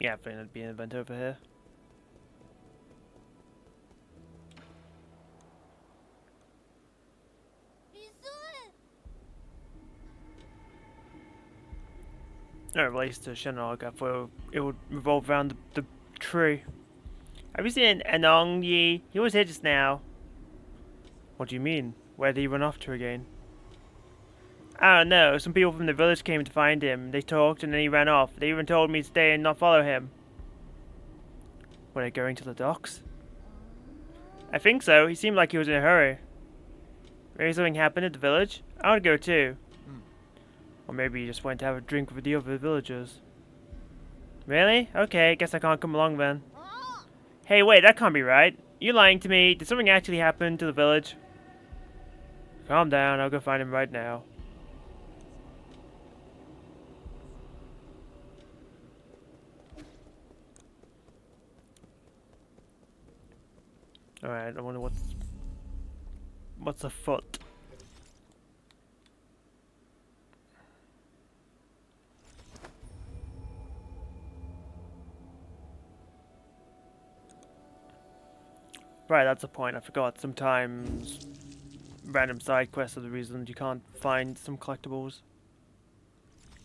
Yeah, I think there'd be an event over here. No, it relates to Shenog. I thought it would revolve around the tree. Have you seen Anongyi? He was here just now. What do you mean? Where did he run off to again? I don't know. Some people from the village came to find him. They talked and then he ran off. They even told me to stay and not follow him. Were they going to the docks? I think so. He seemed like he was in a hurry. Maybe something happened at the village? I would go too. Or maybe he just went to have a drink with the other villagers. Really? Okay, guess I can't come along then. Hey, wait, that can't be right. You lying to me? Did something actually happen to the village? Calm down, I'll go find him right now. Alright, I wonder what's afoot. Right, that's a point. I forgot. Sometimes random side quests are the reason you can't find some collectibles.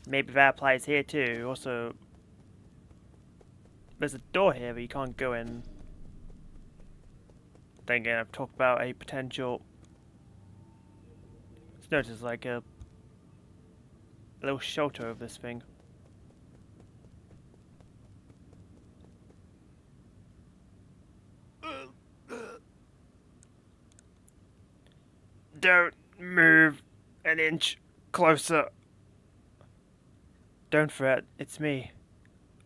Maybe that applies here too. Also, there's a door here, but you can't go in. Then again, I've talked about a potential. Let's notice like a little shelter of this thing. Don't move an inch closer. Don't fret, it's me.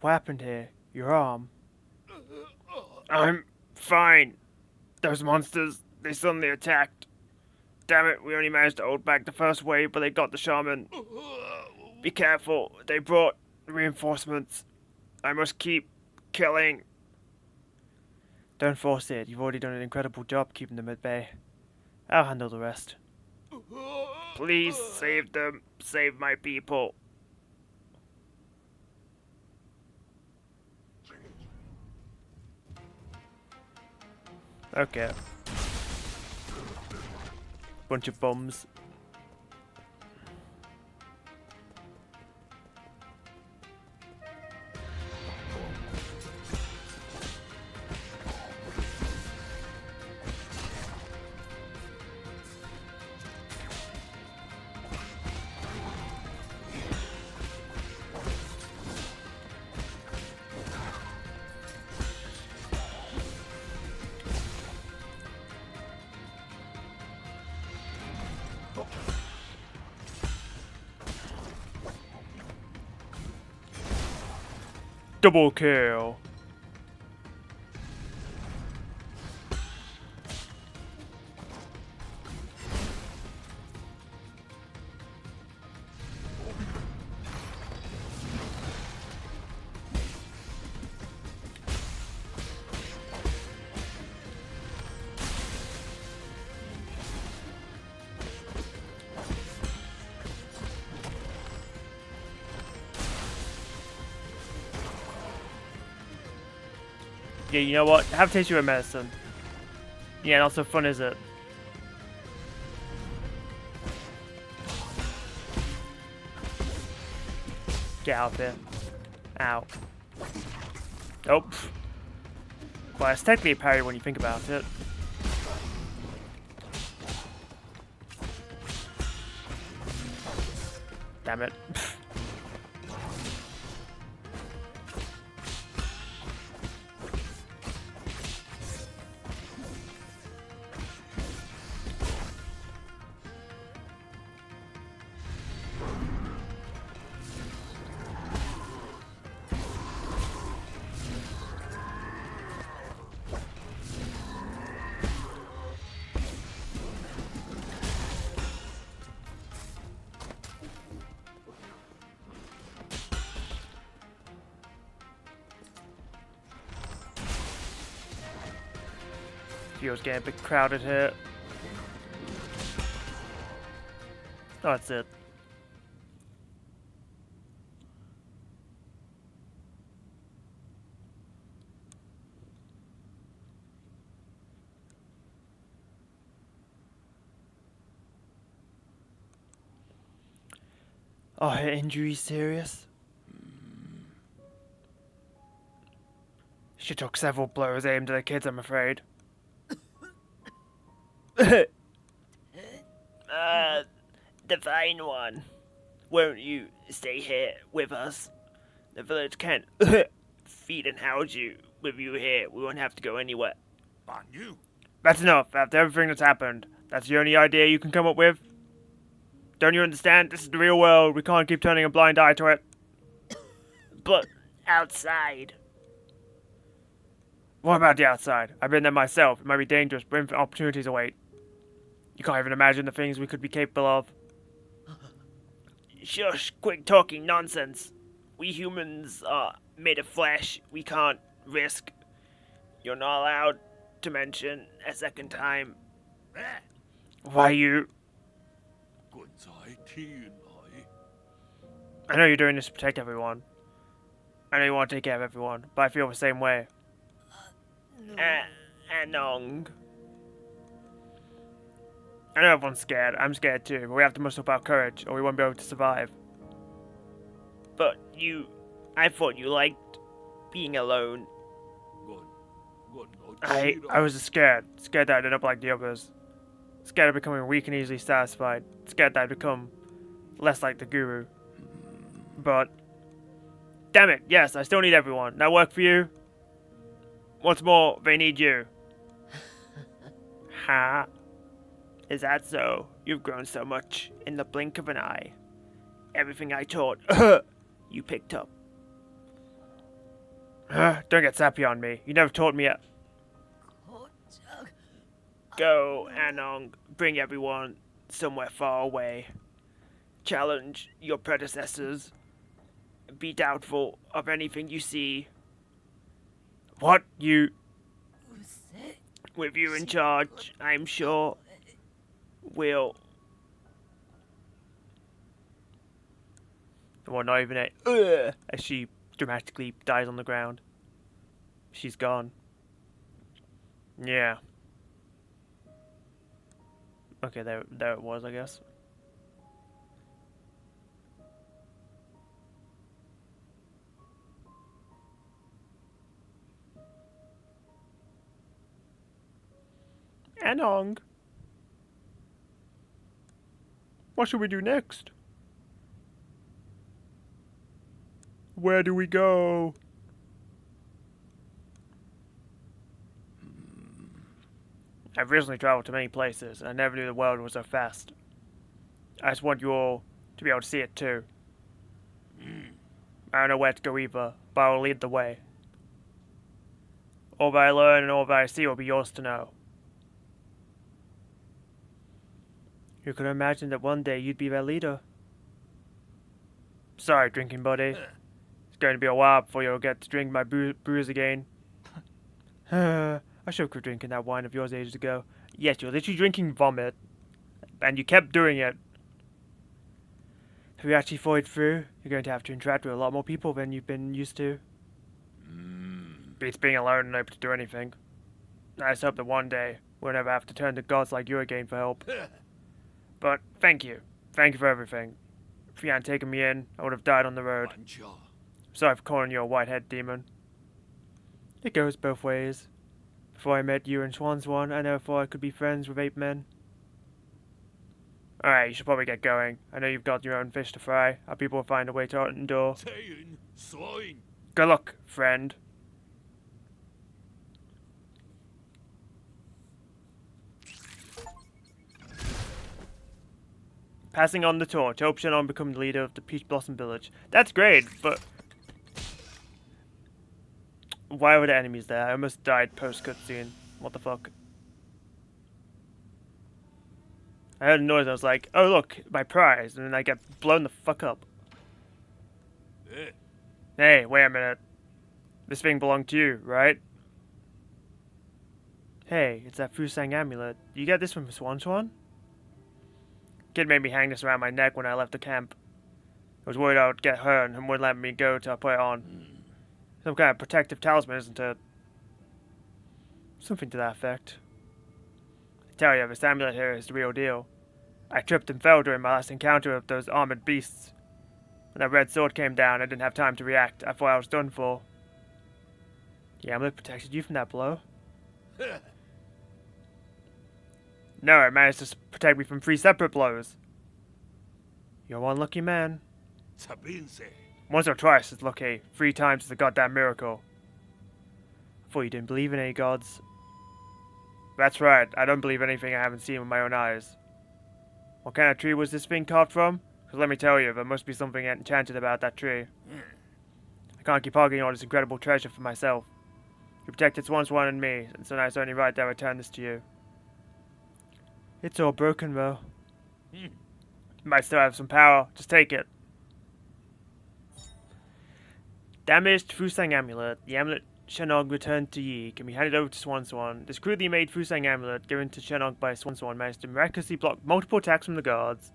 What happened here? Your arm. I'm fine. Those monsters, they suddenly attacked. Damn it, we only managed to hold back the first wave, but they got the shaman. Be careful, they brought reinforcements. I must keep killing. Don't force it, you've already done an incredible job keeping them at bay. I'll handle the rest. Please save them. Save my people. Okay. Bunch of bums. Double kill. Yeah, you know what? Have a taste of your medicine. Yeah, not so fun, is it? Get out there. Ow. Nope. Well, it's technically a parry when you think about it. Damn it. Feels getting a bit crowded here. Oh, that's it. Oh, her injury serious? She took several blows aimed at the kids, I'm afraid. Divine one. Won't you stay here with us? The village can't feed and house you. With you here, we won't have to go anywhere. That's enough. After everything that's happened, that's the only idea you can come up with? Don't you understand? This is the real world. We can't keep turning a blind eye to it. But outside. What about the outside? I've been there myself. It might be dangerous, but infinite opportunities await. You can't even imagine the things we could be capable of. Shush, quick talking nonsense. We humans are made of flesh. We can't risk. You're not allowed to mention a second time. Why you... I know you're doing this to protect everyone. I know you want to take care of everyone, but I feel the same way. Anong. I know everyone's scared. I'm scared too, but we have to muster up our courage, or we won't be able to survive. But I thought you liked being alone. I was scared. Scared that I'd end up like the others. Scared of becoming weak and easily satisfied. Scared that I'd become less like the guru. But, damn it, yes, I still need everyone. That work for you? What's more, they need you. Ha? Is that so? You've grown so much in the blink of an eye. Everything I taught, you picked up. Don't get sappy on me. You never taught me a... Go, Anong. Bring everyone somewhere far away. Challenge your predecessors. Be doubtful of anything you see. What? You... With you in charge, I'm sure we'll... Well, not even a... as she dramatically dies on the ground. She's gone. Yeah. Okay, there it was, I guess. Anong. What should we do next? Where do we go? I've recently traveled to many places, and I never knew the world was so fast. I just want you all to be able to see it too. I don't know where to go either, but I will lead the way. All that I learn and all that I see will be yours to know. You could imagine that one day you'd be their leader. Sorry, drinking buddy. It's going to be a while before you'll get to drink my brews again. I should have quit drinking that wine of yours ages ago. Yes, you're literally drinking vomit. And you kept doing it. If you actually followed through, you're going to have to interact with a lot more people than you've been used to. Beats being alone and able to do anything. I just hope that one day we'll never have to turn to gods like you again for help. But thank you. Thank you for everything. If you hadn't taken me in, I would have died on the road. Sorry for calling you a whitehead demon. It goes both ways. Before I met you and Swanswan, I never thought I could be friends with ape men. Alright, you should probably get going. I know you've got your own fish to fry. Our people will find a way to endure. Good luck, friend. Passing on the torch. Hope Shannon become the leader of the Peach Blossom Village. That's great, but... why were the enemies there? I almost died post-cutscene. What the fuck? I heard a noise, I was like, oh look, my prize, and then I get blown the fuck up. Hey, wait a minute. This thing belonged to you, right? Hey, it's that Fusang amulet. You get this from Swan? Kid made me hang this around my neck when I left the camp. I was worried I would get hurt and wouldn't let me go till I put it on. Some kind of protective talisman, isn't it? Something to that effect. I tell you, this amulet here is the real deal. I tripped and fell during my last encounter with those armored beasts. When that red sword came down, I didn't have time to react. I thought I was done for. The amulet protected you from that blow? No, it managed to protect me from 3 separate blows. You're one lucky man. Once or twice is lucky. 3 times is a goddamn miracle. I thought you didn't believe in any gods. That's right, I don't believe anything I haven't seen with my own eyes. What kind of tree was this thing carved from? Because let me tell you, there must be something enchanted about that tree. I can't keep hogging all this incredible treasure for myself. You protected Swan and me, and so now it's only right that I return this to you. It's all broken, though. Might still have some power. Just take it. Damaged Fusang Amulet. The amulet Shenog returned to Yi can be handed over to Swan. This crudely made Fusang Amulet given to Shenog by Swan managed to miraculously block multiple attacks from the guards.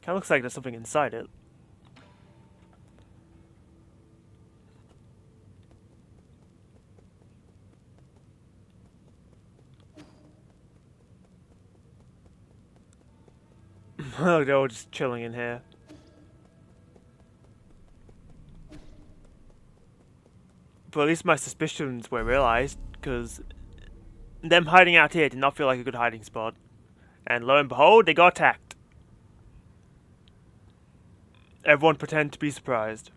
Kinda looks like there's something inside it. They're all just chilling in here. But at least my suspicions were realized, because them hiding out here did not feel like a good hiding spot. And lo and behold, they got attacked. Everyone pretend to be surprised.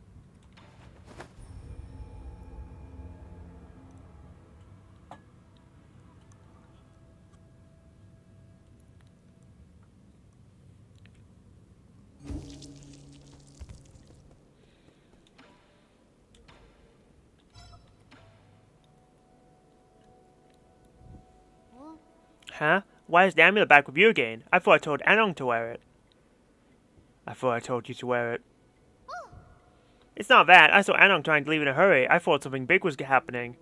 Huh? Why is the amulet back with you again? I thought I told Anong to wear it. I thought I told you to wear it. It's not that. I saw Anong trying to leave in a hurry. I thought something big was happening.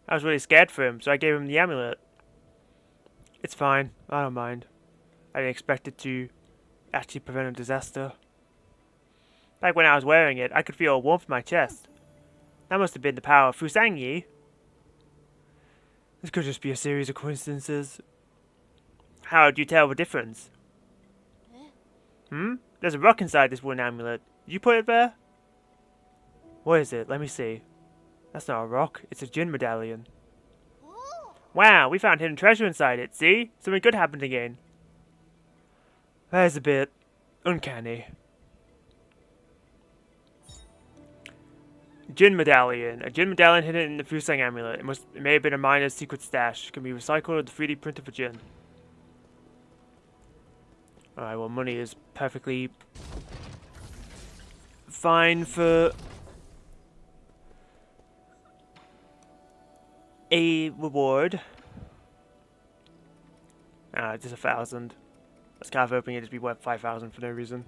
I was really scared for him, so I gave him the amulet. It's fine. I don't mind. I didn't expect it to actually prevent a disaster. Back when I was wearing it, I could feel a warmth in my chest. That must have been the power of Fusang Yi. This could just be a series of coincidences. How would you tell the difference? There's a rock inside this wooden amulet. Did you put it there? What is it? Let me see. That's not a rock. It's a Jin medallion. Wow, we found hidden treasure inside it. See? Something good happened again. That is a bit uncanny. Jin medallion. A Jin medallion hidden in the Fusang amulet. It may have been a miner's secret stash. It can be recycled or the 3D printed for Jin. Alright, well, money is perfectly fine for a reward. Just 1,000. That's kind of hoping it to be worth 5,000 for no reason.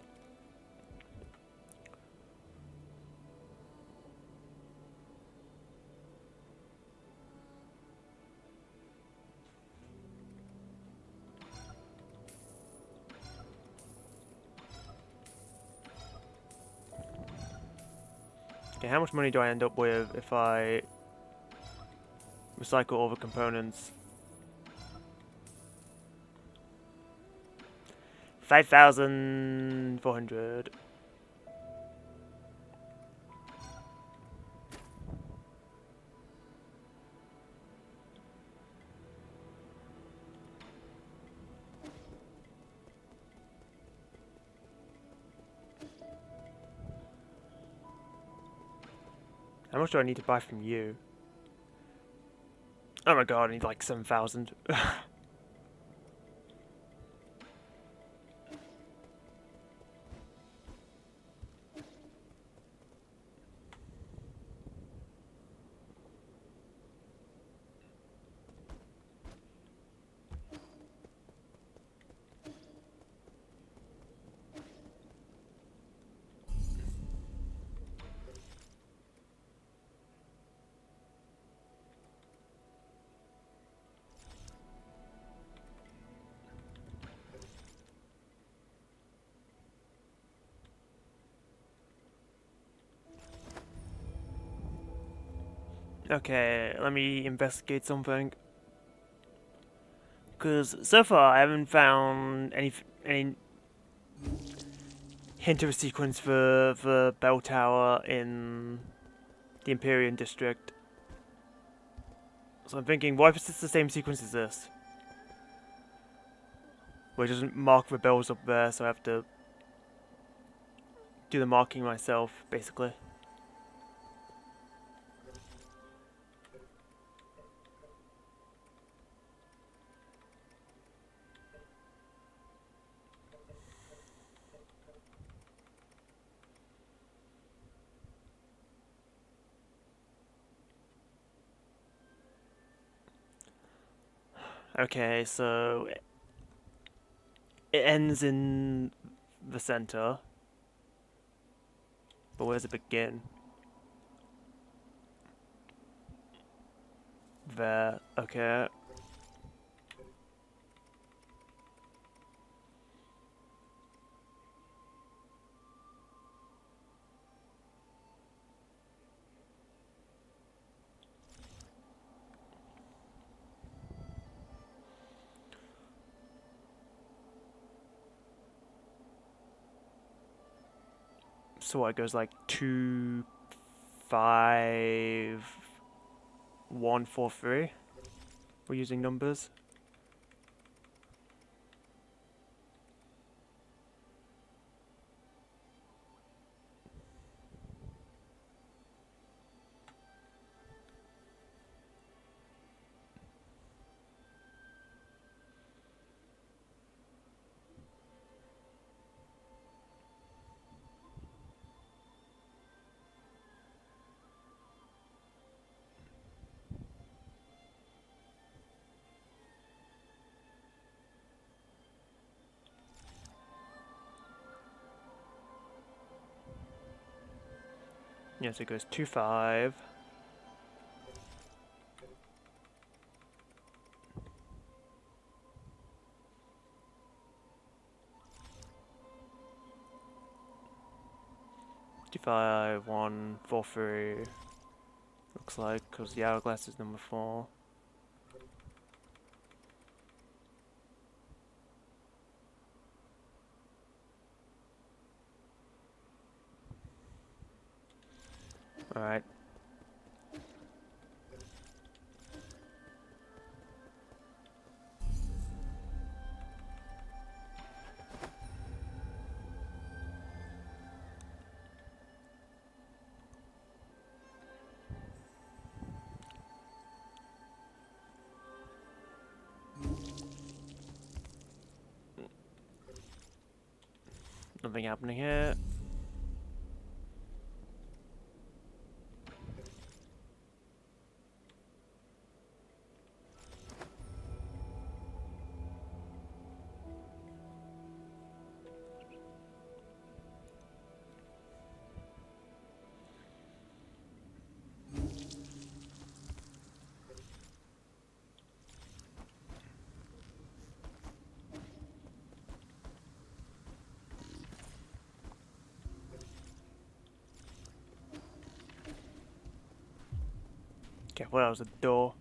Okay, how much money do I end up with if I recycle all the components? 5,400. How much do I need to buy from you? Oh my god, I need like 7,000. Okay, let me investigate something. Because so far I haven't found any hint of a sequence for the bell tower in the Empyrean district. So I'm thinking, what if it's the same sequence as this? Where it doesn't mark the bells up there, so I have to do the marking myself, basically. Okay, so it ends in the center. But where does it begin? There. Okay. So it goes like 2, 5, 1, 4, 3. We're using numbers. Yeah, so it goes 2, 5. Five, 1, 4, 3. Looks like, because the hourglass is number 4. Alright. Nothing happening here. Okay, well, that was a door.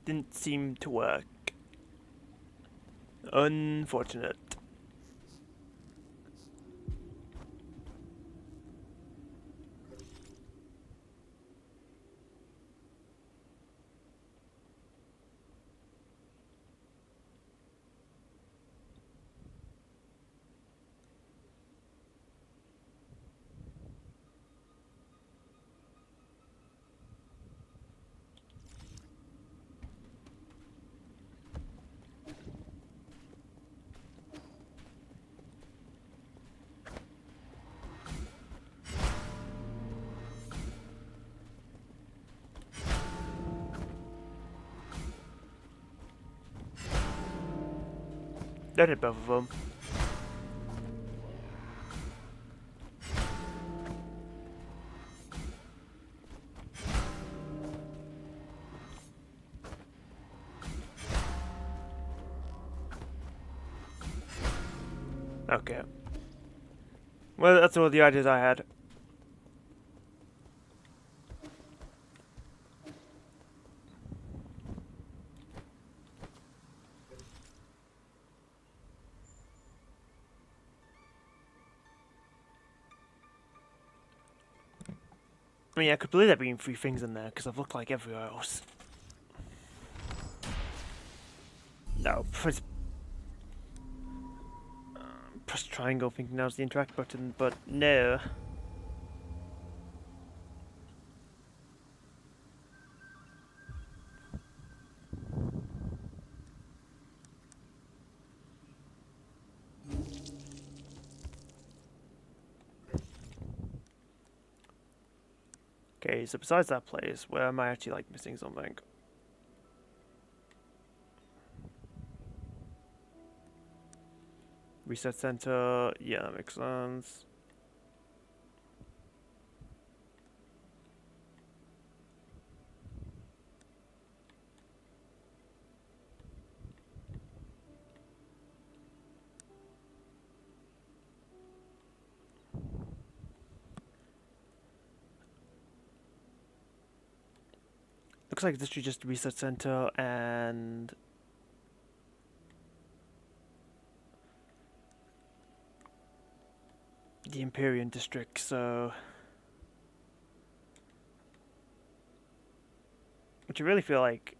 Didn't seem to work. Unfortunate. That hit both of them. Okay. Well, that's all the ideas I had. I mean, I could believe there being 3 things in there, because I've looked like everywhere else. No, press triangle thinking now's the interact button, but no. Okay, so besides that place, where am I actually like missing something? Reset center, yeah, that makes sense. Looks like this should just reset center and the Empyrean district, so which I really feel like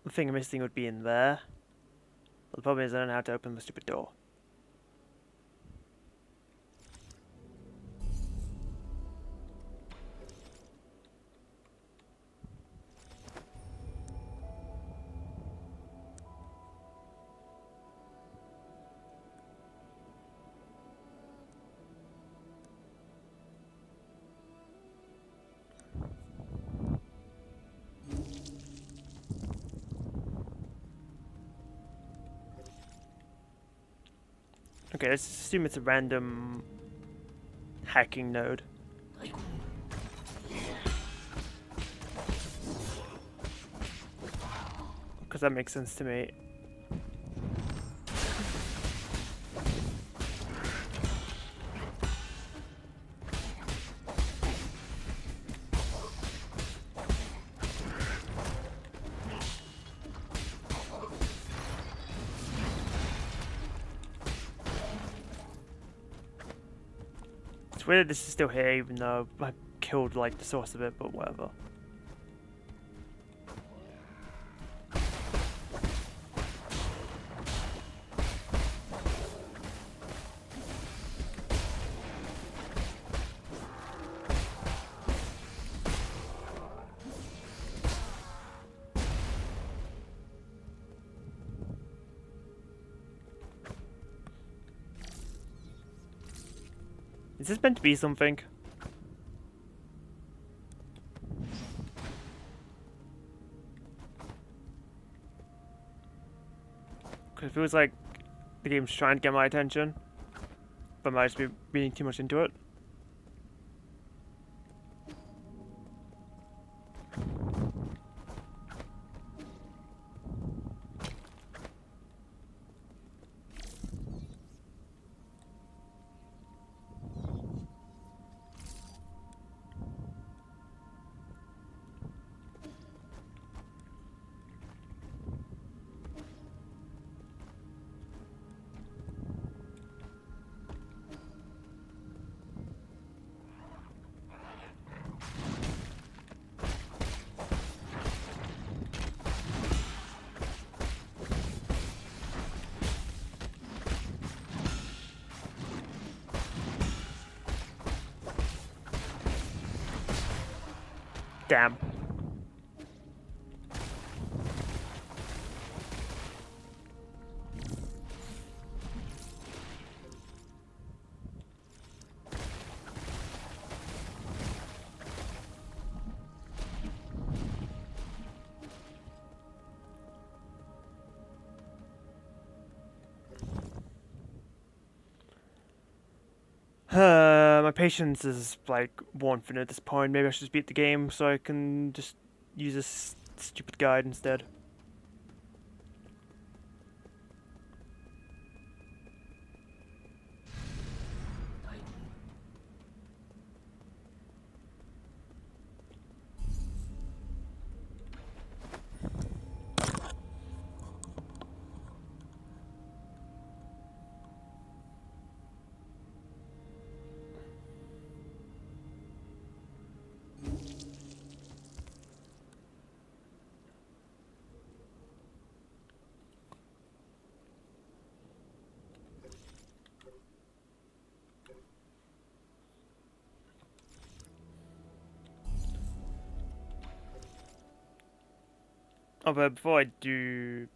the thing I'm missing would be in there. But the problem is I don't know how to open the stupid door. Okay, let's assume it's a random hacking node. Because that makes sense to me. It's weird this is still here even though I killed like the source of it, but whatever. Is this meant to be something? Because it feels like the game's trying to get my attention, but I might just be reading too much into it. Damn. patience is like worn thin at this point. Maybe I should just beat the game so I can just use this stupid guide instead. Oh, but before I do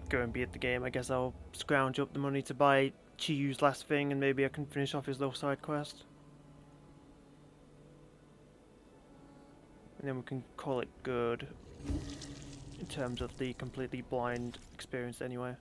go and beat the game, I guess I'll scrounge up the money to buy Chiyu's last thing, and maybe I can finish off his little side quest. And then we can call it good in terms of the completely blind experience anyway.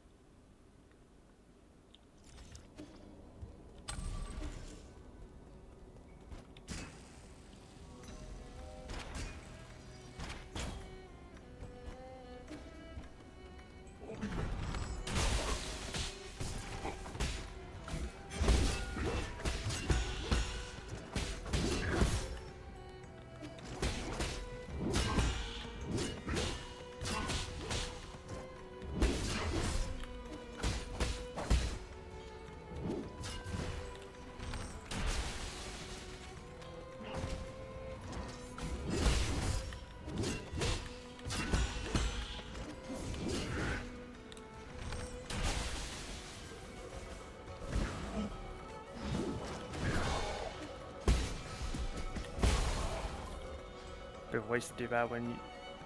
Bit of a waste to do that when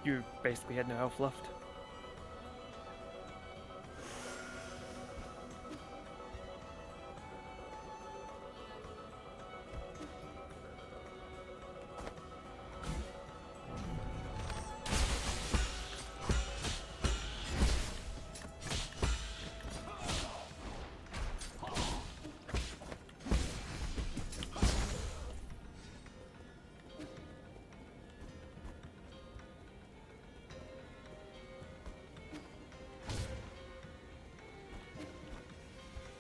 you basically had no health left.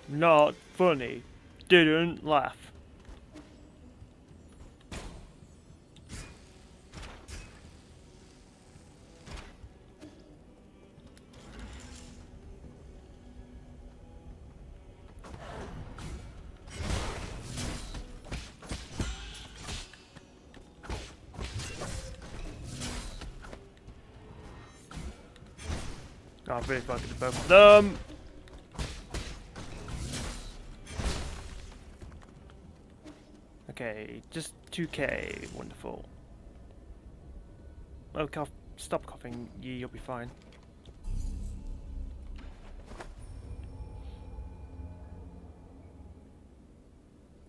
Not funny. Didn't laugh. Oh, I'm really fucking the both of them. Okay, just 2k. Wonderful. Oh, stop coughing. You'll be fine.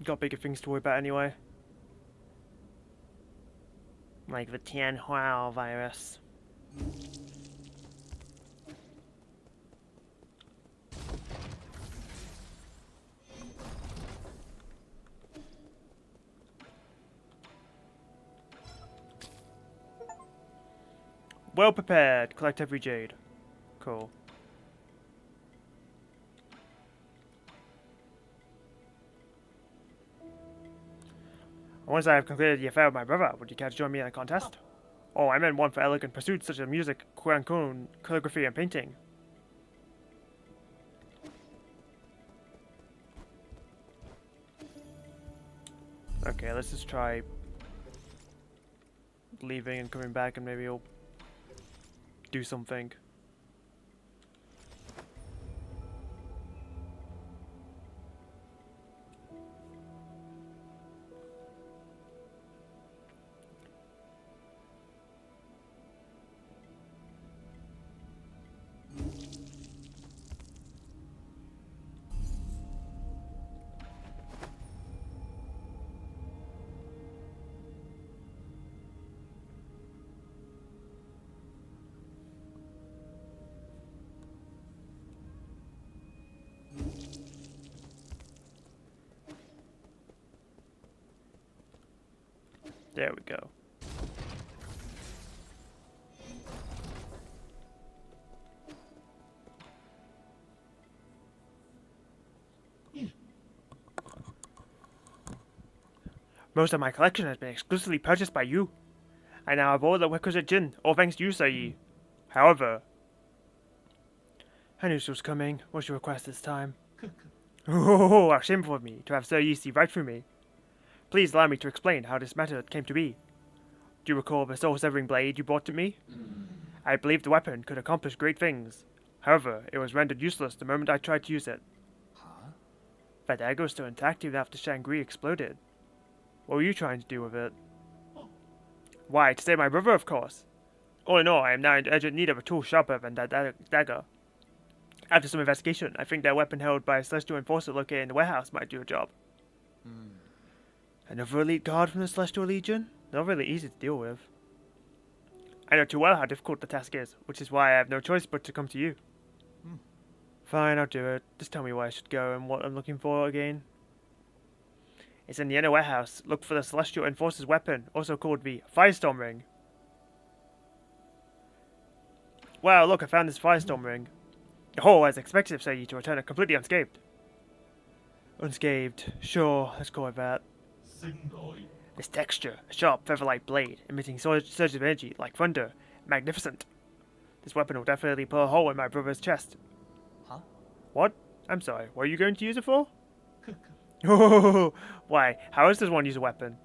Got bigger things to worry about anyway. Like the Tianhua virus. Well prepared. Collect every jade. Cool. Once I have completed the affair with my brother, would you care to join me in a contest? Oh, I meant one for elegant pursuits such as music, quancun, calligraphy, and painting. Okay, let's just try leaving and coming back, and maybe he'll do something. There we go. Most of my collection has been exclusively purchased by you. I now have all the requisite gin, all thanks to you, Sir Yi. However, I knew she was coming. What's your request this time? Oh, how shameful of me to have Sir Yi see right through me. Please allow me to explain how this matter came to be. Do you recall the soul-severing blade you brought to me? I believed the weapon could accomplish great things. However, it was rendered useless the moment I tried to use it. That dagger was still intact even after Shangri exploded. What were you trying to do with it? Why, to save my brother, of course. All in all, I am now in urgent need of a tool sharper than that dagger. After some investigation, I think that weapon held by a Celestial Enforcer located in the warehouse might do a job. Another elite guard from the Celestial Legion? Not really easy to deal with. I know too well how difficult the task is, which is why I have no choice but to come to you. Fine, I'll do it. Just tell me where I should go and what I'm looking for again. It's in the inner warehouse. Look for the Celestial Enforcer's weapon, also called the Firestorm Ring. Wow, look, I found this Firestorm Ring. Oh, as expected, Sir Yi to return it completely unscathed. Unscathed. Sure, let's call it that. This texture, a sharp, feather-like blade, emitting surges of energy like thunder. Magnificent. This weapon will definitely pull a hole in my brother's chest. Huh? What? I'm sorry, what are you going to use it for? Oh, why, how else does one use a weapon?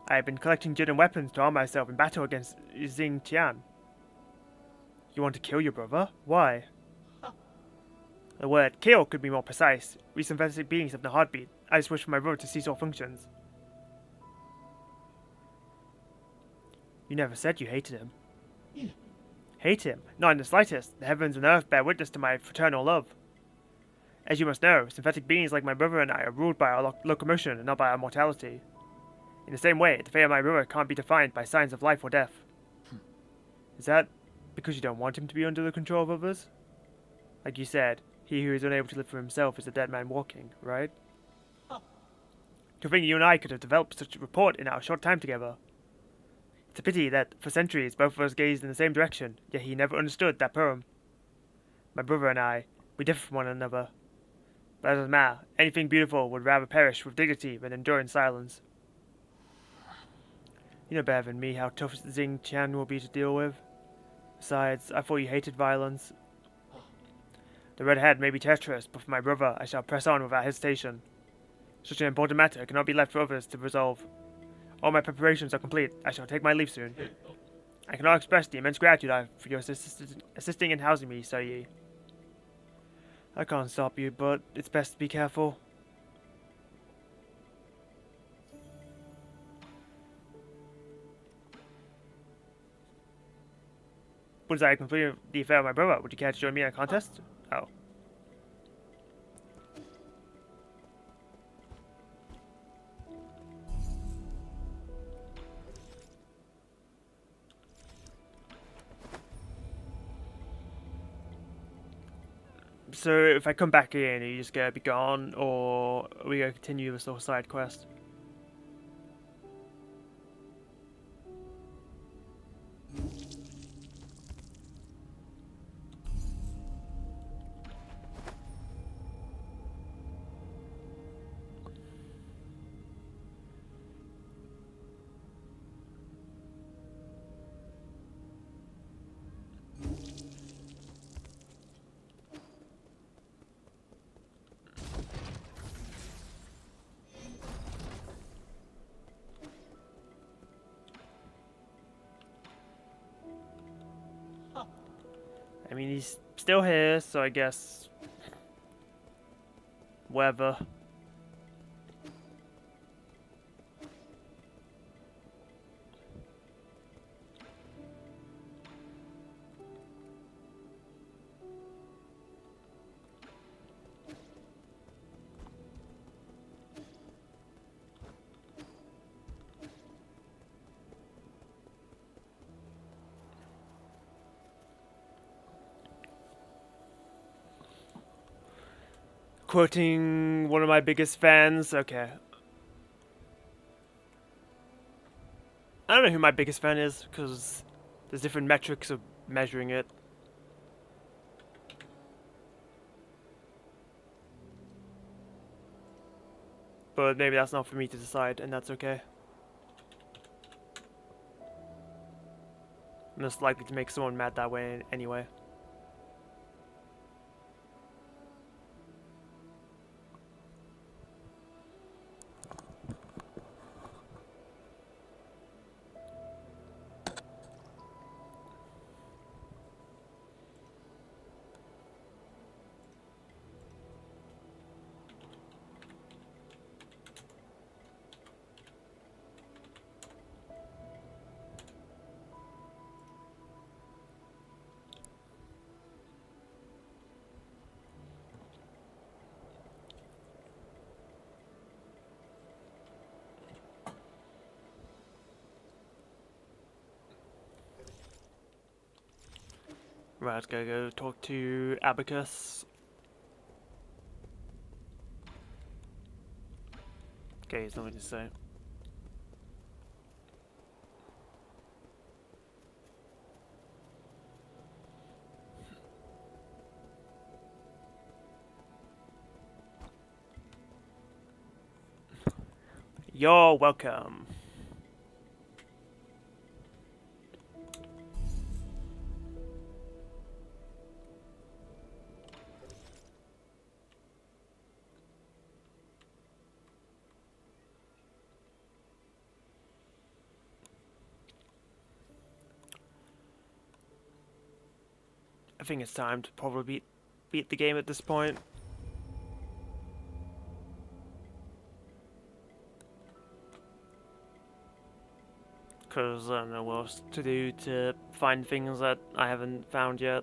I have been collecting gin and weapons to arm myself in battle against Xing Tian. You want to kill your brother? Why? The word kill could be more precise. We synthetic beings have no heartbeat. I just wish for my brother to cease all functions. You never said you hated him. Hate him? Not in the slightest. The heavens and earth bear witness to my fraternal love. As you must know, synthetic beings like my brother and I are ruled by our locomotion and not by our mortality. In the same way, the fate of my brother can't be defined by signs of life or death. Is that because you don't want him to be under the control of others? Like you said, he who is unable to live for himself is a dead man walking, right? To think you and I could have developed such a rapport in our short time together. It's a pity that, for centuries, both of us gazed in the same direction, yet he never understood that poem. My brother and I, we differ from one another. But that doesn't matter. Anything beautiful would rather perish with dignity than endure in silence. You know better than me how tough Xing Tian will be to deal with. Besides, I thought you hated violence. The red head may be treacherous, but for my brother, I shall press on without hesitation. Such an important matter cannot be left for others to resolve. All my preparations are complete. I shall take my leave soon. I cannot express the immense gratitude I have for your assisting in housing me, Sir Yi. I can't stop you, but it's best to be careful. Once I complete the affair of my brother, would you care to join me in a contest? Oh. So if I come back in, are you just gonna be gone, or are we gonna continue this little side quest? I mean, he's still here, so I guess... whatever. Quoting one of my biggest fans. Okay. know who my biggest fan is, because there's different metrics of measuring it. But maybe that's not for me to decide, and that's okay. I'm just likely to make someone mad that way anyway. Right, let's go talk to Abacus. Okay, he's nothing to say. You're welcome. I think it's time to probably beat the game at this point. Because I don't know what else to do to find things that I haven't found yet.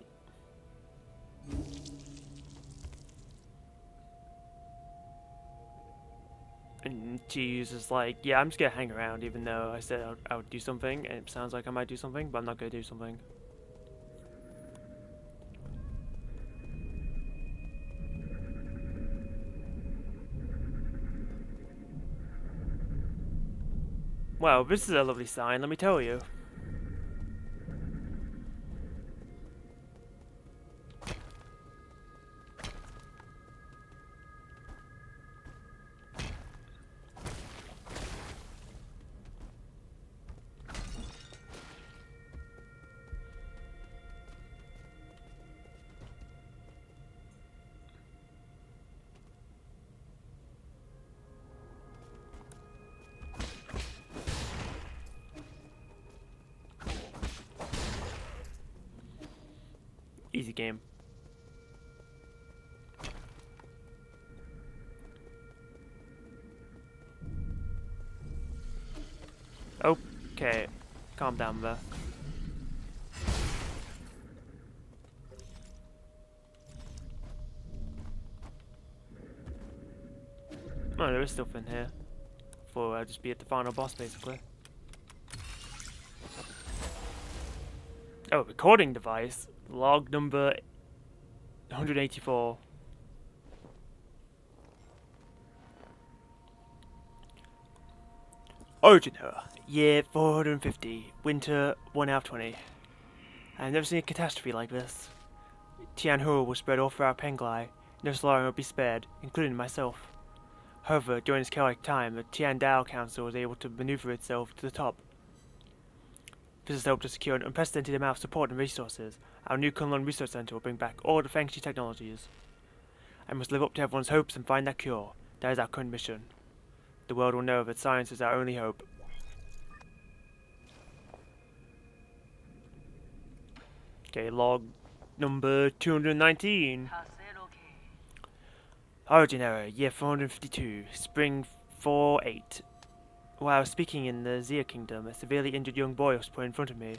And Cheese is like, yeah, I'm just gonna hang around even though I said I would do something, and it sounds like I might do something, but I'm not gonna do something. Well, this is a lovely sign, let me tell you. Easy game. Okay, calm down there. Oh, there is stuff in here. Before I'll just be at the final boss, basically. Oh, recording device. Log number 184. Origin era. Year 450. Winter 1 out of 20. I've never seen a catastrophe like this. Tianhu will spread all throughout Penglai. No Solarian will be spared, including myself. However, during this chaotic time, the Tiandao Council was able to maneuver itself to the top. This has helped to secure an unprecedented amount of support and resources. Our new Kunlun Research Center will bring back all the Fengshi technologies. I must live up to everyone's hopes and find that cure. That is our current mission. The world will know that science is our only hope. Okay, log number 219. Origin error, year 452, spring 48. While I was speaking in the Zia Kingdom, a severely injured young boy was put in front of me.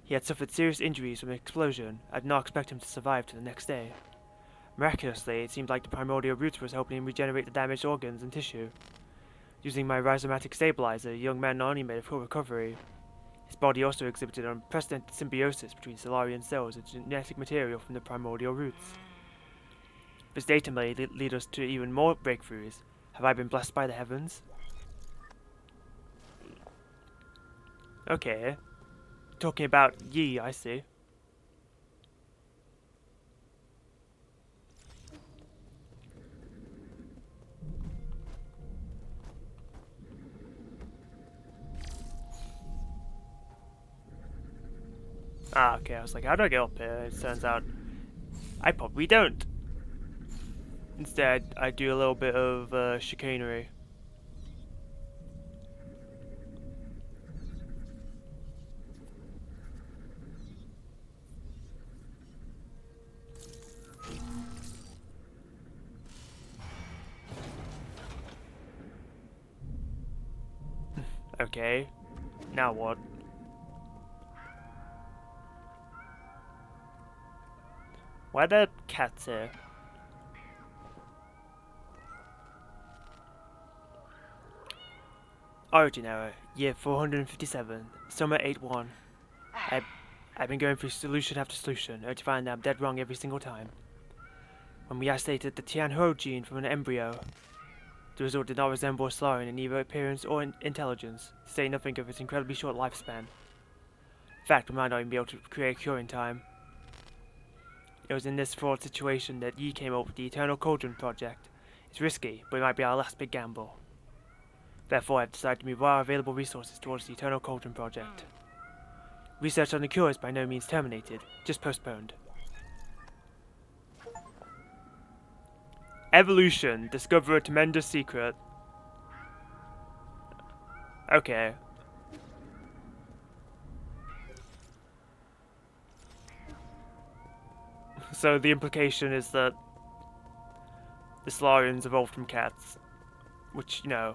He had suffered serious injuries from an explosion. I did not expect him to survive to the next day. Miraculously, it seemed like the primordial roots was helping him regenerate the damaged organs and tissue. Using my rhizomatic stabilizer, the young man not only made a full recovery, his body also exhibited an unprecedented symbiosis between Solarian cells and genetic material from the primordial roots. This data may lead us to even more breakthroughs. Have I been blessed by the heavens? Okay. Talking about Yi, I see. Ah, okay, I was like, how do I get up here? It turns out I probably don't. Instead, I do a little bit of chicanery. Okay, now what? Why are there cats here? Origin error, year 457, summer 81. I've been going through solution after solution, only to find that I'm dead wrong every single time. When we isolated the Tianhuo gene from an embryo, the result did not resemble a Solarian in either appearance or intelligence, to say nothing of its incredibly short lifespan. In fact, we might not even be able to create a cure in time. It was in this fraught situation that Yi came up with the Eternal Cauldron project. It's risky, but it might be our last big gamble. Therefore, I've decided to move all our available resources towards the Eternal Cauldron project. Research on the cure is by no means terminated, just postponed. Evolution. Discover a tremendous secret. Okay. So the implication is that the Solarians evolved from cats. Which, you know,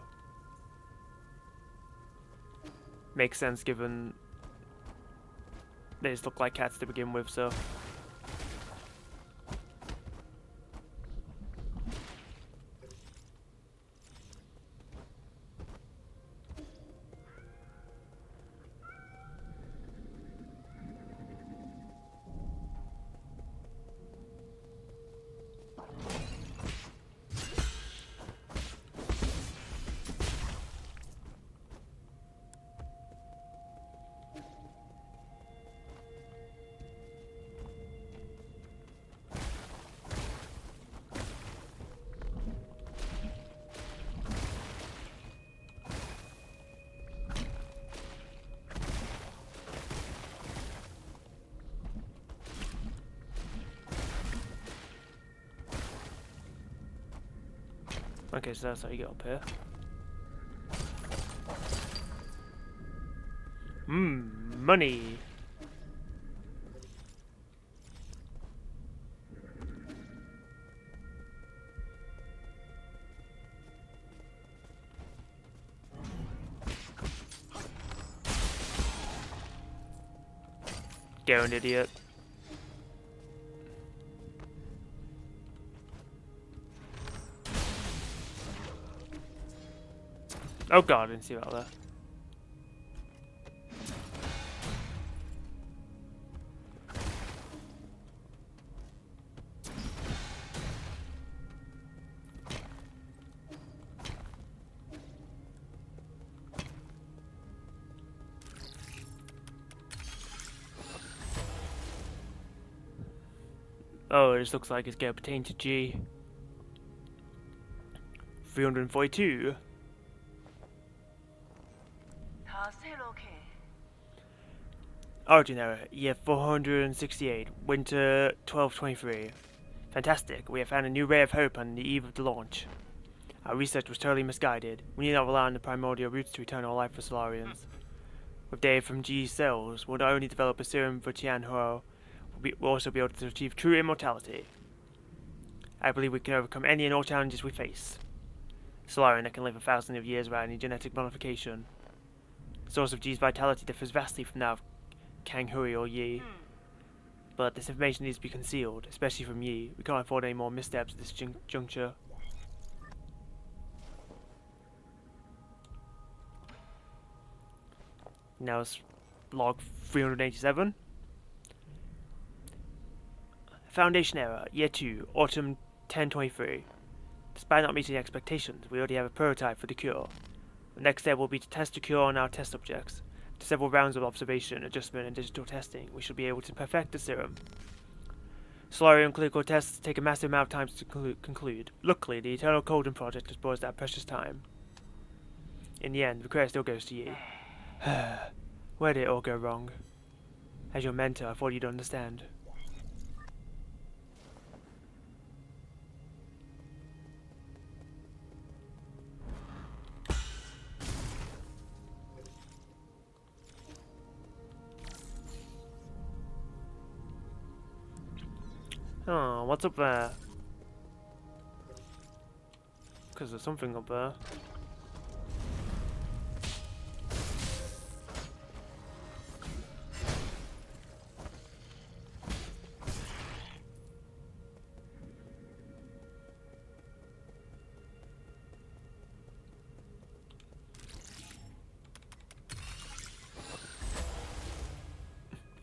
makes sense given they just look like cats to begin with, so... Okay, so that's how you get up here. Money. Go, an idiot. Oh god, I didn't see that there. Oh, it just looks like it's going to pertain to G. 342. Origin error, year 468, winter 1223. Fantastic, we have found a new ray of hope on the eve of the launch. Our research was totally misguided. We need not rely on the primordial roots to eternal life for Solarians. With data from G's cells, we'll not only develop a serum for Tianhuo, we'll also be able to achieve true immortality. I believe we can overcome any and all challenges we face. Solarian that can live 1,000 of years without any genetic modification. The source of G's vitality differs vastly from that of Kang Hui or Yi. But this information needs to be concealed, especially from Yi. We can't afford any more missteps at this juncture. Now it's log 387. Foundation error, year 2, autumn 1023. Despite not meeting expectations, we already have a prototype for the cure. The next step will be to test the cure on our test subjects. After several rounds of observation, adjustment, and digital testing, we should be able to perfect the serum. Solarium clinical tests take a massive amount of time to conclude. Luckily, the Eternal Cauldron project has bought us that precious time. In the end, the credit still goes to you. Where did it all go wrong? As your mentor, I thought you'd understand. Oh, what's up there? Because there's something up there.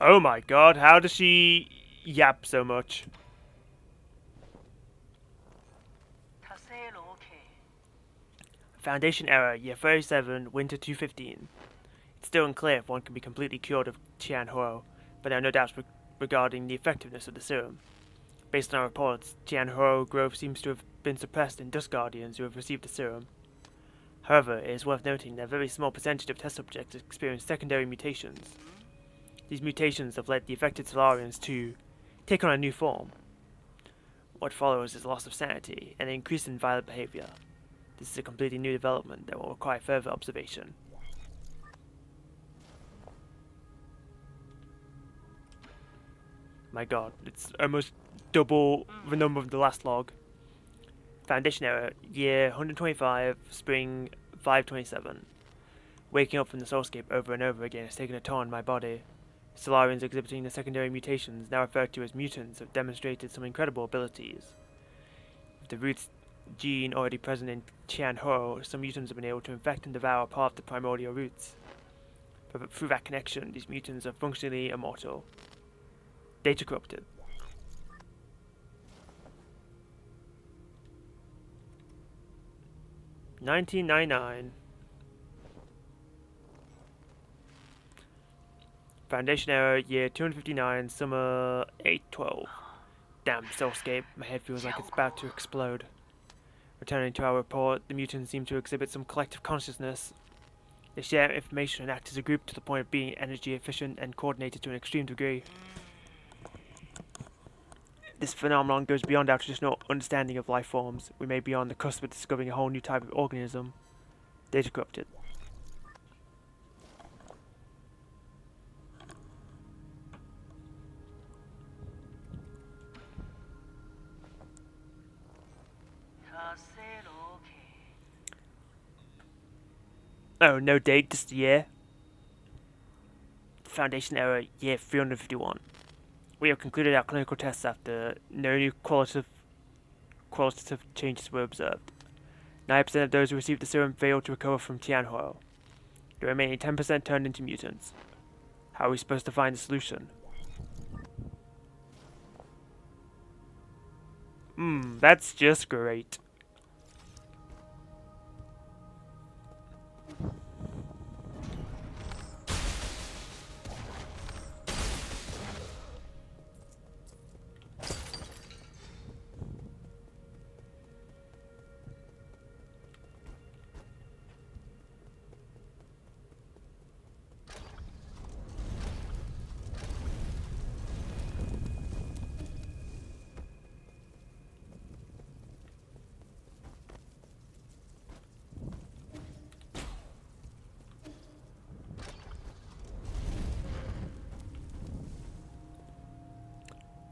Oh my god, how does she yap so much? Foundation error, year 37, winter 215. It's still unclear if one can be completely cured of Tianhuo, but there are no doubts regarding the effectiveness of the serum. Based on our reports, Tianhuo growth seems to have been suppressed in Dust Guardians who have received the serum. However, it is worth noting that a very small percentage of test subjects experience secondary mutations. These mutations have led the affected Solarians to take on a new form. What follows is a loss of sanity and an increase in violent behavior. This is a completely new development that will require further observation. My god, it's almost double the number of the last log. Foundation error, year 125, spring 527. Waking up from the soulscape over and over again has taken a toll on my body. Solarians exhibiting the secondary mutations, now referred to as mutants, have demonstrated some incredible abilities. With the roots gene already present in Tianhuo, some mutants have been able to infect and devour part of the primordial roots. But through that connection, these mutants are functionally immortal. Data corrupted. $19.99. Foundation error, year 259, summer 812. Damn, soulscape, my head feels like it's about to explode. Returning to our report, the mutants seem to exhibit some collective consciousness. They share information and act as a group to the point of being energy efficient and coordinated to an extreme degree. This phenomenon goes beyond our traditional understanding of life forms. We may be on the cusp of discovering a whole new type of organism. Data corrupted. Oh, no date, just a year. Foundation error, year 351. We have concluded our clinical tests after no new qualitative changes were observed. 9% of those who received the serum failed to recover from Tianhuo. The remaining 10% turned into mutants. How are we supposed to find a solution? That's just great.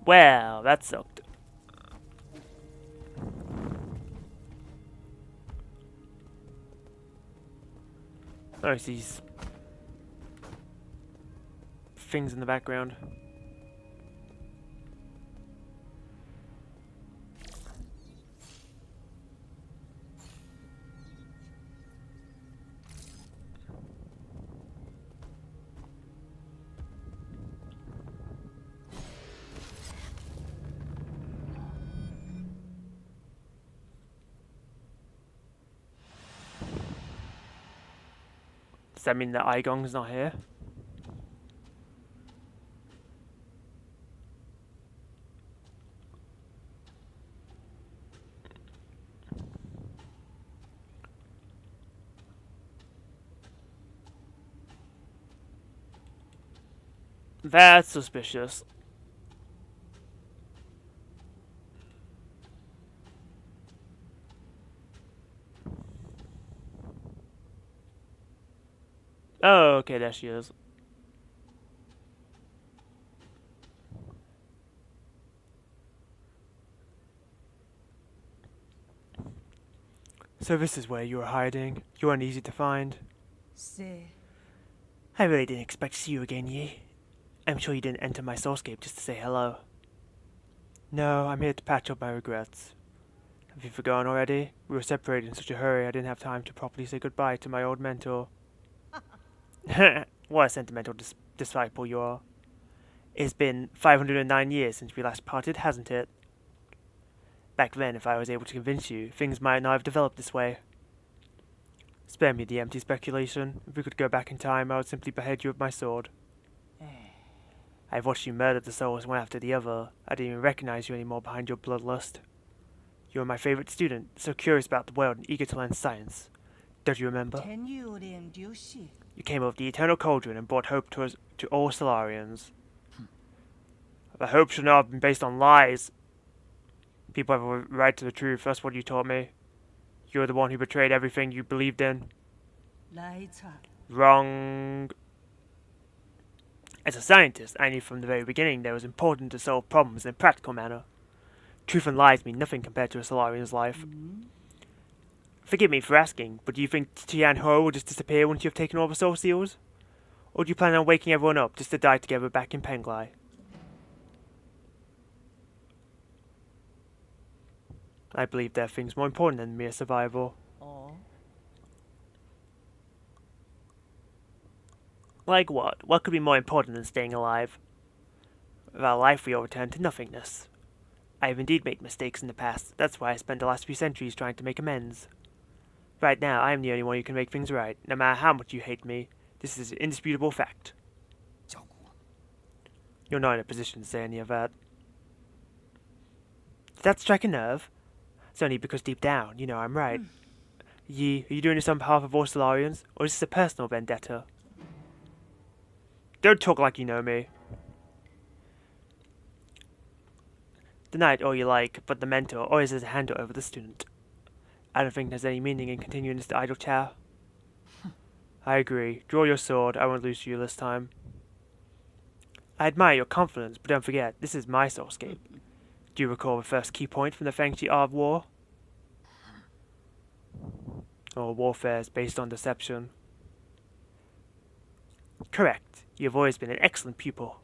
Well, that sucked. Oh, I see these things in the background. Does that mean that Igong's not here? That's suspicious. Oh, okay, there she is. So this is where you were hiding. You weren't easy to find. I really didn't expect to see you again, Yi. I'm sure you didn't enter my soulscape just to say hello. No, I'm here to patch up my regrets. Have you forgotten already? We were separated in such a hurry I didn't have time to properly say goodbye to my old mentor. What a sentimental disciple you are. It's been 509 years since we last parted, hasn't it? Back then, if I was able to convince you, things might not have developed this way. Spare me the empty speculation. If we could go back in time, I would simply behead you with my sword. I've watched you murder the souls one after the other. I didn't even recognize you anymore behind your bloodlust. You were my favorite student, so curious about the world and eager to learn science. Don't you remember? You came over the eternal cauldron and brought hope to all Solarians. The hope should not have been based on lies. People have a right to the truth, that's what you taught me. You were the one who betrayed everything you believed in. Wrong. As a scientist, I knew from the very beginning that it was important to solve problems in a practical manner. Truth and lies mean nothing compared to a Solarian's life. Forgive me for asking, but do you think Tian Ho will just disappear once you have taken all the soul seals? Or do you plan on waking everyone up just to die together back in Penglai? I believe there are things more important than mere survival. Like what? What could be more important than staying alive? Without life, we all return to nothingness. I have indeed made mistakes in the past. That's why I spent the last few centuries trying to make amends. Right now, I am the only one who can make things right, no matter how much you hate me. This is an indisputable fact. You're not in a position to say any of that. Did that strike a nerve? It's only because deep down, you know I'm right. Yi, are you doing this on behalf of all Solarians, or is this a personal vendetta? Don't talk like you know me. Deny it all you like, but the mentor always has a handle over the student. I don't think there's any meaning in continuing this idle chat. I agree. Draw your sword. I won't lose to you this time. I admire your confidence, but don't forget, this is my soulscape. Do you recall the first key point from the Fengchi Art of War? Warfare is based on deception. Correct. You have always been an excellent pupil.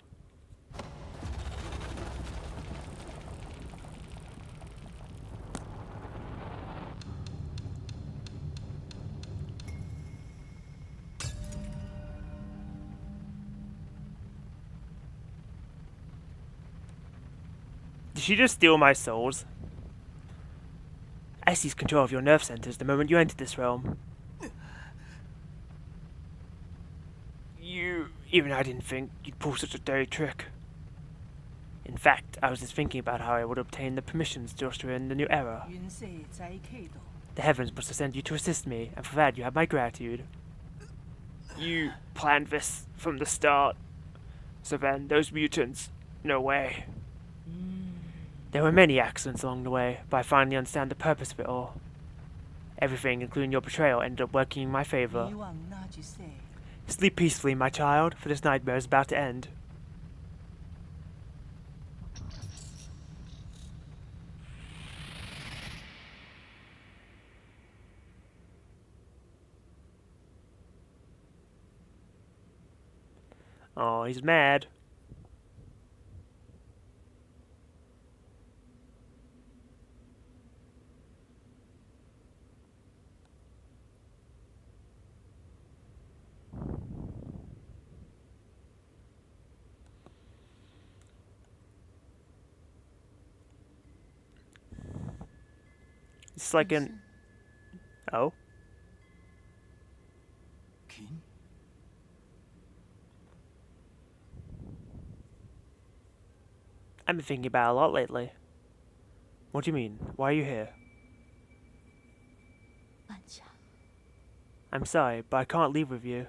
Did she just steal my souls? I seized control of your nerve centers the moment you entered this realm. Even I didn't think you'd pull such a dirty trick. In fact, I was just thinking about how I would obtain the permissions to usher in the new era. The heavens must have sent you to assist me, and for that you have my gratitude. You planned this from the start. So then, those mutants, no way. There were many accidents along the way, but I finally understand the purpose of it all. Everything, including your betrayal, ended up working in my favor. Sleep peacefully, my child, for this nightmare is about to end. Oh, he's mad. It's like an... Oh? I've been thinking about it a lot lately. What do you mean? Why are you here? I'm sorry, but I can't leave with you.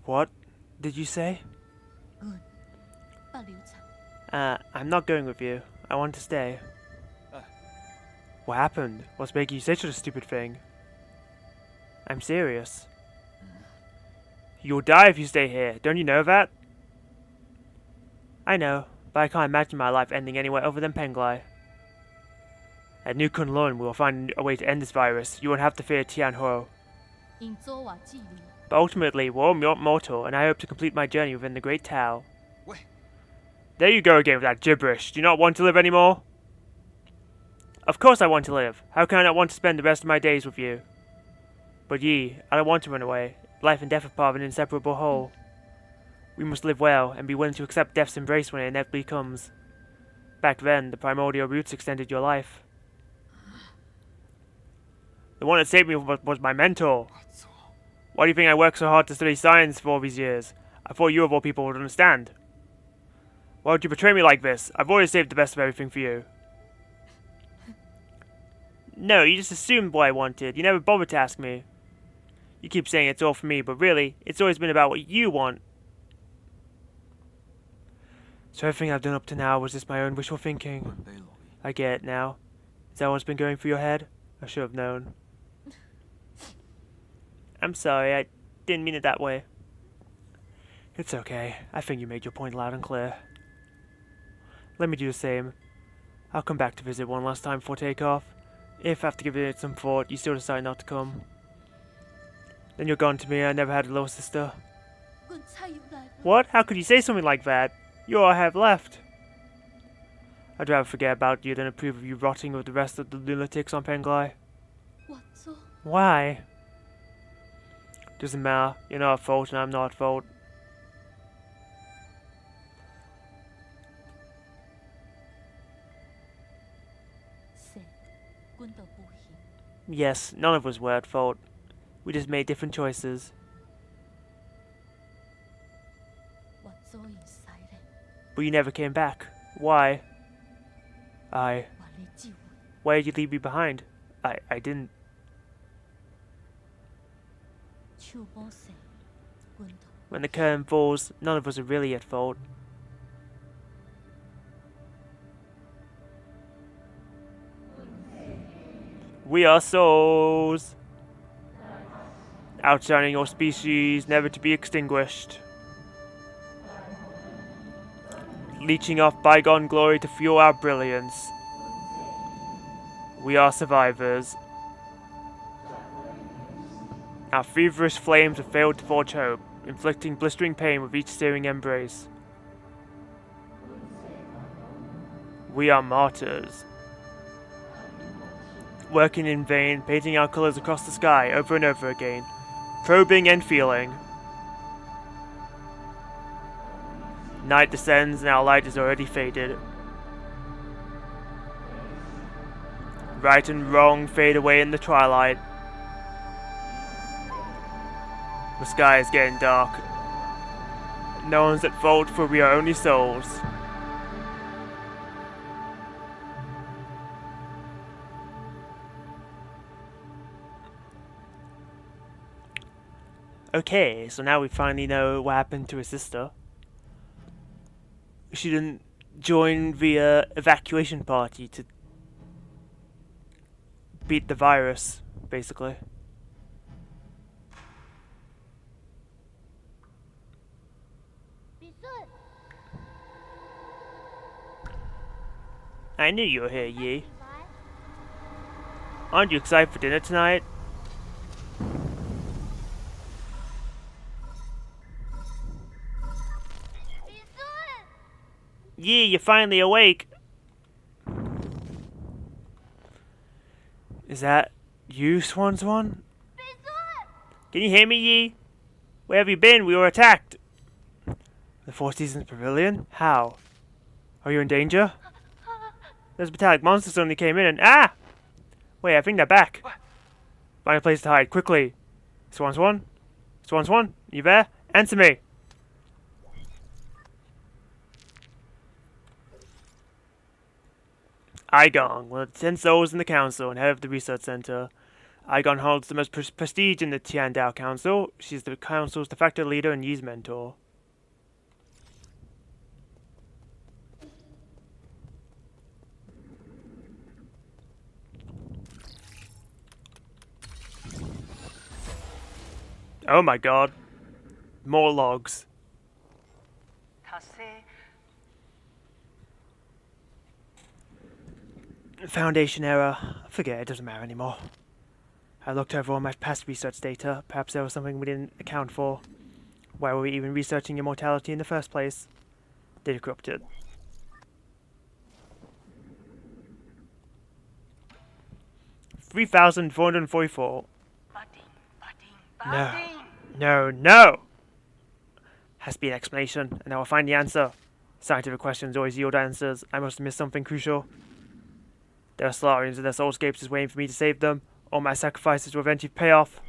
What did you say? I'm not going with you. I want to stay. What happened? What's making you say such a stupid thing? I'm serious. You'll die if you stay here. Don't you know that? I know, but I can't imagine my life ending anywhere other than Penglai. At New Kunlun, we will find a way to end this virus. You won't have to fear Tianhuo. But ultimately, we're all mortal, and I hope to complete my journey within the Great Tao. There you go again with that gibberish. Do you not want to live anymore? Of course I want to live. How can I not want to spend the rest of my days with you? But Yi, I don't want to run away. Life and death are part of an inseparable whole. We must live well, and be willing to accept death's embrace when it inevitably comes. Back then, the primordial roots extended your life. The one that saved me was my mentor. Why do you think I worked so hard to study science for all these years? I thought you of all people would understand. Why would you betray me like this? I've always saved the best of everything for you. No, you just assumed what I wanted. You never bothered to ask me. You keep saying it's all for me, but really, it's always been about what you want. So everything I've done up to now was just my own wishful thinking. I get it now. Is that what's been going through your head? I should have known. I'm sorry, I didn't mean it that way. It's okay. I think you made your point loud and clear. Let me do the same. I'll come back to visit one last time before takeoff. If after giving it some thought, you still decide not to come. Then you're gone to me. I never had a little sister. What? How could you say something like that? You're all I have left. I'd rather forget about you than approve of you rotting with the rest of the lunatics on Penglai. Why? Doesn't matter. You're not at fault and I'm not at fault. Yes, none of us were at fault. We just made different choices. But you never came back. Why? Why did you leave me behind? I didn't. When the curtain falls, none of us are really at fault. We are souls, outshining your species, never to be extinguished, leeching off bygone glory to fuel our brilliance. We are survivors. Our feverish flames have failed to forge hope, inflicting blistering pain with each searing embrace. We are martyrs, working in vain, painting our colours across the sky over and over again, probing and feeling. Night descends and our light is already faded. Right and wrong fade away in the twilight. The sky is getting dark. No one's at fault, for we are only souls. Okay, so now we finally know what happened to his sister. She didn't join the evacuation party to beat the virus, basically. I knew you were here, Yi. Aren't you excited for dinner tonight? Yi, you're finally awake. Is that you, Swan? Can you hear me, Yi? Where have you been? We were attacked. The Four Seasons Pavilion? How? Are you in danger? Those metallic monsters suddenly came in and... Ah! Wait, I think they're back. Find a place to hide, quickly. Swan? You there? Answer me! Igong, one of the 10 souls in the council and head of the research center. Igon holds the most prestige in the Tiandao Council. She's the council's de facto leader and Yi's mentor. Oh my god. More logs. Foundation error. Forget it, doesn't matter anymore. I looked over all my past research data. Perhaps there was something we didn't account for. Why were we even researching immortality in the first place? Data corrupted. $3,444. No! Has to be an explanation, and I will find the answer. Scientific questions always yield answers. I must have missed something crucial. There are Solarians and their soulscapes just waiting for me to save them. All my sacrifices will eventually pay off.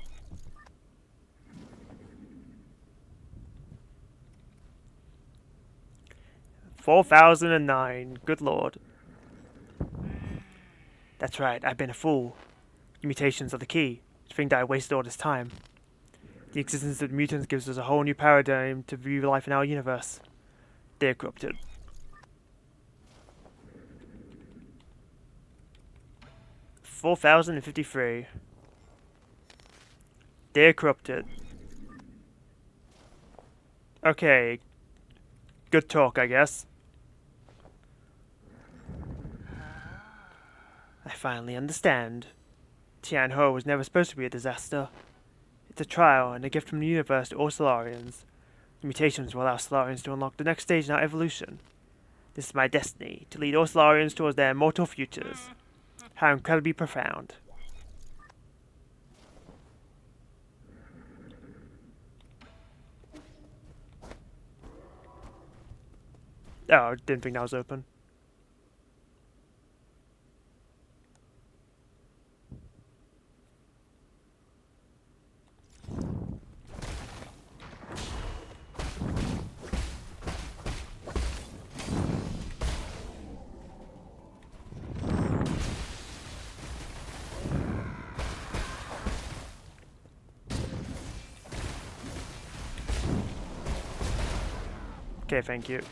$4,009. Good lord. That's right, I've been a fool. The mutations are the key. To think that I wasted all this time. The existence of the mutants gives us a whole new paradigm to view life in our universe. They're corrupted. $4,053. They're corrupted. Okay. Good talk, I guess. I finally understand. Tianho was never supposed to be a disaster. It's a trial and a gift from the universe to all Solarians. The mutations will allow Solarians to unlock the next stage in our evolution. This is my destiny, to lead all Solarians towards their immortal futures. How incredibly profound. Oh, I didn't think that was open. Okay, thank you.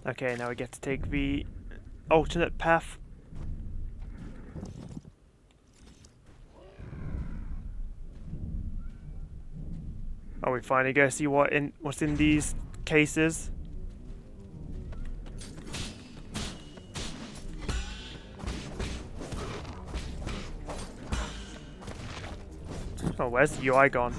Okay, now we get to take the alternate path. Oh, we finally go see what's in these cases. Oh, where's the UI gone?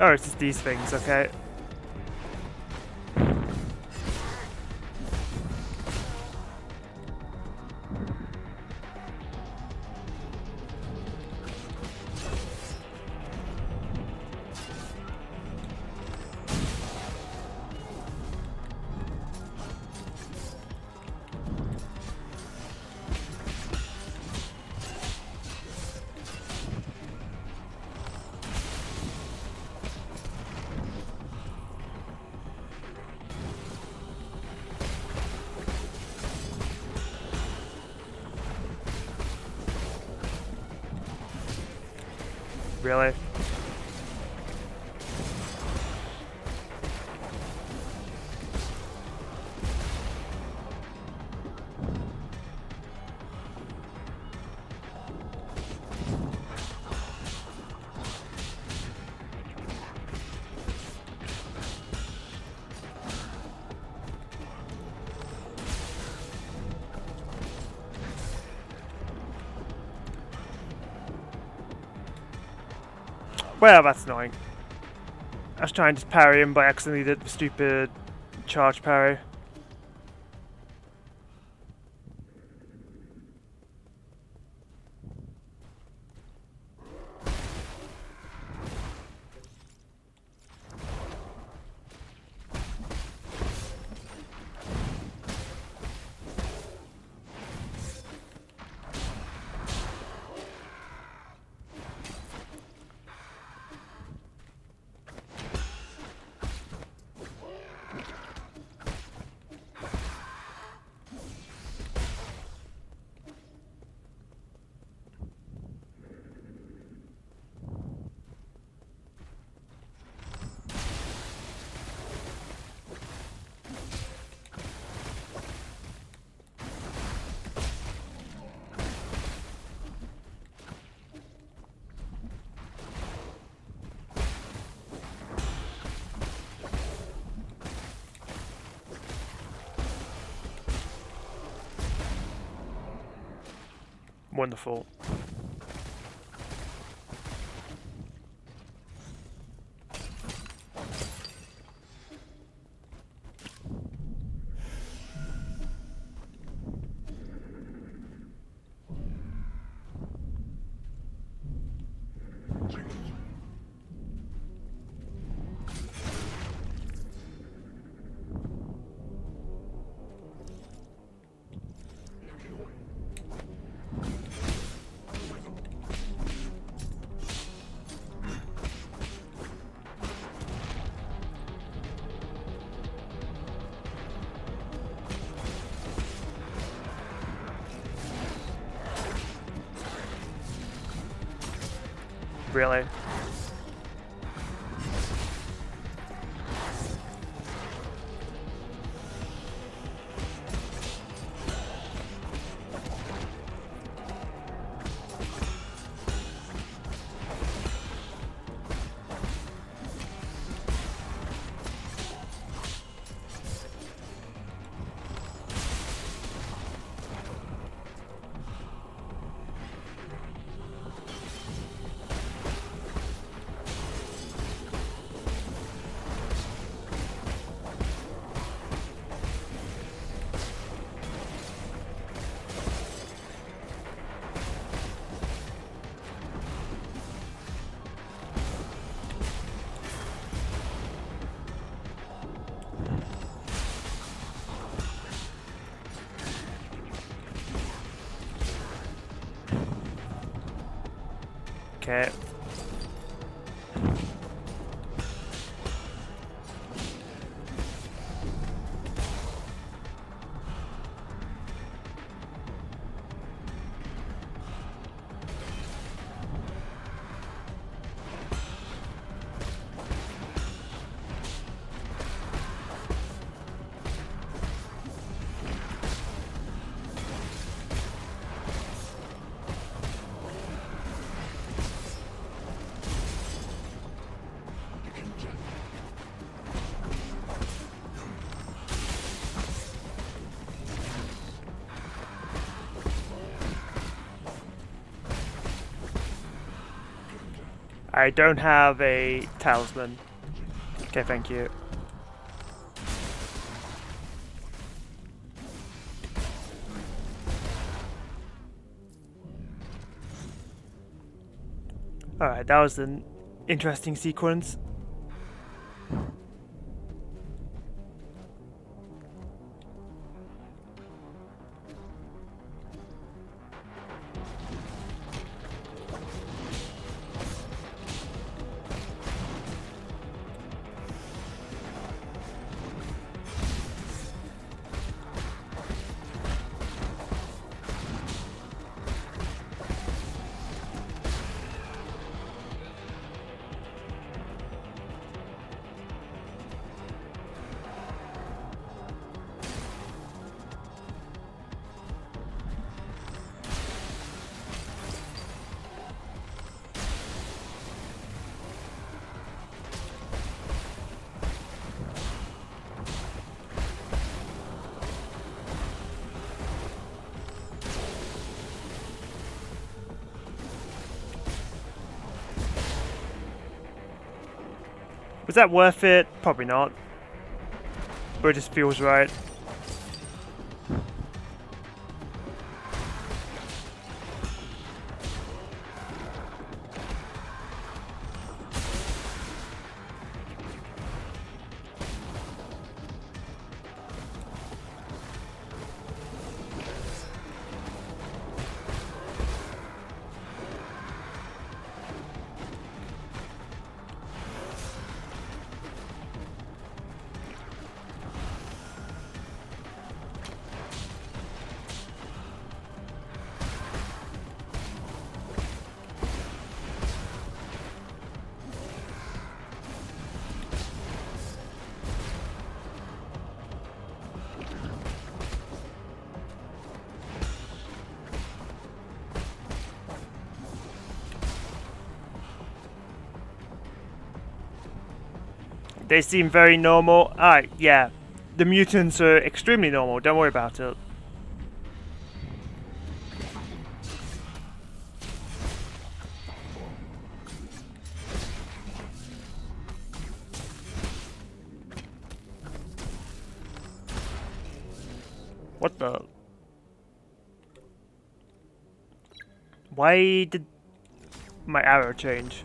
Oh, it's just these things, okay. Really? Well, that's annoying. I was trying to parry him, but I accidentally did the stupid charge parry. Wonderful. Really? Okay. I don't have a talisman. Okay, thank you. Alright, that was an interesting sequence. Was that worth it? Probably not. But it just feels right. They seem very normal. Yeah. The mutants are extremely normal. Don't worry about it. What the? Why did my arrow change?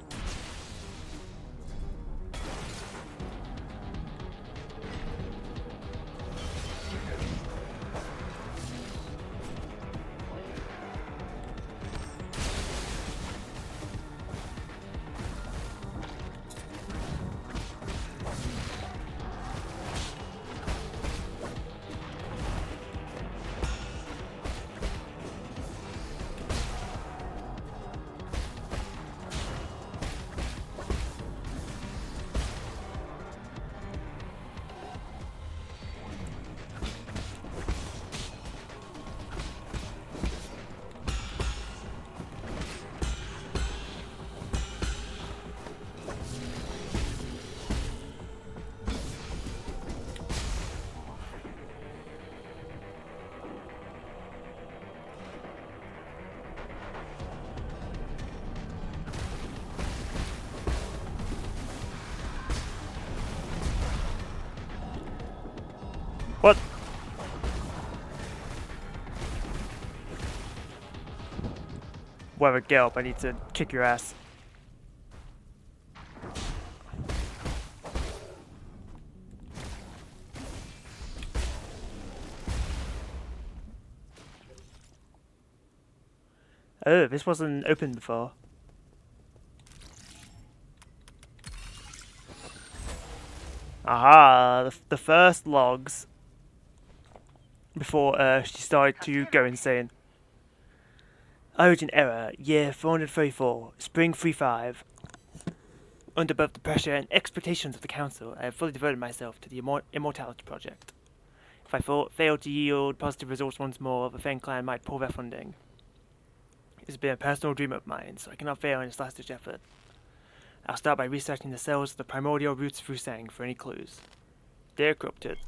What? Whoever, get up, I need to kick your ass. Oh, this wasn't open before. Aha, the first logs before she started to go insane. Origin error, year 434, spring 35. Under both the pressure and expectations of the council, I have fully devoted myself to the immortality project. If I fail to yield positive results once more, the Fang clan might pull their funding. It has been a personal dream of mine, so I cannot fail in this last-ditch effort. I'll start by researching the cells of the primordial roots of Rusang for any clues. They're corrupted.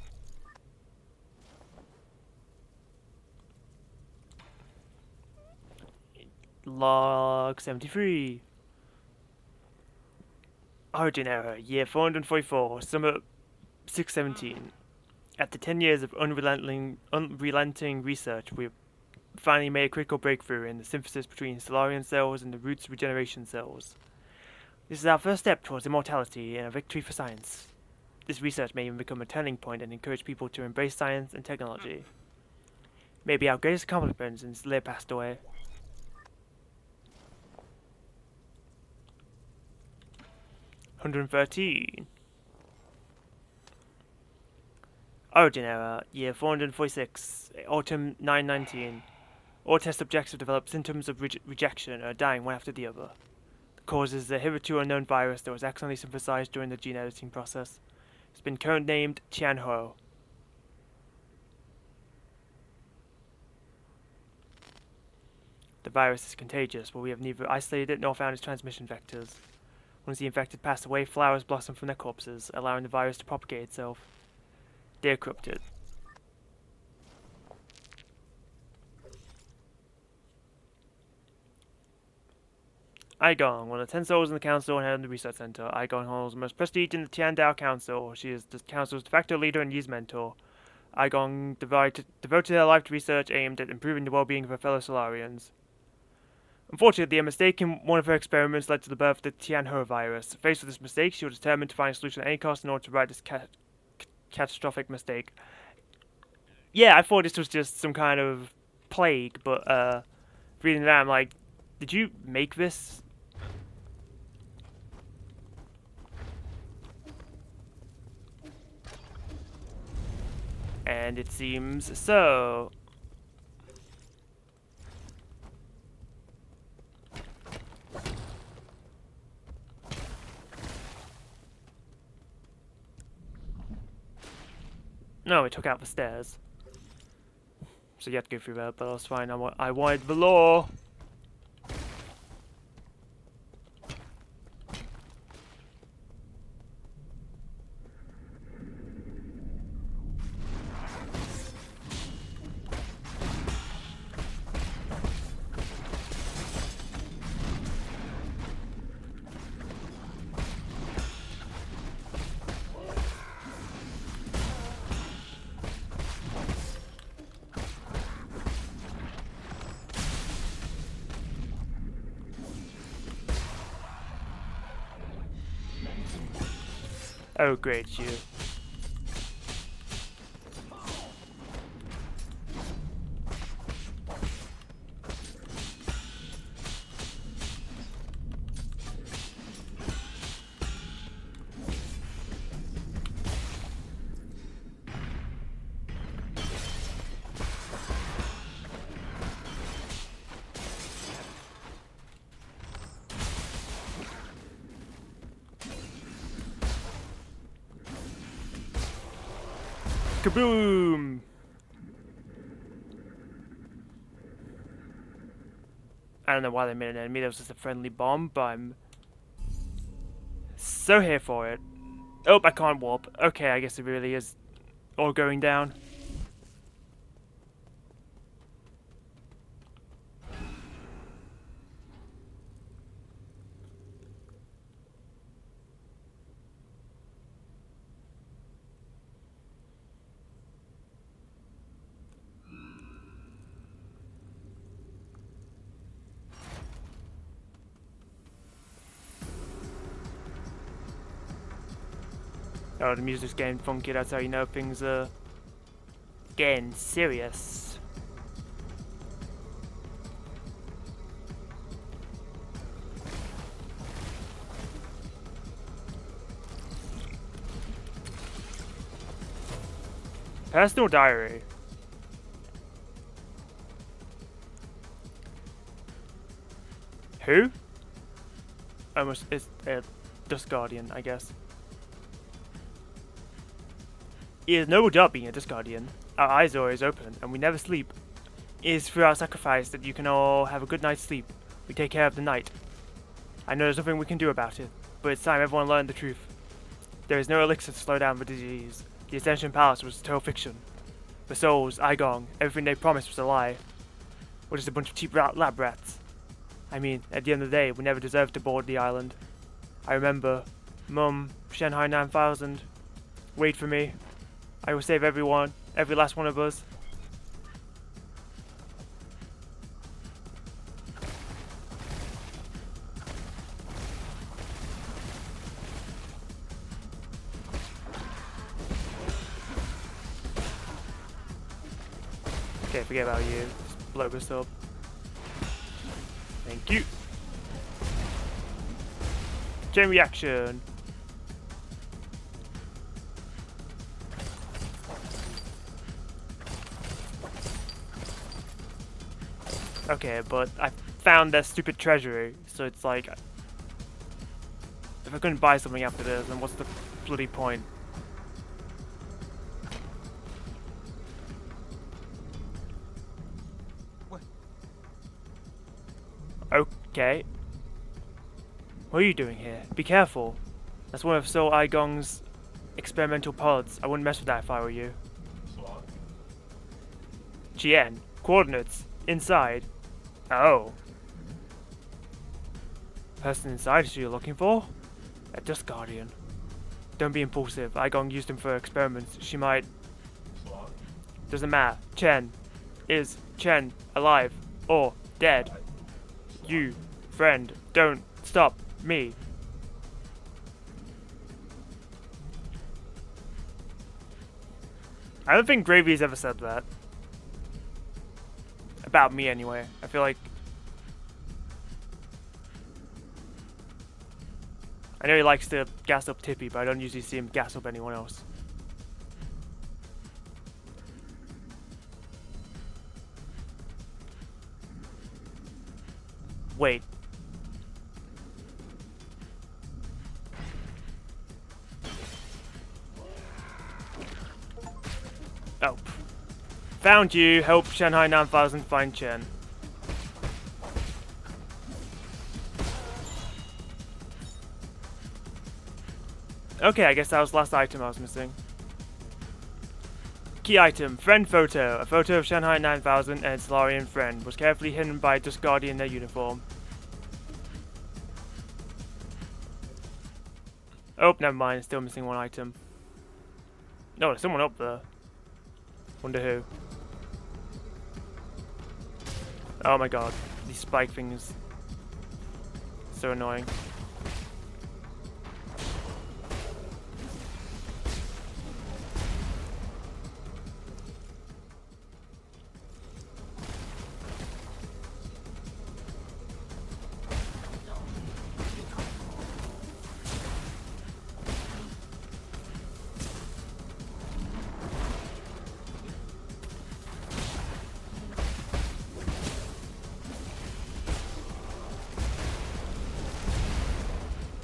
Log 73. Origin error, year 444, summer 617. After 10 years of unrelenting research, we've finally made a critical breakthrough in the synthesis between Solarian cells and the roots regeneration cells. This is our first step towards immortality and a victory for science. This research may even become a turning point and encourage people to embrace science and technology. Maybe our greatest accomplishment since Lear passed away. $113. Origin error, year 446, autumn 919. All test subjects have developed symptoms of rejection and are dying one after the other. The cause is a hitherto unknown virus that was accidentally synthesized during the gene editing process. It's been codenamed Tianhuo. The virus is contagious, but we have neither isolated it nor found its transmission vectors. Once the infected pass away, flowers blossom from their corpses, allowing the virus to propagate itself. They are corrupted. Aigong, one of the 10 souls in the council and head of the research center. Aigong holds the most prestige in the Tiandao Council. She is the council's de facto leader and Yi's mentor. Aigong devoted her life to research aimed at improving the well-being of her fellow Solarians. Unfortunately, a mistake in one of her experiments led to the birth of the Tianhuo virus. Faced with this mistake, she was determined to find a solution at any cost in order to right this catastrophic mistake. Yeah, I thought this was just some kind of plague, but reading that, I'm like, did you make this? And it seems so. No, it took out the stairs. So you have to go through that, but that's fine. I wanted the law. Oh, great, you. Kaboom! I don't know why they made an enemy, that was just a friendly bomb, but I'm so here for it. Oh, I can't warp. Okay, I guess it really is all going down. Oh, the music's getting funky, that's how you know things are getting serious. Personal diary. Who? Almost, it's Dust Guardian, I guess. It is a noble job being a Dust Guardian. Our eyes are always open, and we never sleep. It is through our sacrifice that you can all have a good night's sleep. We take care of the night. I know there's nothing we can do about it, but it's time everyone learned the truth. There is no elixir to slow down the disease. The Ascension Palace was total fiction. The souls, Igong, everything they promised was a lie. We're just a bunch of cheap lab rats. I mean, at the end of the day, we never deserved to board the island. I remember, Mum, Shanghai 9000, wait for me. I will save everyone, every last one of us. Okay, forget about you. Just blow this up. Thank you. Chain reaction. Okay, but I found that stupid treasury, so it's like, if I couldn't buy something after this, then what's the bloody point? What? Okay. What are you doing here? Be careful. That's one of Soul Igong's experimental pods. I wouldn't mess with that if I were you. What? GN. Coordinates. Inside. Oh. Person inside is who you're looking for? A Dust Guardian. Don't be impulsive. Igong used him for experiments. She might... What? Doesn't matter. Chen. Is Chen alive or dead? You, friend, don't stop me. I don't think Gravy's ever said that. About me, anyway. I feel like... I know he likes to gas up Tippy, but I don't usually see him gas up anyone else. Wait. Oh. Found you. Help Shanghai 9000 find Chen. Okay, I guess that was the last item I was missing. Key item. Friend photo. A photo of Shanghai 9000 and its Solarian friend. Was carefully hidden by a Dust Guardian in their uniform. Oh, never mind. Still missing one item. No, there's someone up there. Wonder who. Oh my god. These spike things. So annoying.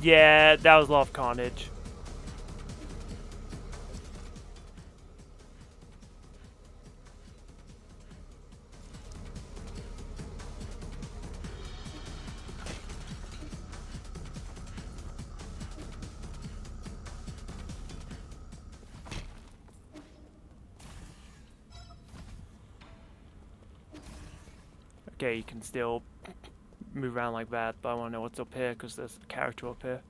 Yeah, that was a lot of carnage. Okay, you can still move around like that, but I want to know what's up here because there's a character up here.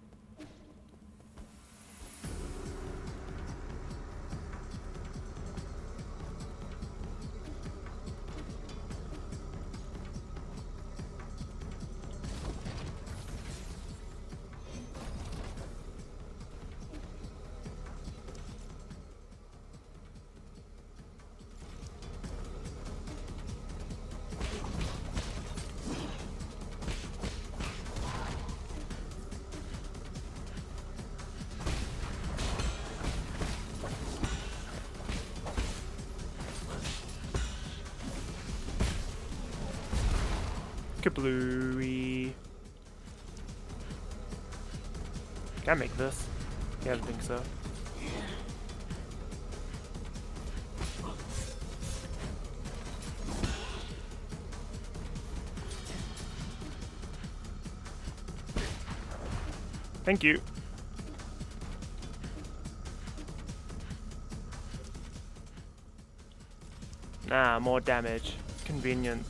Kablooey. Can I make this? Yeah, I think so. Thank you. Ah, more damage. Convenient.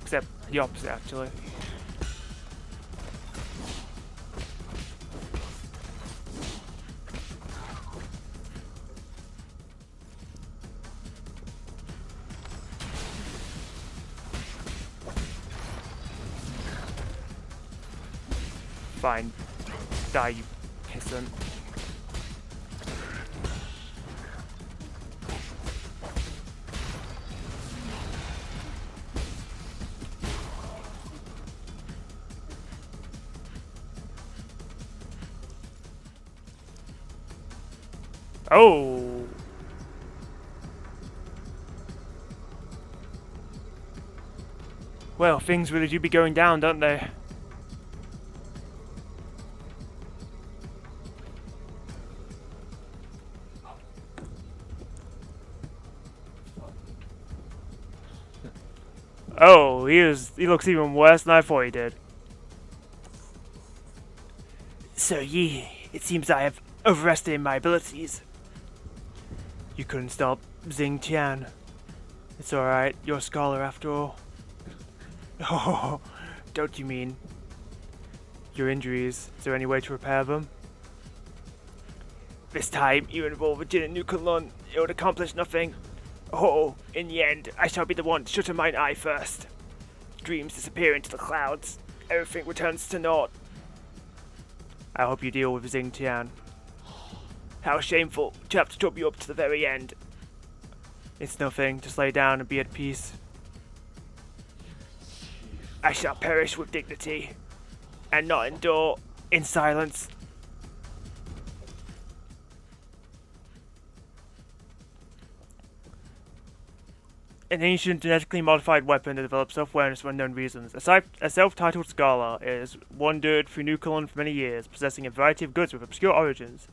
Except the opposite, actually. Fine. Die, you pissant. Oh! Well, things really do be going down, don't they? Oh, he looks even worse than I thought he did. So it seems I have overestimated my abilities. You couldn't stop Xingtian. It's alright, you're a scholar after all. Oh, don't you mean your injuries? Is there any way to repair them? This time, you involve a Jin and Nukulun. It would accomplish nothing. Oh, in the end, I shall be the one to shut mine eye first. Dreams disappear into the clouds. Everything returns to naught. I hope you deal with Xingtian. How shameful to have to chop you up to the very end. It's nothing, just lay down and be at peace. I shall perish with dignity, and not endure in silence. An ancient genetically modified weapon that develops self-awareness for unknown reasons. A self-titled scholar is wandered through Nukulun for many years, possessing a variety of goods with obscure origins.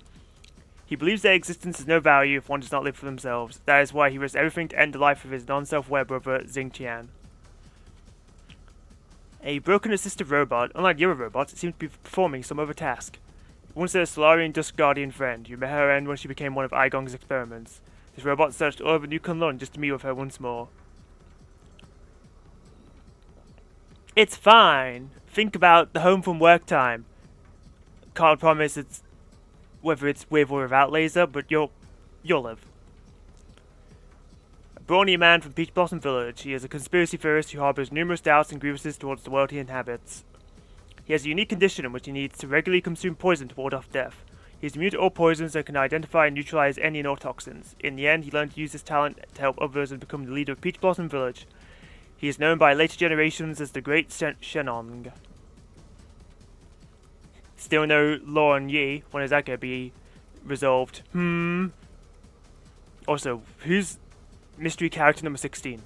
He believes their existence has no value if one does not live for themselves. That is why he risks everything to end the life of his non-self-aware brother, Xingtian. A broken assistive robot, unlike the other robots, it seems to be performing some other task. Once a Solarian Dusk Guardian friend, you met her end when she became one of Igong's experiments. This robot searched all over Nukulun just to meet with her once more. It's fine. Think about the home from work time. Can't promise it's whether it's with or without laser, but you'll live. A brawny man from Peach Blossom Village. He is a conspiracy theorist who harbors numerous doubts and grievances towards the world he inhabits. He has a unique condition in which he needs to regularly consume poison to ward off death. He is immune to all poisons and can identify and neutralize any and all toxins. In the end, he learned to use this talent to help others and become the leader of Peach Blossom Village. He is known by later generations as the Great Shenong. Still no Lauren Yi. When is that going to be resolved? Also, who's mystery character number 16?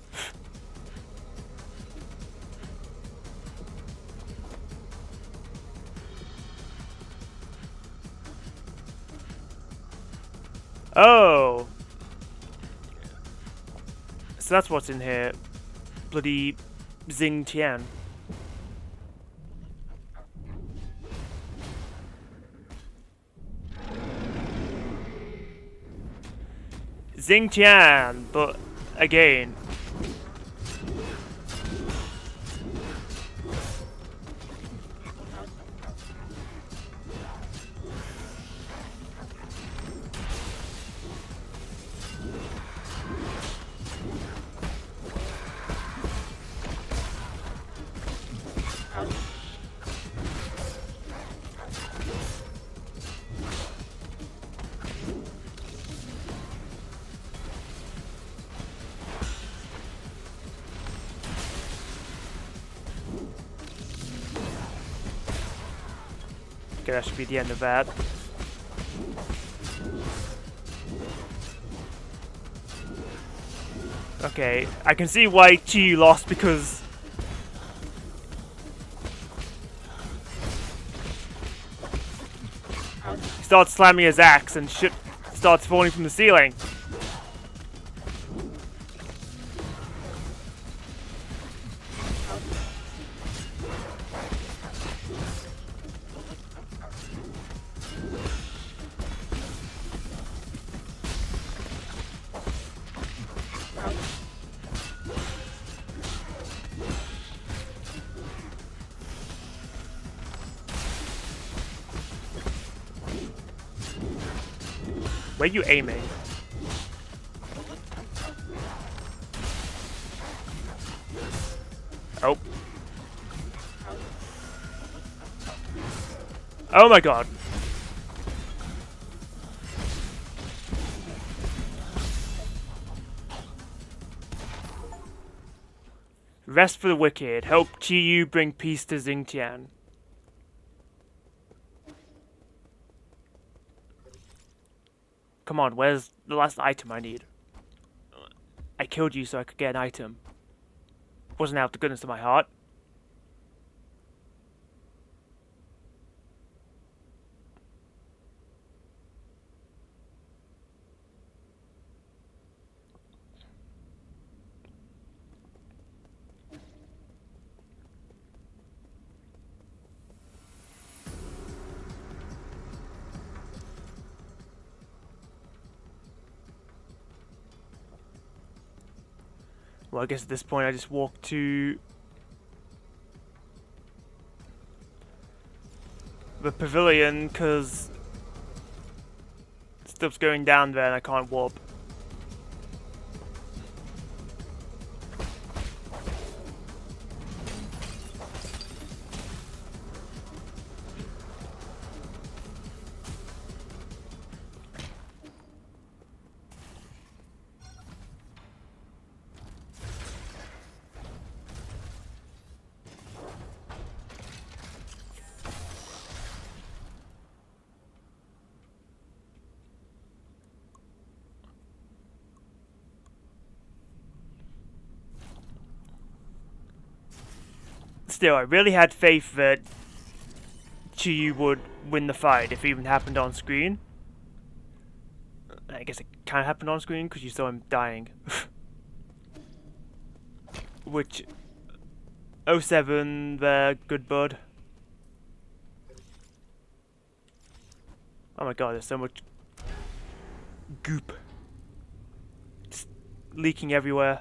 Oh! So that's what's in here. Bloody Xing Tian. Xing Tian, but again. Okay, that should be the end of that. Okay, I can see why Chi lost because he starts slamming his axe and shit starts falling from the ceiling. Where are you aiming? Oh. Oh my god. Rest for the wicked. Help Chi bring peace to Xingtian. Come on, where's the last item I need? I killed you so I could get an item. Wasn't out of the goodness of my heart. Well, I guess at this point I just walk to the pavilion because stuff's going down there and I can't warp. Still, I really had faith that Chiyu would win the fight if it even happened on screen. I guess it kind of happened on screen because you saw him dying. Which, oh 07 there, good bud. Oh my god, there's so much goop just leaking everywhere.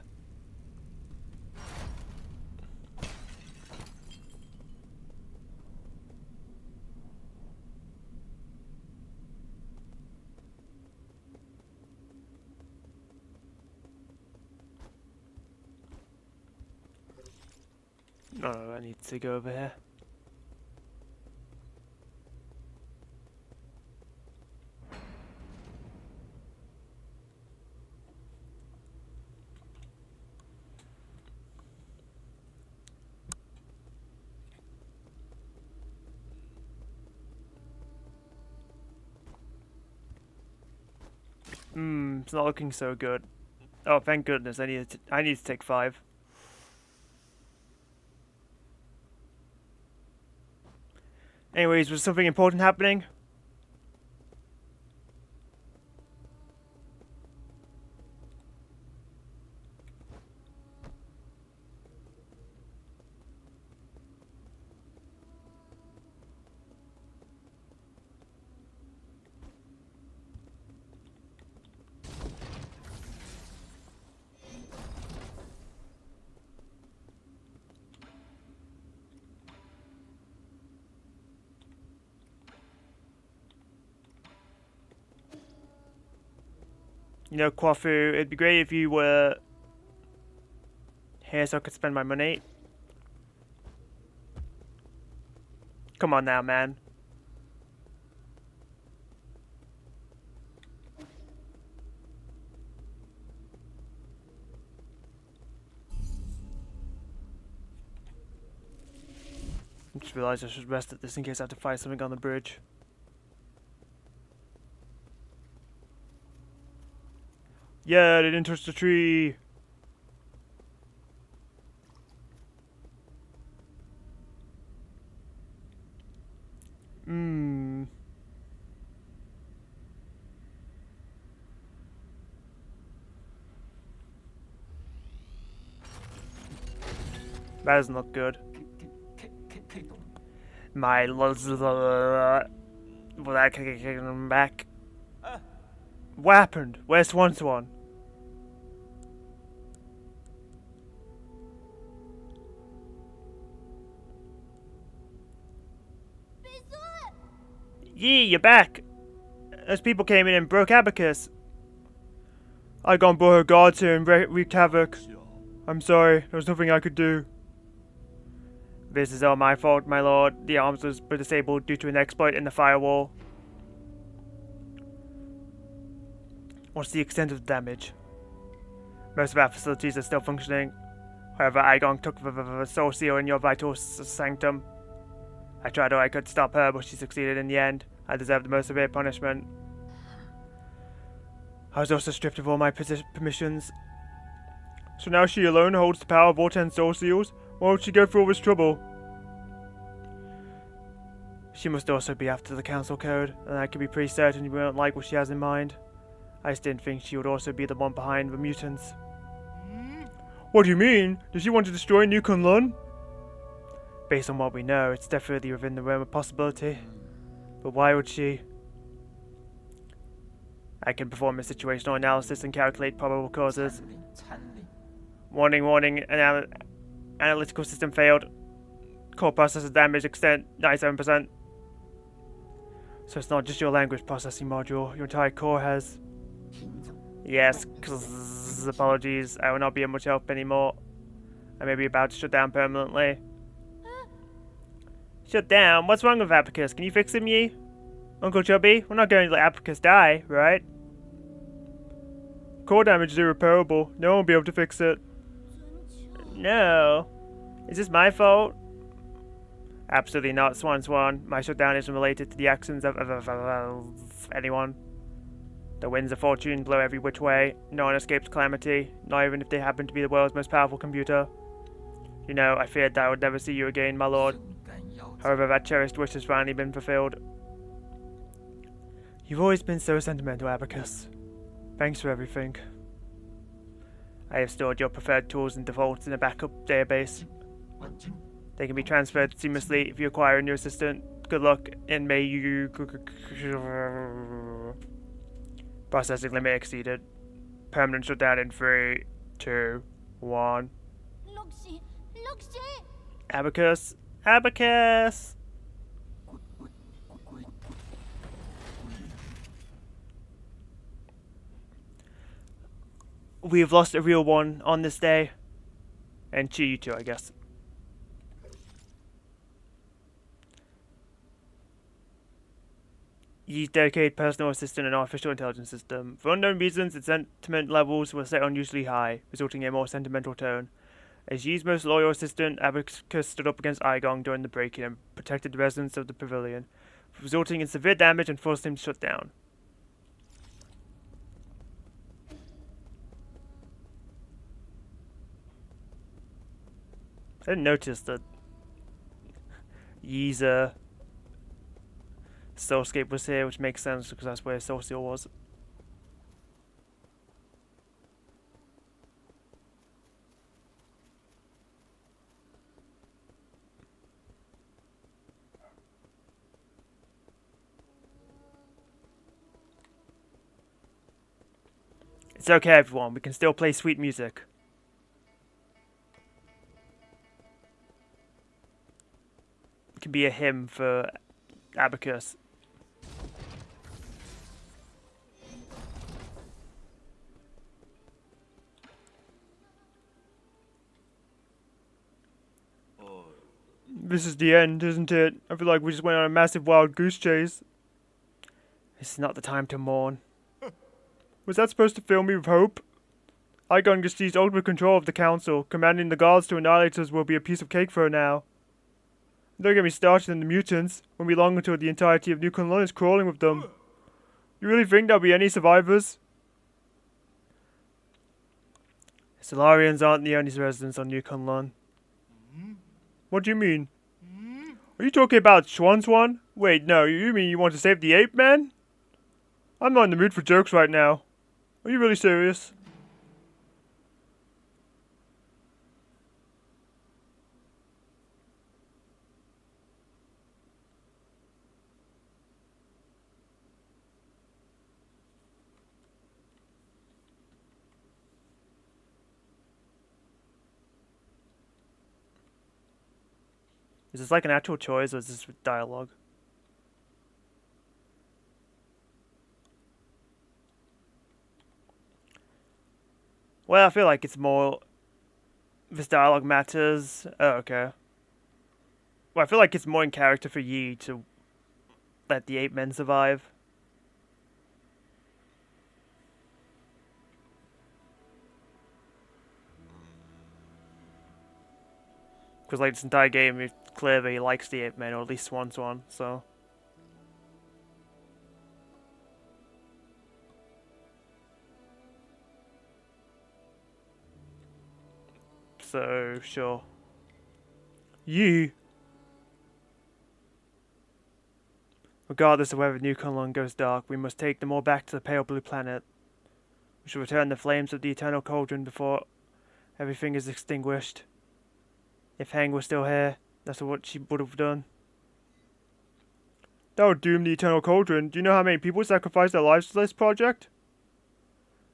No, I need to go over here. It's not looking so good. Oh, thank goodness! I need to take 5. Anyways, was something important happening? You know, Kwafu, it'd be great if you were here so I could spend my money. Come on now, man. I just realised I should rest at this in case I have to fight something on the bridge. Yeah, they didn't touch the tree. That doesn't look good. My back. What happened? Where's Swan Swan? Yee, you're back. Those people came in and broke Abacus. I gone brought her guards here and wreaked havoc. I'm sorry, there was nothing I could do. This is all my fault, my lord. The arms was disabled due to an exploit in the firewall. What's the extent of the damage? Most of our facilities are still functioning. However, Igon took the soul seal in your vital sanctum. I tried all I could to stop her, but she succeeded in the end. I deserve the most severe punishment. I was also stripped of all my permissions. So now she alone holds the power of all 10 soul seals? Why would she go through all this trouble? She must also be after the council code, and I can be pretty certain you won't like what she has in mind. I just didn't think she would also be the one behind the mutants. What do you mean? Does she want to destroy New Kunlun? Based on what we know, it's definitely within the realm of possibility. But why would she? I can perform a situational analysis and calculate probable causes. Warning, warning, analytical system failed. Core processor damage extent 97%. So it's not just your language processing module, your entire core has. Yes, apologies, I will not be of much help anymore. I may be about to shut down permanently. Shut down? What's wrong with Abacus? Can you fix him, Yi? Uncle Chubby? We're not going to let Abacus die, right? Core damage is irreparable. No one will be able to fix it. No. Is this my fault? Absolutely not, Swan Swan. My shutdown isn't related to the actions of anyone. The winds of fortune blow every which way. No one escapes calamity, not even if they happen to be the world's most powerful computer. You know, I feared that I would never see you again, my lord. However, that cherished wish has finally been fulfilled. You've always been so sentimental, Abacus. Thanks for everything. I have stored your preferred tools and defaults in a backup database. They can be transferred seamlessly if you acquire a new assistant. Good luck, and may you... Processing limit exceeded. Permanent shutdown in 3, 2, 1. Abacus! Abacus! We have lost a real one on this day. And Chi, you too, I guess. Ye's dedicated personal assistant and artificial intelligence system. For unknown reasons, its sentiment levels were set unusually high, resulting in a more sentimental tone. As Ye's most loyal assistant, Abacus stood up against Igong during the break-in and protected the residents of the pavilion, resulting in severe damage and forced him to shut down. I didn't notice that Ye's Soulscape was here, which makes sense because that's where Soul Seal was. It's okay, everyone. We can still play sweet music. It can be a hymn for Abacus. This is the end, isn't it? I feel like we just went on a massive wild goose chase. This is not the time to mourn. Was that supposed to fill me with hope? Igon just seized ultimate control of the council. Commanding the guards to annihilate us will be a piece of cake for her now. Don't get me started on the mutants, when we long until the entirety of New Kunlun is crawling with them. You really think there'll be any survivors? Solarians aren't the only residents on New Kunlun. What do you mean? Are you talking about Swan? Wait, no, you mean you want to save the ape man? I'm not in the mood for jokes right now. Are you really serious? Is this like an actual choice or is this dialogue? Well, I feel like it's more... This dialogue matters. Oh, okay. Well, I feel like it's more in character for Yi to let the ape men survive. Because like this entire game, it's clear that he likes the ape men, or at least Swan, so... So, sure. Yi! Regardless of whether New Kunlun goes dark, we must take them all back to the pale blue planet. We shall return the flames of the eternal cauldron before everything is extinguished. If Hang was still here, that's what she would have done. That would doom the eternal cauldron. Do you know how many people sacrificed their lives for this project?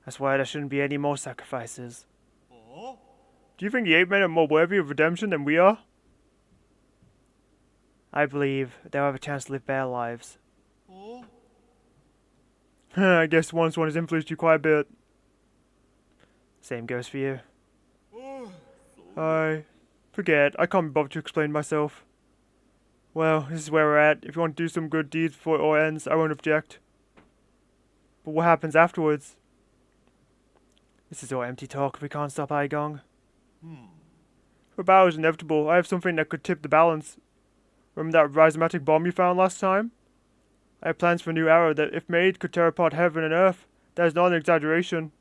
That's why there shouldn't be any more sacrifices. Do you think the ape men are more worthy of redemption than we are? I believe they'll have a chance to live better lives. I guess one has influenced you quite a bit. Same goes for you. Forget, I can't be bothered to explain myself. Well, this is where we're at. If you want to do some good deeds before it all ends, I won't object. But what happens afterwards? This is all empty talk if we can't stop Aigong. If a battle is inevitable, I have something that could tip the balance. Remember that rhizomatic bomb you found last time? I have plans for a new arrow that, if made, could tear apart heaven and earth. That is not an exaggeration.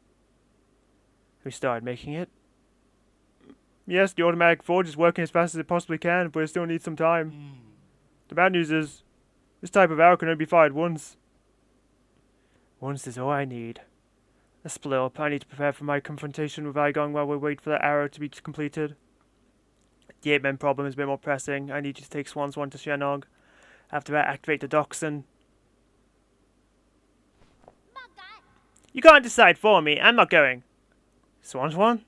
Have you started making it? Yes, the automatic forge is working as fast as it possibly can, but it still needs some time. The bad news is, this type of arrow can only be fired once. Once is all I need. Let's split up. I need to prepare for my confrontation with Aigong while we wait for that arrow to be completed. The ape-men problem is a bit more pressing. I need you to take Swan to Shenog. After that, activate the Dachshund. You can't decide for me. I'm not going. Swan?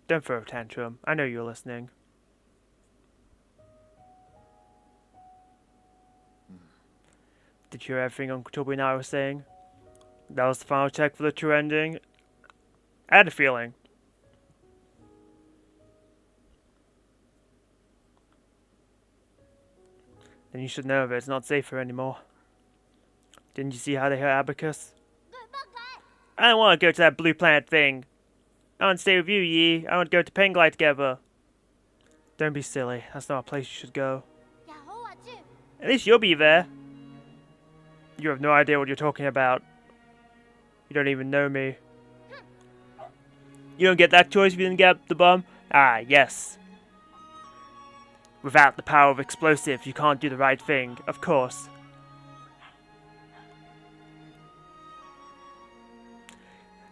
Don't throw a tantrum. I know you're listening. Did you hear everything Uncle Toby and I were saying? That was the final check for the true ending. I had a feeling. Then you should know that it's not safe here anymore. Didn't you see how they hurt Abacus? I don't want to go to that blue planet thing. I want to stay with you, Yi. I want to go to Penglai together. Don't be silly. That's not a place you should go. At least you'll be there. You have no idea what you're talking about. You don't even know me. You don't get that choice if you didn't get the bomb? Ah, yes. Without the power of explosive, you can't do the right thing. Of course.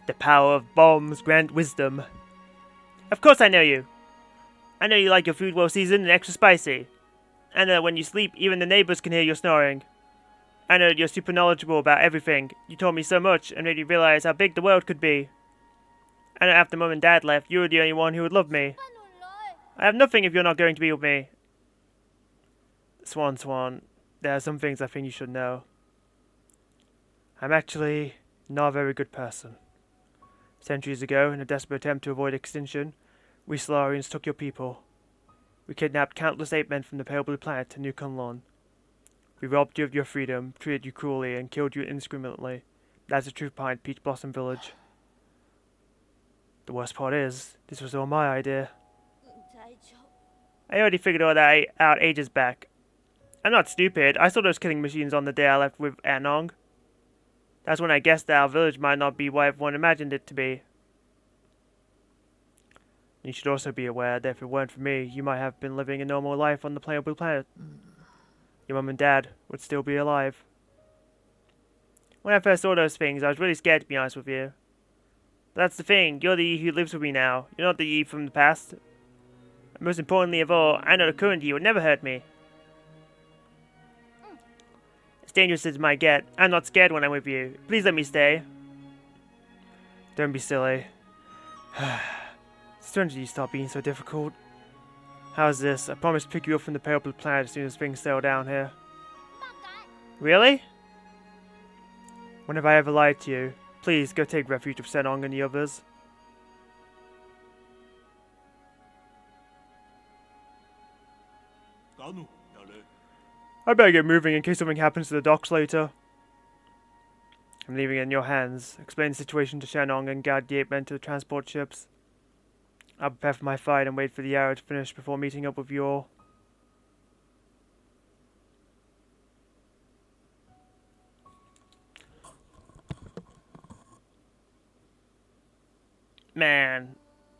The power of bombs grant wisdom. Of course I know you. I know you like your food well seasoned and extra spicy. I know when you sleep, even the neighbors can hear your snoring. I know that you're super knowledgeable about everything. You told me so much and made me realize how big the world could be. I know after Mum and Dad left, you were the only one who would love me. I have nothing if you're not going to be with me. Swan, there are some things I think you should know. I'm actually not a very good person. Centuries ago, in a desperate attempt to avoid extinction, we Solarians took your people. We kidnapped countless ape men from the pale blue planet to New Kunlun. We robbed you of your freedom, treated you cruelly, and killed you indiscriminately. That's the truth behind Peach Blossom Village. The worst part is, this was all my idea. I already figured all that out ages back. I'm not stupid. I saw those killing machines on the day I left with Anong. That's when I guessed that our village might not be what everyone imagined it to be. You should also be aware that if it weren't for me, you might have been living a normal life on the pale blue planet. Your mum and dad would still be alive. When I first saw those things, I was really scared, to be honest with you. But that's the thing, you're the Yi who lives with me now. You're not the Yi from the past. And most importantly of all, I know the current Yi would never hurt me. As dangerous as it might get, I'm not scared when I'm with you. Please let me stay. Don't be silly. It's time you stop being so difficult. How's this? I promise to pick you up from the pale blue planet as soon as things settle down here. Really? When have I ever lied to you? Please, go take refuge with Senong and the others. I better get moving in case something happens to the docks later. I'm leaving it in your hands. Explain the situation to Shenong and guide the ape men to the transport ships. I'll prepare for my fight and wait for the arrow to finish before meeting up with you all. Man,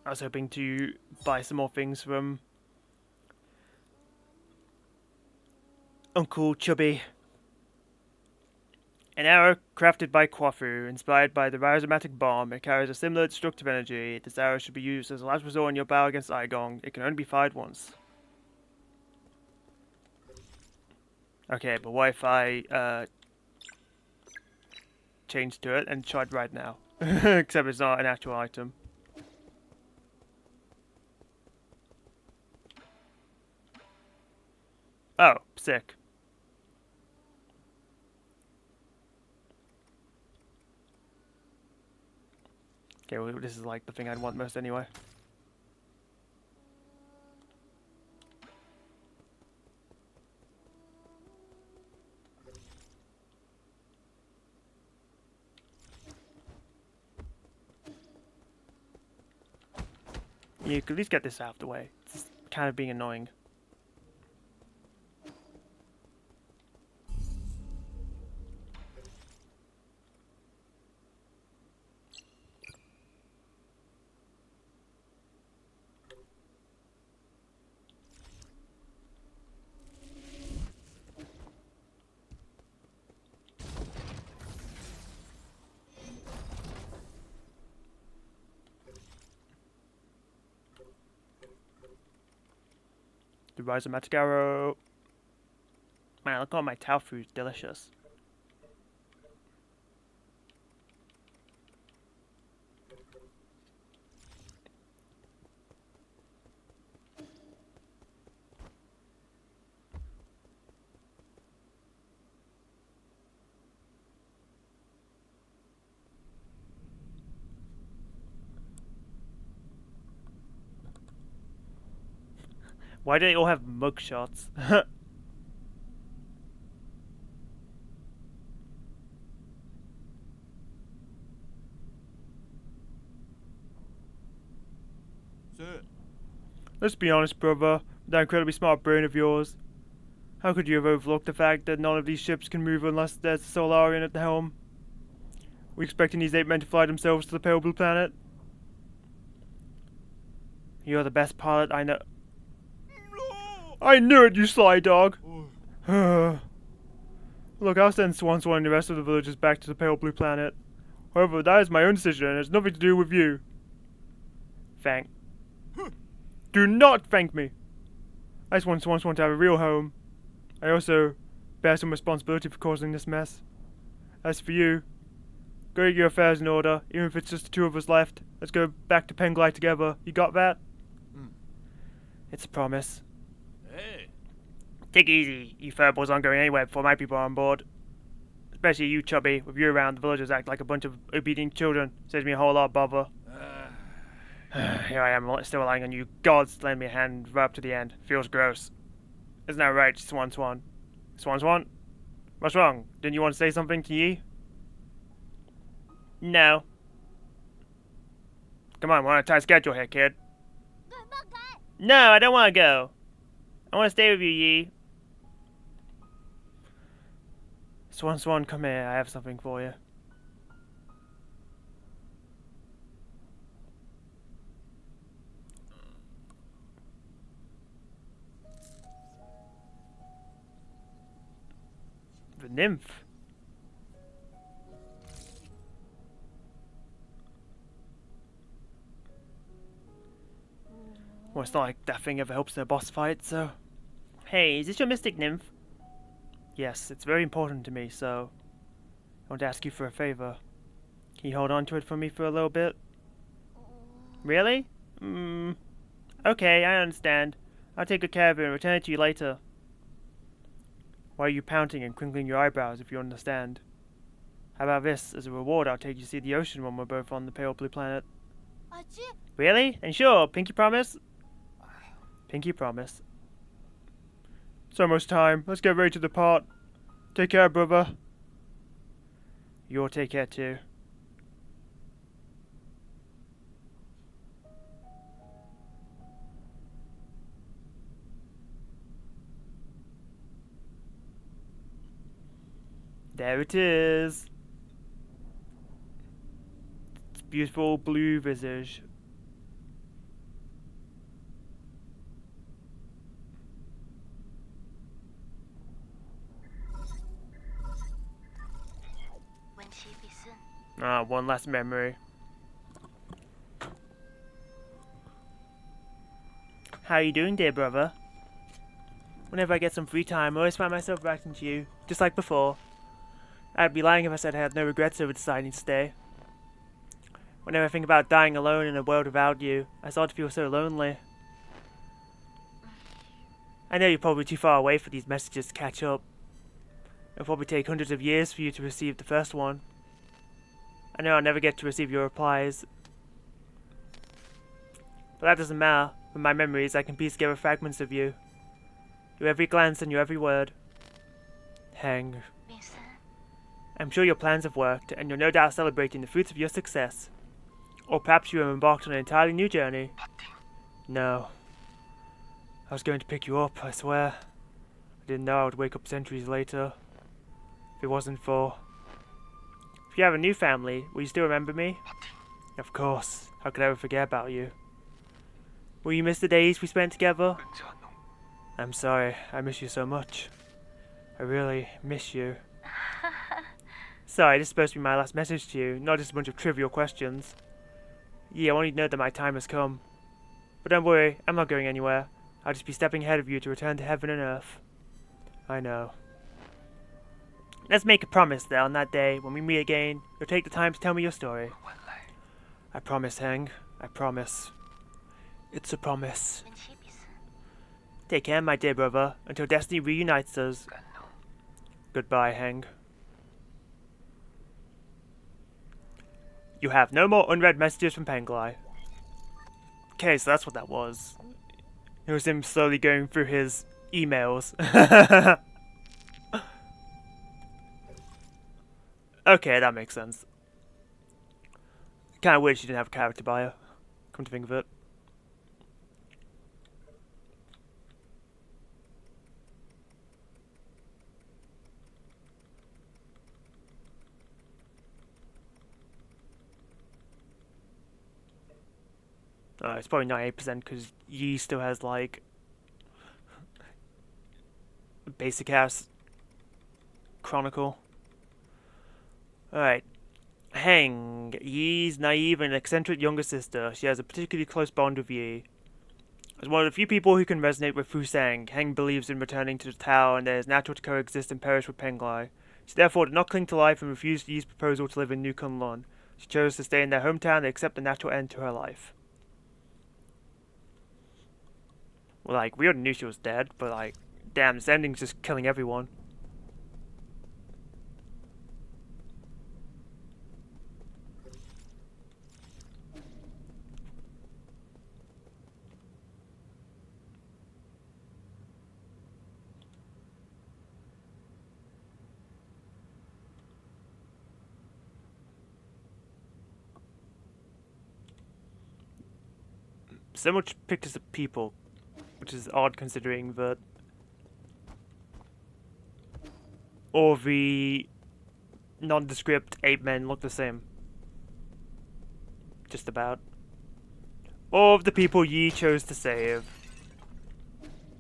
I was hoping to buy some more things from Uncle Chubby. An arrow crafted by Kwafu, inspired by the rhizomatic bomb. It carries a similar destructive energy. This arrow should be used as a last resort in your battle against Aigong. It can only be fired once. Okay, but what if I change to it and try it right now? Except it's not an actual item. Oh, sick. Okay, well, this is like the thing I'd want most anyway. You could at least get this out of the way. It's kind of being annoying. The rhizomatic arrow. Man, look at my tofu, it's delicious. Why do they all have mugshots? Let's be honest, brother. With that incredibly smart brain of yours, how could you have overlooked the fact that none of these ships can move unless there's a Solarian at the helm? We expecting these ape men to fly themselves to the pale blue planet? You're the best pilot I know. I knew it, you sly dog! Look, I'll send Swan and the rest of the villagers back to the pale blue planet. However, that is my own decision and it has nothing to do with you. Thank. Do not thank me! I just want Swan to have a real home. I also bear some responsibility for causing this mess. As for you, go get your affairs in order, even if it's just the two of us left. Let's go back to Penglai together. You got that? It's a promise. Hey. Take it easy. You furballs aren't going anywhere before my people are on board. Especially you, Chubby. With you around, the villagers act like a bunch of obedient children. Saves me a whole lot of bother. Here I am, still relying on you gods to lend me a hand right up to the end. Feels gross. Isn't that right, Swan Swan? Swan Swan? What's wrong? Didn't you want to say something to ye? No. Come on, we're on a tight schedule here, kid. No, I don't want to go. I want to stay with you, Yi. Swan Swan, come here. I have something for you. The nymph. Well, it's not like that thing ever helps in a boss fight, so... Hey, is this your mystic nymph? Yes, it's very important to me, so... I want to ask you for a favor. Can you hold on to it for me for a little bit? Really? Okay, I understand. I'll take good care of it and return it to you later. Why are you pouting and crinkling your eyebrows if you understand? How about this? As a reward, I'll take you to see the ocean when we're both on the pale blue planet. Really? And sure, pinky promise? Pinky promise. It's almost time. Let's get ready to depart. Take care, brother. You'll take care too. There it is. It's beautiful blue visage. Ah, one last memory. How are you doing, dear brother? Whenever I get some free time, I always find myself writing to you, just like before. I'd be lying if I said I had no regrets over deciding to stay. Whenever I think about dying alone in a world without you, I start to feel so lonely. I know you're probably too far away for these messages to catch up. It'll probably take hundreds of years for you to receive the first one. I know I'll never get to receive your replies. But that doesn't matter. With my memories, I can piece together fragments of you. Your every glance and your every word. Hang. I'm sure your plans have worked, and you're no doubt celebrating the fruits of your success. Or perhaps you have embarked on an entirely new journey. No. I was going to pick you up, I swear. I didn't know I would wake up centuries later. If it wasn't for... If you have a new family, will you still remember me? Of course. How could I ever forget about you? Will you miss the days we spent together? I'm sorry. I miss you so much. I really miss you. Sorry, this is supposed to be my last message to you, not just a bunch of trivial questions. Yeah, I want you to know that my time has come. But don't worry, I'm not going anywhere. I'll just be stepping ahead of you to return to heaven and earth. I know. Let's make a promise that on that day, when we meet again, you'll take the time to tell me your story. I promise, Heng. I promise. It's a promise. Take care, my dear brother, until destiny reunites us. Goodbye, Heng. You have no more unread messages from Penglai. Okay, so that's what that was. It was him slowly going through his emails. Okay, that makes sense. Kinda weird she didn't have a character bio, come to think of it. It's probably 98% because Yi still has, like, basic ass chronicle. Alright. Heng, Yi's naive and eccentric younger sister. She has a particularly close bond with Yi. As one of the few people who can resonate with Fusang, Heng believes in returning to the tower and that it is natural to coexist and perish with Penglai. She therefore did not cling to life and refused Yi's proposal to live in New Kunlun. She chose to stay in their hometown and accept the natural end to her life. Well, like, we already knew she was dead, but, like, Damn, this ending's just killing everyone. So much pictures of people, which is odd considering that all the nondescript ape men look the same. Just about. All of the people Yi chose to save.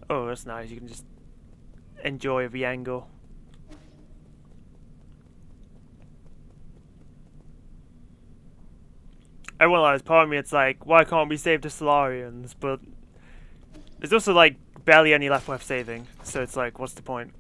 Oh, that's nice. You can just enjoy the angle. I realize part of me it's like, why can't we save the Solarians? But there's also like barely any left worth saving, so it's like, what's the point?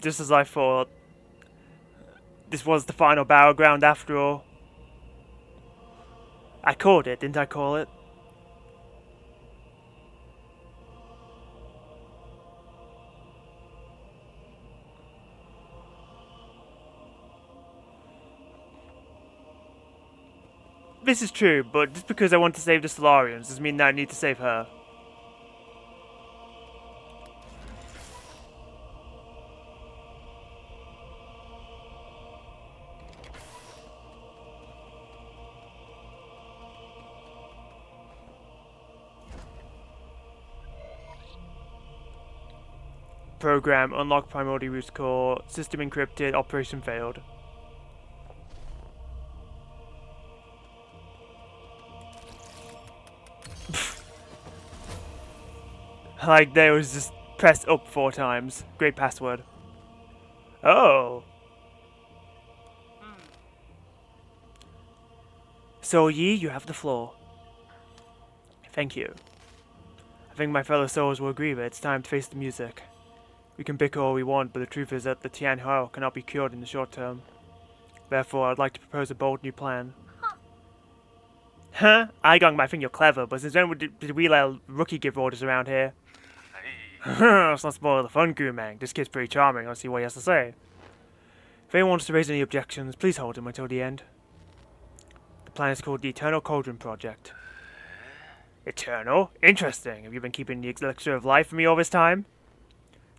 Just as I thought. This was the final battleground after all. I called it, didn't I call it? This is true, but just because I want to save the Solarians doesn't mean that I need to save her. Program unlock primordial root core. System encrypted. Operation failed. Like there was just press up 4 times. Great password. Oh. So Yi, you have the floor. Thank you. I think my fellow souls will agree that it's time to face the music. We can bicker all we want, but the truth is that the Tianhua cannot be cured in the short term. Therefore, I'd like to propose a bold new plan. Huh? Igong might think you're clever, but since when did we let a rookie give orders around here? Let's not spoil the fun, Gumang. This kid's pretty charming. Let's see what he has to say. If anyone wants to raise any objections, please hold him until the end. The plan is called the Eternal Cauldron Project. Eternal? Interesting. Have you been keeping the elixir of life from me all this time?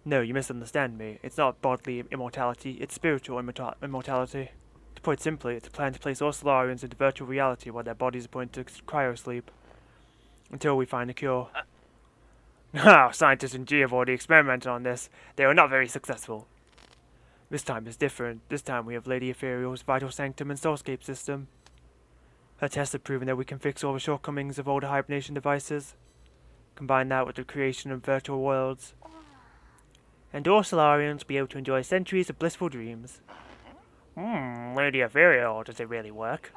No, you misunderstand me. It's not bodily immortality, it's spiritual immortality. To put it simply, it's a plan to place all Solarians into virtual reality while their bodies are put into cryosleep. Until we find a cure. Scientists in G have already experimented on this. They were not very successful. This time is different. This time we have Lady Ethereal's Vital Sanctum and Soulscape system. Her tests have proven that we can fix all the shortcomings of older hibernation devices. Combine that with the creation of virtual worlds. And all Solarians will be able to enjoy centuries of blissful dreams. Lady Ethereal, does it really work?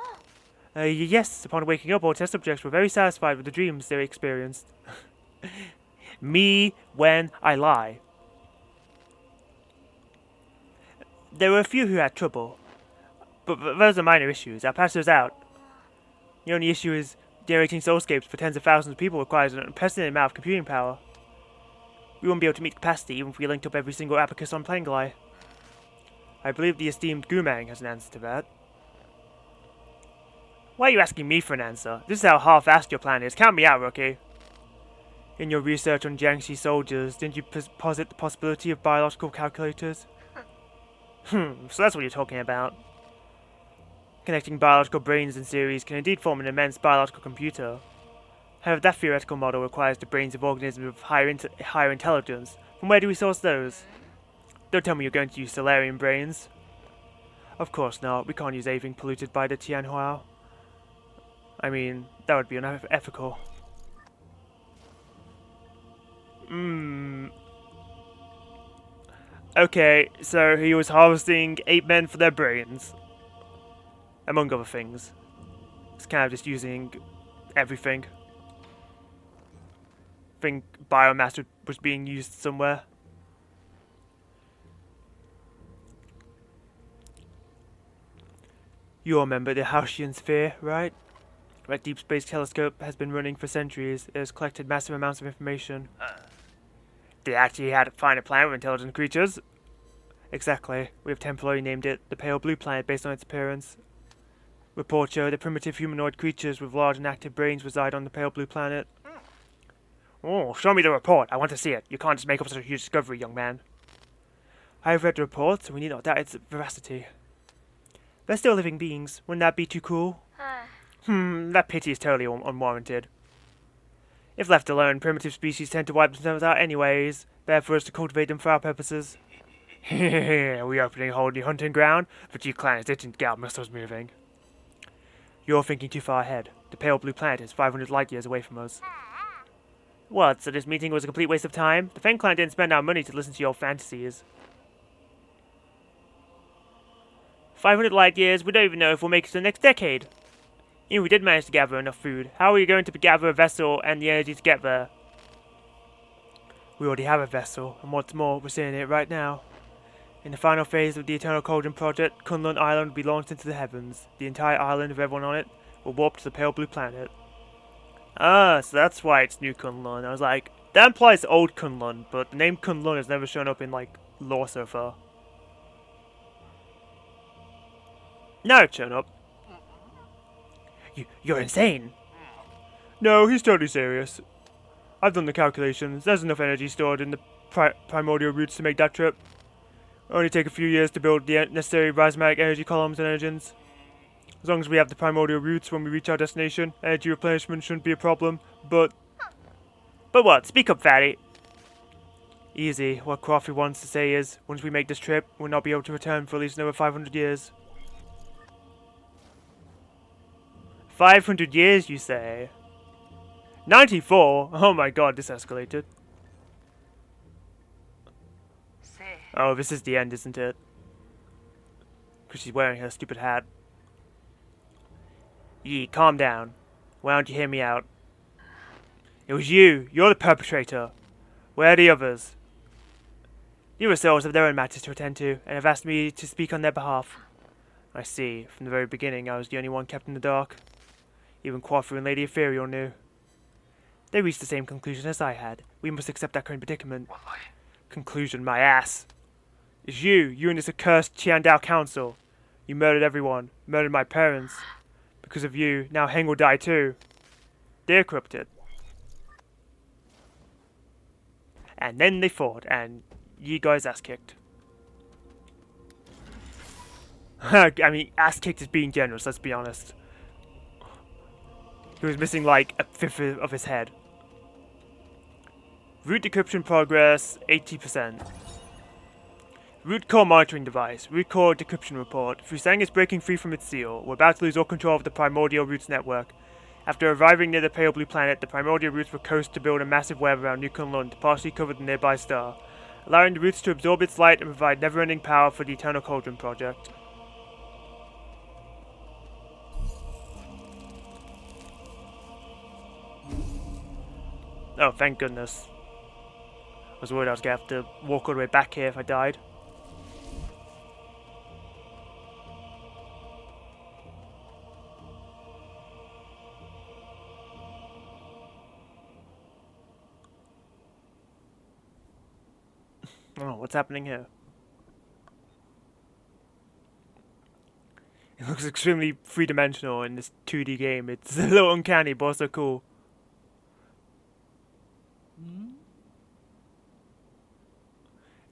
Yes, upon waking up, all test subjects were very satisfied with the dreams they experienced. Me when I lie. There were a few who had trouble, but those are minor issues. I'll pass those out. The only issue is generating soulscapes for tens of thousands of people requires an unprecedented amount of computing power. We won't be able to meet capacity even if we linked up every single abacus on Planglai. I believe the esteemed Gumang has an answer to that. Why are you asking me for an answer? This is how half-assed your plan is. Count me out, rookie. In your research on Jiangxi soldiers, didn't you posit the possibility of biological calculators? So that's what you're talking about. Connecting biological brains in series can indeed form an immense biological computer. However, that theoretical model requires the brains of organisms with higher intelligence. From where do we source those? Don't tell me you're going to use Solarian brains. Of course not. We can't use anything polluted by the Tianhua. I mean, that would be unethical. Hmm. Okay, so he was harvesting 8 men for their brains, among other things. It's kind of just using everything. I think biomass was being used somewhere. You remember the Haitian sphere, right? That deep space telescope has been running for centuries. It has collected massive amounts of information. They actually had to find a planet with intelligent creatures. Exactly. We have temporarily named it the Pale Blue Planet based on its appearance. Reports show that primitive humanoid creatures with large and active brains reside on the Pale Blue Planet. Oh, show me the report. I want to see it. You can't just make up such a huge discovery, young man. I have read the report, so we need not doubt its veracity. They're still living beings. Wouldn't that be too cool? That pity is totally unwarranted. If left alone, primitive species tend to wipe themselves out anyways. Better for us to cultivate them for our purposes. We opening a whole new hunting ground, but you clans didn't get our muscles moving. You're thinking too far ahead. The Pale Blue Planet is 500 light years away from us. What, so this meeting was a complete waste of time? The Fen clan didn't spend our money to listen to your fantasies. 500 light years, we don't even know if we'll make it to the next decade. Even if we did manage to gather enough food, how are we going to gather a vessel and the energy to get there? We already have a vessel, and what's more, we're sitting in it right now. In the final phase of the Eternal Cauldron project, Kunlun Island will be launched into the heavens. The entire island of everyone on it will warp to the Pale Blue Planet. Ah, so that's why it's New Kunlun. I was like, that implies Old Kunlun, but the name Kunlun has never shown up in, like, lore so far. Now it's shown up. You're insane. No, he's totally serious. I've done the calculations. There's enough energy stored in the primordial roots to make that trip. It'll only take a few years to build the necessary rhizomatic energy columns and engines. As long as we have the primordial roots when we reach our destination, energy replenishment shouldn't be a problem, but what? Speak up, fatty. Easy. What Crawford wants to say is, once we make this trip, we'll not be able to return for at least another 500 years. 500 years, you say? 94? Oh my god, this escalated. Oh, this is the end, isn't it? Because she's wearing her stupid hat. Yee, calm down. Why don't you hear me out? It was you. You're the perpetrator. Where are the others? The other souls have their own matters to attend to, and have asked me to speak on their behalf. I see. From the very beginning, I was the only one kept in the dark. Even Quafu and Lady Ethereal knew. They reached the same conclusion as I had. We must accept our current predicament. Conclusion, my ass. It's you and this accursed Qiandao Council. You murdered everyone, murdered my parents. Because of you, now Heng will die too. They're corrupted. And then they fought, and you guys ass kicked. I mean, ass kicked is being generous, let's be honest. He was missing like a fifth of his head. Root decryption progress, 80%. Root core monitoring device. Root core decryption report. Fusang is breaking free from its seal. We're about to lose all control of the primordial roots network. After arriving near the Pale Blue Planet, the primordial roots were coast to build a massive web around New Kunlun to partially cover the nearby star, allowing the roots to absorb its light and provide never-ending power for the Eternal Cauldron project. Oh, thank goodness. I was worried I was going to have to walk all the way back here if I died. Oh, what's happening here? It looks extremely three-dimensional in this 2D game. It's a little uncanny, but also cool.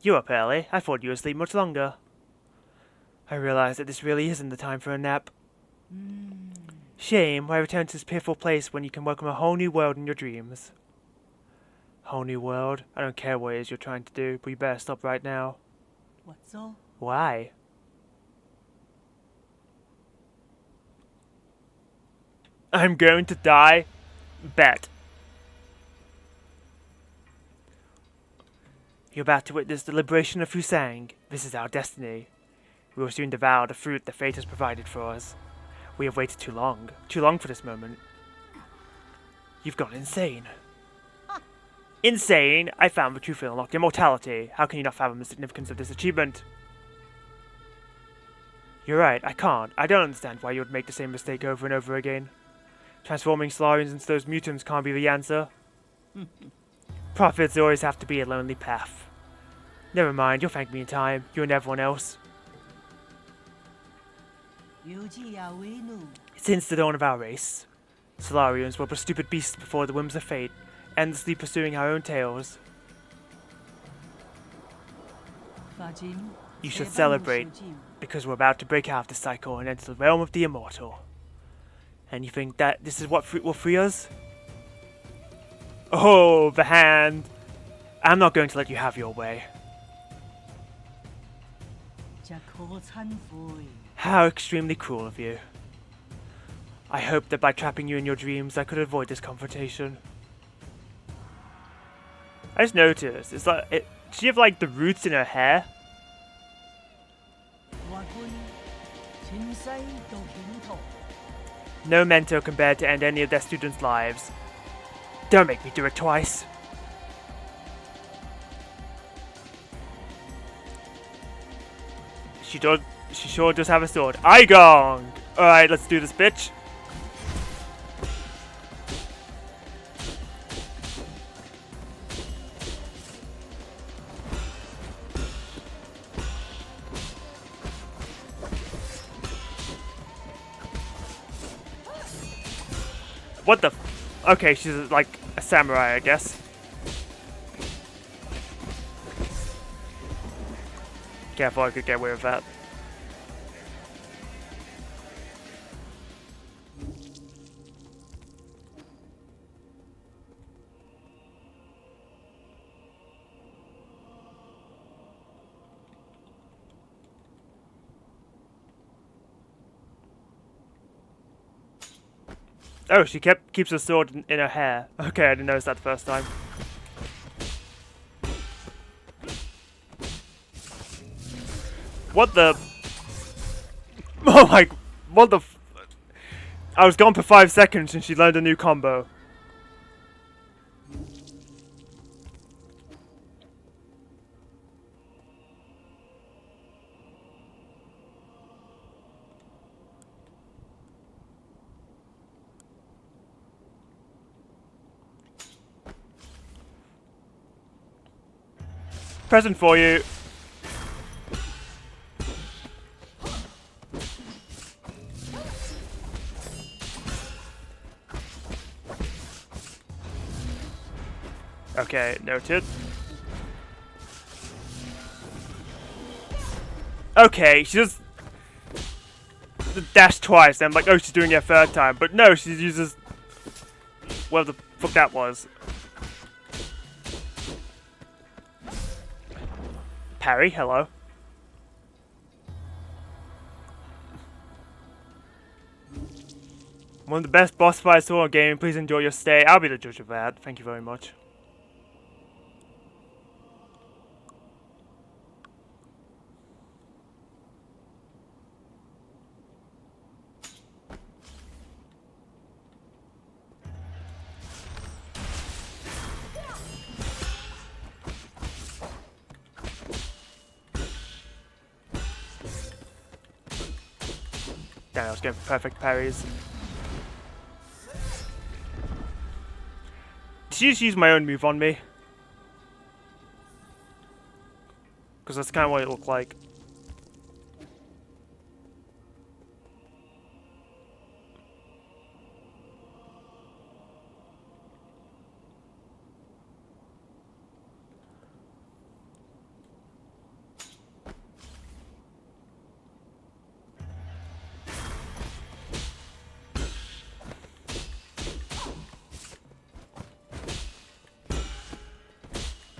You up early? I thought you were asleep much longer. I realize that this really isn't the time for a nap. Shame, why return to this pitiful place when you can welcome a whole new world in your dreams? Whole new world? I don't care what it is you're trying to do, but you better stop right now. What's all? Why? I'm going to die? Bet. You're about to witness the liberation of Fusang. This is our destiny. We will soon devour the fruit that fate has provided for us. We have waited too long for this moment. You've gone insane. Insane? I found the true feel unlocked immortality. How can you not fathom the significance of this achievement? You're right, I can't. I don't understand why you would make the same mistake over and over again. Transforming Solarians into those mutants can't be the answer. Profits always have to be a lonely path. Never mind, you'll thank me in time. You and everyone else. Since the dawn of our race, Solarians were but stupid beasts before the whims of fate, endlessly pursuing our own tails. You should celebrate, because we're about to break out of the cycle and enter the realm of the immortal. And you think that this is what will free us? Oh, the hand! I'm not going to let you have your way. How extremely cruel of you. I hoped that by trapping you in your dreams I could avoid this confrontation. I just noticed, it's like, does she have like the roots in her hair? No mentor compared to end any of their students' lives. Don't make me do it twice. She sure does have a sword. Igong! Alright, let's do this, bitch. What the okay, she's like a samurai, I guess. Careful, I could get away with that. Oh, she keeps her sword in her hair. Okay, I didn't notice that the first time. What the? Oh my! What the? I was gone for 5 seconds and she learned a new combo. Present for you. Okay, noted. Okay, she just dash twice. I'm like, oh, she's doing it a third time, but no, she uses whatever the fuck that was. Parry, hello. One of the best boss fights in a game. Please enjoy your stay. I'll be the judge of that. Thank you very much. Damn, I was going for perfect parries. Did she just use my own move on me? Because that's kind of what it looked like.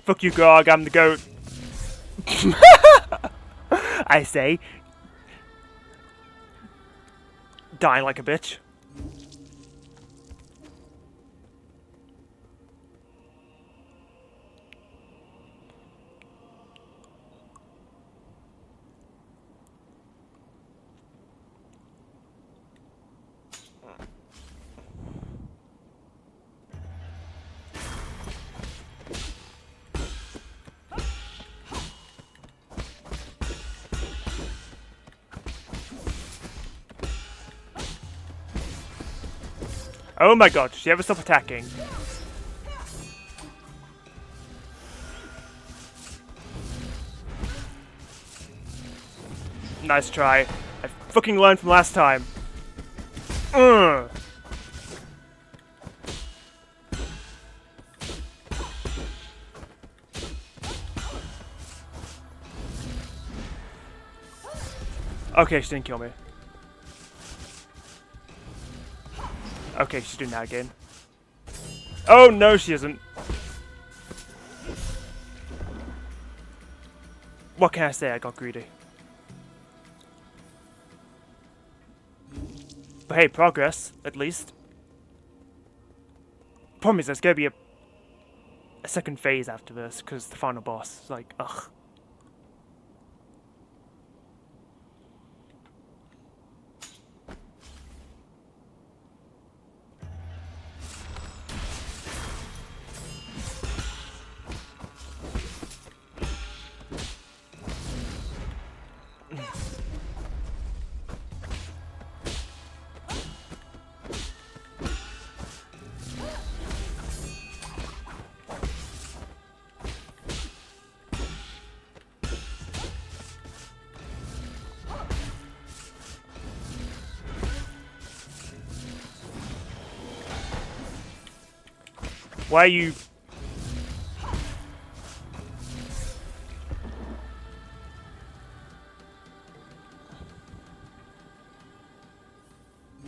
Fuck you, Grog, I'm the goat. I say. Dying like a bitch. Oh my god, does she ever stop attacking? Nice try. I fucking learned from last time. Ugh. Okay, she didn't kill me. Okay, she's doing that again. Oh no, she isn't. What can I say? I got greedy. But hey, progress, at least. Problem is, there's gonna be a second phase after this, because the final boss is like, ugh. Why are you...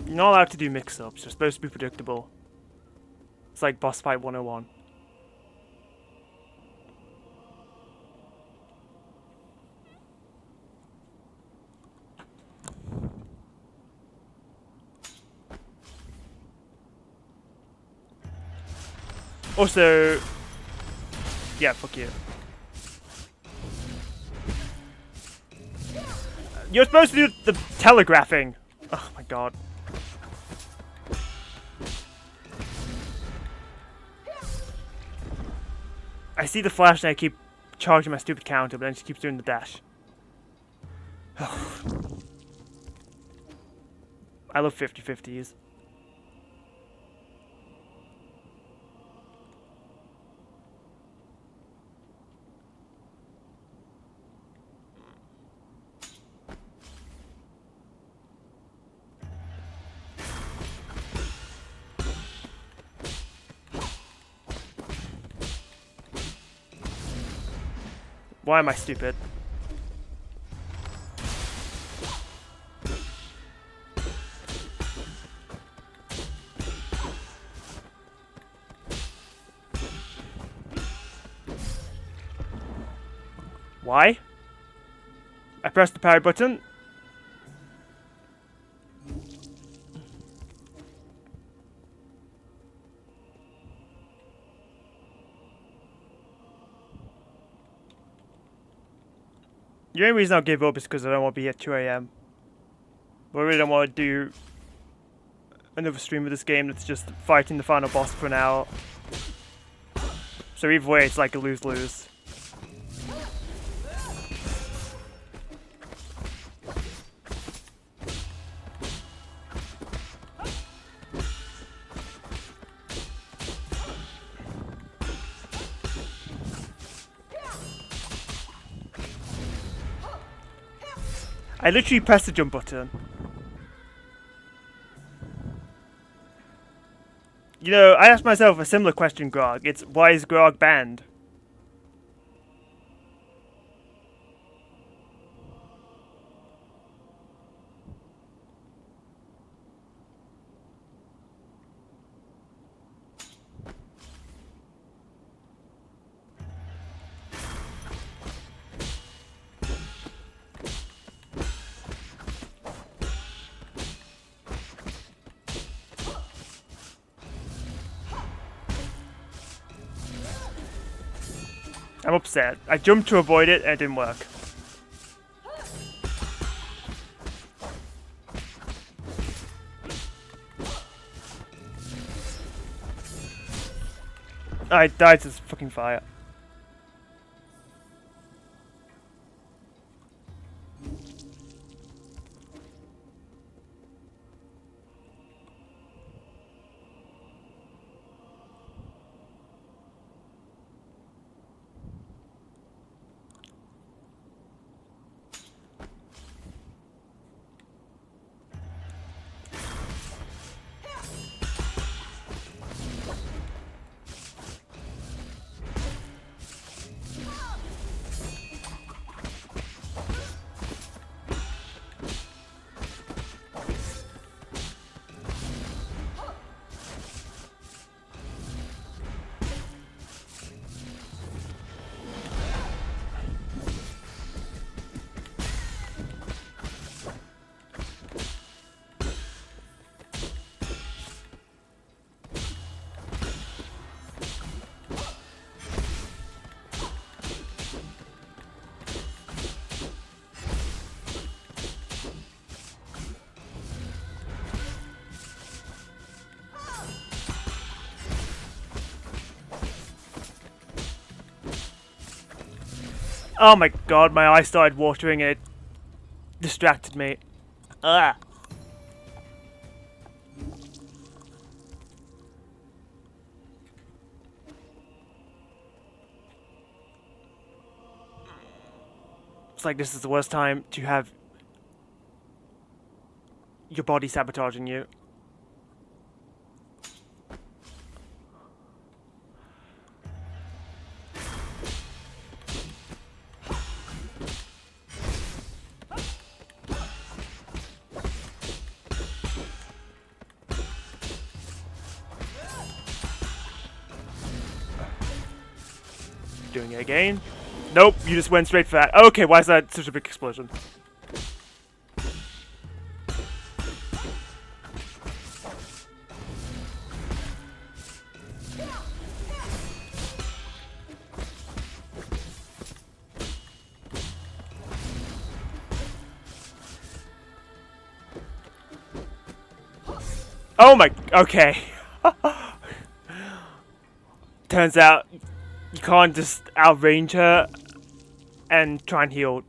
You're not allowed to do mix-ups, you're supposed to be predictable. It's like boss fight 101. Also... Yeah, fuck you. You're supposed to do the telegraphing! Oh my god. I see the flash and I keep charging my stupid counter, but then she keeps doing the dash. I love 50-50s. Why am I stupid? Why? I pressed the power button. The only reason I'll give up is because I don't want to be at 2 AM. But I really don't want to do another stream of this game that's just fighting the final boss for an hour. So either way, it's like a lose-lose. I literally pressed the jump button. You know, I asked myself a similar question, Grog. It's, why is Grog banned? I'm upset. I jumped to avoid it and it didn't work. I died to this fucking fire. Oh my god, my eye started watering and it distracted me. Ah. It's like this is the worst time to have your body sabotaging you. Doing it again. Nope, you just went straight for that. Okay, why is that such a big explosion? Oh my, okay. Turns out you can't just outrange her and try and heal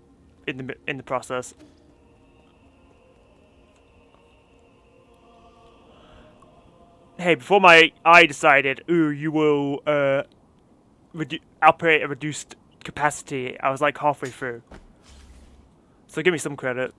in the process. Hey, before my eye decided, ooh, you will operate at reduced capacity, I was like halfway through. So give me some credit.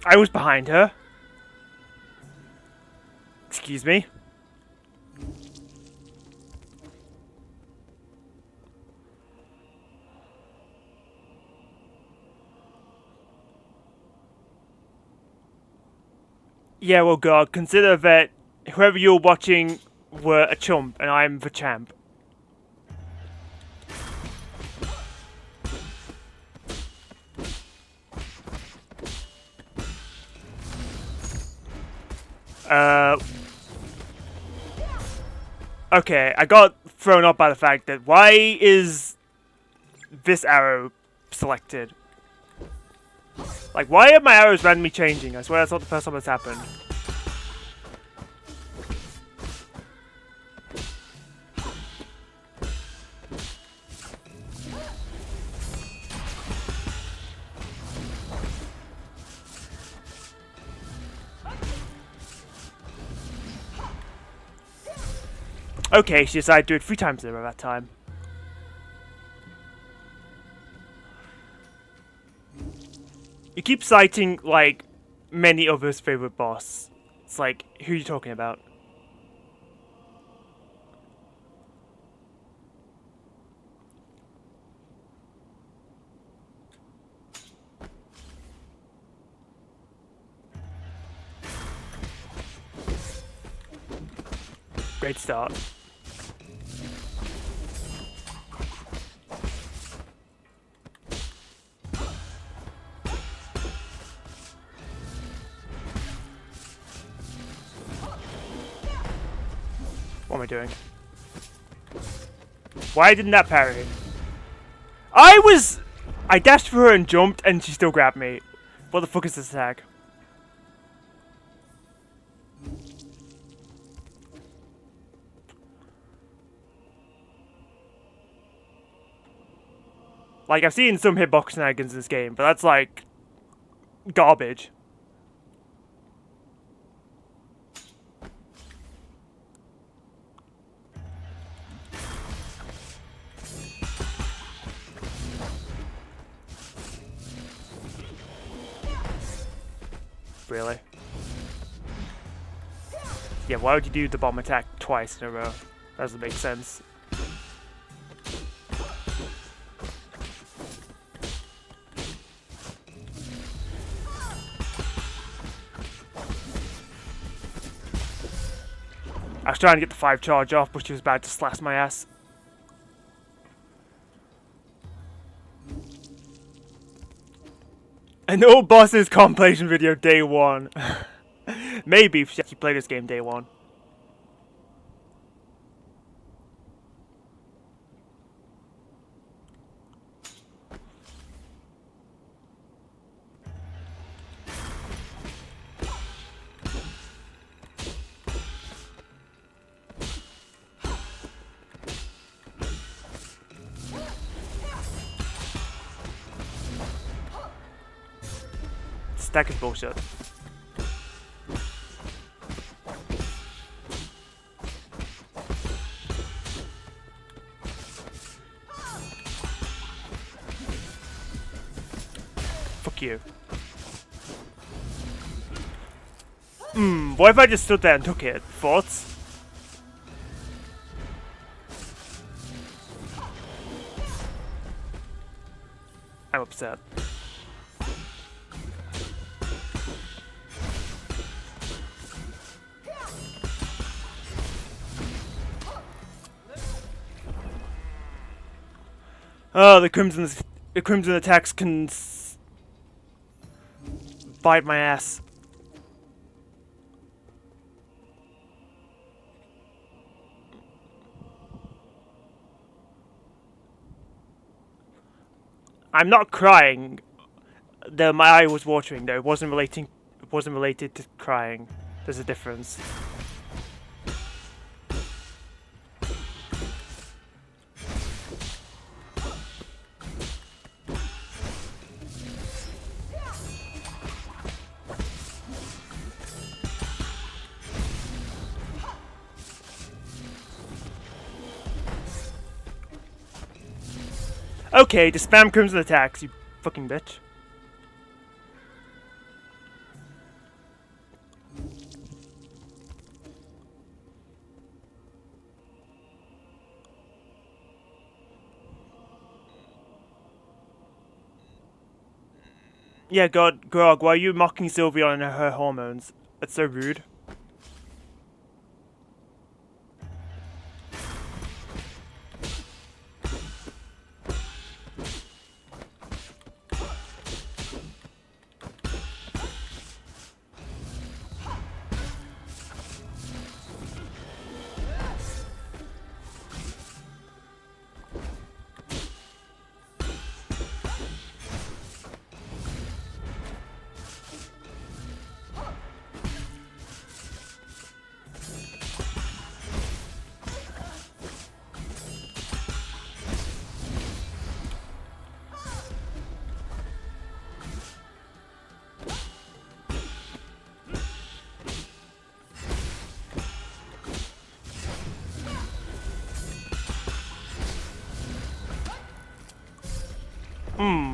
I was behind her. Excuse me. Yeah, well, God, consider that whoever you're watching were a chump and I'm the champ. Okay, I got thrown off by the fact that why is this arrow selected? Like, why are my arrows randomly changing? I swear that's not the first time that's happened. Okay, she decided to do it 3 times in that time. You keep citing, like, many of his favorite boss. It's like, who are you talking about? Great start. What am I doing? Why didn't that parry? I dashed for her and jumped and she still grabbed me. What the fuck is this attack? Like, I've seen some hitbox shenanigans in this game, but that's like garbage. Really? Yeah, why would you do the bomb attack twice in a row? That doesn't make sense. I was trying to get the 5 charge off, but she was about to slash my ass. An old boss's compilation video day 1. Maybe if she actually played this game day 1. Stack is bullshit. Fuck you. What if I just stood there and took it? Thoughts? I'm upset. Oh, the crimson attacks can bite my ass. I'm not crying. My eye was watering though. It wasn't related to crying. There's a difference. Okay, just spam crimson attacks, you fucking bitch. Yeah, God, Grog, why are you mocking Sylvia and her hormones? That's so rude.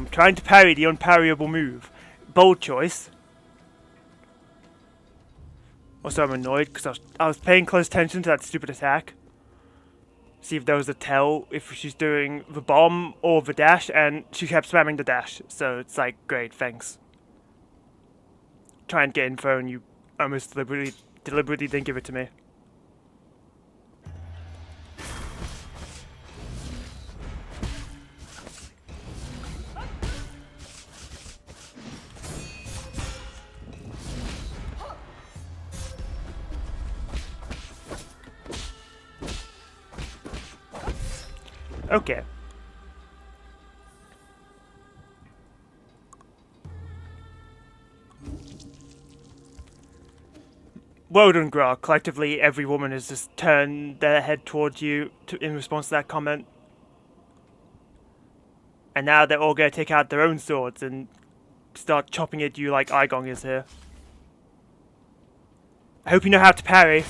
Trying to parry the unparryable move. Bold choice. Also, I'm annoyed because I was paying close attention to that stupid attack. See if there was a tell if she's doing the bomb or the dash, and she kept spamming the dash. So it's like, great, thanks. Try and get info, and you almost deliberately didn't give it to me. Okay. Well done, Grog. Collectively, every woman has just turned their head towards you in response to that comment. And now they're all going to take out their own swords and start chopping at you like Igong is here. I hope you know how to parry.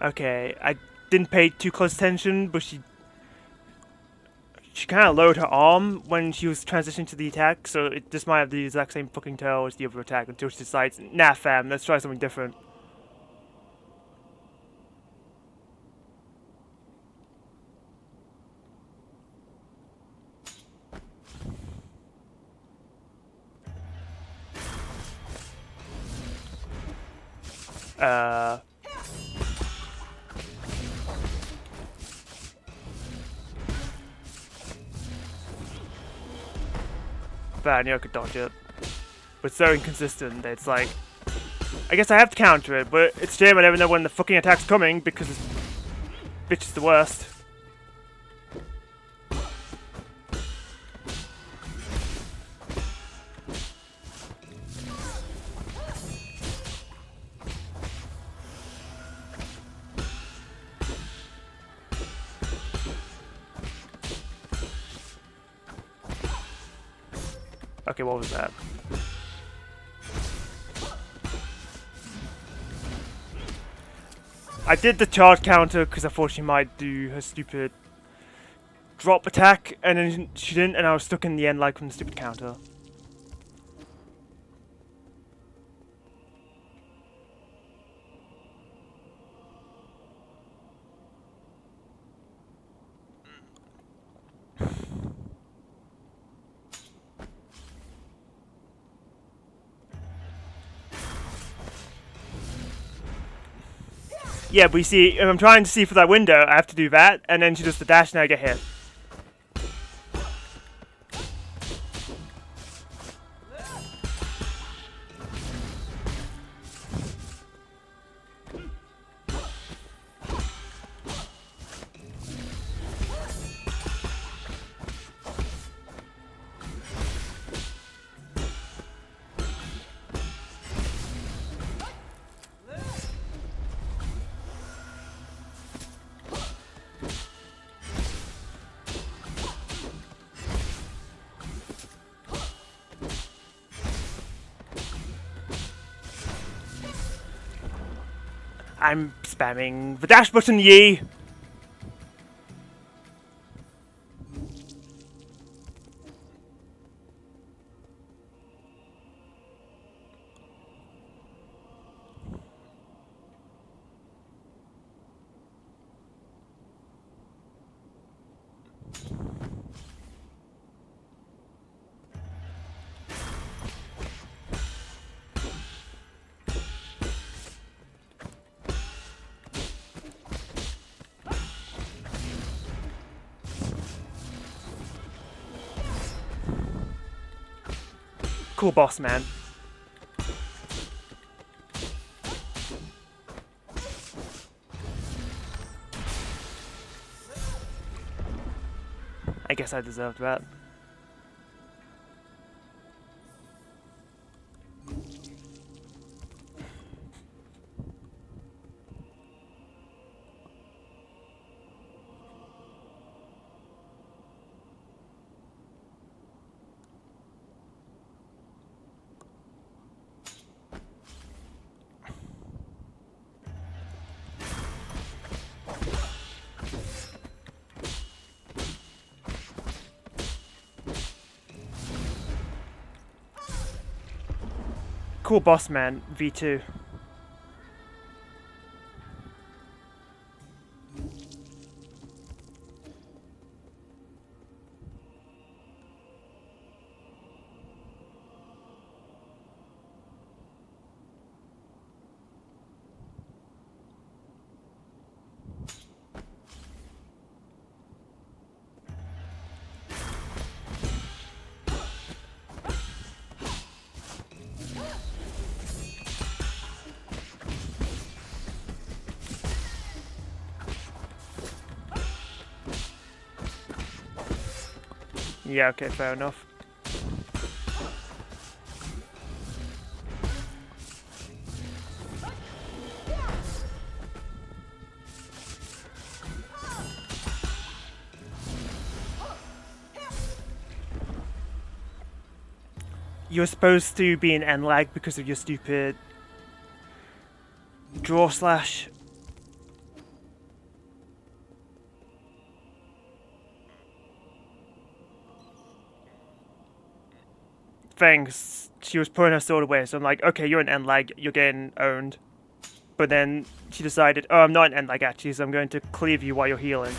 Okay, I didn't pay too close attention, but she kind of lowered her arm when she was transitioning to the attack, so it just might have the exact same fucking tail as the other attack until she decides, nah fam, let's try something different. But I knew I could dodge it. But it's so inconsistent that it's like... I guess I have to counter it, but it's a shame I never know when the fucking attack's coming because this bitch is the worst. Okay, what was that? I did the charge counter because I thought she might do her stupid drop attack, and then she didn't, and I was stuck in the end like from the stupid counter. Yeah, but you see, if I'm trying to see through that window, I have to do that, and then she does the dash and I get hit. I'm spamming the dash button, ye! Cool boss, man. I guess I deserved that. Cool boss, man. V2. Yeah, okay, fair enough. You're supposed to be in end lag because of your stupid draw slash. Things. She was putting her sword away, so I'm like, okay, you're in end lag, you're getting owned. But then she decided, oh, I'm not in end lag actually, so I'm going to cleave you while you're healing.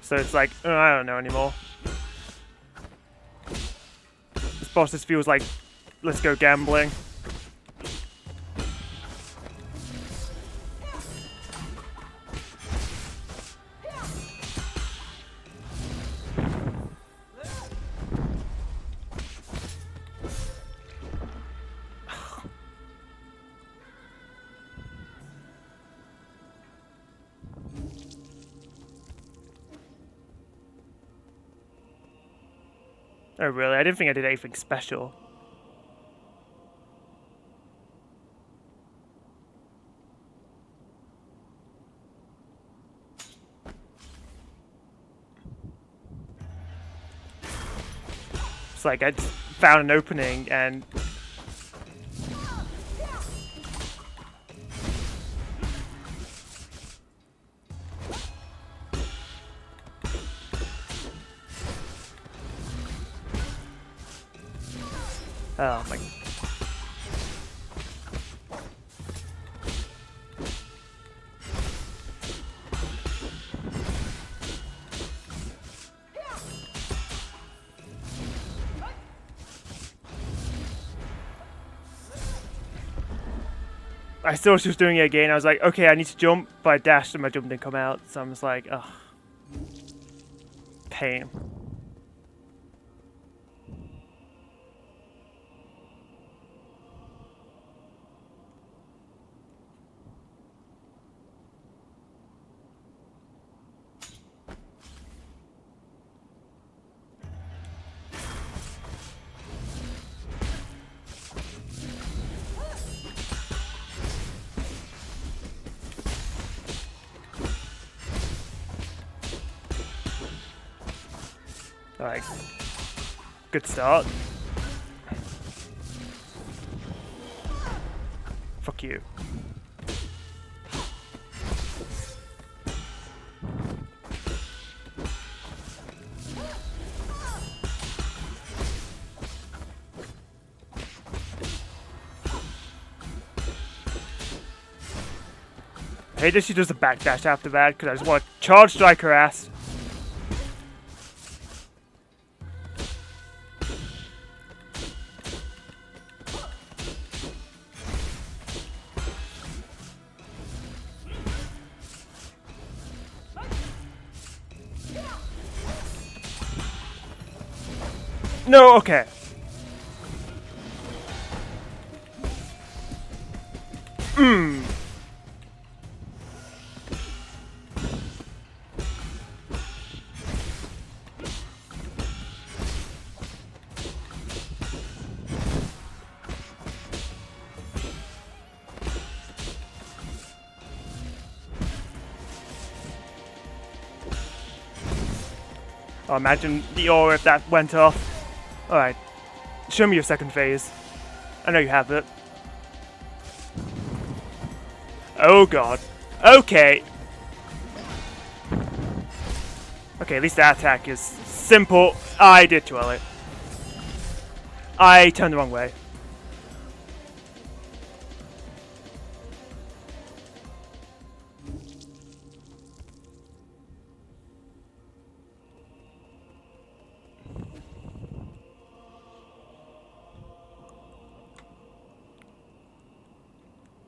So it's like, oh, I don't know anymore. This boss just feels like, let's go gambling. Oh really? I didn't think I did anything special. It's like I found an opening and... Oh my... I saw she was doing it again. I was like, okay, I need to jump, but I dashed and my jump didn't come out. So I'm just like, ugh. Pain. Alright. Good start. Fuck you. I hate that she does a backdash after that, because I just want to charge strike her ass. No, okay. Oh, imagine the aura if that went off. Alright. Show me your second phase. I know you have it. Oh god. Okay. Okay, at least that attack is simple. I did twirl it. I turned the wrong way.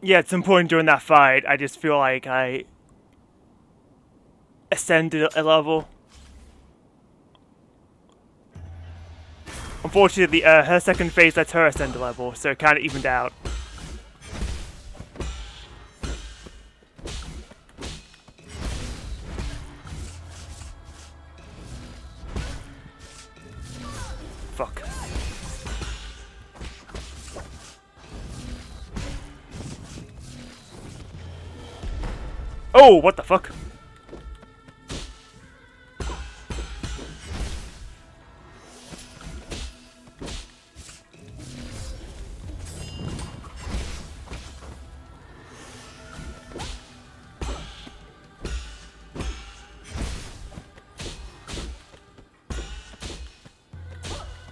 Yeah, at some point during that fight, I just feel like I ascended a level. Unfortunately, her second phase lets her ascend a level, so it kind of evened out. Fuck. Oh, what the fuck?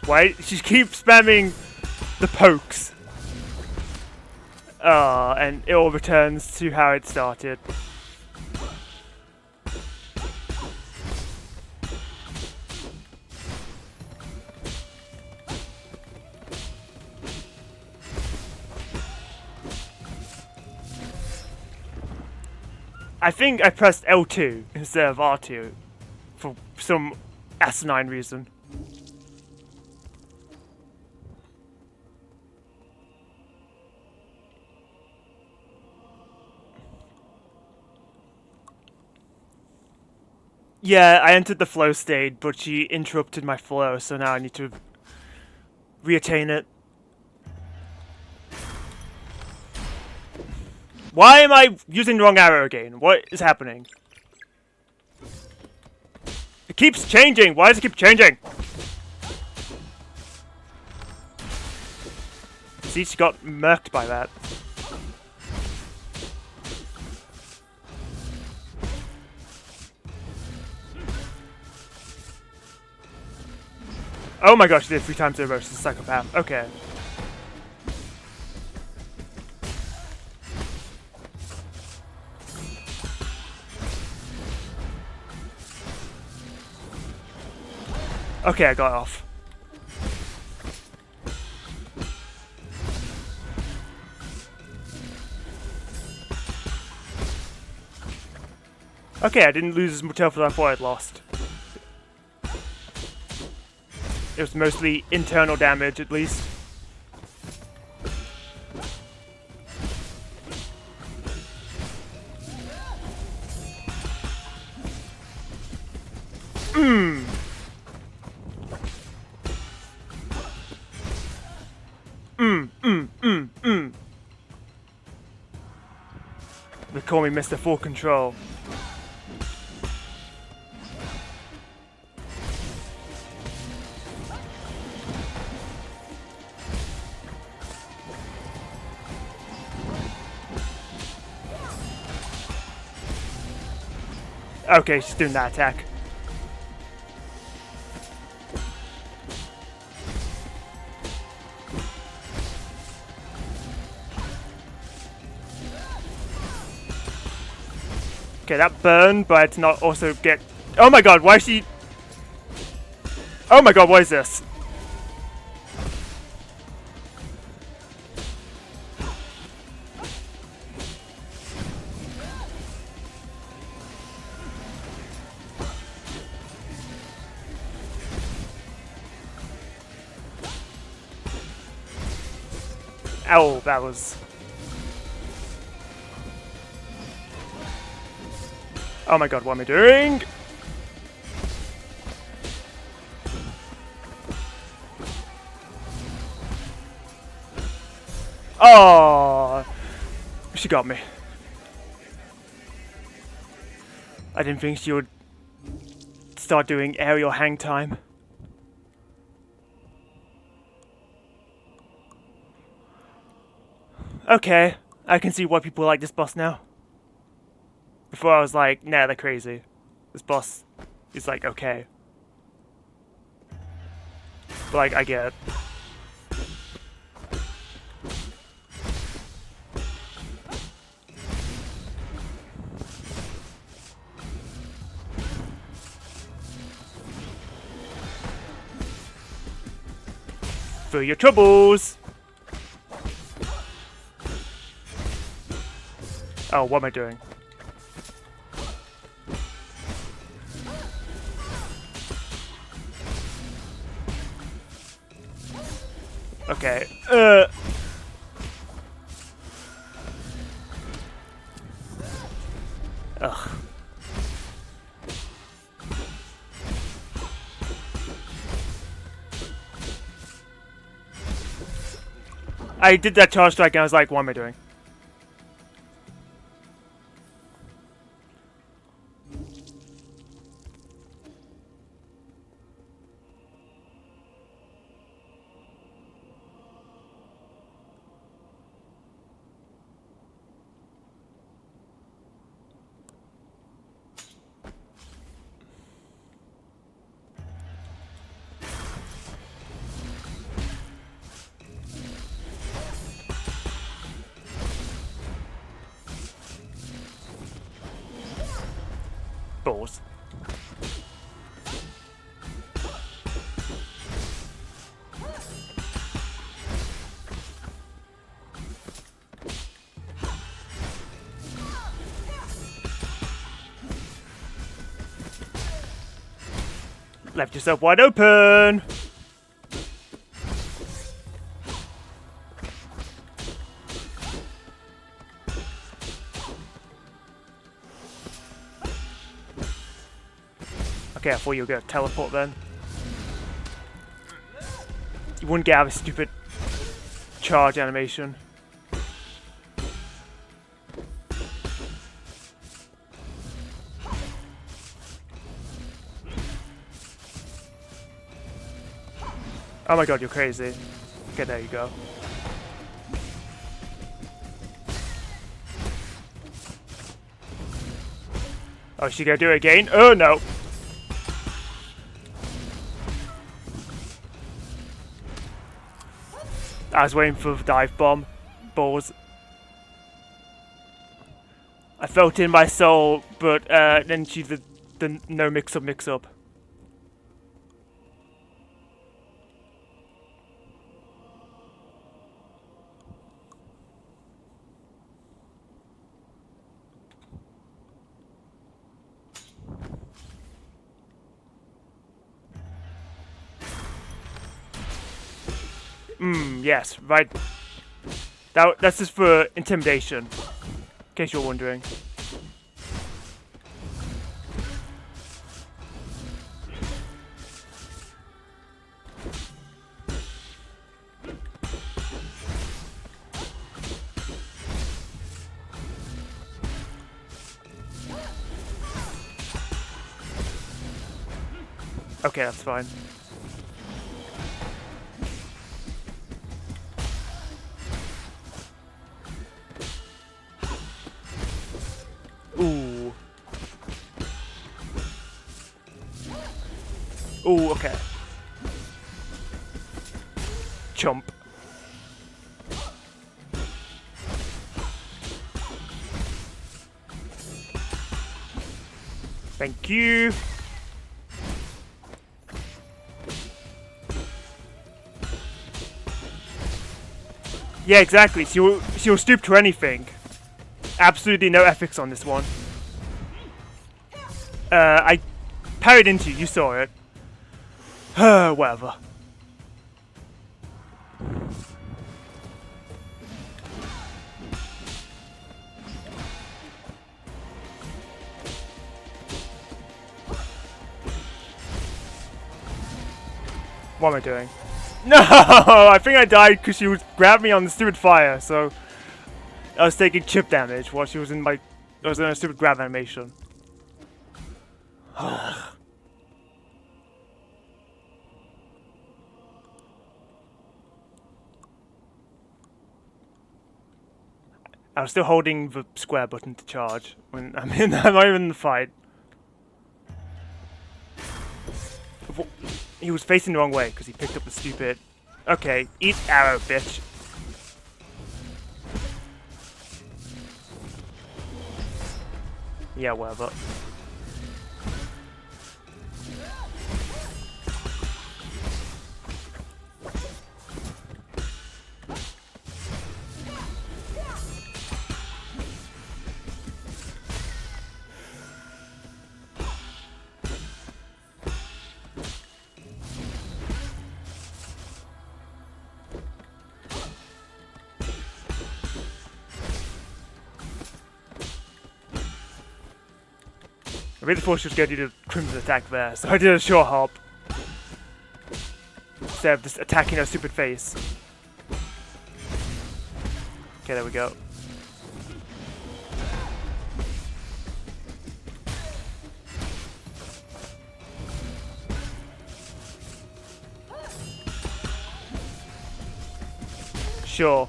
Why? She keeps spamming the pokes. And it all returns to how it started. I think I pressed L2 instead of R2 for some asinine reason. Yeah, I entered the flow state, but she interrupted my flow, so now I need to reattain it. Why am I using the wrong arrow again? What is happening? It keeps changing! Why does it keep changing? See, she got murked by that. Oh my gosh, she did 3 times over. She's a psychopath. Okay. Okay, I got off. Okay, I didn't lose as much health as I thought I'd lost. It was mostly internal damage, at least. They call me Mr. Full Control. Okay, she's doing that attack. Okay, that burned, but it's not also get... Oh my god, why is she... Oh my god, what is this? Ow, that was... Oh my god, what am I doing? Oh, she got me. I didn't think she would start doing aerial hang time. Okay, I can see why people like this boss now. Before I was like, nah, they're crazy. This boss is like, okay. But like, I get it. For your troubles! Oh, what am I doing? Okay. Ugh. I did that charge strike and I was like, what am I doing? Balls. Left yourself wide open! Okay, I thought you were gonna teleport then. wouldn't get out of a stupid charge animation. Oh my god, you're crazy. Okay, there you go. Oh, is she gonna do it again? Oh no! I was waiting for the dive bomb. Balls. I felt in my soul, but then she did the no mix up. Yes, right. That's just for intimidation, in case you're wondering. Okay, that's fine. Ooh. Ooh, okay. Chump. Thank you. Yeah, exactly. She'll stoop to anything. Absolutely no ethics on this one. I parried into you. You saw it. Whatever. What am I doing? No! I think I died because she was grabbing me on the stupid fire, so I was taking chip damage while she was in my... I was in a stupid grab animation. I was still holding the square button to charge when I'm not even in the fight. He was facing the wrong way because he picked up the stupid... Okay, eat arrow, bitch. Yeah, whatever. I really thought she was going to do the crimson attack there, so I did a short hop. Instead of just attacking her stupid face. Okay, there we go. Sure.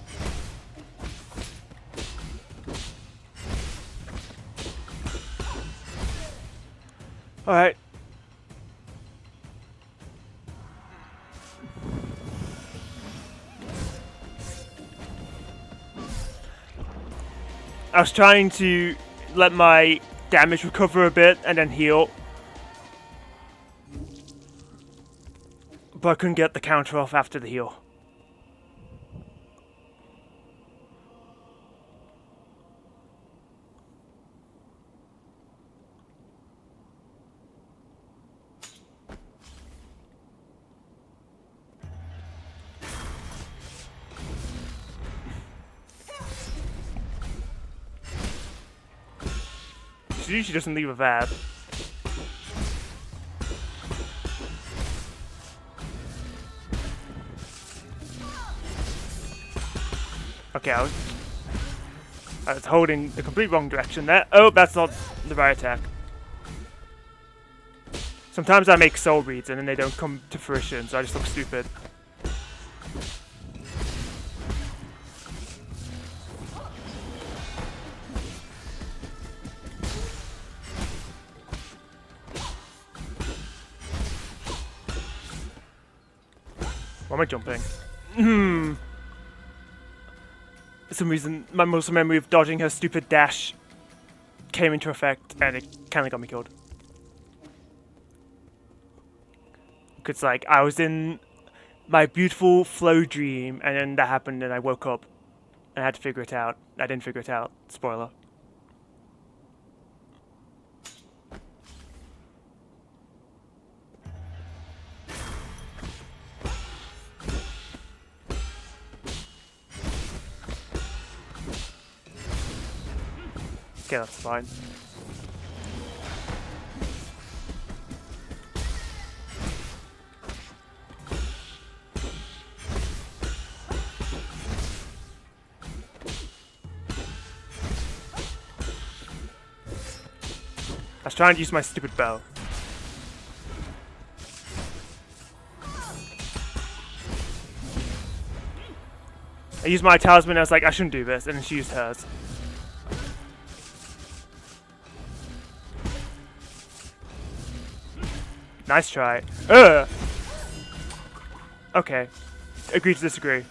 Alright. I was trying to let my damage recover a bit and then heal. But I couldn't get the counter off after the heal. She usually doesn't leave a VAB. Okay, I was holding the complete wrong direction there. Oh, that's not the right attack. Sometimes I make soul reads and then they don't come to fruition, so I just look stupid. Why am I jumping? For some reason, my muscle memory of dodging her stupid dash came into effect, and it kind of got me killed. Because, like, I was in my beautiful flow dream, and then that happened, and I woke up, and I had to figure it out. I didn't figure it out. Spoiler. Okay, that's fine. I was trying to use my stupid bow. I used my talisman, I was like, I shouldn't do this, and then she used hers. Nice try. Ugh! Okay. Agree to disagree.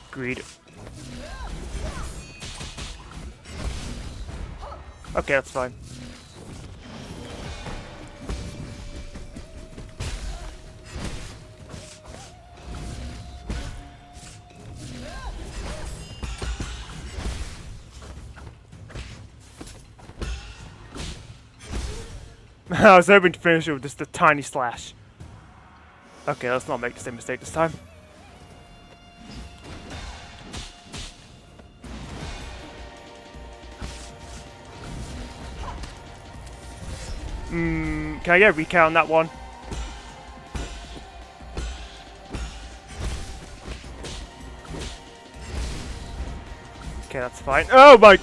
Agreed. Okay, that's fine. I was hoping to finish it with just a tiny slash. Okay, let's not make the same mistake this time. Can I get a recount on that one? Okay, that's fine. Oh my...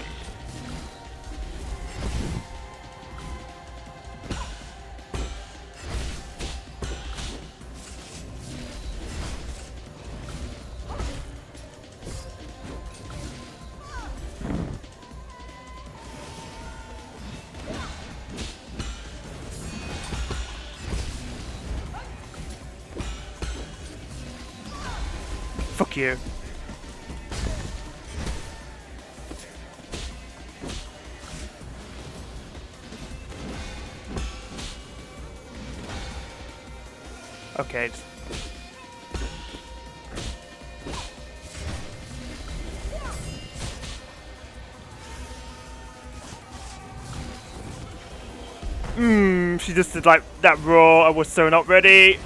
Fuck you. Okay. She just did like that raw. I was so not ready.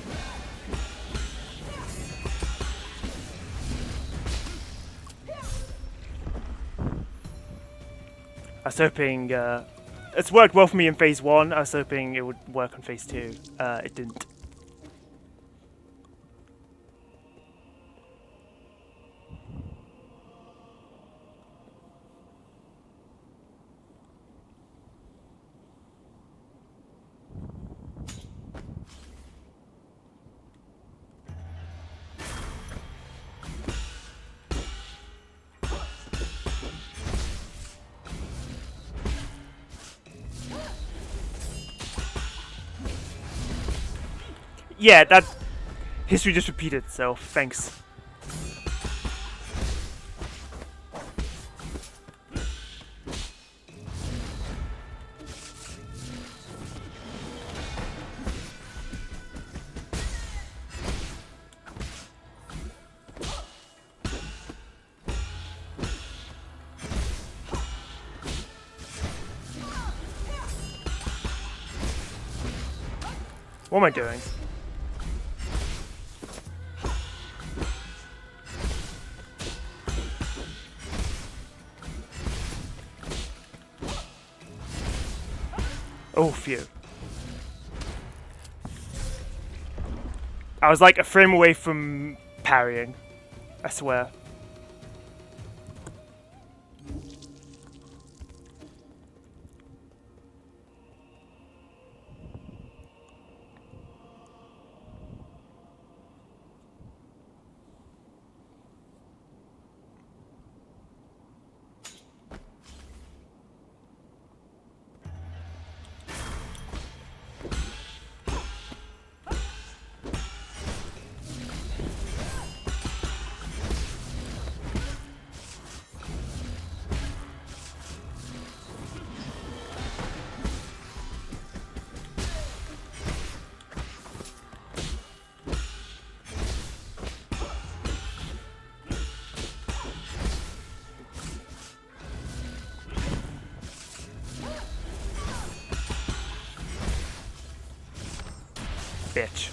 I was hoping it's worked well for me in phase 1. I was hoping it would work on phase 2. It didn't. Yeah, that history just repeated itself. Thanks. What am I doing? Oh, phew. I was like a frame away from parrying. I swear. Bitch.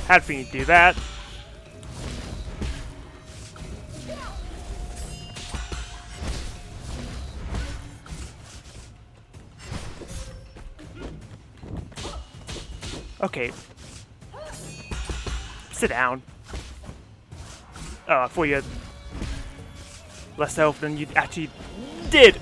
Had for you to do that. Okay. Sit down. Oh, I thought you had less health than you actually did.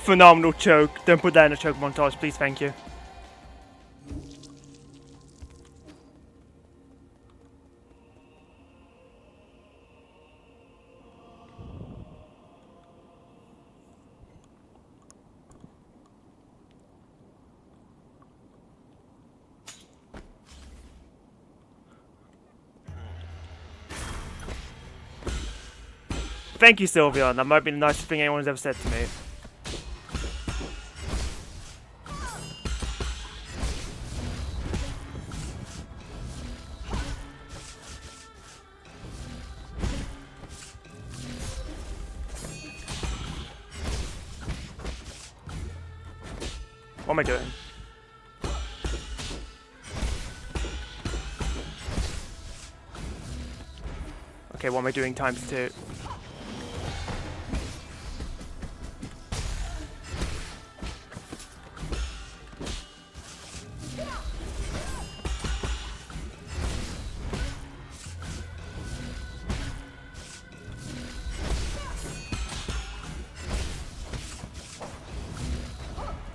Phenomenal choke. Don't put that in a choke montage, please, thank you. Thank you, Sylvia. That might be the nicest thing anyone's ever said to me. What am I doing? Okay, what am I doing times 2?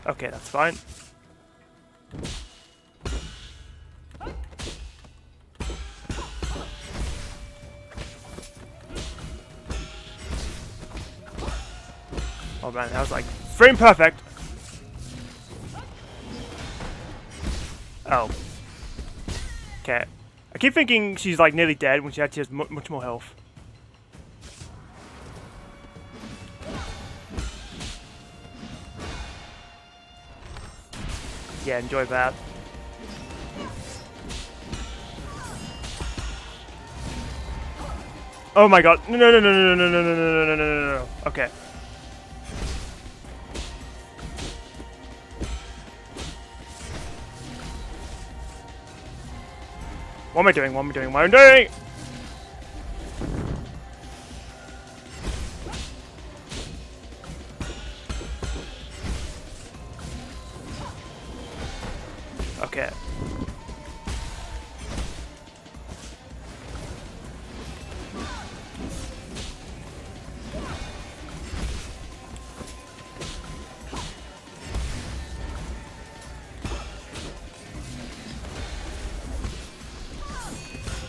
Okay, that's fine. Oh man, that was like frame perfect. Oh. Okay. I keep thinking she's like nearly dead when she actually has much more health. Yeah, enjoy that. Oh my god. No, no, no, no, no, no, no, no, no, no, no, no, no. Okay. What am I doing? What am I doing? What am I doing? Okay.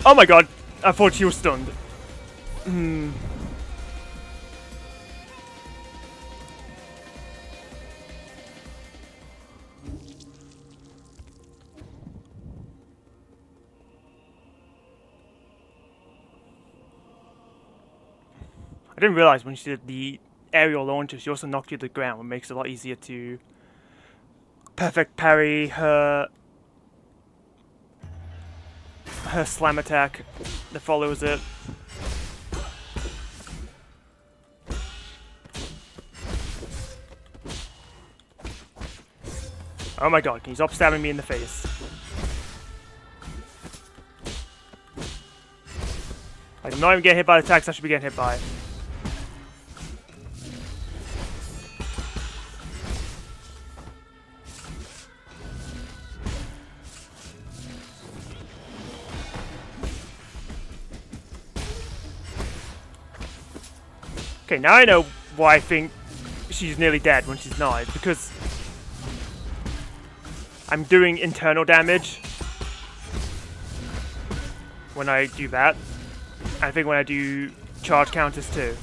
Oh my god, I thought she was stunned. Hmm. I didn't realize when she did the aerial launcher, she also knocked you to the ground, which makes it a lot easier to perfect parry her her slam attack that follows it. Oh my god, can you stop stabbing me in the face? Like, I'm not even getting hit by the attacks I should be getting hit by. Okay, now I know why I think she's nearly dead when she's not. It's because I'm doing internal damage when I do that. I think when I do charge counters too.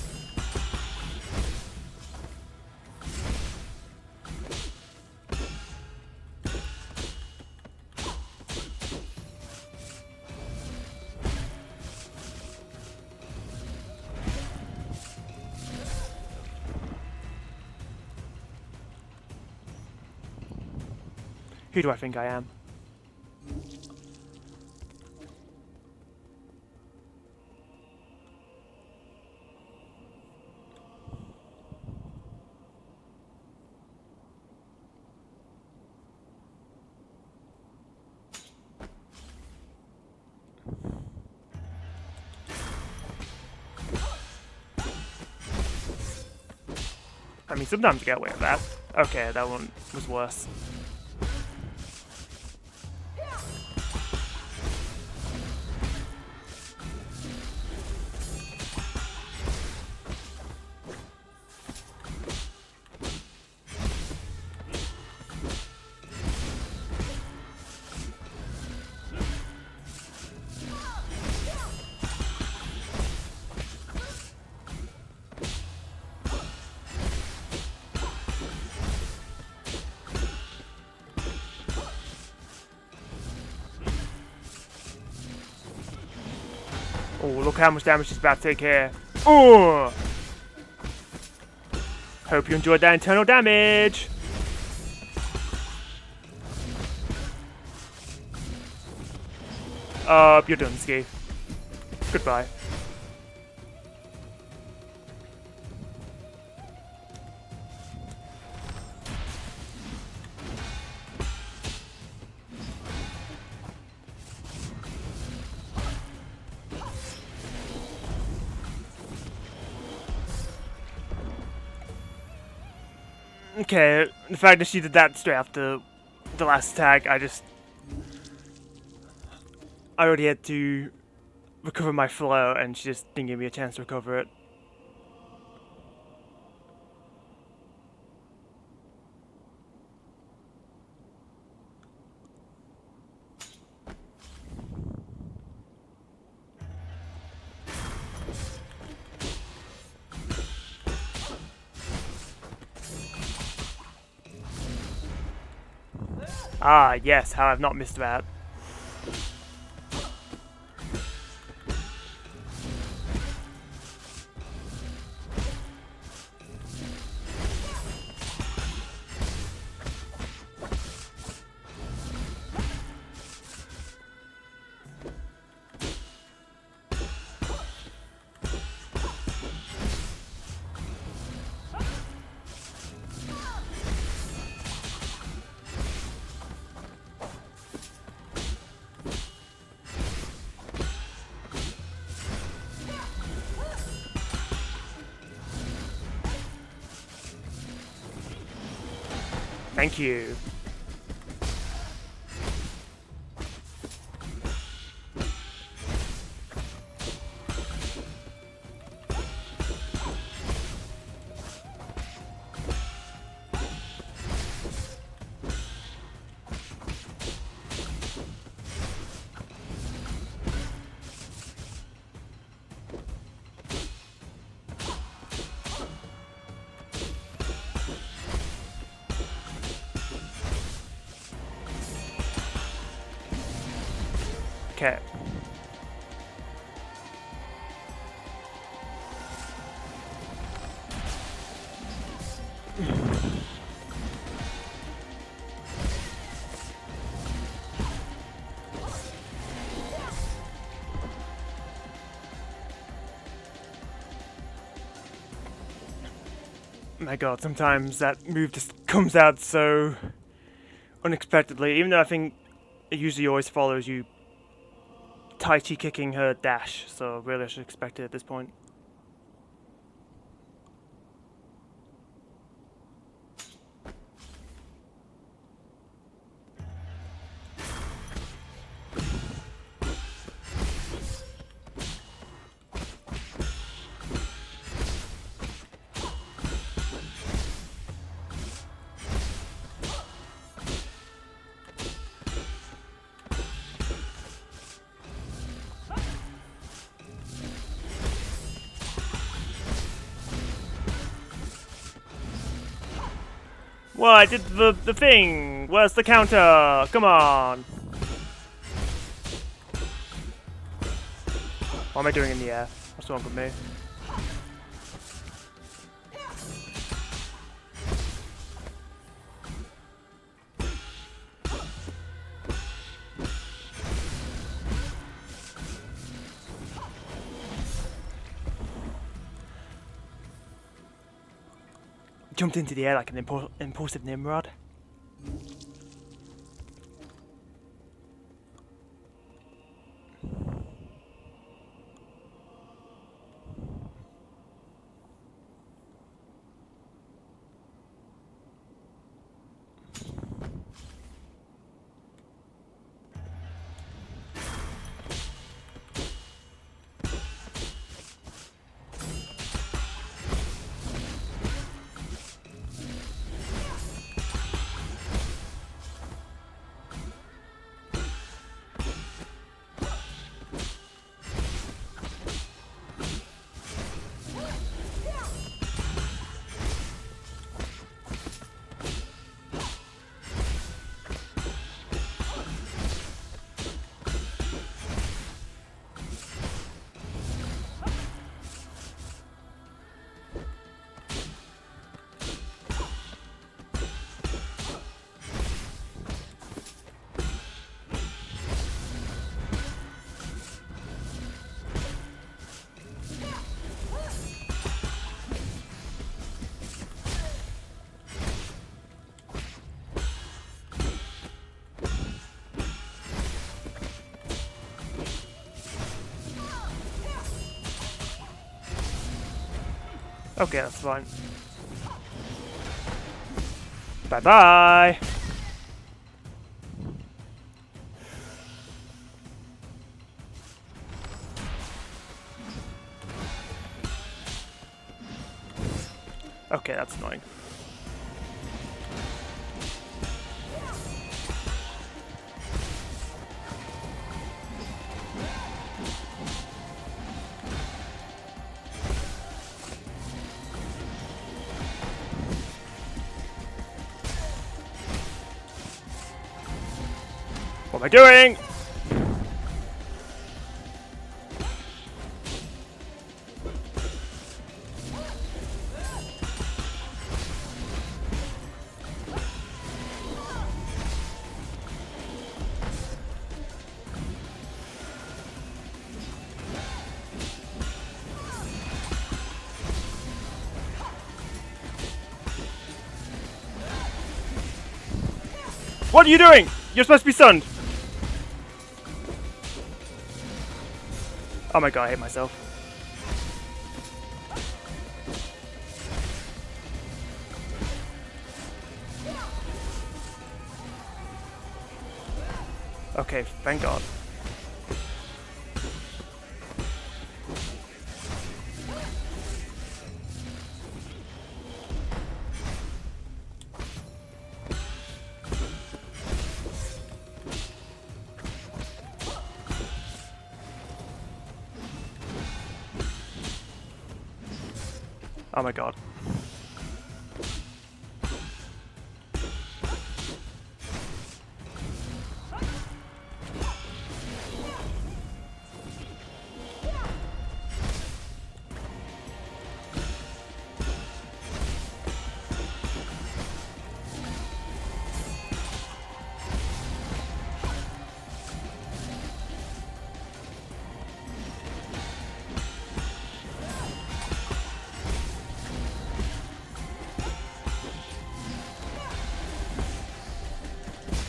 Who do I think I am? I mean, sometimes you get away with that. Okay, that one was worse. Oh, look how much damage she's about to take here. Oh! Hope you enjoyed that internal damage. You're done, Ski. Goodbye. Okay, the fact that she did that straight after the last attack, I already had to recover my flow, and she just didn't give me a chance to recover it. Ah, yes, how I've not missed that. Thank you. Okay. My god, sometimes that move just comes out so unexpectedly, even though I think it usually always follows you Tai Chi kicking her dash, so really I should expect it at this point. Well, I did the thing! Where's the counter? Come on! What am I doing in the air? What's wrong with me? Jumped into the air like an impulsive Nimrod. Okay, that's fine. Bye-bye! Okay, that's annoying. What am I doing? What are you doing? You're supposed to be stunned. Oh my god, I hate myself. Okay, thank god. Oh my god.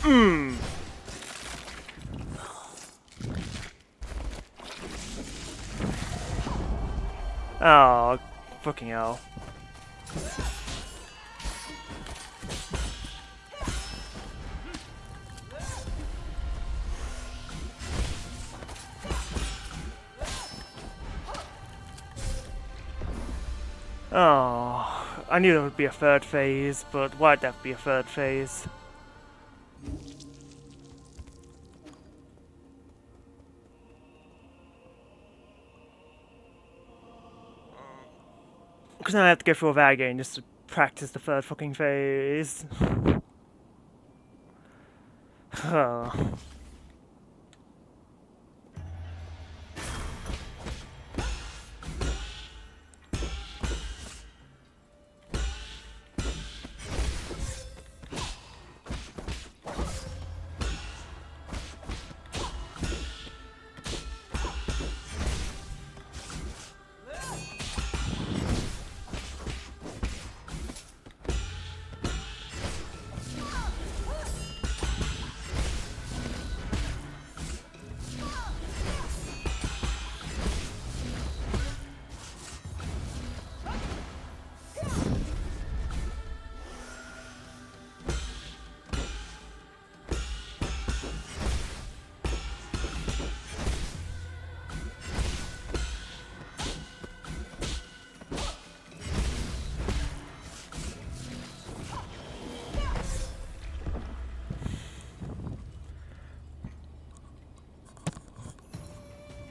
Oh, fucking hell. Oh, I knew there would be a third phase, but why'd there be a third phase? Because now I have to go through all that again just to practice the third fucking phase. Oh.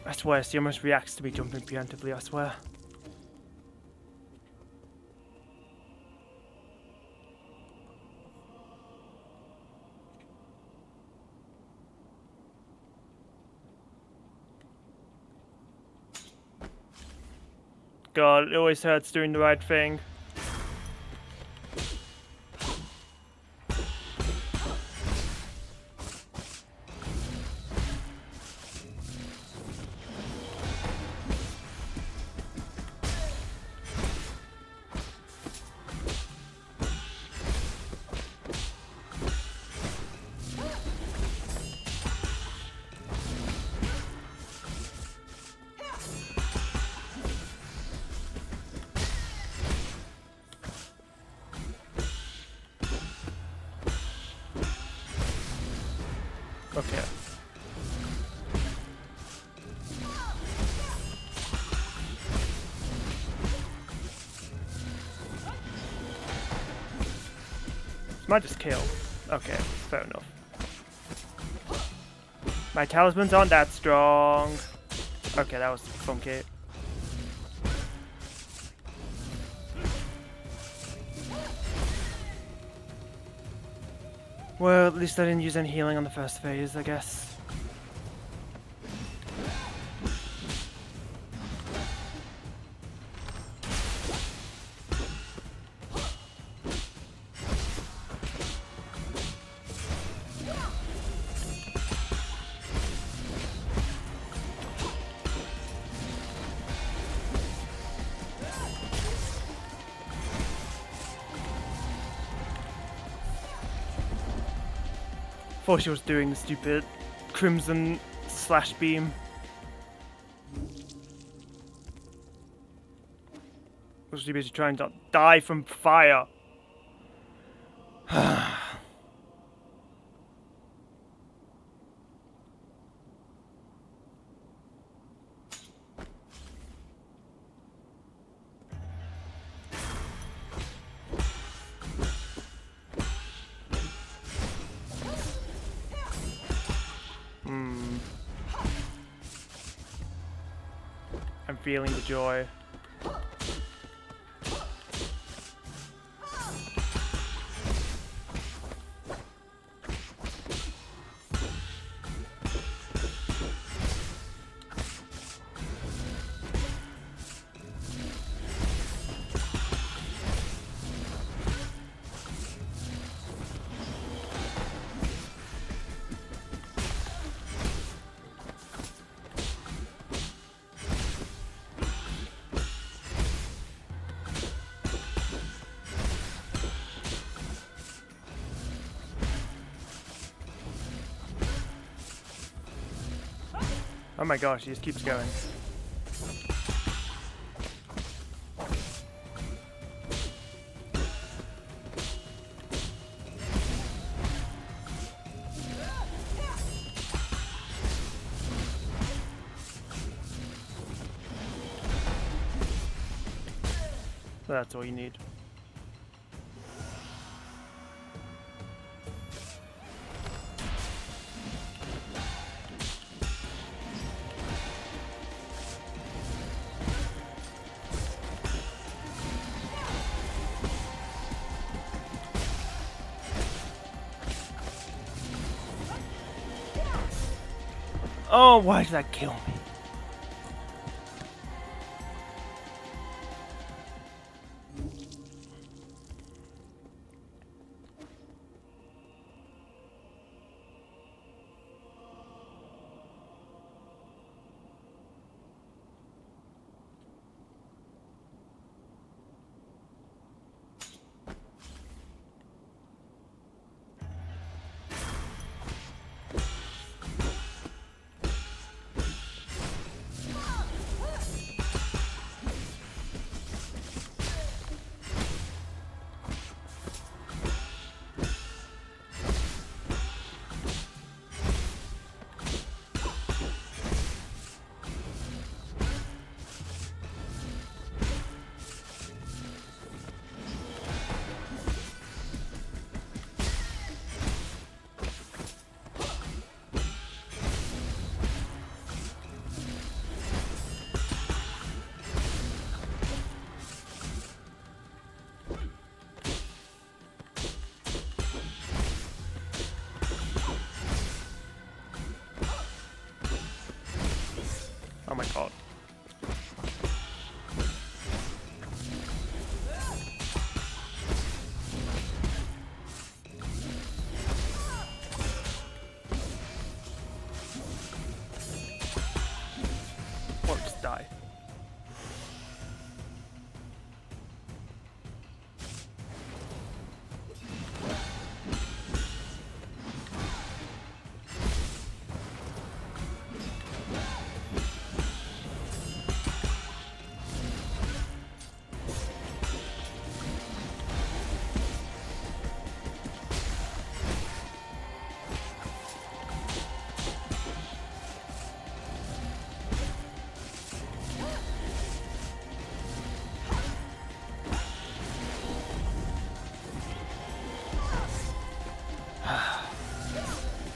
I swear, she almost reacts to me jumping preemptively, I swear. God, it always hurts doing the right thing. Okay. Might just kill. Okay, fair enough. My talismans aren't that strong. Okay, that was funky. Well, at least I didn't use any healing on the first phase, I guess. Thought she was doing the stupid crimson slash beam. Was she busy trying to die from fire? I'm feeling the joy. Oh my gosh, he just keeps going. So that's all you need. Oh, why did that kill me? Oh my god. Or just die.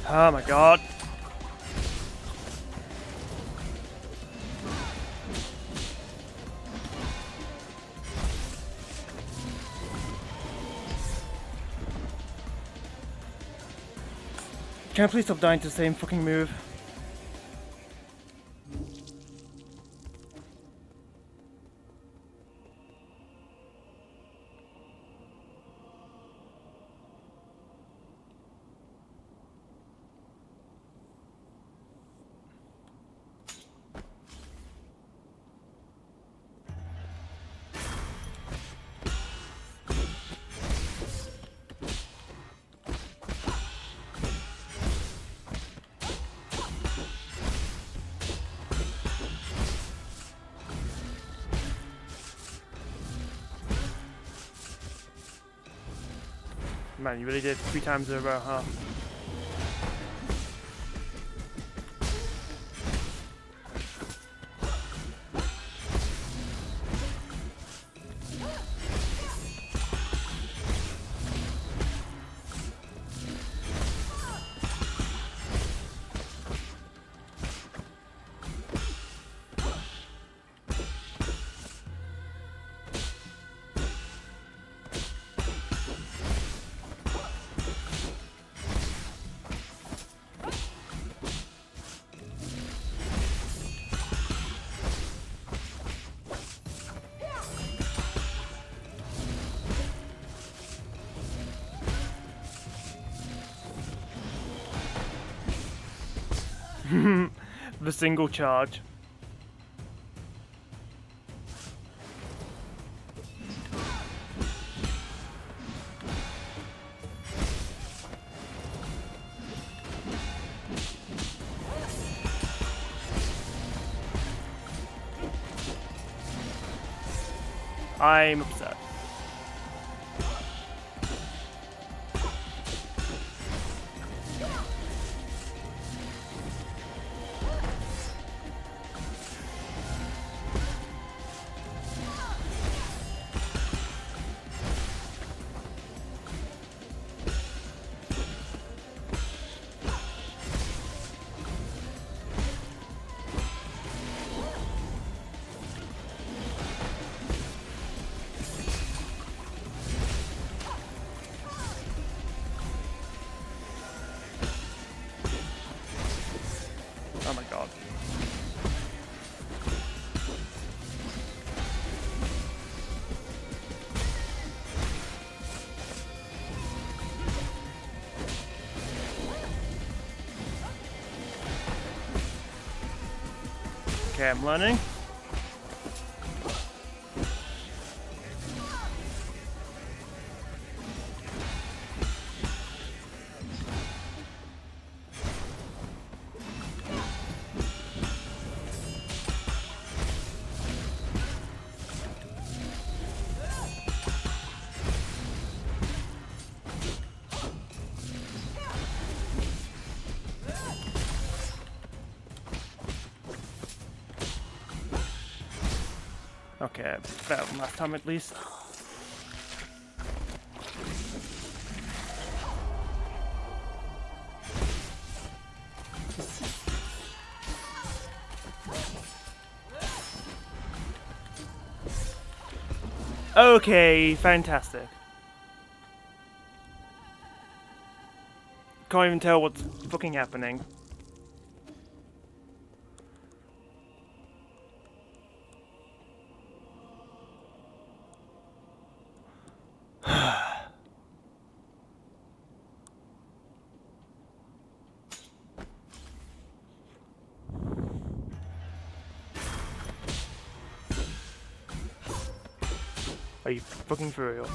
Oh my god. Can I please stop dying to the same fucking move? Man, you really did 3 times in a row, huh? The single charge. I'm upset. Oh my god. Okay, I'm learning. Okay, better than last time at least. Okay, fantastic. Can't even tell what's fucking happening. Are you fucking for real?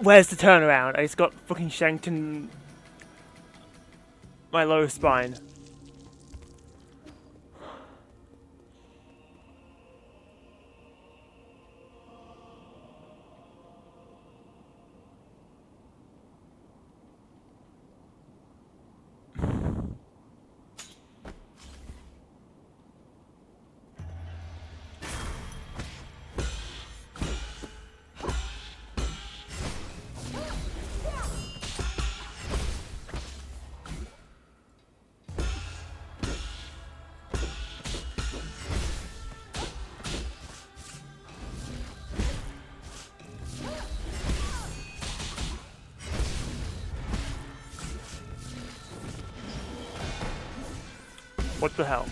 Where's the turnaround? I just got fucking shanked in my lower spine. What the hell?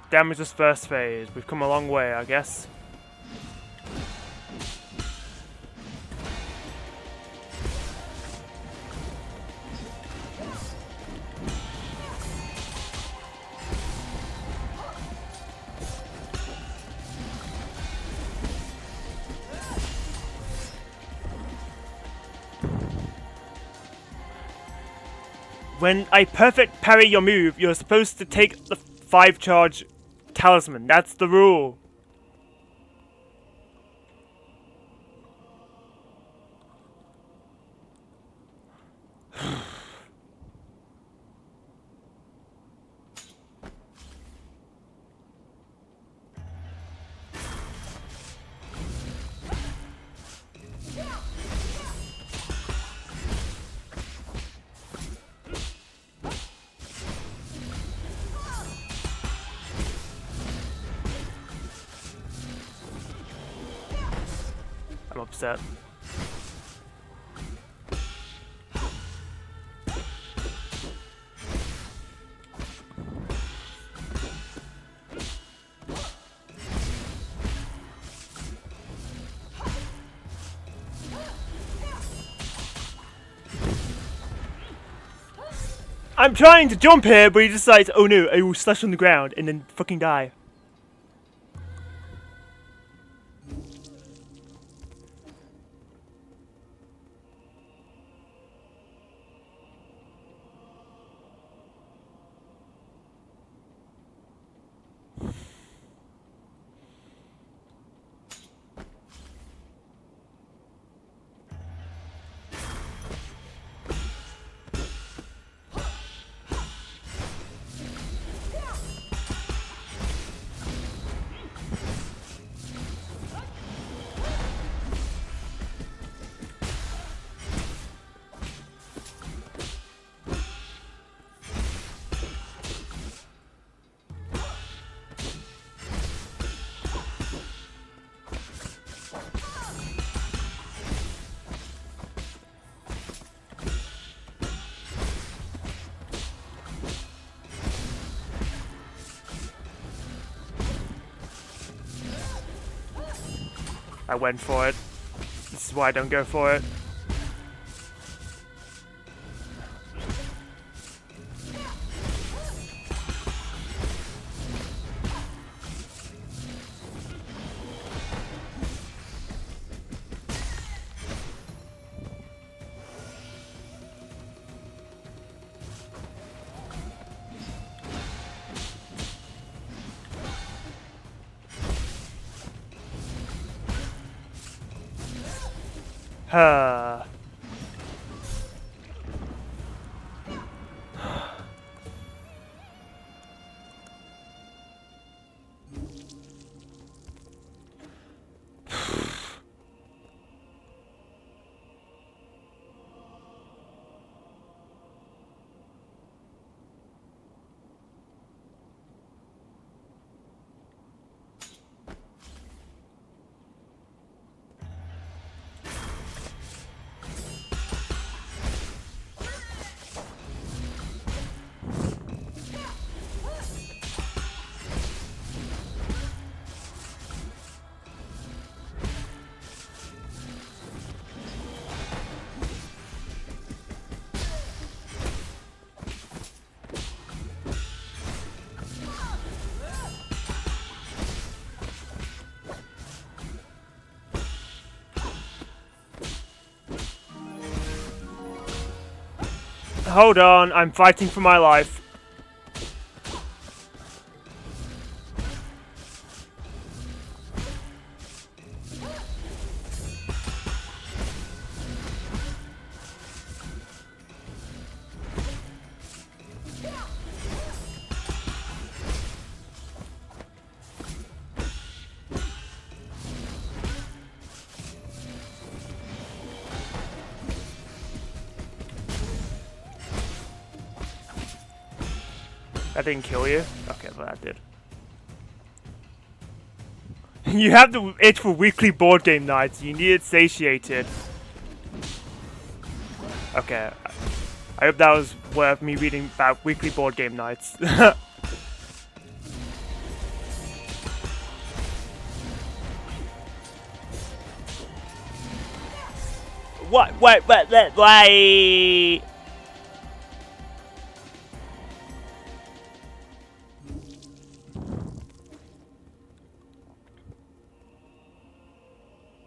Damage this first phase. We've come a long way, I guess. When I perfect parry your move, you're supposed to take the 5 charge talisman. That's the rule. I'm upset. I'm trying to jump here, but he decides, oh no, I will slash on the ground and then fucking die. I went for it. This is why I don't go for it. Huh. Hold on, I'm fighting for my life. That didn't kill you? Okay, well that did. You have the itch for weekly board game nights. You need it satiated. Okay. I hope that was worth me reading about weekly board game nights. What? Why?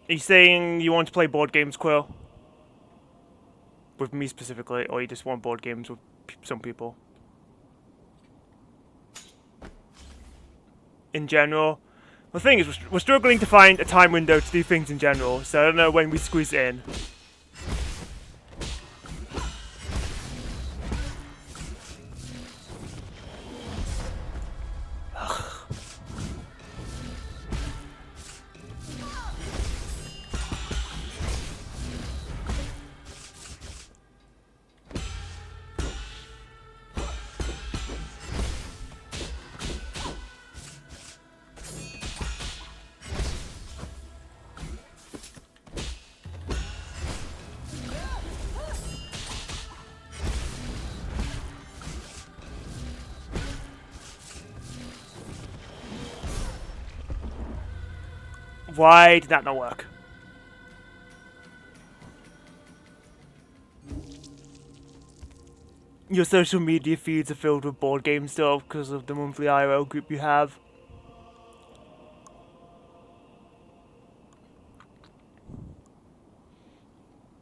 Are you saying you want to play board games, Quill? with me specifically, or you just want board games with some people. In general, the thing is, we're struggling to find a time window to do things in general, so I don't know when we squeeze it in. Why did that not work? Your social media feeds are filled with board game stuff because of the monthly IRL group you have.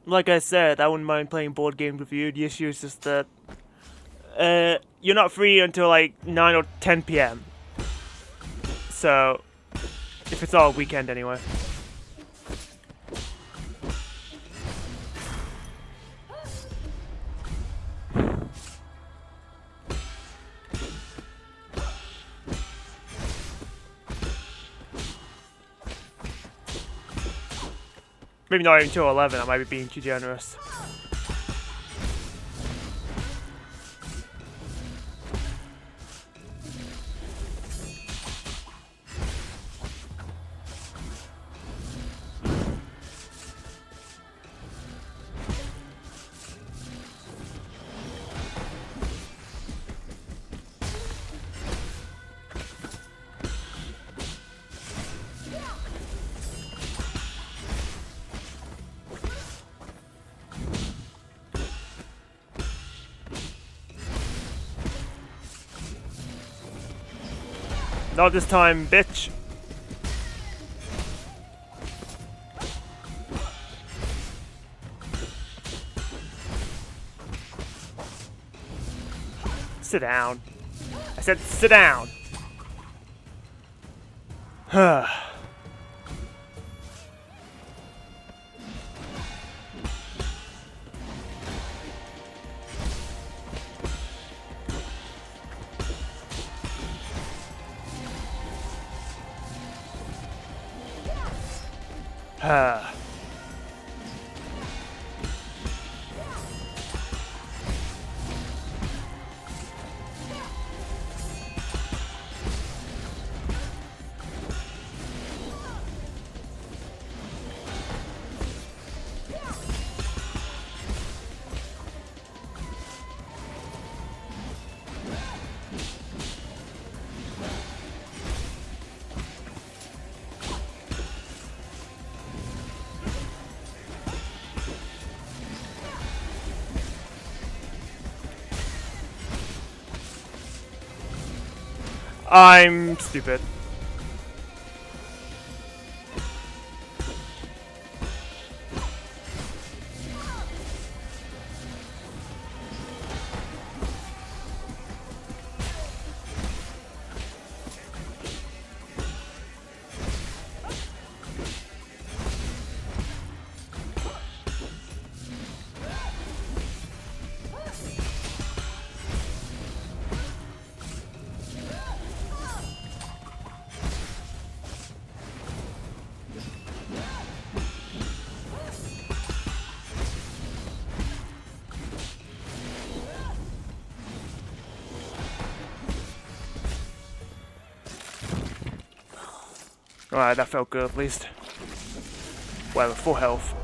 Like I said, I wouldn't mind playing board games with you. The issue is just that you're not free until like 9 or 10 p.m. So, if it's all weekend anyway. Maybe not even until 11, I might be being too generous. Not this time, bitch. Sit down. I said sit down. I'm stupid. Alright, that felt good at least. Well, full health.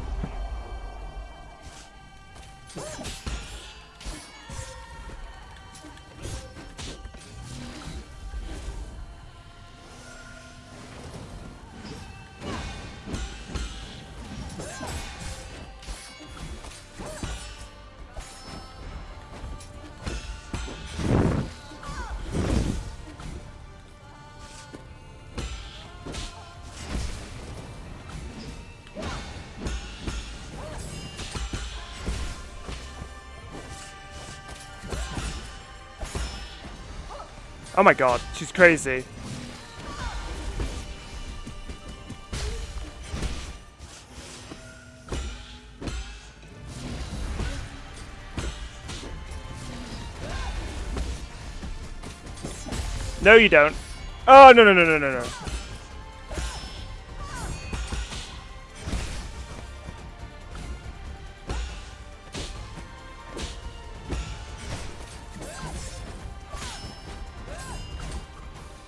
Oh my god, she's crazy. No, you don't. Oh, no, no, no, no, no, no.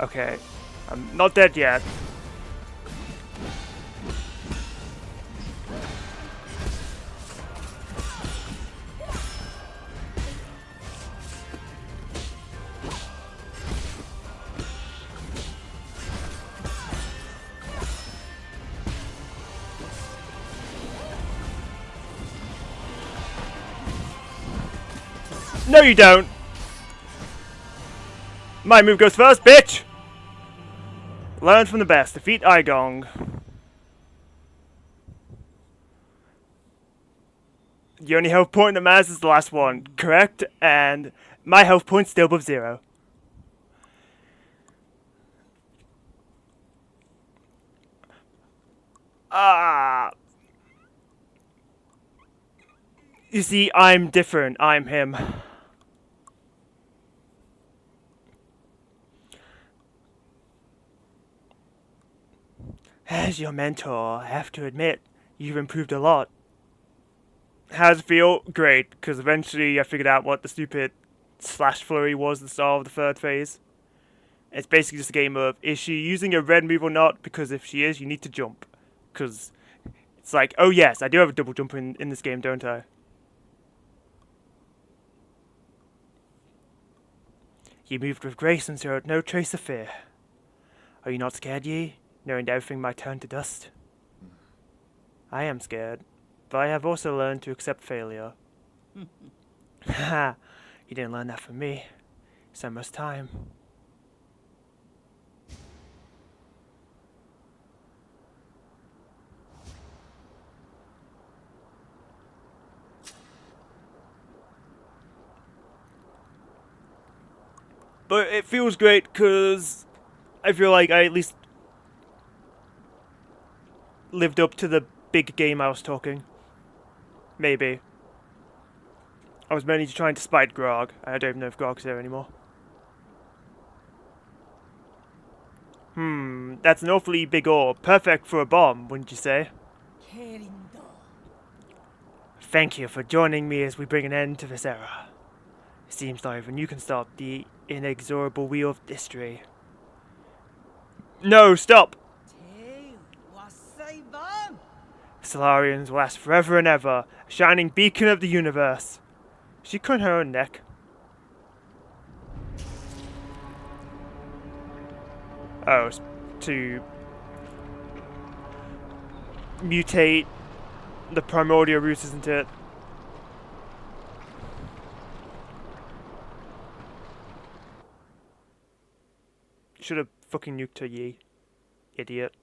Okay, I'm not dead yet. No, you don't. My move goes first, bitch! Learn from the best. Defeat Igong. The only health point that matters is the last one, correct? And my health point's still above 0. Ah. You see, I'm different. I'm him. As your mentor, I have to admit, you've improved a lot. How does it feel? Great, because eventually I figured out what the stupid slash flurry was at the start of the third phase. It's basically just a game of, is she using a red move or not? Because if she is, you need to jump. Because it's like, oh yes, I do have a double jump in this game, don't I? You moved with grace and showed no trace of fear. Are you not scared, Yi, knowing that everything might turn to dust? I am scared, but I have also learned to accept failure. Haha, you didn't learn that from me. So much time. But it feels great because I feel like I at least lived up to the big game I was talking. Maybe. I was mainly trying to spite Grog. I don't even know if Grog's there anymore. That's an awfully big orb. Perfect for a bomb, wouldn't you say? Thank you for joining me as we bring an end to this era. It seems not even you can stop the inexorable wheel of history. No, stop! Solarians will last forever and ever, a shining beacon of the universe. She cut her own neck. Oh, it's to mutate the primordial roots, isn't it? Should have fucking nuked her, Yi. Idiot.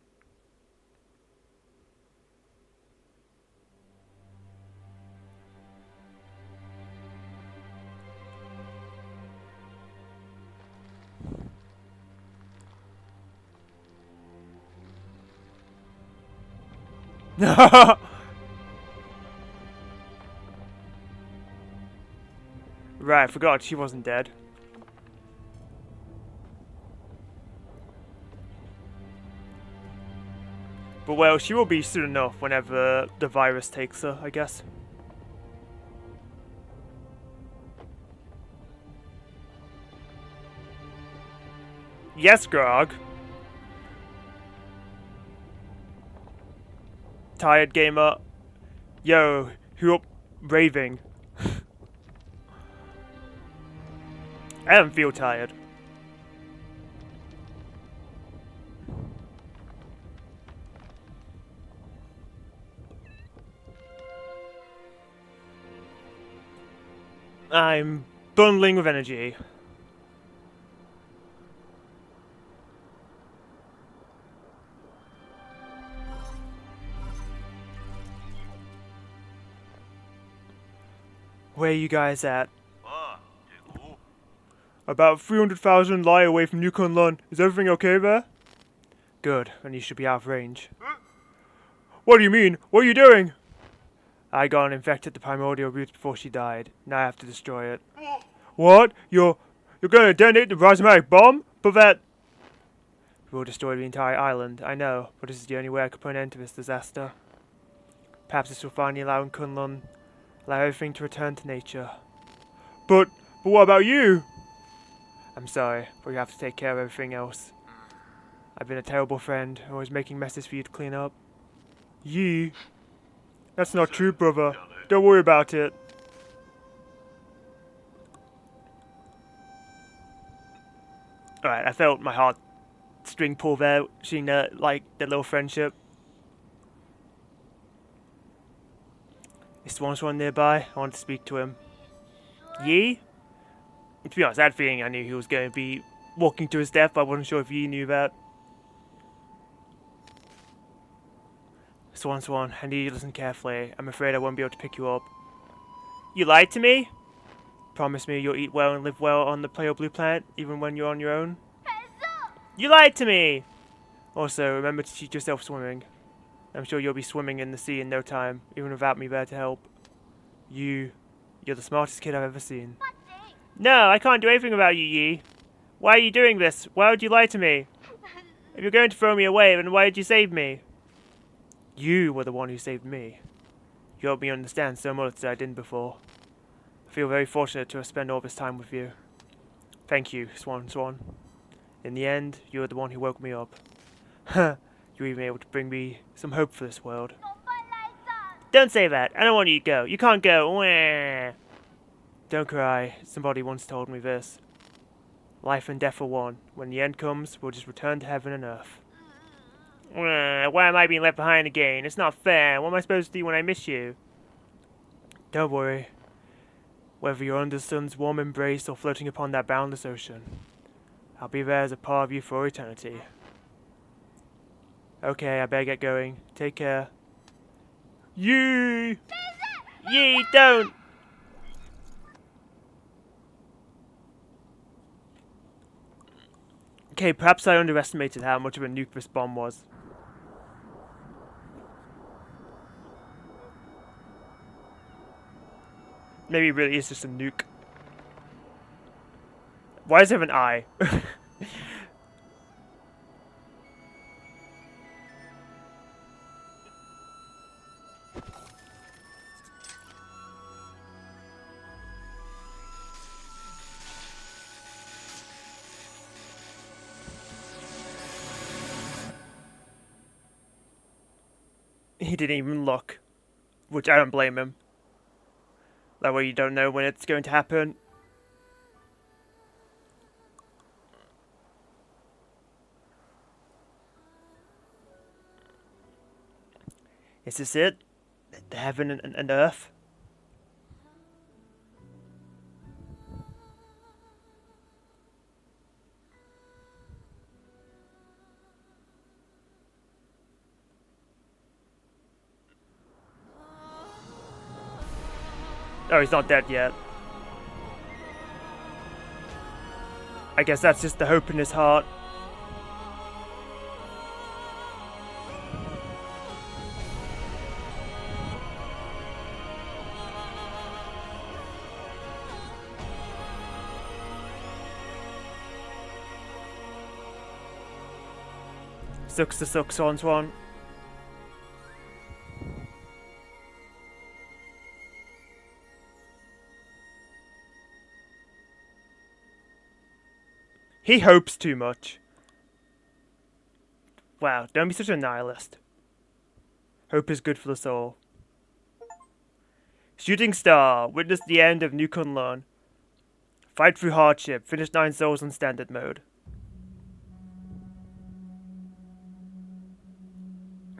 Right, I forgot she wasn't dead. But well, she will be soon enough whenever the virus takes her, I guess. Yes, Grog. Tired gamer. Yo, who up raving? I don't feel tired. I'm bundling with energy. Where you guys at? About 300,000 lie away from New Kunlun. Is everything okay there? Good, and you should be out of range. What do you mean? What are you doing? I got infected the primordial roots before she died. Now I have to destroy it. What? You're gonna detonate the rhizomatic bomb? But that... We'll destroy the entire island, I know, but this is the only way I could put an end to this disaster. Perhaps this will finally allow Kunlun, allow everything to return to nature. But what about you? I'm sorry, but you have to take care of everything else. I've been a terrible friend, always making messes for you to clean up. Yee. That's not true, brother. Don't worry about it. Alright, I felt my heart string pull there, seeing the little friendship. Is Swan nearby? I want to speak to him. Yee? To be honest, I had a feeling I knew he was going to be walking to his death, but I wasn't sure if you knew that. Swan, I need you to listen carefully. I'm afraid I won't be able to pick you up. You lied to me? Promise me you'll eat well and live well on the Playo Blue planet, even when you're on your own? You lied to me! Also, remember to teach yourself swimming. I'm sure you'll be swimming in the sea in no time, even without me there to help. You're the smartest kid I've ever seen. No, I can't do anything about you, Yi. Why are you doing this? Why would you lie to me? If you're going to throw me away, then why did you save me? You were the one who saved me. You helped me understand so much that I didn't before. I feel very fortunate to have spent all this time with you. Thank you, Swan. In the end, you were the one who woke me up. Huh, you were even able to bring me some hope for this world. Don't say that. I don't want you to go. You can't go. Wah. Don't cry. Somebody once told me this. Life and death are one. When the end comes, we'll just return to heaven and earth. Why am I being left behind again? It's not fair. What am I supposed to do when I miss you? Don't worry. Whether you're under the sun's warm embrace or floating upon that boundless ocean, I'll be there as a part of you for eternity. Okay, I better get going. Take care. Yee! Yee, don't! Okay, perhaps I underestimated how much of a nuke this bomb was. Maybe it really is just a nuke. Why does it have an eye? He didn't even look. Which I don't blame him. That way you don't know when it's going to happen. Is this it? The heaven and earth? Oh, he's not dead yet. I guess that's just the hope in his heart. Sucks to suck, Swan. He hopes too much. Wow, don't be such a nihilist. Hope is good for the soul. Shooting Star, witness the end of New Kunlun. Fight through hardship, finish 9 souls on standard mode.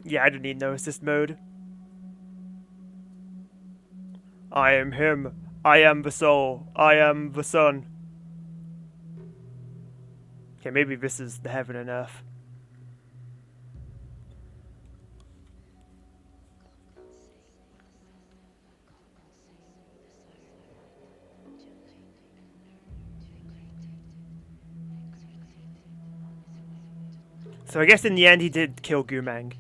Yeah, I don't need no assist mode. I am him. I am the soul. I am the sun. Okay, maybe this is the heaven and earth. So I guess in the end he did kill Gumang.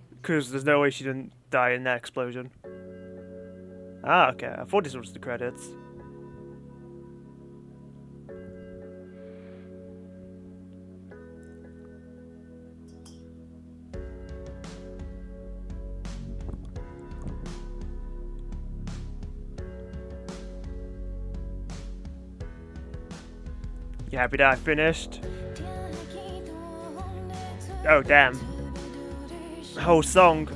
Because there's no way she didn't die in that explosion. Ah, okay. I thought this was the credits. You happy that I finished? Oh, damn. Whole song.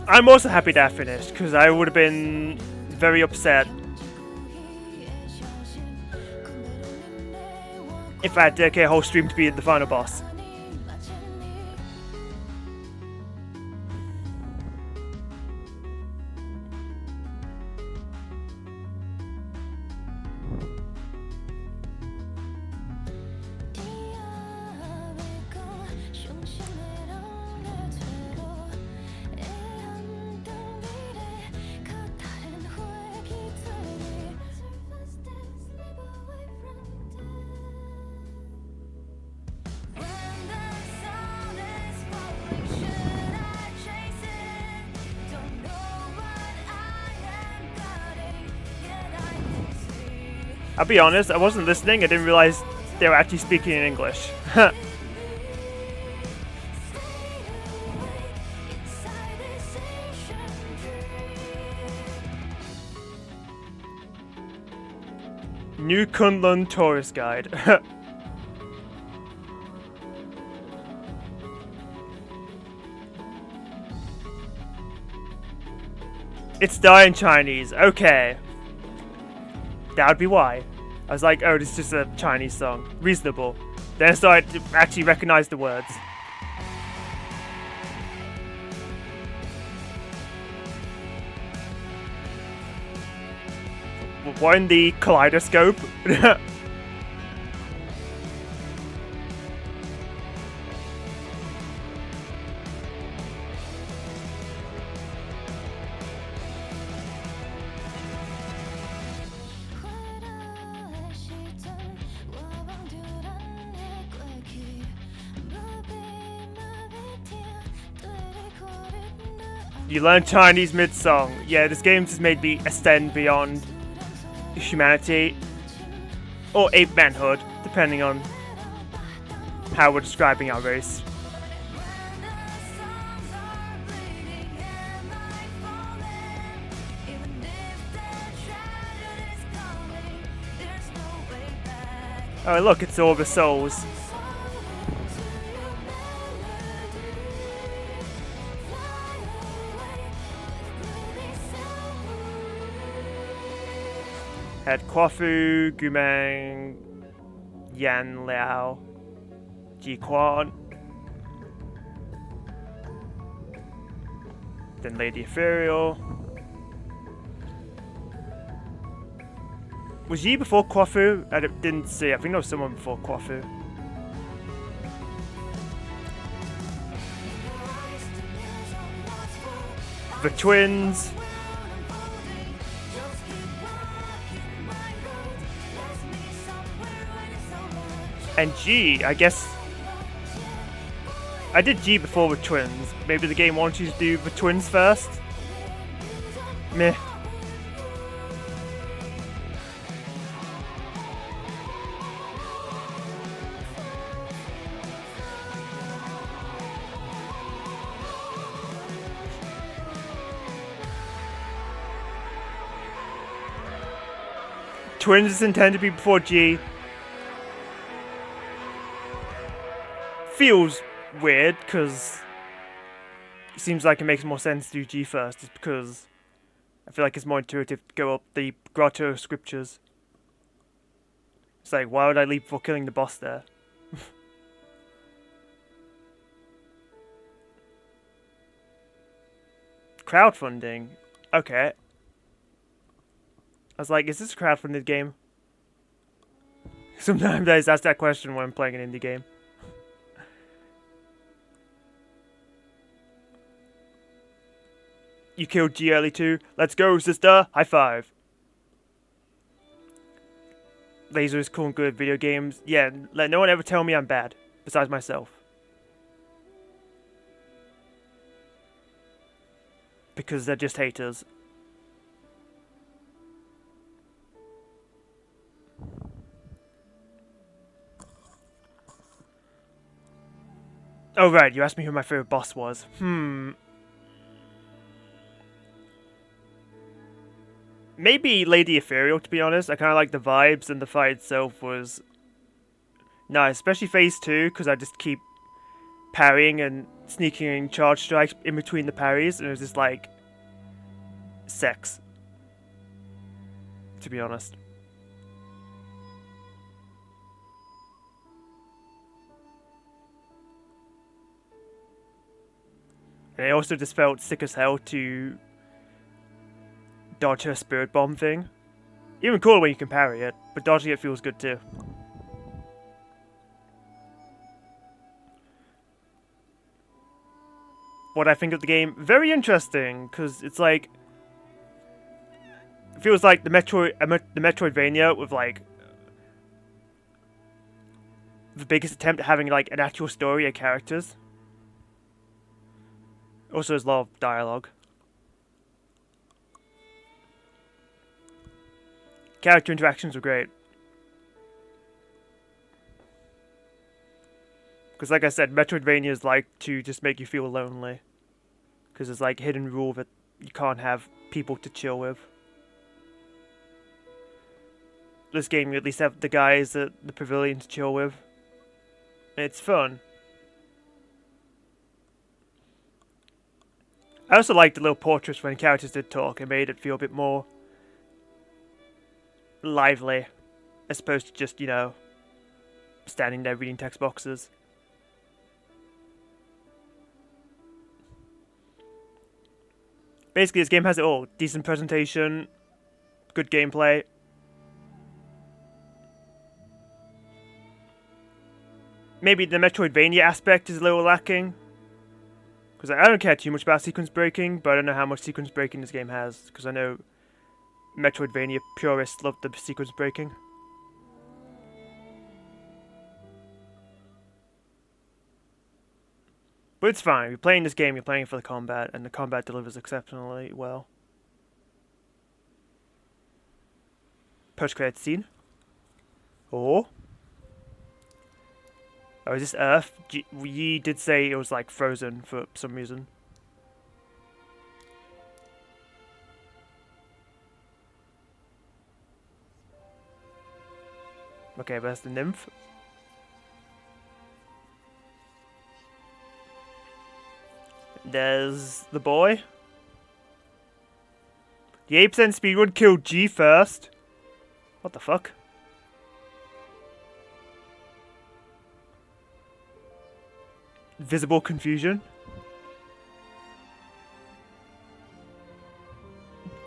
I'm also happy that I finished, because I would have been very upset if I had to dedicate a whole stream to be the final boss. I'll be honest, I wasn't listening, I didn't realize they were actually speaking in English. New Kunlun tourist guide. It's die in Chinese, okay. That would be why. I was like, oh, this is just a Chinese song. Reasonable. Then I started to actually recognize the words. What in the kaleidoscope? You learn Chinese mid-song. Yeah, this game has made me ascend beyond humanity. Or ape manhood, depending on how we're describing our race. Oh look, it's all the souls. Had Quafu, Gumang, Yan Liao, Ji Quan, then Lady Ethereal. Was Yi before Quafu? I didn't see. I think there was someone before Quafu. The twins. And G, I guess. I did G before with twins. Maybe the game wants you to do the twins first? Meh. Twins is intended to be before G. Feels weird, because it seems like it makes more sense to do G first, just because I feel like it's more intuitive to go up the grotto scriptures. It's like, why would I leave before killing the boss there? Crowdfunding? Okay. I was like, is this a crowdfunded game? Sometimes I just ask that question when I'm playing an indie game. You killed G early too. Let's go, sister. High five. Laser is cool and good at video games. Yeah, let no one ever tell me I'm bad, besides myself. Because they're just haters. Oh right, you asked me who my favorite boss was. Maybe Lady Ethereal, to be honest. I kind of like the vibes, and the fight itself was nice, especially phase 2, because I just keep parrying and sneaking in charge strikes in between the parries, and it was just like sex, to be honest. And it also just felt sick as hell to dodge her spirit bomb thing. Even cooler when you can parry it, but dodging it feels good too. What I think of the game, very interesting, because it's like, it feels like the Metroidvania with like the biggest attempt at having like an actual story and characters. Also, there's a lot of dialogue. Character interactions were great. Because like I said, Metroidvanias like to just make you feel lonely. Because there's like a hidden rule that you can't have people to chill with. This game you at least have the guys at the pavilion to chill with. And it's fun. I also liked the little portraits when characters did talk. It made it feel a bit more lively. As opposed to just, you know, standing there reading text boxes. Basically, this game has it all. Decent presentation, good gameplay. Maybe the Metroidvania aspect is a little lacking. Because I don't care too much about sequence breaking, but I don't know how much sequence breaking this game has. Because I know Metroidvania purists love the sequence breaking. But it's fine. If you're playing this game, you're playing for the combat, and the combat delivers exceptionally well. Post-credit scene. Oh, is this Earth? Ye did say it was like frozen for some reason. Okay, but that's the nymph. There's the boy. The 8% speedrun killed G first. What the fuck? Visible confusion.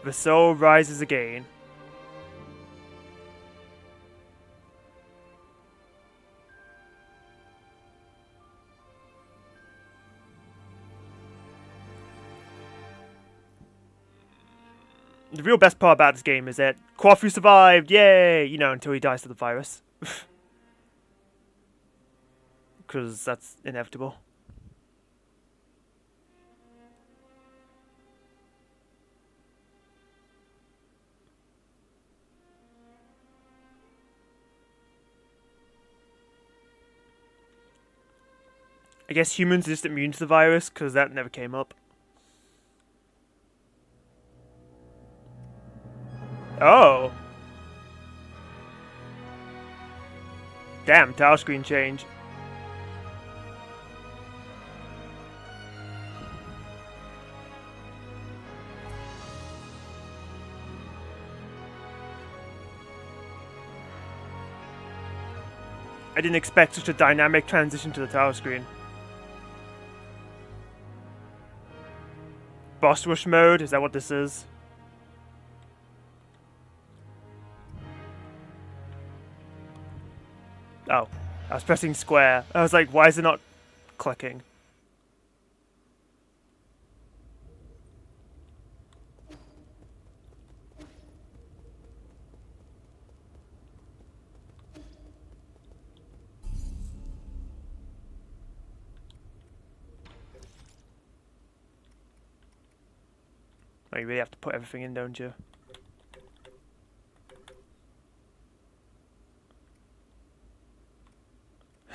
The soul rises again. The real best part about this game is that Quafu survived, yay! You know, until he dies to the virus. Because that's inevitable. I guess humans are just immune to the virus, because that never came up. Oh! Damn, tile screen change. I didn't expect such a dynamic transition to the tile screen. Boss rush mode, is that what this is? Oh, I was pressing square. I was like, why is it not clicking? Oh, you really have to put everything in, don't you?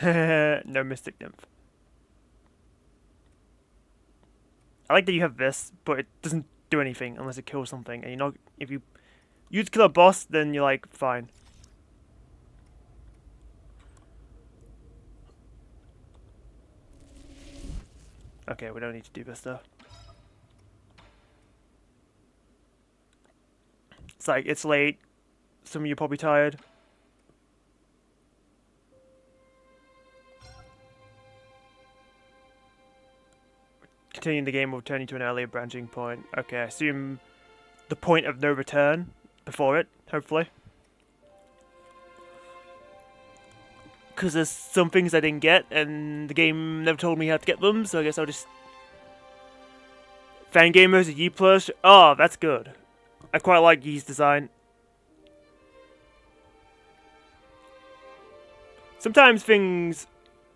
No Mystic Nymph. I like that you have this, but it doesn't do anything unless it kills something. And you're not, if you use kill a boss, then you're like, fine. Okay, we don't need to do this though. It's like, it's late. Some of you are probably tired. Continuing the game will turn you to an earlier branching point. Okay, I assume the point of no return before it, hopefully. Because there's some things I didn't get, and the game never told me how to get them, so I guess I'll just... Fan gamers, a Yi plush. Oh, that's good. I quite like Yi's design. Sometimes things...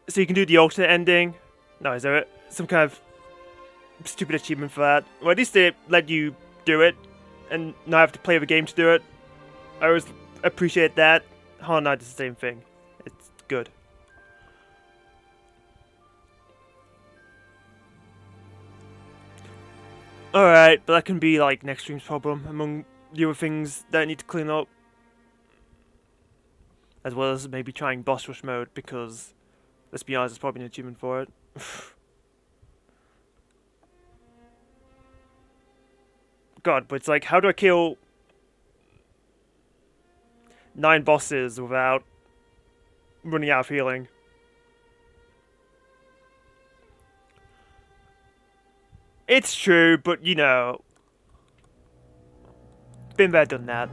So you can do the alternate ending. No, is there some kind of stupid achievement for that? Well, at least they let you do it, and not have to play the game to do it. I always appreciate that. Hollow Knight is the same thing. It's good. Alright, but that can be like next stream's problem, among the other things that I need to clean up. As well as maybe trying boss rush mode, because, let's be honest, there's probably an achievement for it. God, but it's like, how do I kill 9 bosses without running out of healing? It's true, but you know, been there, done that.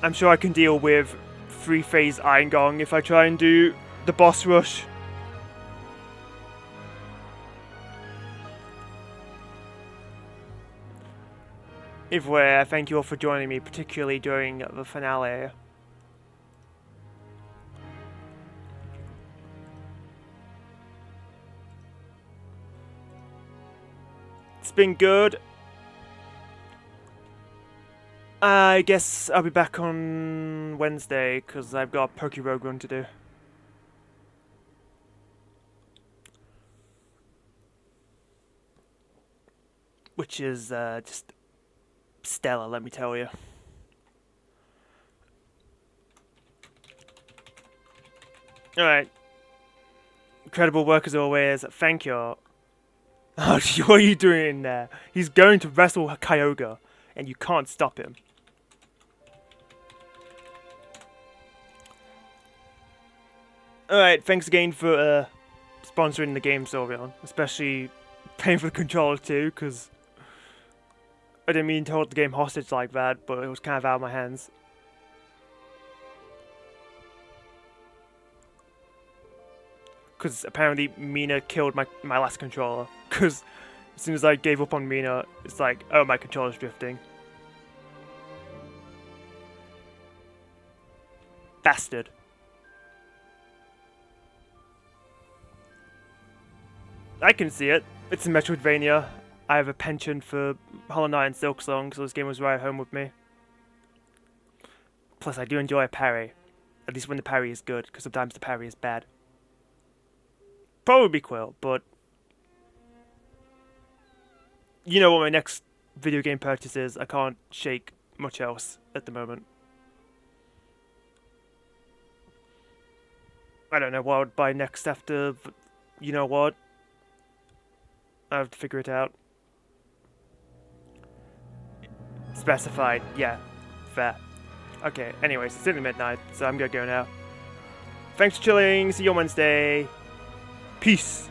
I'm sure I can deal with 3-phase Iron Gong if I try and do the boss rush. Either way, I thank you all for joining me, particularly during the finale. It's been good. I guess I'll be back on Wednesday, because I've got a Poke Rogue run to do. Which is just stellar, let me tell you. Alright. Incredible work as always. Thank you. Oh, what are you doing in there? He's going to wrestle Kyogre, and you can't stop him. Alright, thanks again for sponsoring the game, Sylveon. Especially paying for the controller too, because I didn't mean to hold the game hostage like that, but it was kind of out of my hands. Because apparently Mina killed my last controller. Because as soon as I gave up on Mina, it's like, oh, my controller's drifting. Bastard. I can see it. It's a Metroidvania. I have a penchant for Hollow Knight and Silksong, so this game was right home with me. Plus, I do enjoy a parry. At least when the parry is good, because sometimes the parry is bad. Probably Quill, but you know what my next video game purchase is. I can't shake much else at the moment. I don't know what I would buy next after, you know what? I have to figure it out. Specified, yeah, fair. Okay, anyways, it's nearly midnight, so I'm gonna go now. Thanks for chilling, see you on Wednesday. Peace.